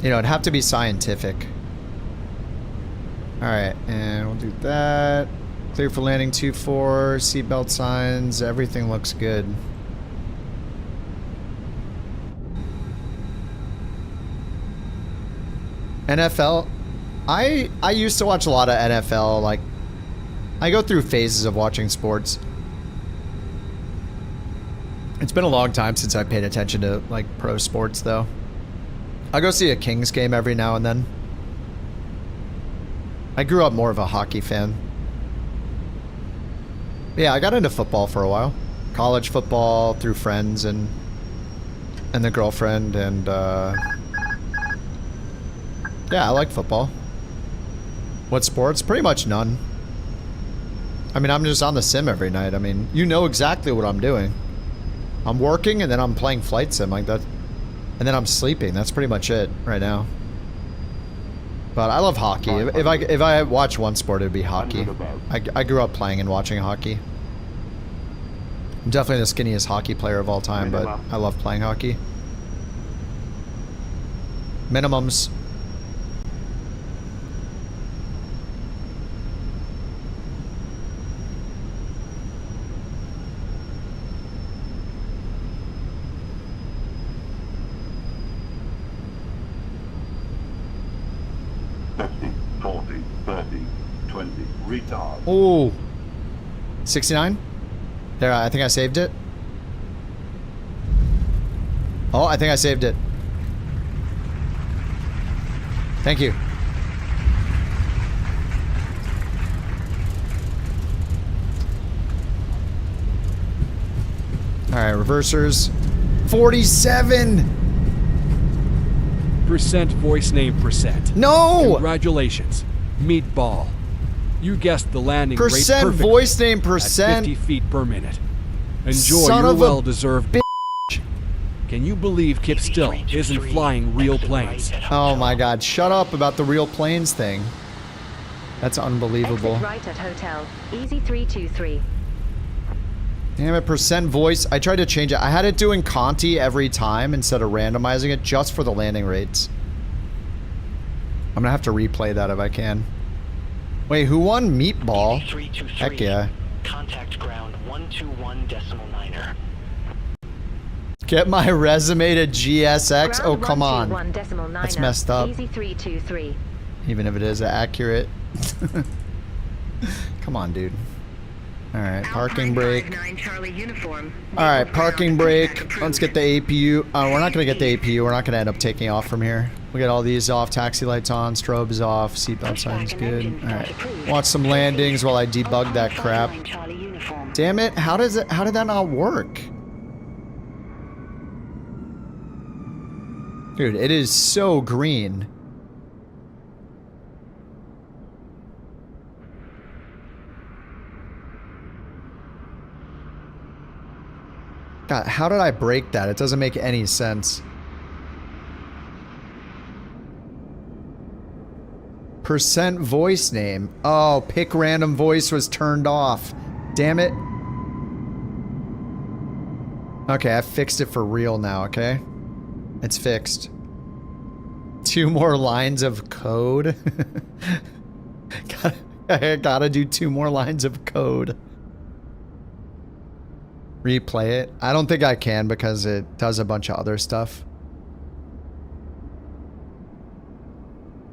You know, it'd have to be scientific. Alright, and we'll do that. Clear for landing 2-4, seatbelt signs, everything looks good. NFL, I used to watch a lot of NFL, like, I go through phases of watching sports. It's been a long time since I paid attention to, like, pro sports, though. I go see a Kings game every now and then. I grew up more of a hockey fan. Yeah, I got into football for a while. College football through friends and the girlfriend, and yeah, I like football. What sports? Pretty much none. I mean, I'm just on the sim every night. I mean, you know exactly what I'm doing. I'm working, and then I'm playing flight sim like that, and then I'm sleeping. That's pretty much it right now. But I love hockey. If I watch one sport, it'd be hockey. I grew up playing and watching hockey. I'm definitely the skinniest hockey player of all time, but I love playing hockey. Minimums. 40, 30, 20, retard. Oh, 69. There, I think I saved it. Oh, I think I saved it. Thank you. All right, reversers. 47. Percent voice name percent. No! Congratulations. Meatball. You guessed the landing rate Percent perfectly voice name percent. at 50 feet per minute. Enjoy Son your of a well-deserved bitch. Can you believe Kip still isn't flying real planes? Oh my god, shut up about the real planes thing. That's unbelievable. Exit right at hotel. Easy 323. Damn it, percent voice. I tried to change it. I had it doing Conti every time instead of randomizing it just for the landing rates. I'm gonna have to replay that if I can. Wait, who won? Meatball? Heck yeah. Contact ground 121.9er. Get my resume to GSX? Oh, come on. That's messed up. Easy 323. Even if it is accurate. Come on, dude. Alright, parking brake. Alright, parking brake. Let's get the APU. We're not going to get the APU. We're not going to end up taking off from here. We get all these off. Taxi lights on. Strobes off. Seatbelt signs good. Alright. Watch some landings while I debug that crap. Damn it. How did that not work? Dude, it is so green. God, how did I break that? It doesn't make any sense. Percent voice name. Oh, pick random voice was turned off. Damn it. Okay, I fixed it for real now, okay? It's fixed. 2 more lines of code. I gotta do 2 more lines of code. Replay it. I don't think I can because it does a bunch of other stuff.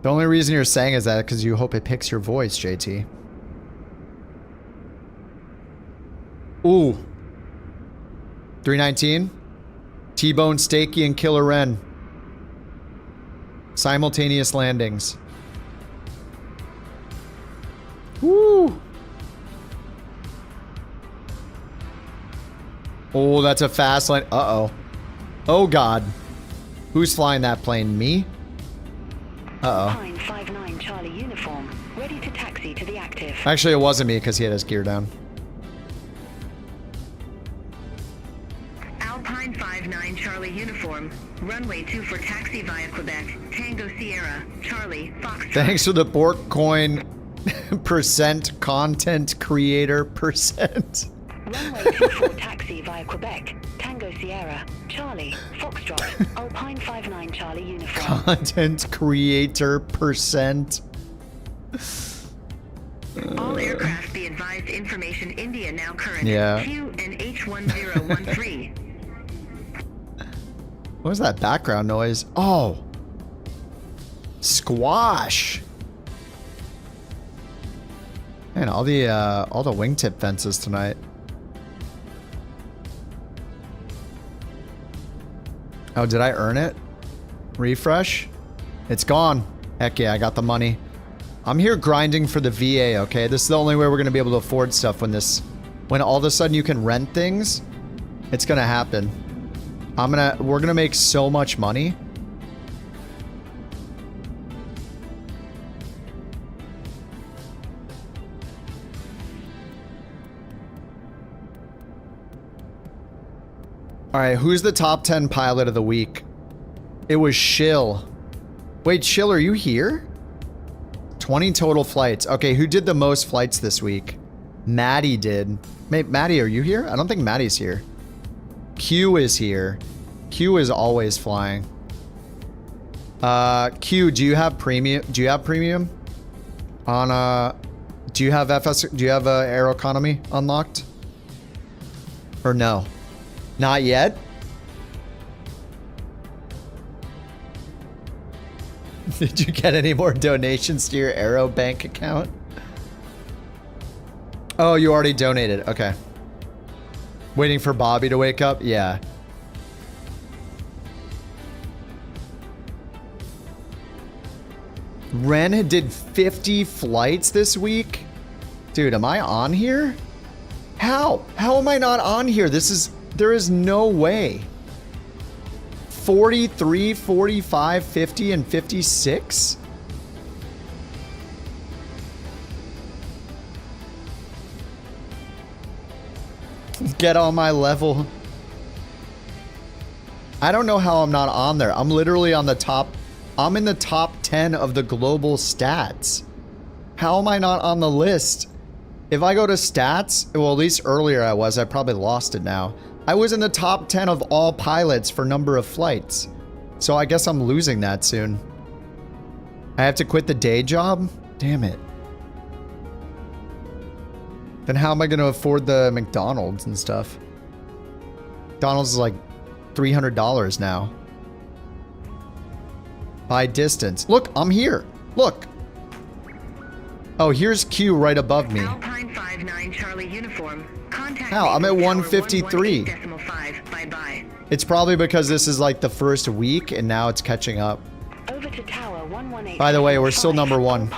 The only reason you're saying is that because you hope it picks your voice, JT. Ooh. 319. T-Bone, Stakey, and Killer Wren. Simultaneous landings. Woo! Oh, that's a fast line. Uh-oh. Oh, God. Who's flying that plane? Me? Uh-oh. Pine 59 Charlie uniform. Ready to taxi to the active. Actually, it wasn't me because he had his gear down. Alpine 59 Charlie uniform. Runway 2 for taxi via Quebec. Tango Sierra. Charlie. Foxtrot. Thanks for the BorkCoin percent content creator percent. Runway 24 taxi via Quebec. Tango Sierra. Charlie. Foxtrot. Alpine 59 Charlie uniform. Content creator percent. All aircraft be advised information India now current. Yeah. Q and H1013. What was that background noise? Oh. Squash. Man, all the wingtip fences tonight. Oh, did I earn it? Refresh? It's gone. Heck yeah, I got the money. I'm here grinding for the VA, okay? This is the only way we're gonna be able to afford stuff when all of a sudden you can rent things. It's gonna happen. We're gonna make so much money. Alright, who's the top 10 pilot of the week? It was Shill. Wait, Shill, are you here? 20 total flights. Okay, who did the most flights this week? Maddie did. Maddie, are you here? I don't think Maddie's here. Q is here. Q is always flying. Q, do you have premium? Do you have premium? On do you have Aeroconomy unlocked? Or no? Not yet? Did you get any more donations to your Aero bank account? Oh, you already donated. Okay. Waiting for Bobby to wake up? Yeah. Ren did 50 flights this week? Dude, am I on here? How? How am I not on here? There is no way. 43, 45, 50, and 56? Get on my level. I don't know how I'm not on there. I'm literally on the top. I'm in the top 10 of the global stats. How am I not on the list? If I go to stats, well, at least earlier I was. I probably lost it now. I was in the top 10 of all pilots for number of flights. So I guess I'm losing that soon. I have to quit the day job? Damn it. Then how am I going to afford the McDonald's and stuff? McDonald's is like $300 now. By distance. Look, I'm here. Look. Oh, here's Q right above me. Alpine 59 Charlie uniform. Contact How? I'm at 153. 118.5. Bye-bye. It's probably because this is like the first week and now it's catching up. Over to tower 118. By the way, we're still number one.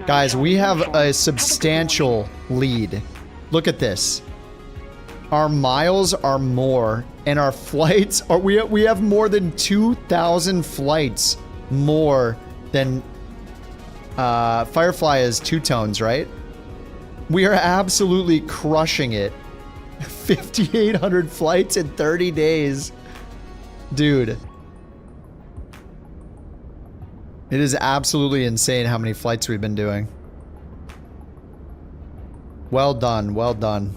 Guys, we have a substantial lead. Look at this. Our miles are more and our flights are, we have more than 2,000 flights more than Firefly is two-tones, right? We are absolutely crushing it. 5,800 flights in 30 days. Dude. It is absolutely insane how many flights we've been doing. Well done, well done.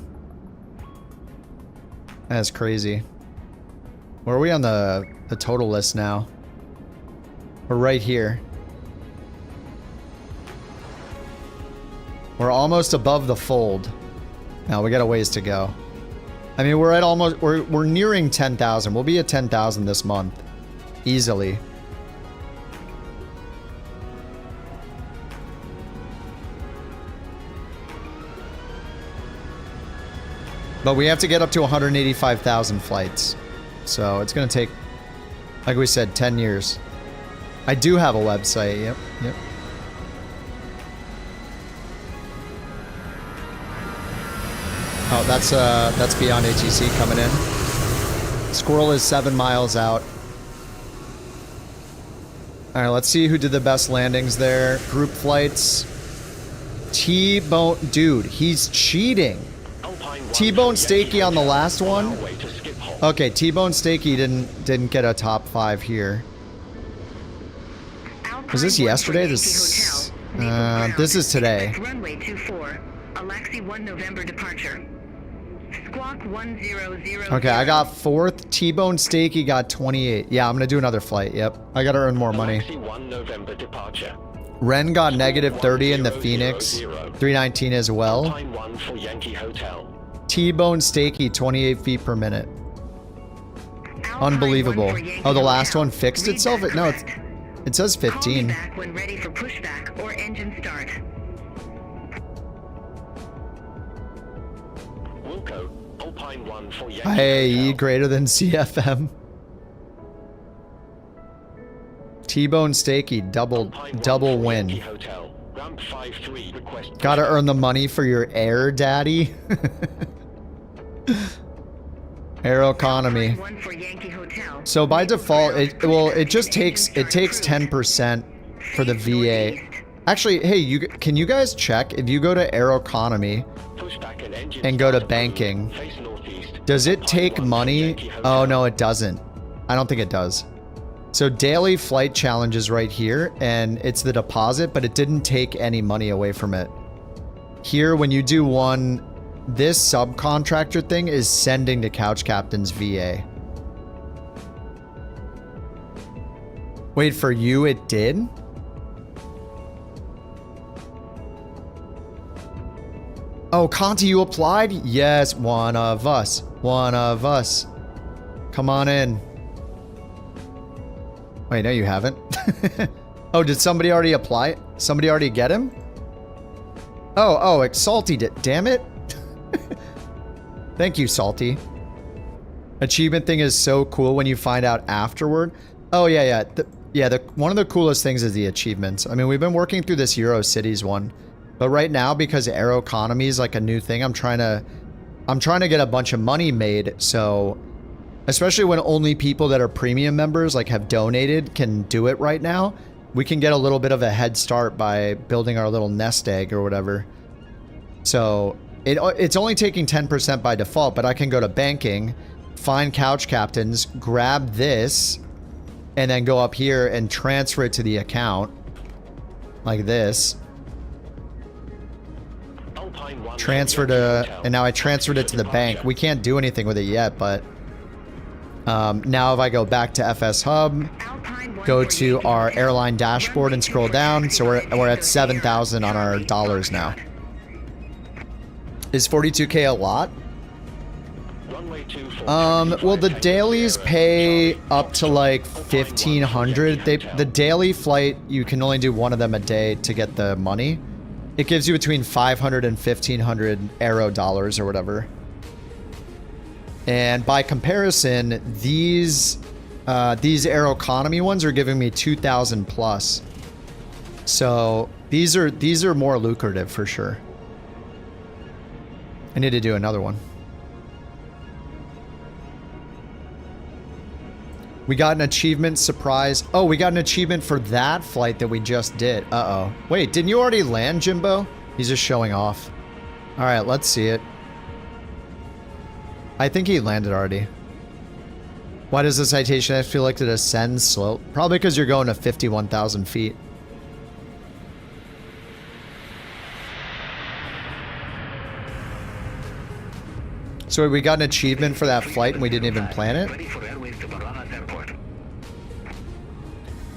That's crazy. Where are we on the total list now? We're right here. We're almost above the fold. Now we got a ways to go. I mean, we're at almost, we're nearing 10,000. We'll be at 10,000 this month. Easily. But we have to get up to 185,000 flights. So it's going to take, like we said, 10 years. I do have a website. Yep, yep. Oh, that's Beyond ATC coming in. Squirrel is 7 miles out. All right, let's see who did the best landings there. Group flights. T-Bone, dude, he's cheating. T-Bone Stakey on the last one. Okay, T-Bone Stakey didn't get a top 5 here. Was this yesterday? This is today. Runway 24. Alexi 1 November departure. Squawk 100. Okay, I got 4th. T-Bone Stakey got 28. Yeah, I'm gonna do another flight. Yep, I gotta earn more money. Alexi 1 November departure. Ren got negative 30 in the Phoenix. 319 as well. Alpine 1 for Yankee Hotel. T-Bone Stakey 28 feet per minute. Unbelievable. Oh, the last one fixed itself? No, it says 15. Back when ready for pushback or engine start. Wilco, Alpine 1 for Yankee Hey, greater than CFM. T-Bone Stakey, double win. Hotel. Ramp 53 request. Gotta earn the money for your air, daddy. Aeroconomy. So by default, it just takes 10% for the VA. Actually, hey, can you guys check if you go to Aeroconomy and go to banking, does it take money? Oh no, it doesn't. I don't think it does. So daily flight challenge is right here, and it's the deposit, but it didn't take any money away from it. Here, when you do one, this subcontractor thing is sending to Couch Captain's VA. Wait, for you it did? Oh, Conti, you applied? Yes, one of us. One of us. Come on in. Wait, no, you haven't. Oh, did somebody already apply? Somebody already get him? Oh, Salty did. Damn it. Thank you, Salty. Achievement thing is so cool when you find out afterward. Oh, yeah. One of the coolest things is the achievements. I mean, we've been working through this Euro Cities one. But right now, because Aeroconomy is like a new thing, I'm trying to get a bunch of money made, so especially when only people that are premium members like have donated can do it right now, we can get a little bit of a head start by building our little nest egg or whatever. So it's only taking 10% by default, but I can go to banking, find couch captains, grab this, and then go up here and transfer it to the account like this. Transfer to, and now I transferred it to the bank. We can't do anything with it yet, but now if I go back to FSHub, go to our airline dashboard and scroll down, so we're at 7,000 on our dollars now. Is 42K a lot? Well, the dailies pay up to like 1,500. The daily flight, you can only do one of them a day to get the money. It gives you between 500 and 1,500 Aero dollars or whatever. And by comparison, these Aeroconomy ones are giving me 2,000 plus. So these are more lucrative for sure. I need to do another one. We got an achievement, surprise. Oh, we got an achievement for that flight that we just did. Uh-oh. Wait, didn't you already land, Jimbo? He's just showing off. All right, let's see it. I think he landed already. Why does the citation I feel like it ascends slow? Probably because you're going to 51,000 feet. So we got an achievement for that flight and we didn't even plan it?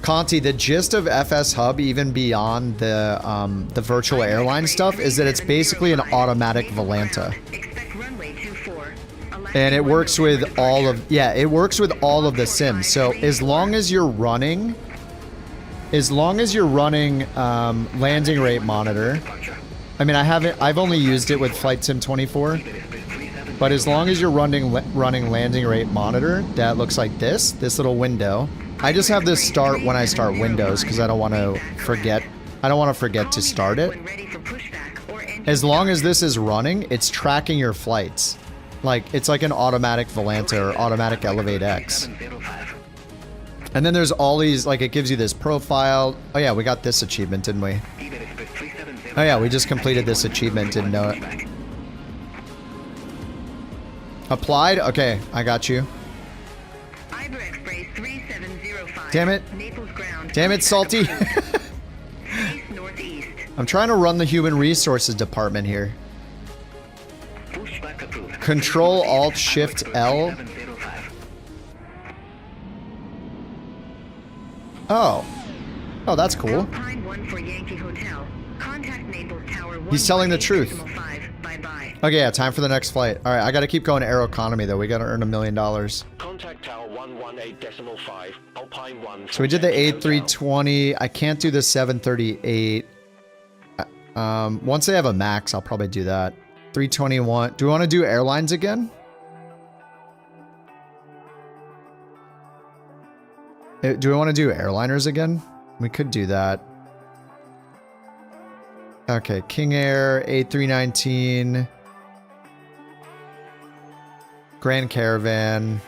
Conti, the gist of FSHub, even beyond the virtual airline stuff, is that it's basically an automatic Volanta. And it works with all of, it works with all of the sims. So as long as you're running landing rate monitor, I mean, I've only used it with Flight Sim 24, but as long as you're running landing rate monitor, that looks like this little window. I just have this start when I start Windows because I don't want to forget. I don't want to forget to start it. As long as this is running, it's tracking your flights. Like, it's like an automatic Volanta or automatic Elevate X. And then there's all these, like, it gives you this profile. Oh yeah, we got this achievement, didn't we? Oh yeah, we just completed this achievement, didn't know it. Applied? Okay, I got you. Damn it. Damn it, Salty. I'm trying to run the human resources department here. Control Alt Shift L. Oh. Oh, that's cool. He's telling the truth. Okay, yeah, time for the next flight. All right, I got to keep going to Aeroconomy though. We got to earn $1 million. Contact tower 118.5, Alpine 1. So we did the A320. I can't do the 738. Once they have a max, I'll probably do that. 321. Do we want to do airlines again? Do we want to do airliners again? We could do that. Okay, King Air, A319. Grand Caravan.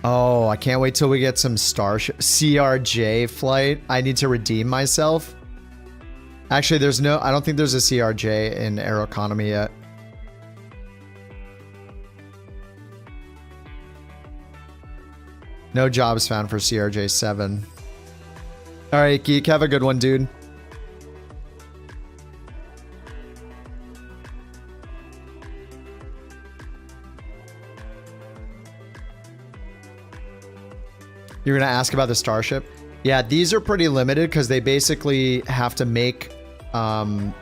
Oh, I can't wait till we get some Starship CRJ flight. I need to redeem myself. Actually, there's no, I don't think there's a CRJ in Aeroconomy yet. No jobs found for CRJ 7. All right, Geek, have a good one, dude. You're gonna ask about the Starship? Yeah, these are pretty limited because they basically have to make, they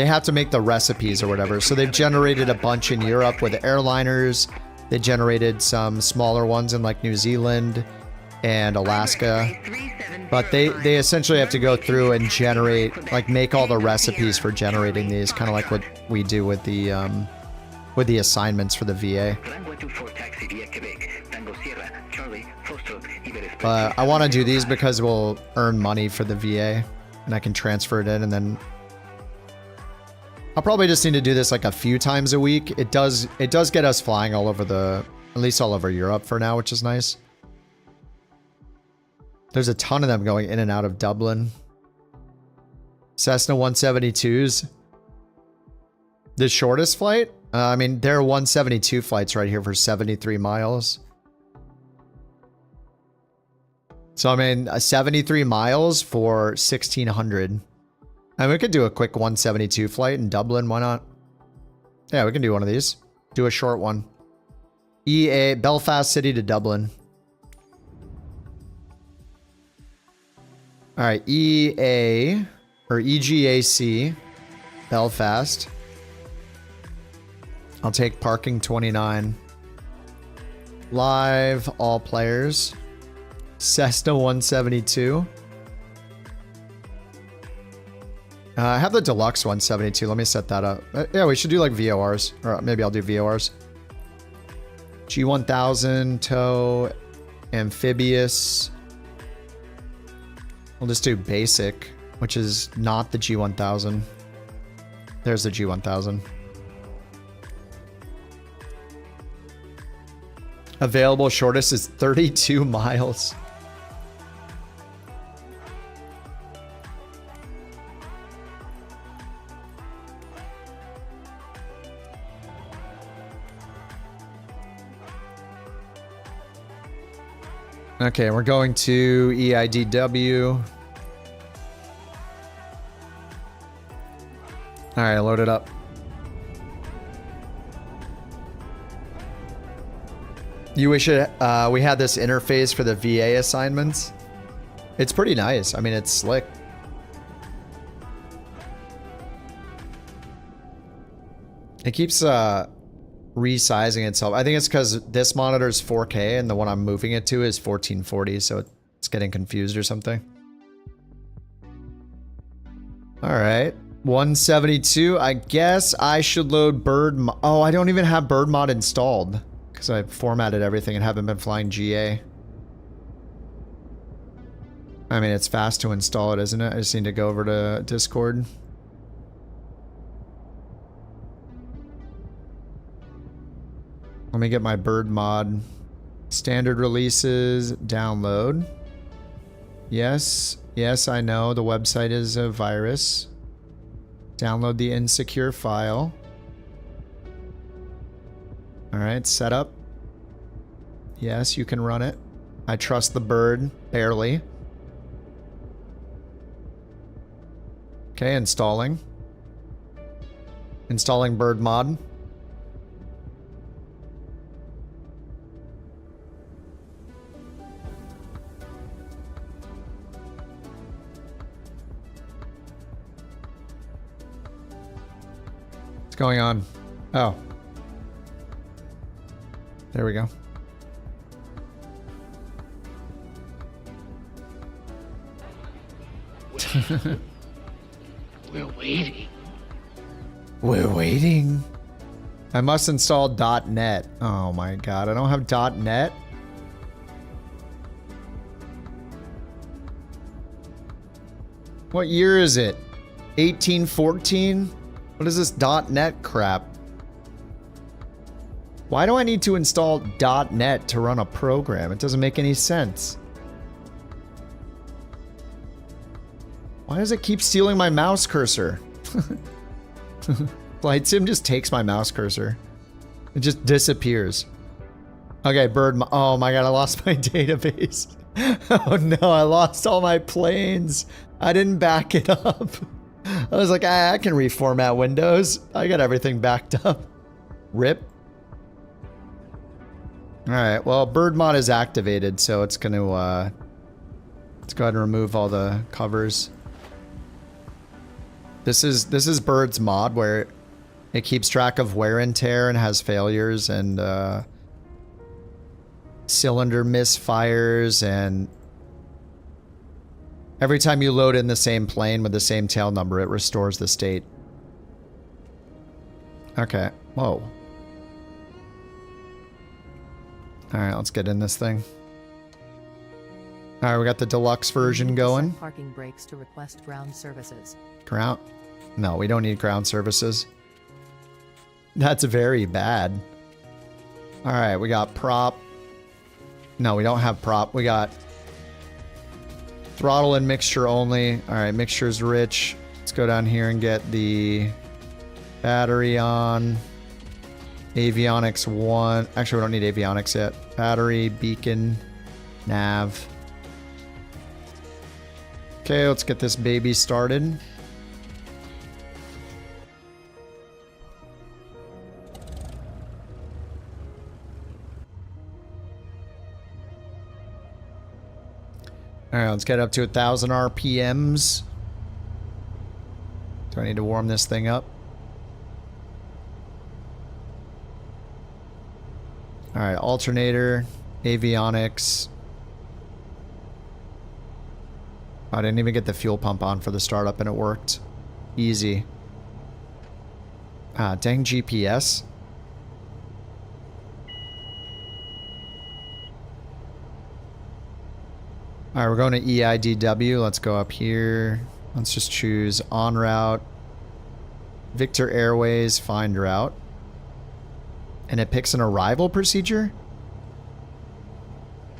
have to make the recipes or whatever. So they've generated a bunch in Europe with airliners. They generated some smaller ones in like New Zealand. and Alaska. But they essentially have to go through and generate, like, make all the recipes for generating these, kind of like what we do with the assignments for the VA. But I want to do these because we'll earn money for the VA, and I can transfer it in, and then I'll probably just need to do this like a few times a week. It does get us flying all over at least all over Europe for now, which is nice. There's a ton of them going in and out of Dublin. Cessna 172s. The shortest flight? I mean, there are 172 flights right here for 73 miles. So, I mean, 73 miles for 1,600. And we could do a quick 172 flight in Dublin. Why not? Yeah, we can do one of these. Do a short one. EA, Belfast City to Dublin. All right, EA, or EGAC, Belfast. I'll take parking 29. Live, all players. Cessna 172. I have the deluxe 172. Let me set that up. Yeah, we should do like VORs. Or maybe I'll do VORs. G1000, tow, amphibious. We'll just do basic, which is not the G1000. There's the G1000. Available shortest is 32 miles. Okay, we're going to EIDW. All right, load it up. You wish we had this interface for the VA assignments? It's pretty nice. I mean, it's slick. It keeps resizing itself. I think it's because this monitor is 4K and the one I'm moving it to is 1440, so it's getting confused or something. All right, 172. I guess I should load bird. Oh, I don't even have bird mod installed because I formatted everything and haven't been flying GA. I mean, it's fast to install it, isn't it? I just need to go over to Discord. Let me get my bird mod. Standard releases, download. Yes, yes, I know the website is a virus. Download the insecure file. All right, setup. Yes, you can run it. I trust the bird, barely. Okay, installing. Installing bird mod. What's going on? Oh. There we go. We're waiting. We're waiting. I must install .NET. Oh my god, I don't have .NET. What year is it? 1814? What is this .NET crap? Why do I need to install .NET to run a program? It doesn't make any sense. Why does it keep stealing my mouse cursor? Flight Sim just takes my mouse cursor. It just disappears. Okay, bird. Oh my god, I lost my database. Oh no, I lost all my planes. I didn't back it up. I was like, I can reformat Windows. I got everything backed up. RIP. Alright, well, bird mod is activated, so it's gonna, let's go ahead and remove all the covers. This is bird's mod, where it keeps track of wear and tear and has failures, and cylinder misfires, and every time you load in the same plane with the same tail number, it restores the state. Okay. Whoa. Alright, let's get in this thing. Alright, we got the deluxe version going. Parking brakes to request ground services. Ground? No, we don't need ground services. That's very bad. Alright, we got prop. No, we don't have prop. We got throttle and mixture only. Alright, mixture's rich. Let's go down here and get the battery on. Avionics 1. Actually, we don't need avionics yet. Battery, beacon, nav. Okay, let's get this baby started. Alright, let's get up to 1,000 RPMs. Do I need to warm this thing up? Alright, alternator, avionics. I didn't even get the fuel pump on for the startup and it worked. Easy. Ah, dang GPS. Alright, we're going to EIDW. Let's go up here. Let's just choose en route. Victor Airways, find route. And it picks an arrival procedure?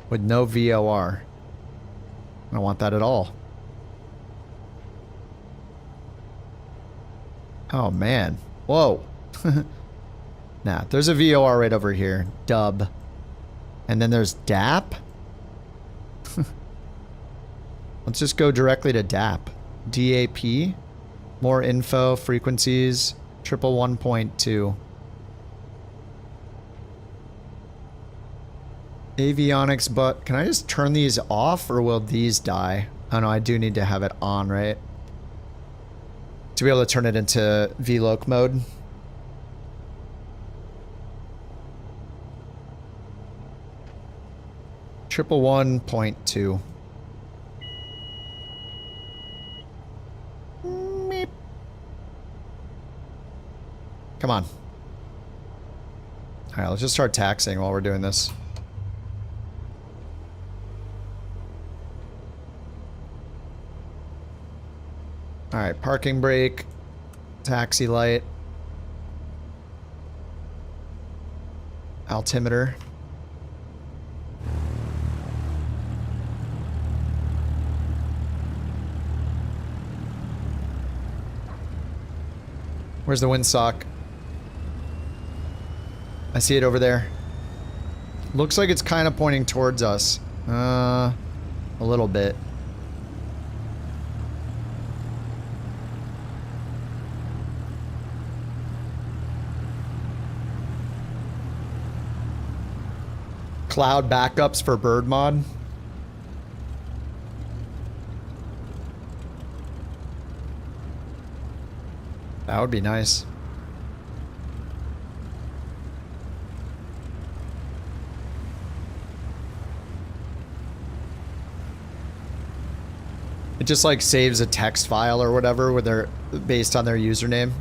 With no VOR. I don't want that at all. Oh, man. Whoa. Nah, there's a VOR right over here. Dub. And then there's DAP? Let's just go directly to DAP. DAP. More info, frequencies, 111.2. Avionics, but can I just turn these off or will these die? Oh no, I do need to have it on, right? To be able to turn it into VLOC mode. 111.2. Meep. Come on. Alright, let's just start taxiing while we're doing this. Alright, parking brake, taxi light, altimeter. Where's the windsock? I see it over there. Looks like it's kind of pointing towards us. A little bit. Cloud backups for bird mod. That would be nice. It just like saves a text file or whatever with their based on their username.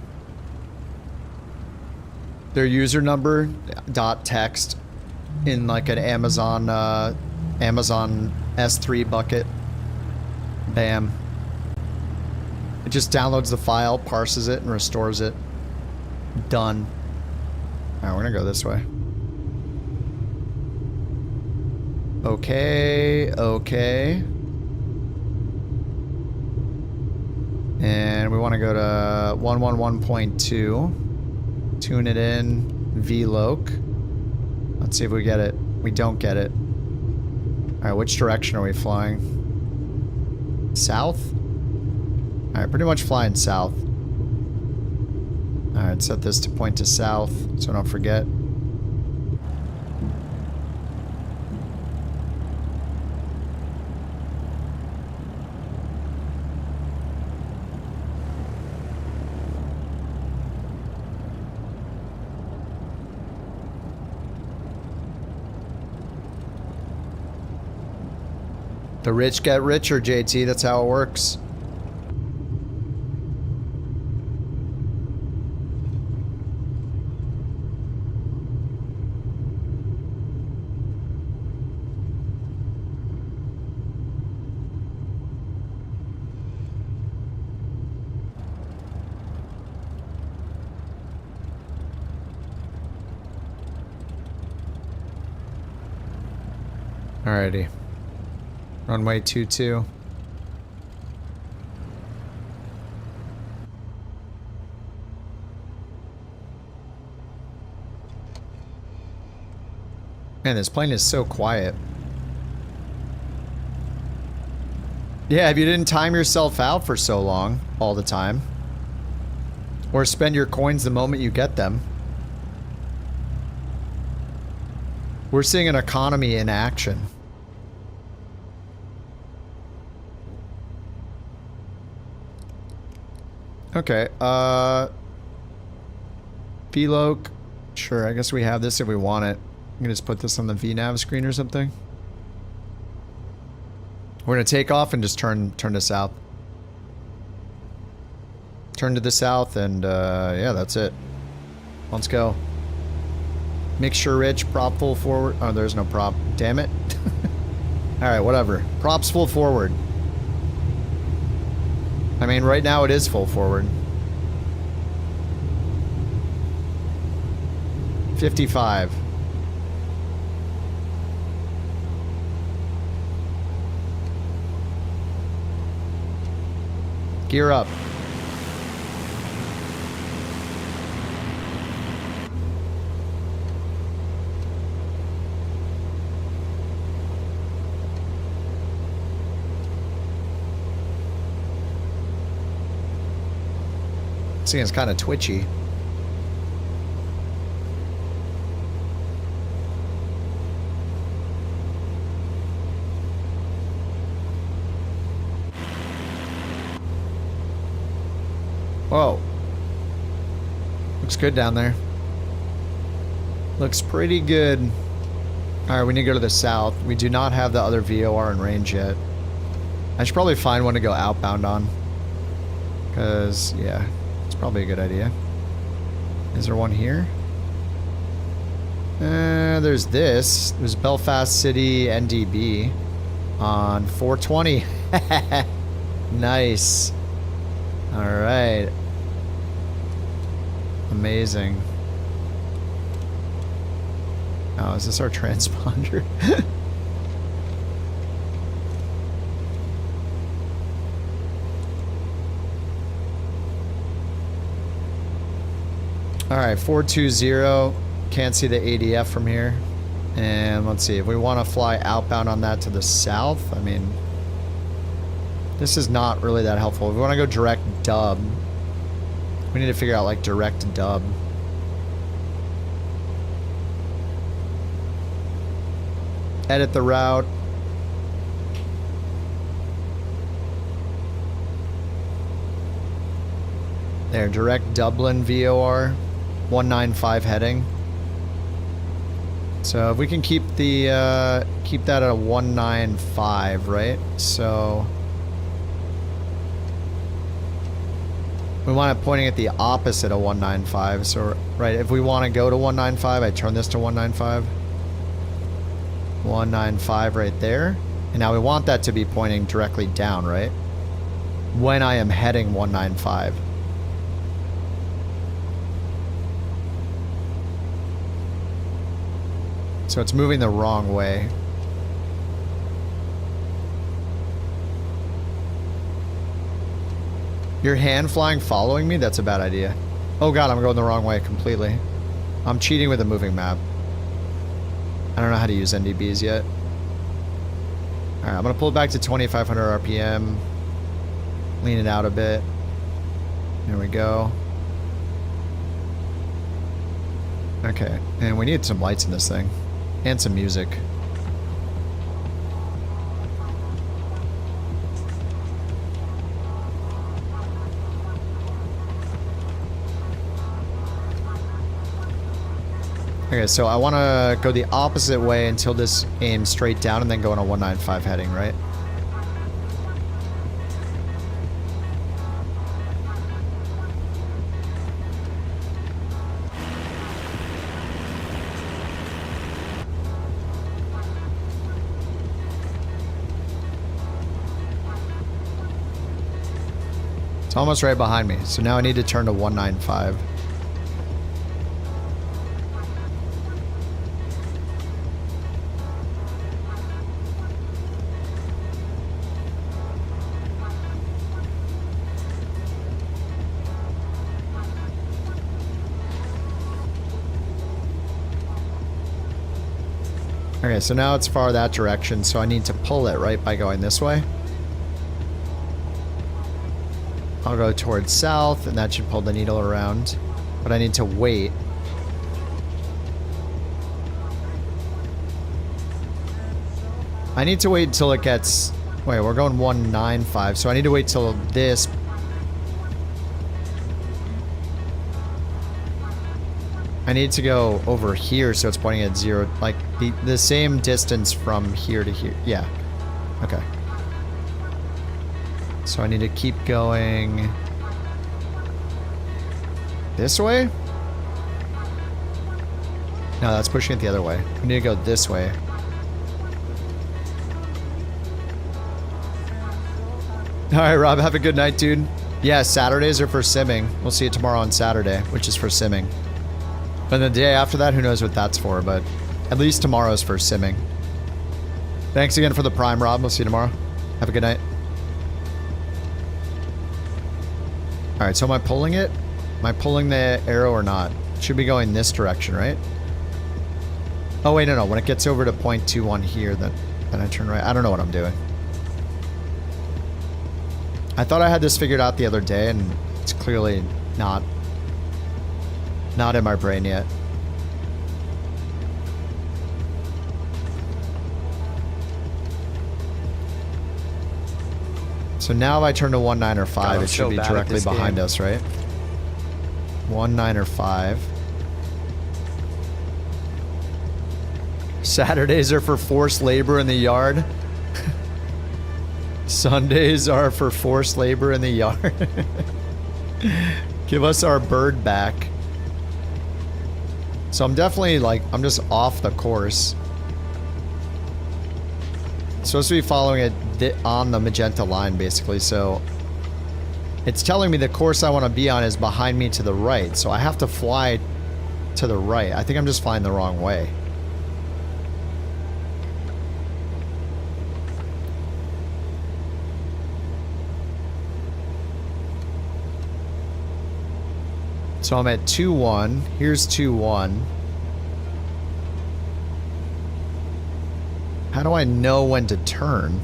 Their user number dot text in like an Amazon S3 bucket. Bam. It just downloads the file, parses it, and restores it. Done. Alright, we're gonna go this way. Okay, okay. And we want to go to 111.2. Tune it in. VLOC. Let's see if we get it. We don't get it. Alright, which direction are we flying? South? Alright, pretty much flying south. Alright, set this to point to south, so don't forget. The rich get richer, JT. That's how it works. Alrighty. Runway 22. Man, this plane is so quiet. Yeah, if you didn't time yourself out for so long, all the time. Or spend your coins the moment you get them. We're seeing an economy in action. Okay, VLOC. Sure, I guess we have this if we want it. I'm gonna just put this on the VNav screen or something. We're gonna take off and just turn to south. Turn to the south and, yeah, that's it. Let's go. Mixture rich, prop full forward. Oh, there's no prop. Damn it. Alright, whatever. Props full forward. I mean, right now it is full forward. 55. Gear up. This thing is kind of twitchy. Whoa. Looks good down there. Looks pretty good. Alright, we need to go to the south. We do not have the other VOR in range yet. I should probably find one to go outbound on. Because, yeah, it's probably a good idea. Is there one here? There's this. There's Belfast City NDB on 420. Nice. Alright. Amazing. Oh, is this our transponder? Alright, 420. Can't see the ADF from here. And let's see, if we want to fly outbound on that to the south, I mean, this is not really that helpful. If we want to go direct dub, we need to figure out like direct dub. Edit the route. There, direct Dublin VOR, 195 heading. So if we can keep the keep that at a 195, right? So we want it pointing at the opposite of 195. So right, if we want to go to 195, I turn this to 195. 195 right there. And now we want that to be pointing directly down, right? When I am heading 195. So it's moving the wrong way. Your hand flying following me? That's a bad idea. Oh god, I'm going the wrong way completely. I'm cheating with a moving map. I don't know how to use NDBs yet. Alright, I'm going to pull it back to 2500 RPM. Lean it out a bit. There we go. Okay, and we need some lights in this thing. And some music. Okay, so I want to go the opposite way until this aims straight down and then go on a 195 heading, right? It's almost right behind me. So now I need to turn to 195. Okay, so now it's far that direction, so I need to pull it, right, by going this way. I'll go towards south, and that should pull the needle around. But I need to wait. I need to wait until it gets... Wait, we're going 195, so I need to wait till this... I need to go over here so it's pointing at 0, like the same distance from here to here. Yeah. Okay. So I need to keep going this way? No, that's pushing it the other way. We need to go this way. All right, Rob, have a good night, dude. Yeah, Saturdays are for simming. We'll see you tomorrow on Saturday, which is for simming. But the day after that, who knows what that's for, but at least tomorrow's for simming. Thanks again for the Prime, Rob. We'll see you tomorrow. Have a good night. Alright, so am I pulling it? Am I pulling the arrow or not? It should be going this direction, right? Oh, wait, no. When it gets over to 0.21 here, then I turn right. I don't know what I'm doing. I thought I had this figured out the other day, and it's clearly not in my brain yet. So now if I turn to 19 or 5, it should be directly behind us, right? 19 or 5. Saturdays are for forced labor in the yard. Sundays are for forced labor in the yard. Give us our bird back. So I'm definitely like, I'm just off the course. I'm supposed to be following it on the magenta line, basically, so it's telling me the course I want to be on is behind me to the right, so I have to fly to the right. I think I'm just flying the wrong way. So I'm at 2-1. Here's 2-1. How do I know when to turn?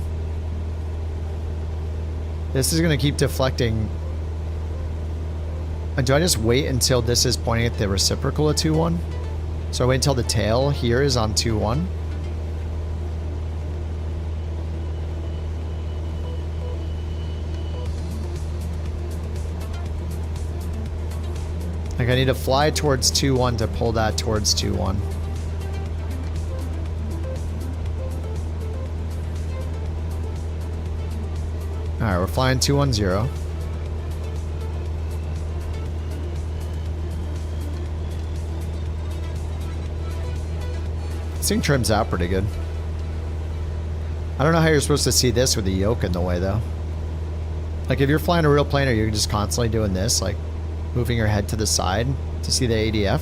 This is going to keep deflecting. Do I just wait until this is pointing at the reciprocal of 2-1? So I wait until the tail here is on 2-1? Like I need to fly towards 2-1 to pull that towards 2-1. Alright, we're flying 210. This thing trims out pretty good. I don't know how you're supposed to see this with the yoke in the way though. Like if you're flying a real plane, are you just constantly doing this? Like moving your head to the side to see the ADF?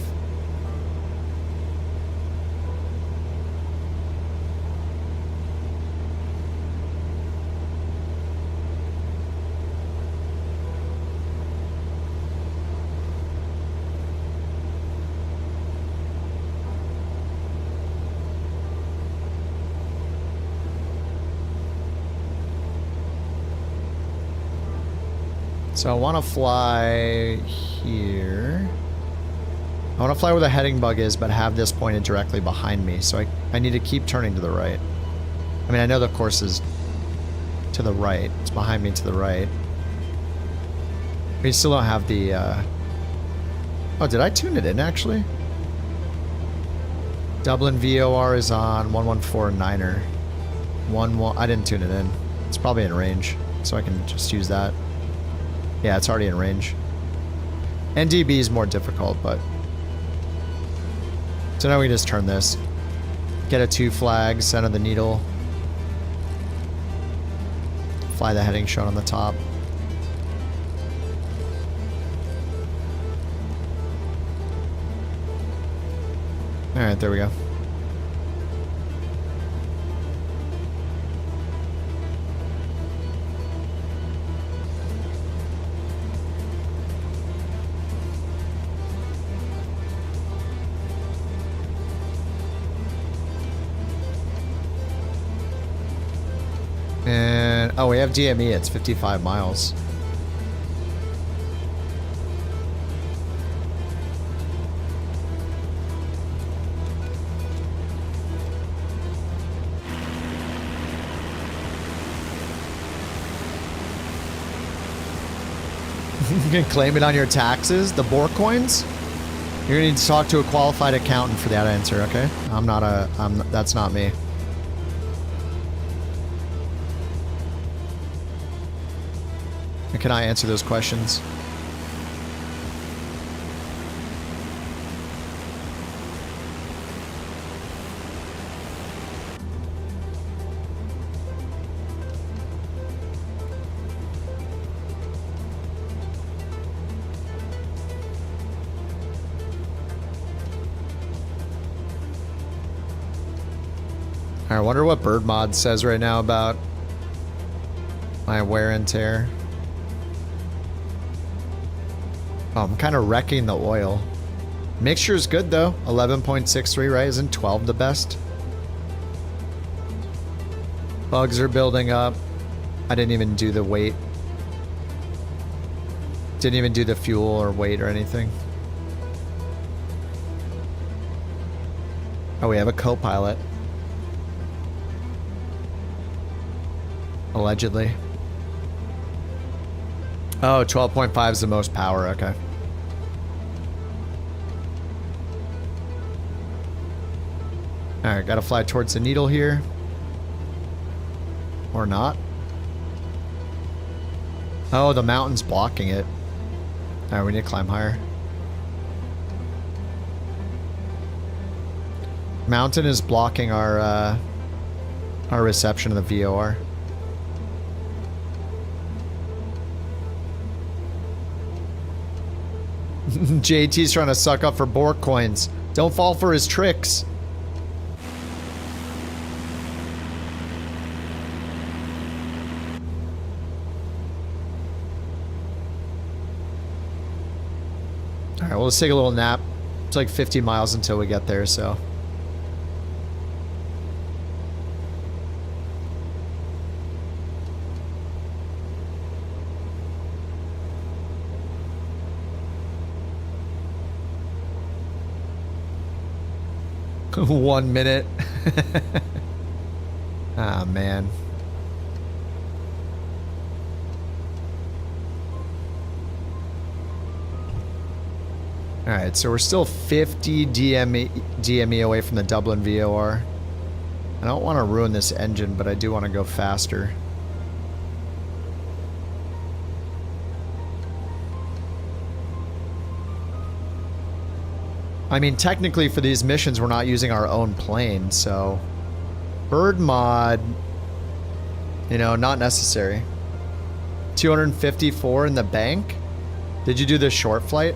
So I want to fly here. I want to fly where the heading bug is, but have this pointed directly behind me. So I need to keep turning to the right. I mean, I know the course is to the right. It's behind me to the right. We still don't have the... Oh, did I tune it in, actually? Dublin VOR is on 114.9er. 11... I didn't tune it in. It's probably in range, so I can just use that. Yeah, it's already in range. NDB is more difficult, but... So now we just turn this. Get a 2 flag, center the needle. Fly the heading shown on the top. Alright, there we go. And, oh, we have DME, it's 55 miles. You can claim it on your taxes, the Bork coins? You're gonna need to talk to a qualified accountant for that answer, okay? That's not me. Can I answer those questions? I wonder what Bird Mod says right now about my wear and tear. Oh, I'm kind of wrecking the oil. Mixture's good though. 11.63, right? Isn't 12 the best? Bugs are building up. I didn't even do the weight. Didn't even do the fuel or weight or anything. Oh, we have a co-pilot. Allegedly. Oh, 12.5 is the most power, okay. Alright, gotta fly towards the needle here. Or not. Oh, the mountain's blocking it. Alright, we need to climb higher. Mountain is blocking our reception of the VOR. JT's trying to suck up for Bork coins. Don't fall for his tricks. Alright, well, let's take a little nap. It's like 50 miles until we get there, so. One minute. Ah, man. Alright, so we're still 50 DME away from the Dublin VOR. I don't want to ruin this engine, but I do want to go faster. I mean, technically for these missions, we're not using our own plane, so... Bird mod... You know, not necessary. 254 in the bank? Did you do the short flight?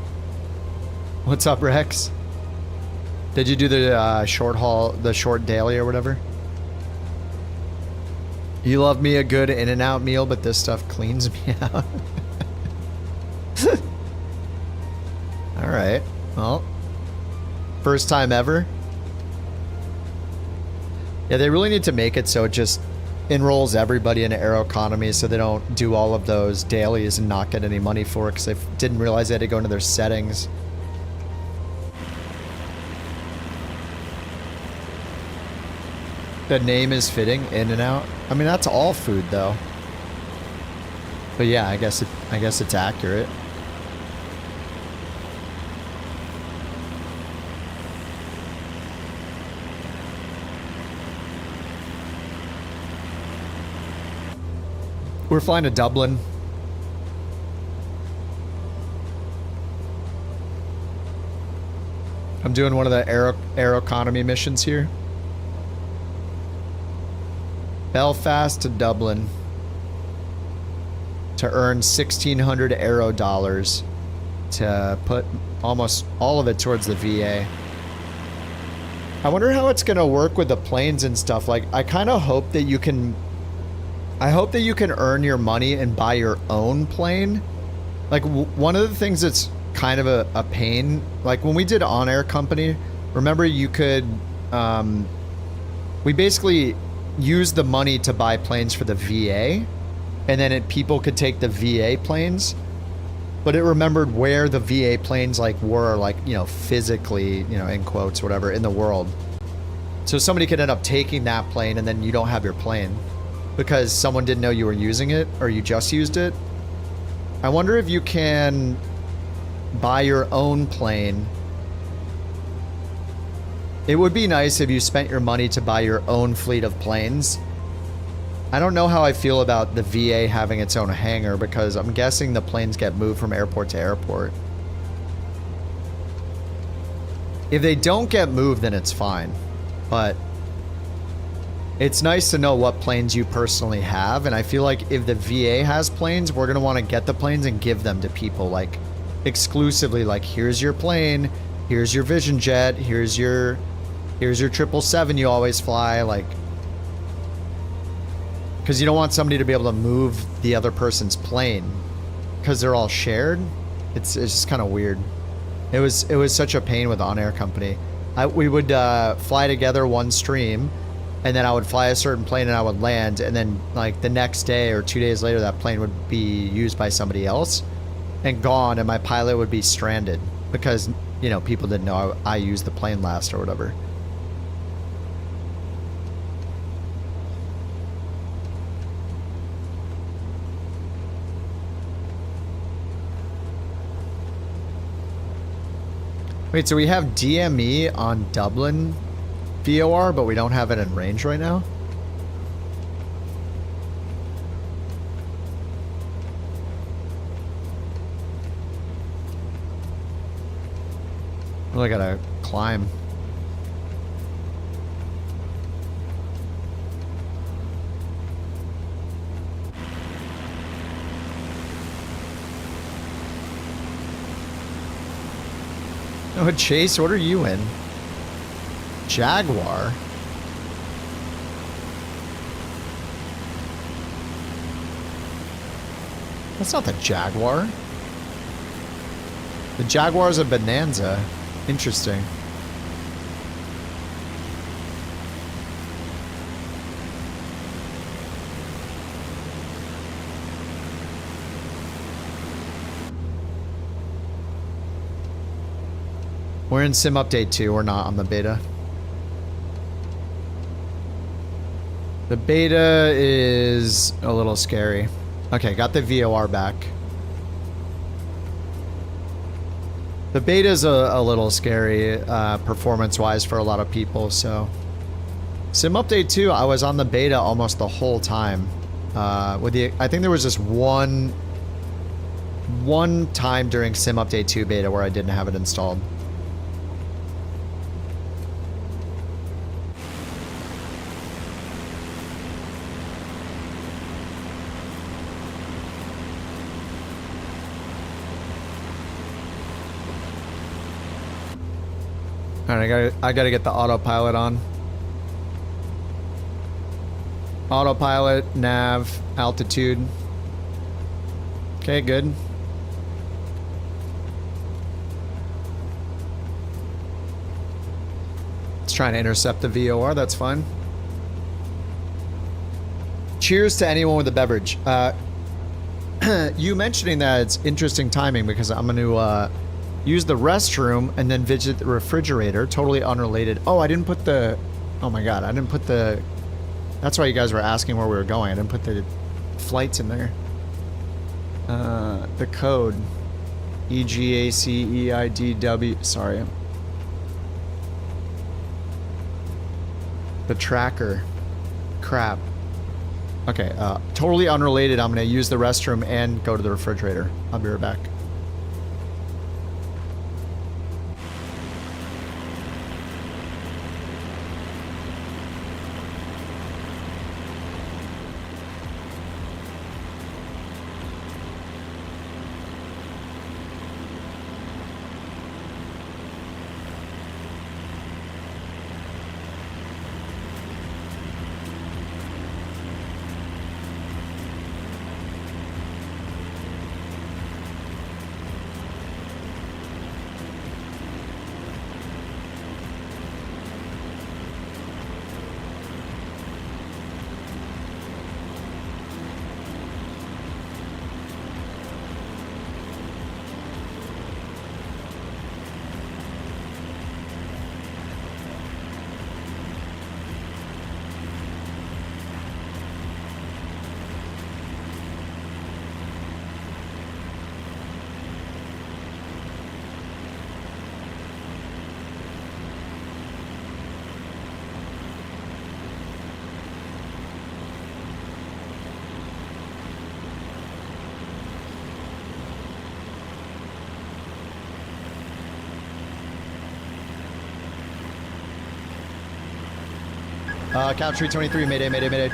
What's up, Rex? Did you do the short haul, the short daily or whatever? You love me a good In-N-Out meal, but this stuff cleans me out. Alright, well... First time ever. Yeah, they really need to make it so it just enrolls everybody in Aeroconomy so they don't do all of those dailies and not get any money for it because they didn't realize they had to go into their settings. The name is fitting, In-N-Out. I mean, that's all food though. But yeah, I guess it's accurate. We're flying to Dublin. I'm doing one of the Aeroconomy missions here. Belfast to Dublin. To earn 1,600 Aero dollars. To put almost all of it towards the VA. I wonder how it's gonna work with the planes and stuff. Like, I kind of hope that you can... I hope that you can earn your money and buy your own plane. Like, one of the things that's kind of a pain, like when we did On-Air Company, remember you could... we basically used the money to buy planes for the VA, and then people could take the VA planes, but it remembered where the VA planes like were, like, you know, physically, you know, in quotes, whatever, in the world. So somebody could end up taking that plane and then you don't have your plane because someone didn't know you were using it or you just used it. I wonder if you can buy your own plane. It would be nice if you spent your money to buy your own fleet of planes. I don't know how I feel about the VA having its own hangar because I'm guessing the planes get moved from airport to airport. If they don't get moved, then it's fine. But it's nice to know what planes you personally have, and I feel like if the VA has planes, we're going to want to get the planes and give them to people, like, exclusively, like, here's your plane, here's your Vision Jet, here's your 777 you always fly, like, because you don't want somebody to be able to move the other person's plane because they're all shared. It's just kind of weird. It was such a pain with On-Air Company. We would fly together one stream, and then I would fly a certain plane and I would land, and then like the next day or 2 days later that plane would be used by somebody else and gone, and my pilot would be stranded because, you know, people didn't know I used the plane last or whatever. Wait, so we have DME on Dublin VOR, but we don't have it in range right now? Well, I gotta climb. Oh, Chase, what are you in? Jaguar? That's not the Jaguar. The Jaguar's a Bonanza. Interesting. We're in Sim Update 2. We're not on the beta. The beta is a little scary. Okay, got the VOR back. The beta is a little scary performance-wise for a lot of people, so... Sim Update 2, I was on the beta almost the whole time. I think there was just one time during Sim Update 2 beta where I didn't have it installed. Alright, I gotta get the autopilot on. Autopilot, nav, altitude. Okay, good. It's trying to intercept the VOR, that's fine. Cheers to anyone with a beverage. You mentioning that, it's interesting timing because I'm gonna use the restroom and then visit the refrigerator. Totally unrelated. Oh, I didn't put the... Oh my god, I didn't put the... That's why you guys were asking where we were going. I didn't put the flights in there. The code. EGACEIDW. Sorry. The tracker. Crap. Okay, totally unrelated. I'm gonna use the restroom and go to the refrigerator. I'll be right back. Couch 323, mayday, mayday, mayday.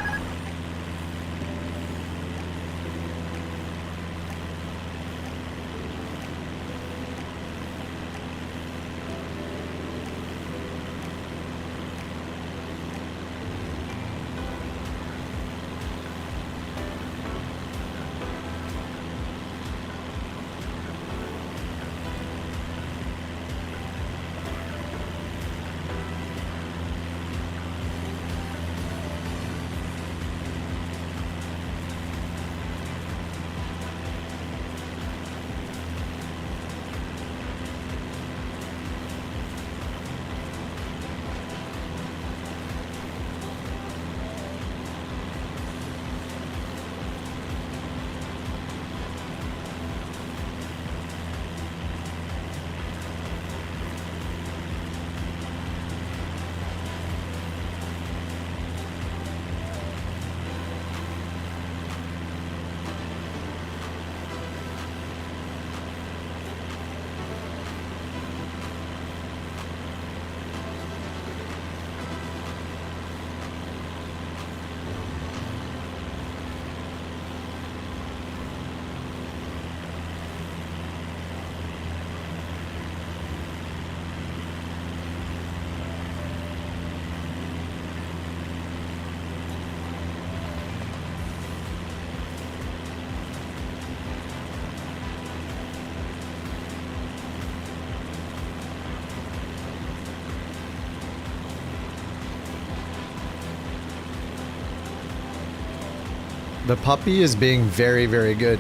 The puppy is being very, very good.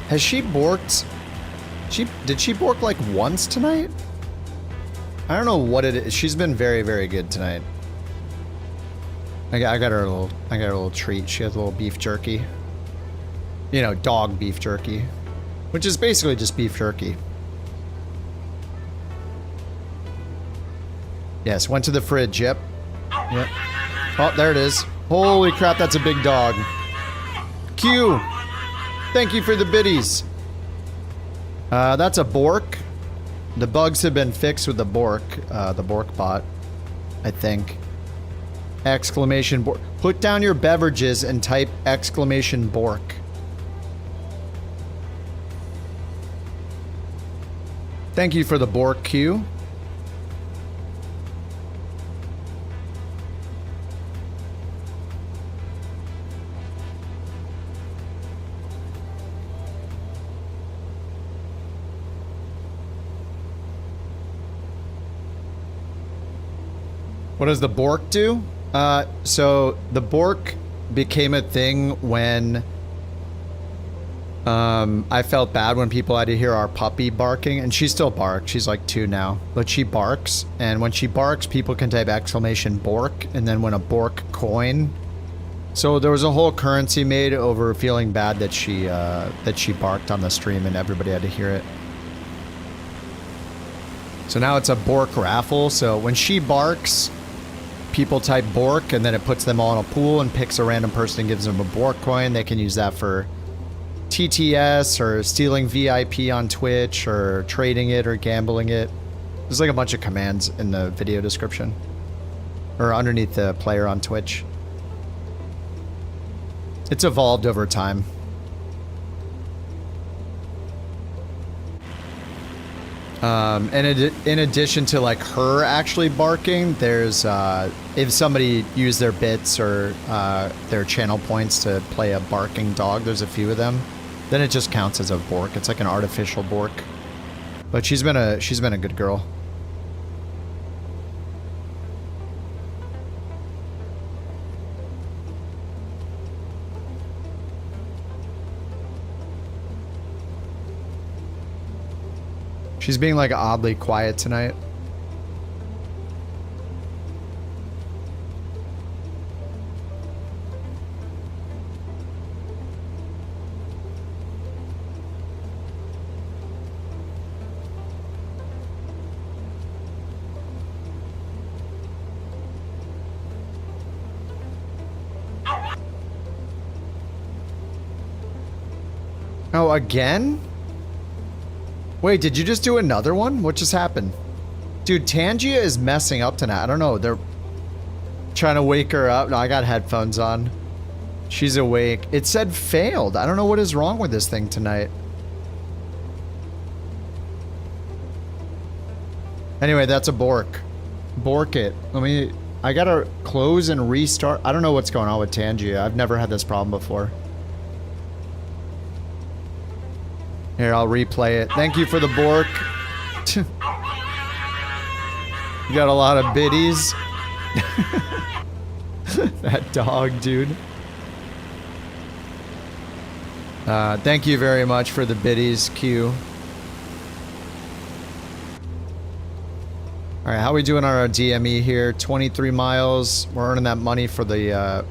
Has she borked? Did she bork like once tonight? I don't know what it is. She's been very, very good tonight. I got her a little treat. She has a little beef jerky. You know, dog beef jerky, which is basically just beef jerky. Yes, went to the fridge. Yep. Yep. Oh, there it is. Holy crap, that's a big dog. Q, thank you for the biddies. That's a Bork. The bugs have been fixed with the Bork bot, I think. Exclamation Bork. Put down your beverages and type exclamation Bork. Thank you for the Bork Q. What does the Bork do? So the Bork became a thing when I felt bad when people had to hear our puppy barking, and she still barks. She's like 2 now, but she barks, and when she barks, people can type exclamation Bork, and then when a Bork coin. So there was a whole currency made over feeling bad that she barked on the stream, and everybody had to hear it. So now it's a Bork raffle. So when she barks, people type Bork, and then it puts them all in a pool and picks a random person and gives them a Bork coin. They can use that for TTS or stealing VIP on Twitch or trading it or gambling it. There's like a bunch of commands in the video description or underneath the player on Twitch. It's evolved over time. And in addition to like her actually barking, there's if somebody used their bits or their channel points to play a barking dog, there's a few of them, then it just counts as a Bork. It's like an artificial Bork. But she's been a good girl. She's being like oddly quiet tonight. Oh, again? Wait, did you just do another one? What just happened? Dude, Tangia is messing up tonight. I don't know. Trying to wake her up. No, I got headphones on. She's awake. It said failed. I don't know what is wrong with this thing tonight. Anyway, that's a Bork. Bork it. I gotta close and restart. I don't know what's going on with Tangia. I've never had this problem before. Here, I'll replay it. Thank you for the Bork. You got a lot of biddies. That dog, dude. Thank you very much for the biddies, Q. Alright, how we doing on our DME here? 23 miles. We're earning that money for the,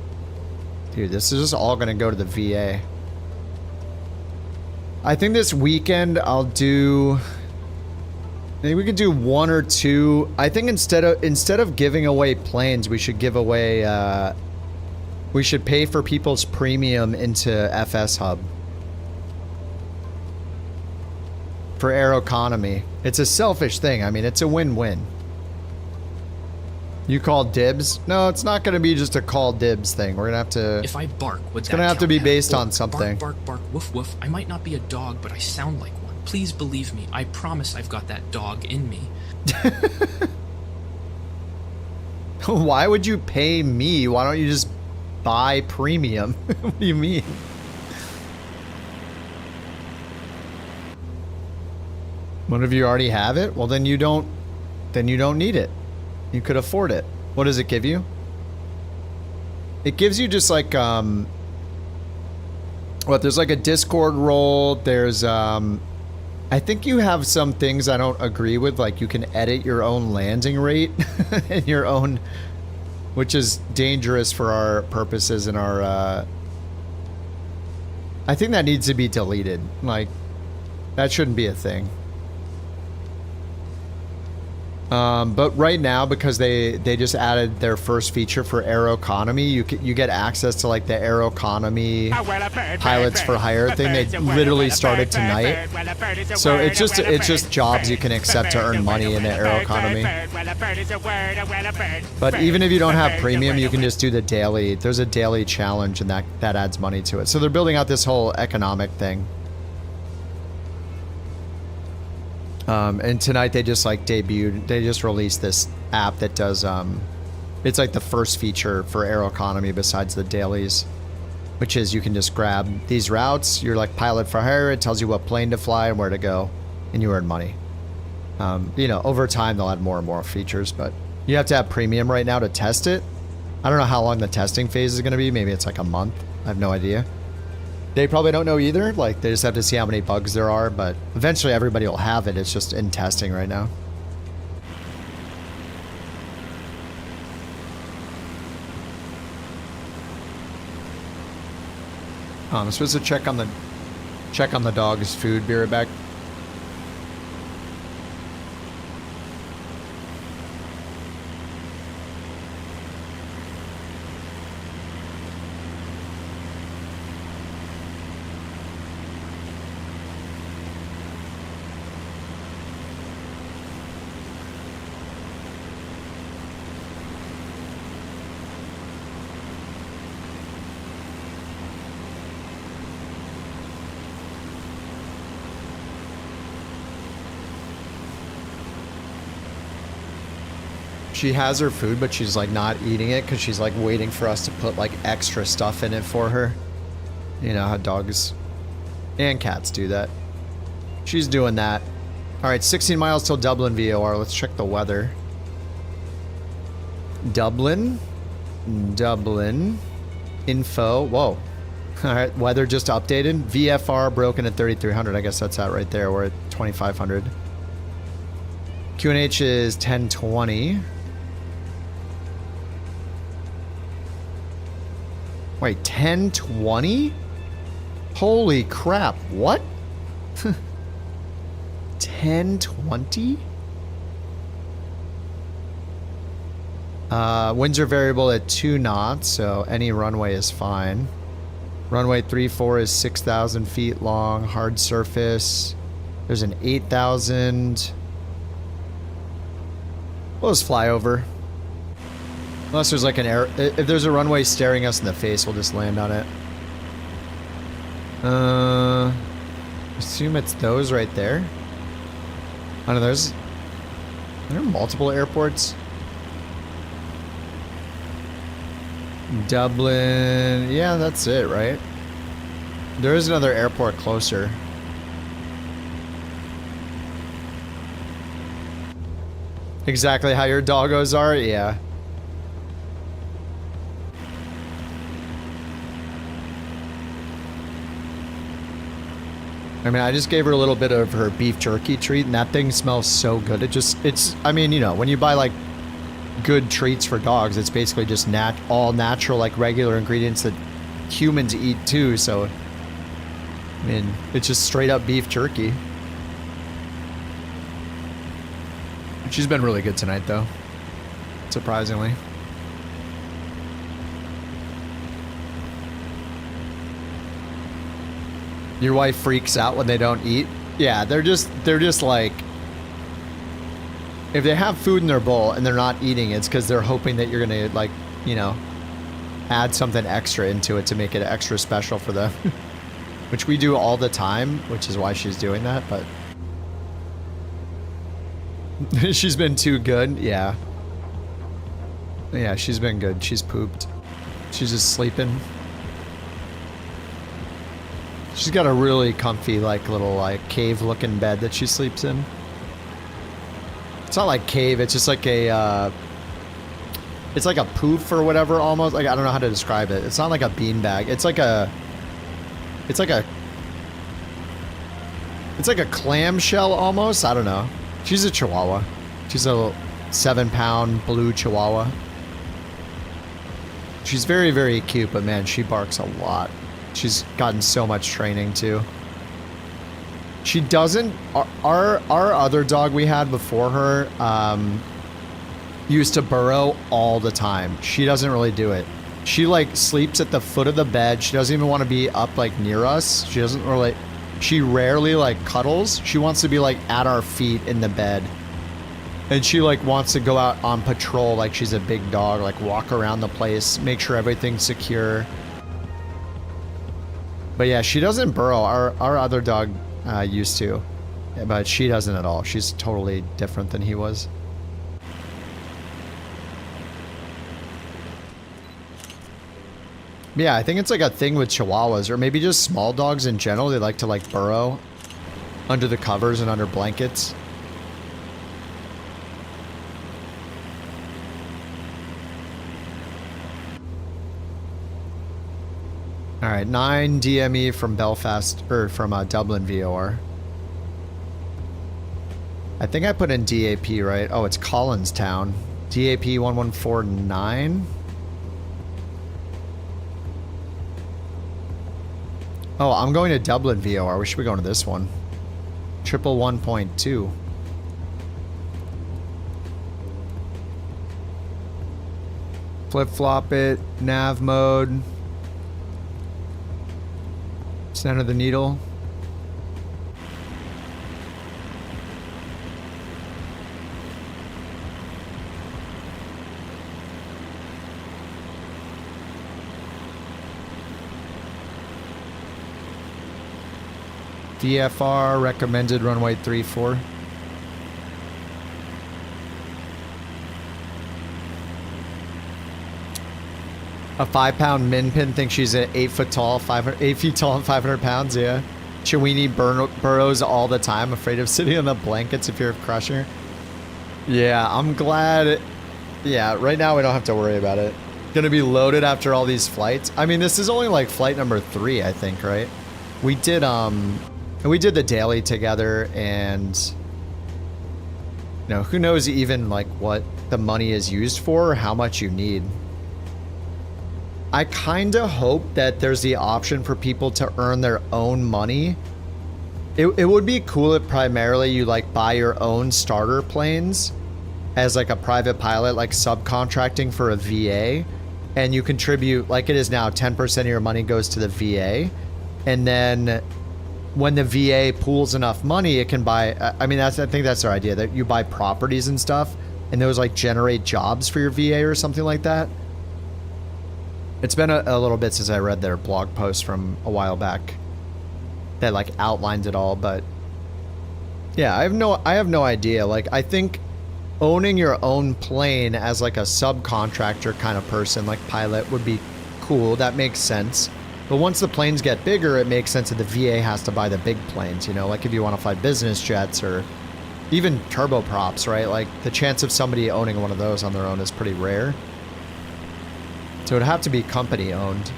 dude, this is just all gonna go to the VA. I think this weekend I'll do... Maybe we could do 1 or 2. I think instead of giving away planes, we should give away, we should pay for people's premium into FSHub. For Aeroconomy. It's a selfish thing. I mean, it's a win-win. You call dibs? No, it's not going to be just a call dibs thing. We're going to have to... If I bark, would it's going to have to be based on something. Bark, bark, bark, woof, woof. I might not be a dog, but I sound like one. Please believe me. I promise I've got that dog in me. Why would you pay me? Why don't you just buy premium? What do you mean? One of you already have it? Well, then you don't need it. You could afford it. What does it give you? It gives you just like, what, there's like a Discord role. There's, I think you have some things I don't agree with, like you can edit your own landing rate and your own, which is dangerous for our purposes and our, I think that needs to be deleted. Like, that shouldn't be a thing. But right now, because they just added their first feature for Aeroconomy, you get access to like the Aeroconomy pilots for hire thing. They literally started tonight, so it's just jobs you can accept to earn money in the Aeroconomy. But even if you don't have premium, you can just do the daily. There's a daily challenge, and that adds money to it. So they're building out this whole economic thing. And tonight they just like debuted, they just released this app that does, it's like the first feature for Aeroconomy besides the dailies, which is you can just grab these routes, you're like pilot for hire, it tells you what plane to fly and where to go, and you earn money. You know, over time they'll add more and more features, but you have to have premium right now to test it. I don't know how long the testing phase is going to be, maybe it's like a month, I have no idea. They probably don't know either, like they just have to see how many bugs there are, but eventually everybody will have it, it's just in testing right now. I'm supposed to check on the dog's food, be right back. She has her food, but she's like not eating it because she's like waiting for us to put like extra stuff in it for her. You know how dogs and cats do that. She's doing that. All right, 16 miles till Dublin VOR. Let's check the weather. Dublin info. Whoa. All right, weather just updated. VFR broken at 3,300. I guess that's that right there. We're at 2,500. QNH is 1020. Wait, 1020? Holy crap, what? 1020? Winds are variable at 2 knots, so any runway is fine. Runway 34 is 6,000 feet long, hard surface. There's an 8,000. We'll just fly over. Unless there's like an air, if there's a runway staring us in the face, we'll just land on it. Assume it's those right there. I don't know, are there multiple airports? Dublin, yeah, that's it, right? There is another airport closer. Exactly how your doggos are, yeah. I mean, I just gave her a little bit of her beef jerky treat, and that thing smells so good. It's, I mean, you know, when you buy, like, good treats for dogs, it's basically just all natural, like, regular ingredients that humans eat, too, so, I mean, it's just straight-up beef jerky. She's been really good tonight, though, surprisingly. Your wife freaks out when they don't eat. Yeah, they're just like, if they have food in their bowl and they're not eating, it's because they're hoping that you're gonna, like, you know, add something extra into it to make it extra special for them. Which we do all the time, which is why she's doing that, but she's been too good. Yeah. Yeah, she's been good. She's pooped. She's just sleeping. She's got a really comfy, like, little, like, cave-looking bed that she sleeps in. It's not like cave, it's just like a, it's like a poof or whatever, almost. Like, I don't know how to describe it. It's not like a beanbag. It's like a clamshell, almost. I don't know. She's a Chihuahua. She's a 7-pound blue Chihuahua. She's very, very cute, but man, she barks a lot. She's gotten so much training too. She doesn't. Our other dog we had before her used to burrow all the time. She doesn't really do it. She like sleeps at the foot of the bed. She doesn't even want to be up like near us. She doesn't really. She rarely like cuddles. She wants to be like at our feet in the bed. And she like wants to go out on patrol like she's a big dog, like walk around the place, make sure everything's secure. But yeah, she doesn't burrow. Our other dog used to, but she doesn't at all. She's totally different than he was. Yeah, I think it's like a thing with Chihuahuas, or maybe just small dogs in general. They like to like burrow under the covers and under blankets. All right, 9 DME from Belfast, or from Dublin VOR. I think I put in DAP, right? Oh, it's Collinstown. DAP 1149. Oh, I'm going to Dublin VOR. We should be going to this one. 111.2. Flip-flop it. Nav mode. Center the needle. DFR recommended runway 34. A 5-pound min pin thinks she's 8 feet tall and 500 pounds. Yeah. Chiweenie burrows all the time, afraid of sitting on the blankets if you're crushing her. Yeah, I'm glad. Yeah, right now we don't have to worry about it. Gonna be loaded after all these flights. I mean, this is only like flight number 3, I think, right? We did the daily together, and you know, who knows even like what the money is used for or how much you need. I kind of hope that there's the option for people to earn their own money. It would be cool if primarily you like buy your own starter planes as like a private pilot, like subcontracting for a VA, and you contribute, like it is now, 10% of your money goes to the VA, and then when the VA pools enough money, it can buy, I mean, I think that's their idea, that you buy properties and stuff, and those like generate jobs for your VA or something like that. It's been a little bit since I read their blog post from a while back that like outlines it all, but yeah, I have no idea. Like, I think owning your own plane as like a subcontractor kind of person, like pilot, would be cool. That makes sense. But once the planes get bigger, it makes sense that the VA has to buy the big planes, you know, like if you want to fly business jets or even turboprops, right? Like the chance of somebody owning one of those on their own is pretty rare. So it'd have to be company owned.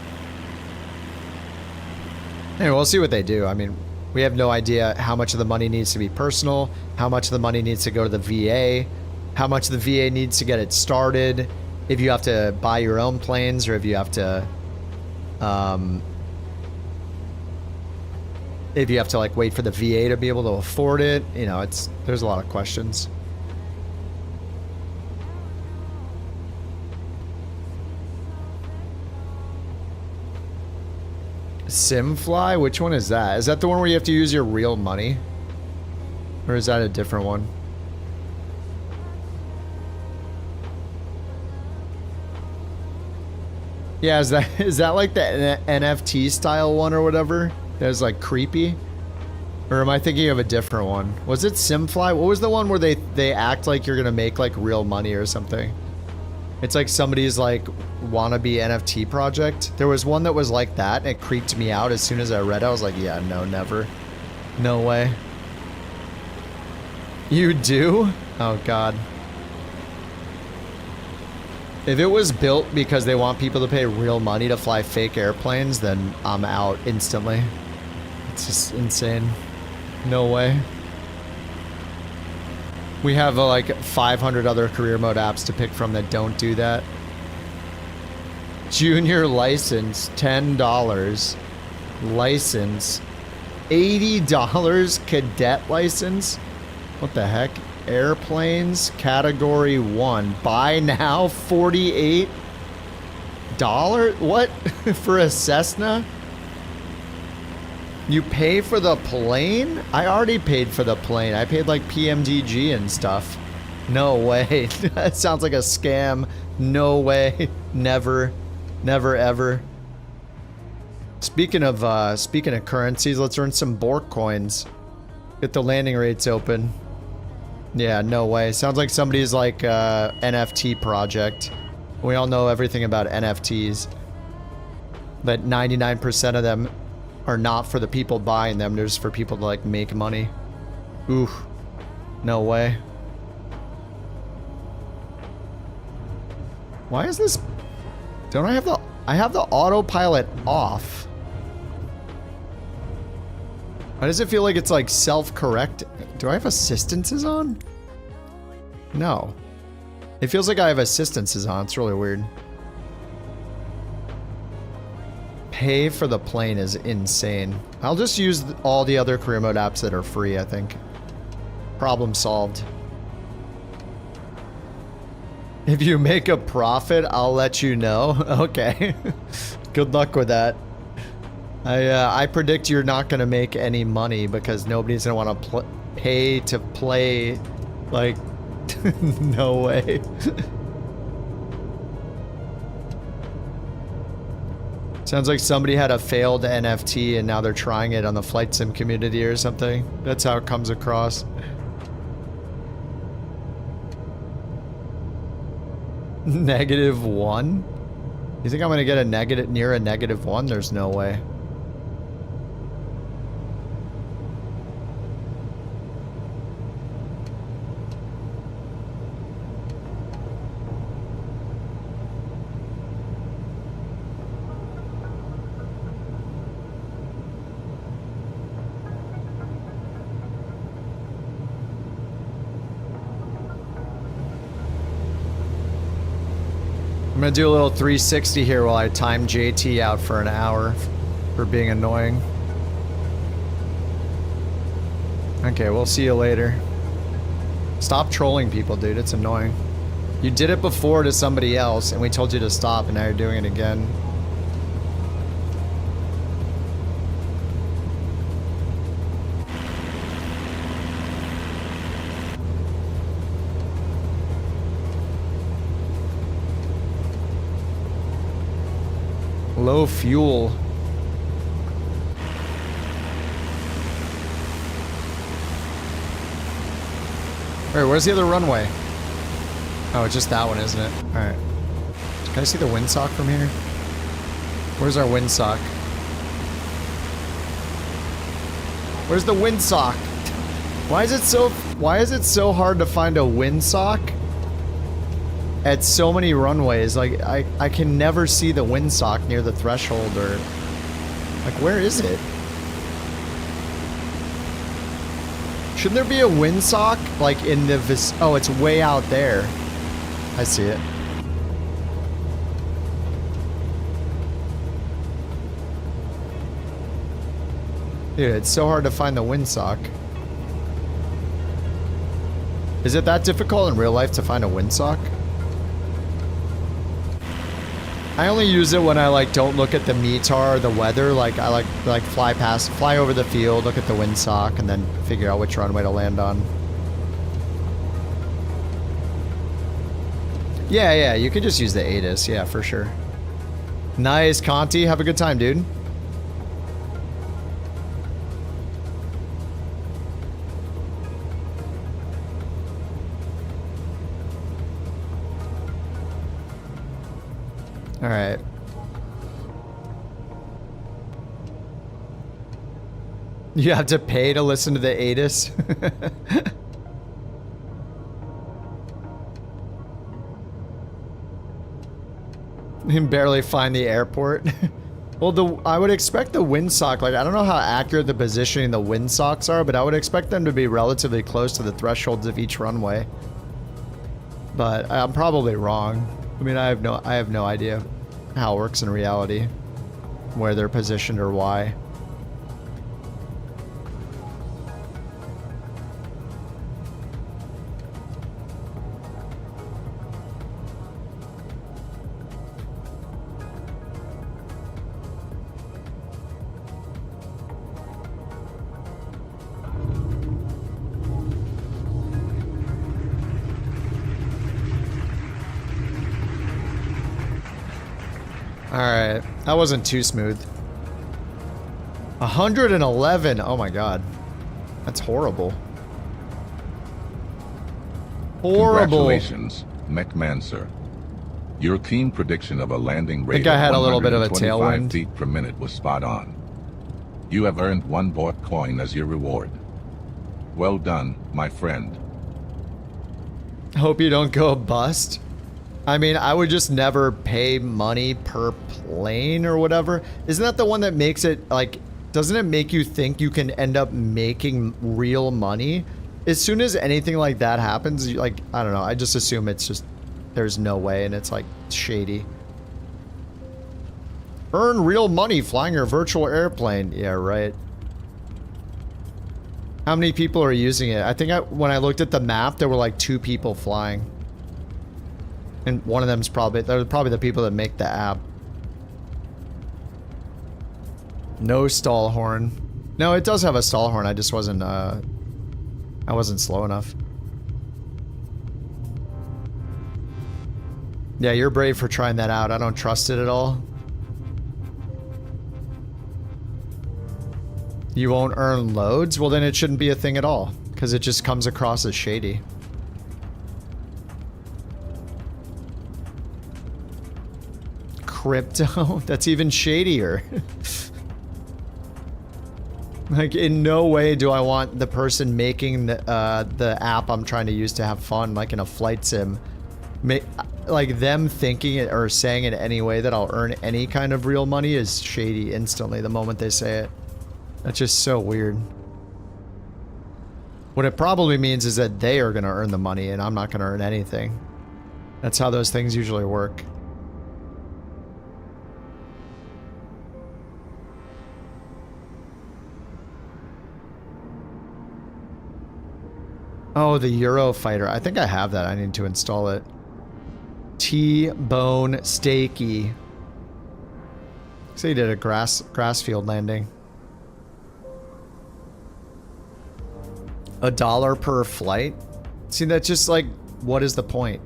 Anyway, we'll see what they do. I mean, we have no idea how much of the money needs to be personal, how much of the money needs to go to the VA, how much the VA needs to get it started, if you have to buy your own planes or if you have to like wait for the VA to be able to afford it. You know, there's a lot of questions. Simfly? Which one is that? Is that the one where you have to use your real money? Or is that a different one? Yeah, is that like the NFT style one or whatever? That was like creepy? Or am I thinking of a different one? Was it Simfly? What was the one where they act like you're gonna make like real money or something? It's like somebody's like wannabe NFT project. There was one that was like that and it creeped me out as soon as I read it. I was like, yeah, no, never. No way. You do? Oh god. If it was built because they want people to pay real money to fly fake airplanes, then I'm out instantly. It's just insane. No way. We have like 500 other career mode apps to pick from that don't do that. Junior license, $10. License, $80. Cadet license? What the heck? Airplanes, category 1. Buy now, $48? What? For a Cessna? You pay for the plane? I already paid for the plane. I paid like PMDG and stuff. No way. That sounds like a scam. No way. Never. Never ever. Speaking of currencies, let's earn some Bork coins. Get the landing rates open. Yeah, no way. Sounds like somebody's like NFT project. We all know everything about NFTs. But 99% of them are not for the people buying them. They're just for people to like make money. Ooh. No way. Why is this? Don't I have the... I have the autopilot off. Why does it feel like it's like self-correct? Do I have assistances on? No. It feels like I have assistances on. It's really weird. Pay for the plane is insane. I'll just use all the other career mode apps that are free, I think. Problem solved. If you make a profit, I'll let you know. Okay. Good luck with that. I predict you're not going to make any money because nobody's going to want to pay to play. Like, no way. Sounds like somebody had a failed NFT and now they're trying it on the flight sim community or something. That's how it comes across. -1? You think I'm gonna get a near a -1? There's no way. I'm gonna do a little 360 here while I time JT out for an hour for being annoying. Okay, we'll see you later. Stop trolling people, dude. It's annoying. You did it before to somebody else, and we told you to stop, and now you're doing it again. Low fuel. Wait, where's the other runway? Oh, it's just that one, isn't it? Alright. Can I see the windsock from here? Where's our windsock? Where's the windsock? Why is it so hard to find a windsock at so many runways? Like, I can never see the windsock near the threshold or... Like, where is it? Shouldn't there be a windsock, like, in the oh, it's way out there. I see it. Dude, it's so hard to find the windsock. Is it that difficult in real life to find a windsock? I only use it when I like don't look at the METAR or the weather. Like I like fly over the field, look at the windsock, and then figure out which runway to land on. Yeah, you could just use the ATIS, yeah, for sure. Nice, Conti. Have a good time, dude. All right. You have to pay to listen to the ATIS? You can barely find the airport. Well, I would expect the windsock, like, I don't know how accurate the positioning the windsocks are, but I would expect them to be relatively close to the thresholds of each runway. But I'm probably wrong. I mean, I have no idea how it works in reality, where they're positioned or why. Alright, that wasn't too smooth. 111, oh my god. That's horrible. Horrible. Congratulations, McManser. Your keen prediction of a landing rate I think I had of a little bit of a 125 tailwind. feet per minute was spot on. You have earned 1 Bork coin as your reward. Well done, my friend. Hope you don't go bust. I mean, I would just never pay money per plane or whatever. Isn't that the one that makes it, like, doesn't it make you think you can end up making real money? As soon as anything like that happens, like, I don't know, I just assume it's just, there's no way, and it's, like, shady. Earn real money flying your virtual airplane. Yeah, right. How many people are using it? I think when I looked at the map, there were, like, 2 people flying. And one of them's they're probably the people that make the app. No stall horn. No, it does have a stall horn. I just wasn't, I wasn't slow enough. Yeah, you're brave for trying that out. I don't trust it at all. You won't earn loads? Well, then it shouldn't be a thing at all, because it just comes across as shady. Crypto? That's even shadier. Like, in no way do I want the person making the app I'm trying to use to have fun, like in a flight sim. Like, them thinking it or saying it any way that I'll earn any kind of real money is shady instantly the moment they say it. That's just so weird. What it probably means is that they are going to earn the money and I'm not going to earn anything. That's how those things usually work. Oh, the Eurofighter. I think I have that. I need to install it. T-bone steaky. So he did a grass field landing. $1 per flight? See, that's just like, what is the point?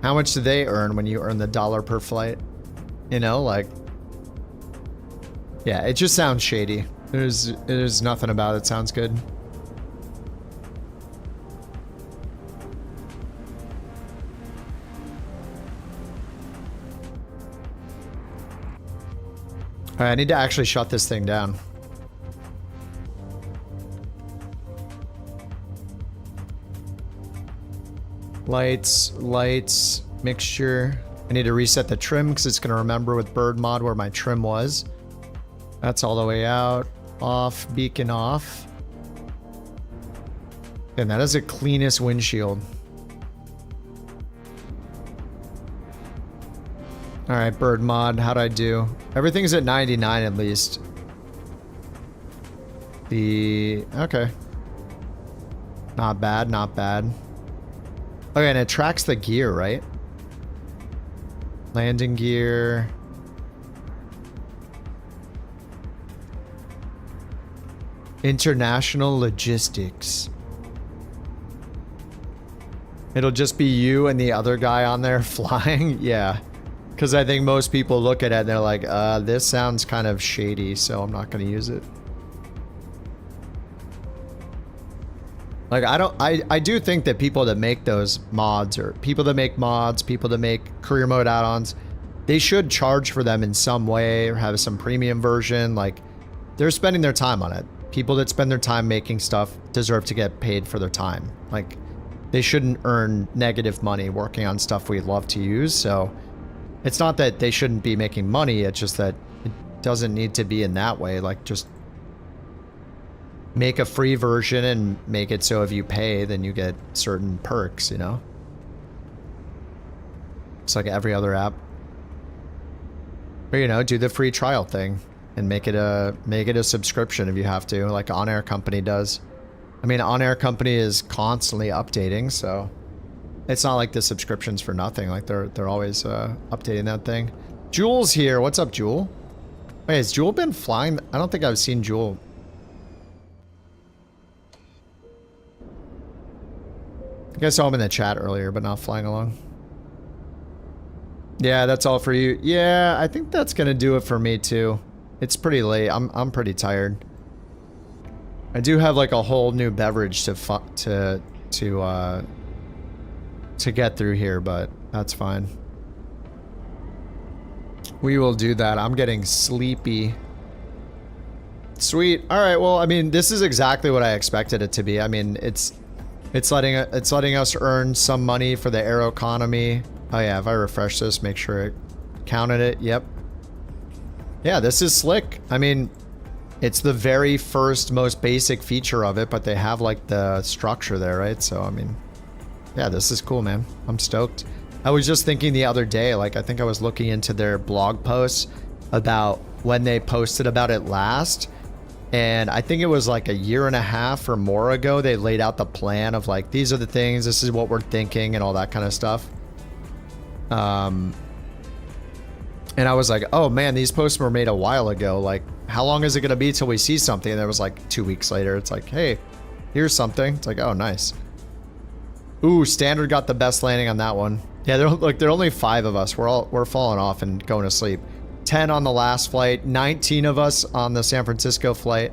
How much do they earn when you earn the dollar per flight? You know, like, yeah, it just sounds shady. There's nothing about it sounds good. All right, I need to actually shut this thing down. Lights, mixture. I need to reset the trim because it's going to remember with bird mod where my trim was. That's all the way out. Off, beacon off. And that is the cleanest windshield. Alright, bird mod, how'd I do? Everything's at 99 at least. Okay. Not bad, not bad. Okay, and it tracks the gear, right? Landing gear. International logistics. It'll just be you and the other guy on there flying? Yeah. Because I think most people look at it and they're like, this sounds kind of shady, so I'm not going to use it. Like, I do think that people that make those mods, or people that make mods, people that make career mode add-ons, they should charge for them in some way or have some premium version. Like, they're spending their time on it. People that spend their time making stuff deserve to get paid for their time. Like, they shouldn't earn negative money working on stuff we love to use. So it's not that they shouldn't be making money. It's just that it doesn't need to be in that way. Like, just make a free version and make it so if you pay, then you get certain perks, you know? It's like every other app. Or, you know, do the free trial thing and make it a subscription if you have to, like Aeroconomy does. I mean, Aeroconomy is constantly updating, so it's not like the subscription's for nothing. Like, they're always updating that thing. Jewel's here. What's up, Jewel? Wait, has Jewel been flying? I don't think I've seen Jewel. I guess I saw him in the chat earlier, but not flying along. Yeah, that's all for you. Yeah, I think that's gonna do it for me too. It's pretty late. I'm pretty tired. I do have like a whole new beverage to get through here, but that's fine. We will do that. I'm getting sleepy. Sweet. All right. Well, I mean, this is exactly what I expected it to be. I mean, it's letting us earn some money for the Aeroconomy. Oh yeah, if I refresh this, make sure it counted it. Yep. Yeah, this is slick. I mean, it's the very first, most basic feature of it, but they have like the structure there, right? So, I mean, yeah, this is cool, man. I'm stoked. I was just thinking the other day, like, I think I was looking into their blog posts about when they posted about it last. And I think it was like a year and a half or more ago, they laid out the plan of like, these are the things, this is what we're thinking and all that kind of stuff. And I was like, oh man, these posts were made a while ago. Like, how long is it going to be till we see something? And there was like 2 weeks later. It's like, hey, here's something. It's like, oh, nice. Ooh, Standard got the best landing on that one. Yeah, there are only 5 of us. We're falling off and going to sleep. 10 on the last flight. 19 of us on the San Francisco flight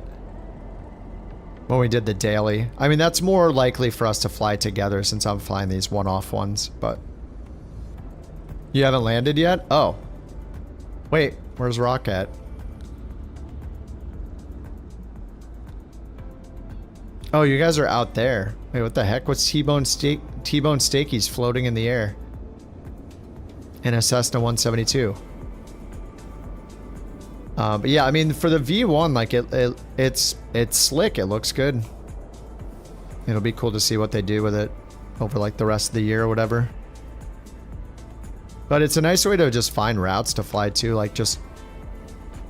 when we did the daily. I mean, that's more likely for us to fly together since I'm flying these one-off ones. But you haven't landed yet? Oh. Wait, where's Rock at? Oh, you guys are out there. Wait, what the heck? What's T-Bone Steaky's floating in the air? In a Cessna 172. But yeah, I mean, for the V1, like it's slick. It looks good. It'll be cool to see what they do with it over like the rest of the year or whatever. But it's a nice way to just find routes to fly to, like just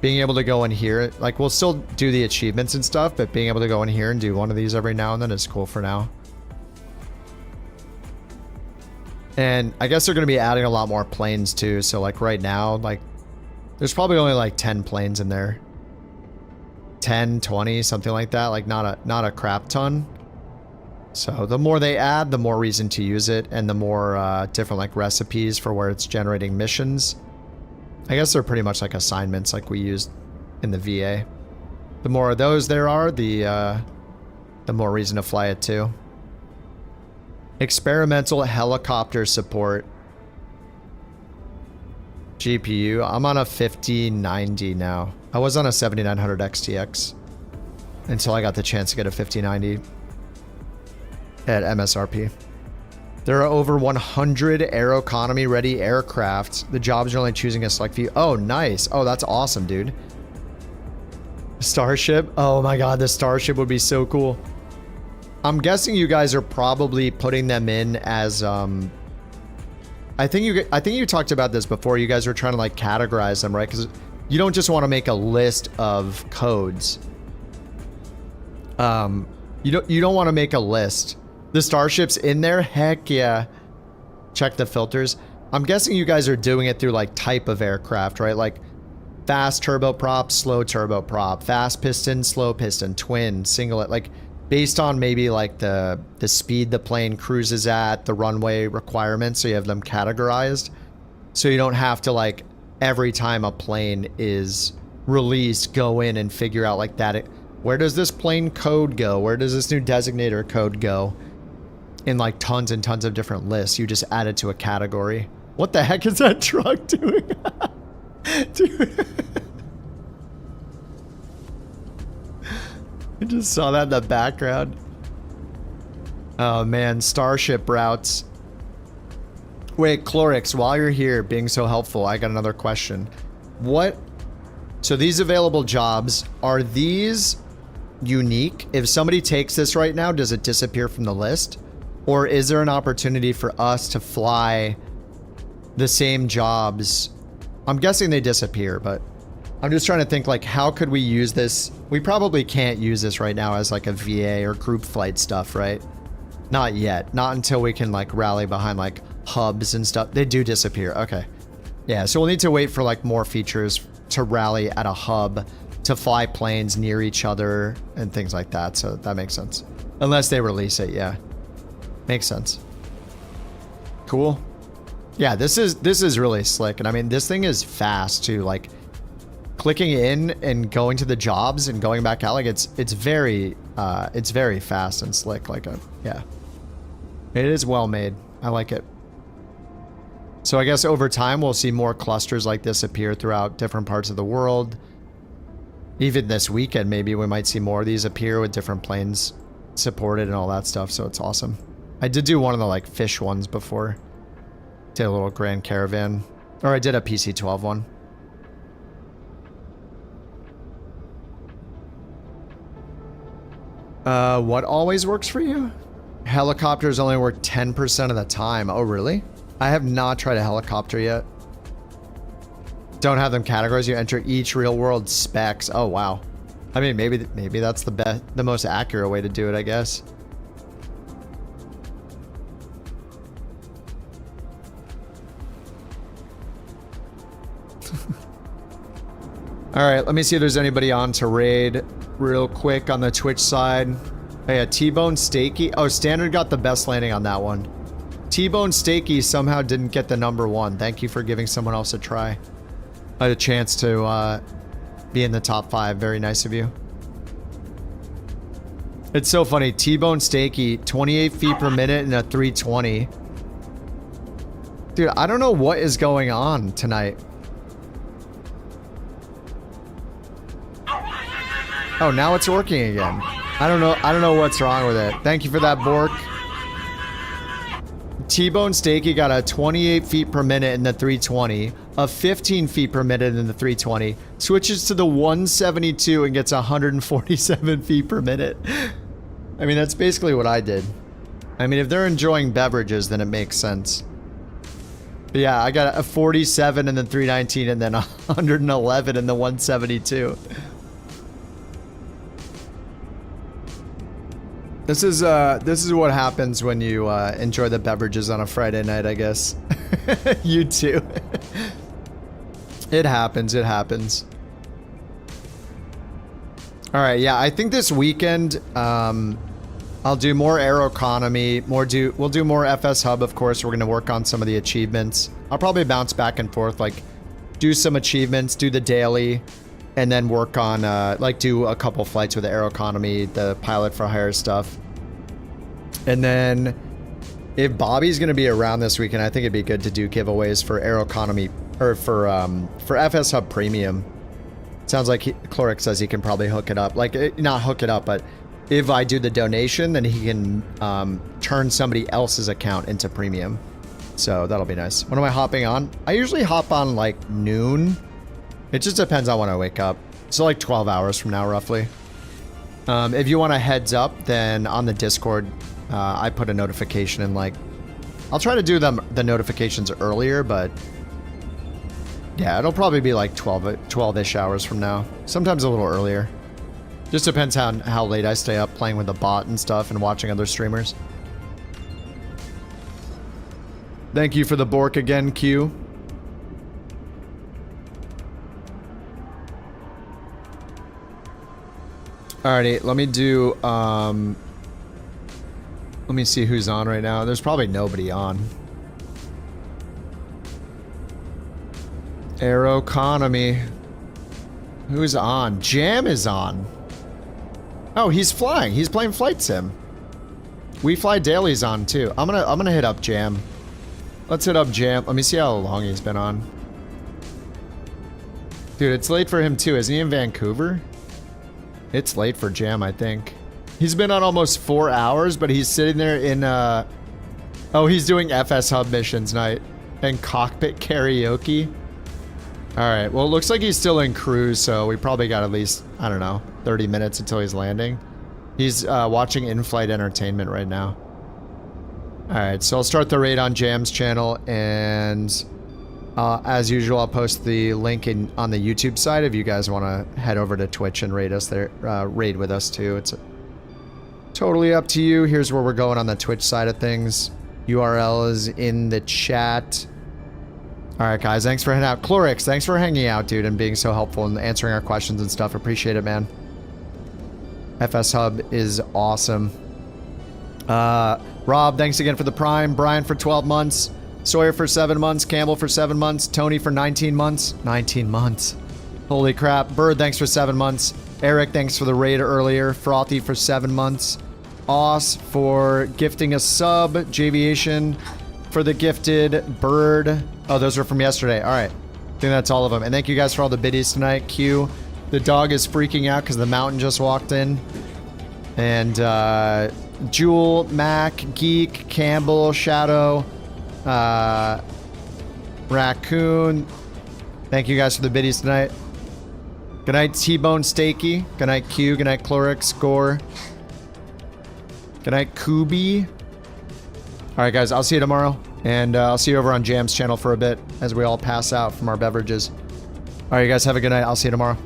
being able to go in here. Like, we'll still do the achievements and stuff, but being able to go in here and do one of these every now and then is cool for now. And I guess they're going to be adding a lot more planes too. So like right now, like there's probably only like 10 planes in there. 10, 20, something like that. Like not a crap ton. So the more they add, the more reason to use it, and the more different like recipes for where it's generating missions. I guess they're pretty much like assignments like we used in the VA. The more of those there are, the more reason to fly it too. Experimental helicopter support. GPU. I'm on a 5090 now. I was on a 7900 XTX until I got the chance to get a 5090 at MSRP. There are over 100 Aeroconomy ready aircraft. The jobs are only choosing a select few. Oh, nice. Oh, that's awesome, dude. Starship. Oh my god, the Starship would be so cool. I'm guessing you guys are probably putting them in as I think you talked about this before. You guys were trying to like categorize them, right? Because you don't just want to make a list of codes. You don't want to make a list. The Starship's in there? Heck yeah. Check the filters. I'm guessing you guys are doing it through like type of aircraft, right? Like fast turboprop, slow turboprop, fast piston, slow piston, twin, singlet, like based on maybe like the speed the plane cruises at, the runway requirements, so you have them categorized. So you don't have to like every time a plane is released go in and figure out like that. Where does this plane code go? Where does this new designator code go? In like tons and tons of different lists. You just add it to a category. What the heck is that truck doing? Dude. I just saw that in the background. Oh man, Starship routes. Wait, Clorix, while you're here being so helpful, I got another question. So these available jobs, are these unique? If somebody takes this right now, does it disappear from the list? Or is there an opportunity for us to fly the same jobs? I'm guessing they disappear, but I'm just trying to think like, how could we use this? We probably can't use this right now as like a VA or group flight stuff, right? Not yet. Not until we can like rally behind like hubs and stuff. They do disappear. Okay. Yeah, so we'll need to wait for like more features to rally at a hub to fly planes near each other and things like that. So that makes sense. Unless they release it, yeah. Makes sense. Cool. Yeah, this is really slick. And I mean, this thing is fast too. Like clicking in and going to the jobs and going back out, like it's very fast and slick. Like yeah, it is well made. I like it. So I guess over time we'll see more clusters like this appear throughout different parts of the world. Even this weekend, maybe we might see more of these appear with different planes supported and all that stuff. So it's awesome. I did do one of the like fish ones before. Did a little Grand Caravan, or I did a PC-12 one. What always works for you? Helicopters only work 10% of the time. Oh, really? I have not tried a helicopter yet. Don't have them categorized. You enter each real world specs. Oh, wow. I mean, maybe that's the most accurate way to do it, I guess. All right, let me see if there's anybody on to raid real quick on the Twitch side. Oh yeah, T-Bone Stakey. Oh, Standard got the best landing on that one. T-Bone Stakey somehow didn't get the #1. Thank you for giving someone else a try. I had a chance to be in the top 5. Very nice of you. It's so funny. T-Bone Stakey, 28 feet per minute and a 320. Dude, I don't know what is going on tonight. Oh, now it's working again. I don't know what's wrong with it. Thank you for that, Bork. T-Bone Stakey got a 28 feet per minute in the 320, a 15 feet per minute in the 320, switches to the 172 and gets 147 feet per minute. I mean, that's basically what I did. I mean, if they're enjoying beverages, then it makes sense. But yeah, I got a 47 in the 319 and then 111 in the 172. This is what happens when you enjoy the beverages on a Friday night, I guess. You too. It happens, it happens. All right, yeah, I think this weekend, I'll do more Aeroconomy, we'll do more FSHub, of course. We're going to work on some of the achievements. I'll probably bounce back and forth, like do some achievements, do the daily, and then work on, like do a couple flights with the Aeroconomy, the pilot for hire stuff. And then if Bobby's going to be around this weekend, I think it'd be good to do giveaways for Aeroconomy, or for FSHub Premium. Sounds like Cloric says he can probably hook it up. Like, not hook it up, but if I do the donation, then he can turn somebody else's account into Premium. So that'll be nice. When am I hopping on? I usually hop on like noon. It just depends on when I wake up. So like 12 hours from now, roughly. If you want a heads up, then on the Discord, I put a notification in, like, I'll try to do the notifications earlier, but yeah, it'll probably be like 12-ish hours from now. Sometimes a little earlier. Just depends how late I stay up playing with the bot and stuff and watching other streamers. Thank you for the Bork again, Q. Alrighty, let me do, let me see who's on right now. There's probably nobody on. Aeroconomy. Who's on? Jam is on. Oh, he's flying. He's playing flight sim. We Fly Daily's on too. I'm gonna hit up Jam. Let's hit up Jam. Let me see how long he's been on. Dude, it's late for him too. Isn't he in Vancouver? It's late for Jam, I think. He's been on almost 4 hours, but he's sitting there in, oh, he's doing FSHub missions night and Cockpit karaoke. Alright, well, it looks like he's still in cruise, so we probably got at least, I don't know, 30 minutes until he's landing. He's watching in-flight entertainment right now. Alright, so I'll start the raid on Jam's channel, and as usual, I'll post the link on the YouTube side if you guys want to head over to Twitch and raid us there, raid with us too. It's totally up to you. Here's where we're going on the Twitch side of things. URL is in the chat. Alright guys, thanks for hanging out. Clorix, thanks for hanging out, dude, and being so helpful and answering our questions and stuff. Appreciate it, man. FSHub is awesome. Rob, thanks again for the Prime. Brian for 12 months. Sawyer for 7 months. Campbell for 7 months. Tony for 19 months. 19 months. Holy crap. Bird, thanks for 7 months. Eric, thanks for the raid earlier. Frothy for 7 months. Oz for gifting a sub. Javiation for the gifted. Bird. Oh, those were from yesterday. All right. I think that's all of them. And thank you guys for all the biddies tonight. Q. The dog is freaking out because the mountain just walked in. And Jewel, Mac, Geek, Campbell, Shadow, Raccoon. Thank you guys for the biddies tonight. Good night, T-Bone Stakey. Good night, Q. Good night, Clorix, Gore. Good night, Kubi. Alright guys, I'll see you tomorrow. And I'll see you over on Jam's channel for a bit as we all pass out from our beverages. Alright, you guys have a good night. I'll see you tomorrow.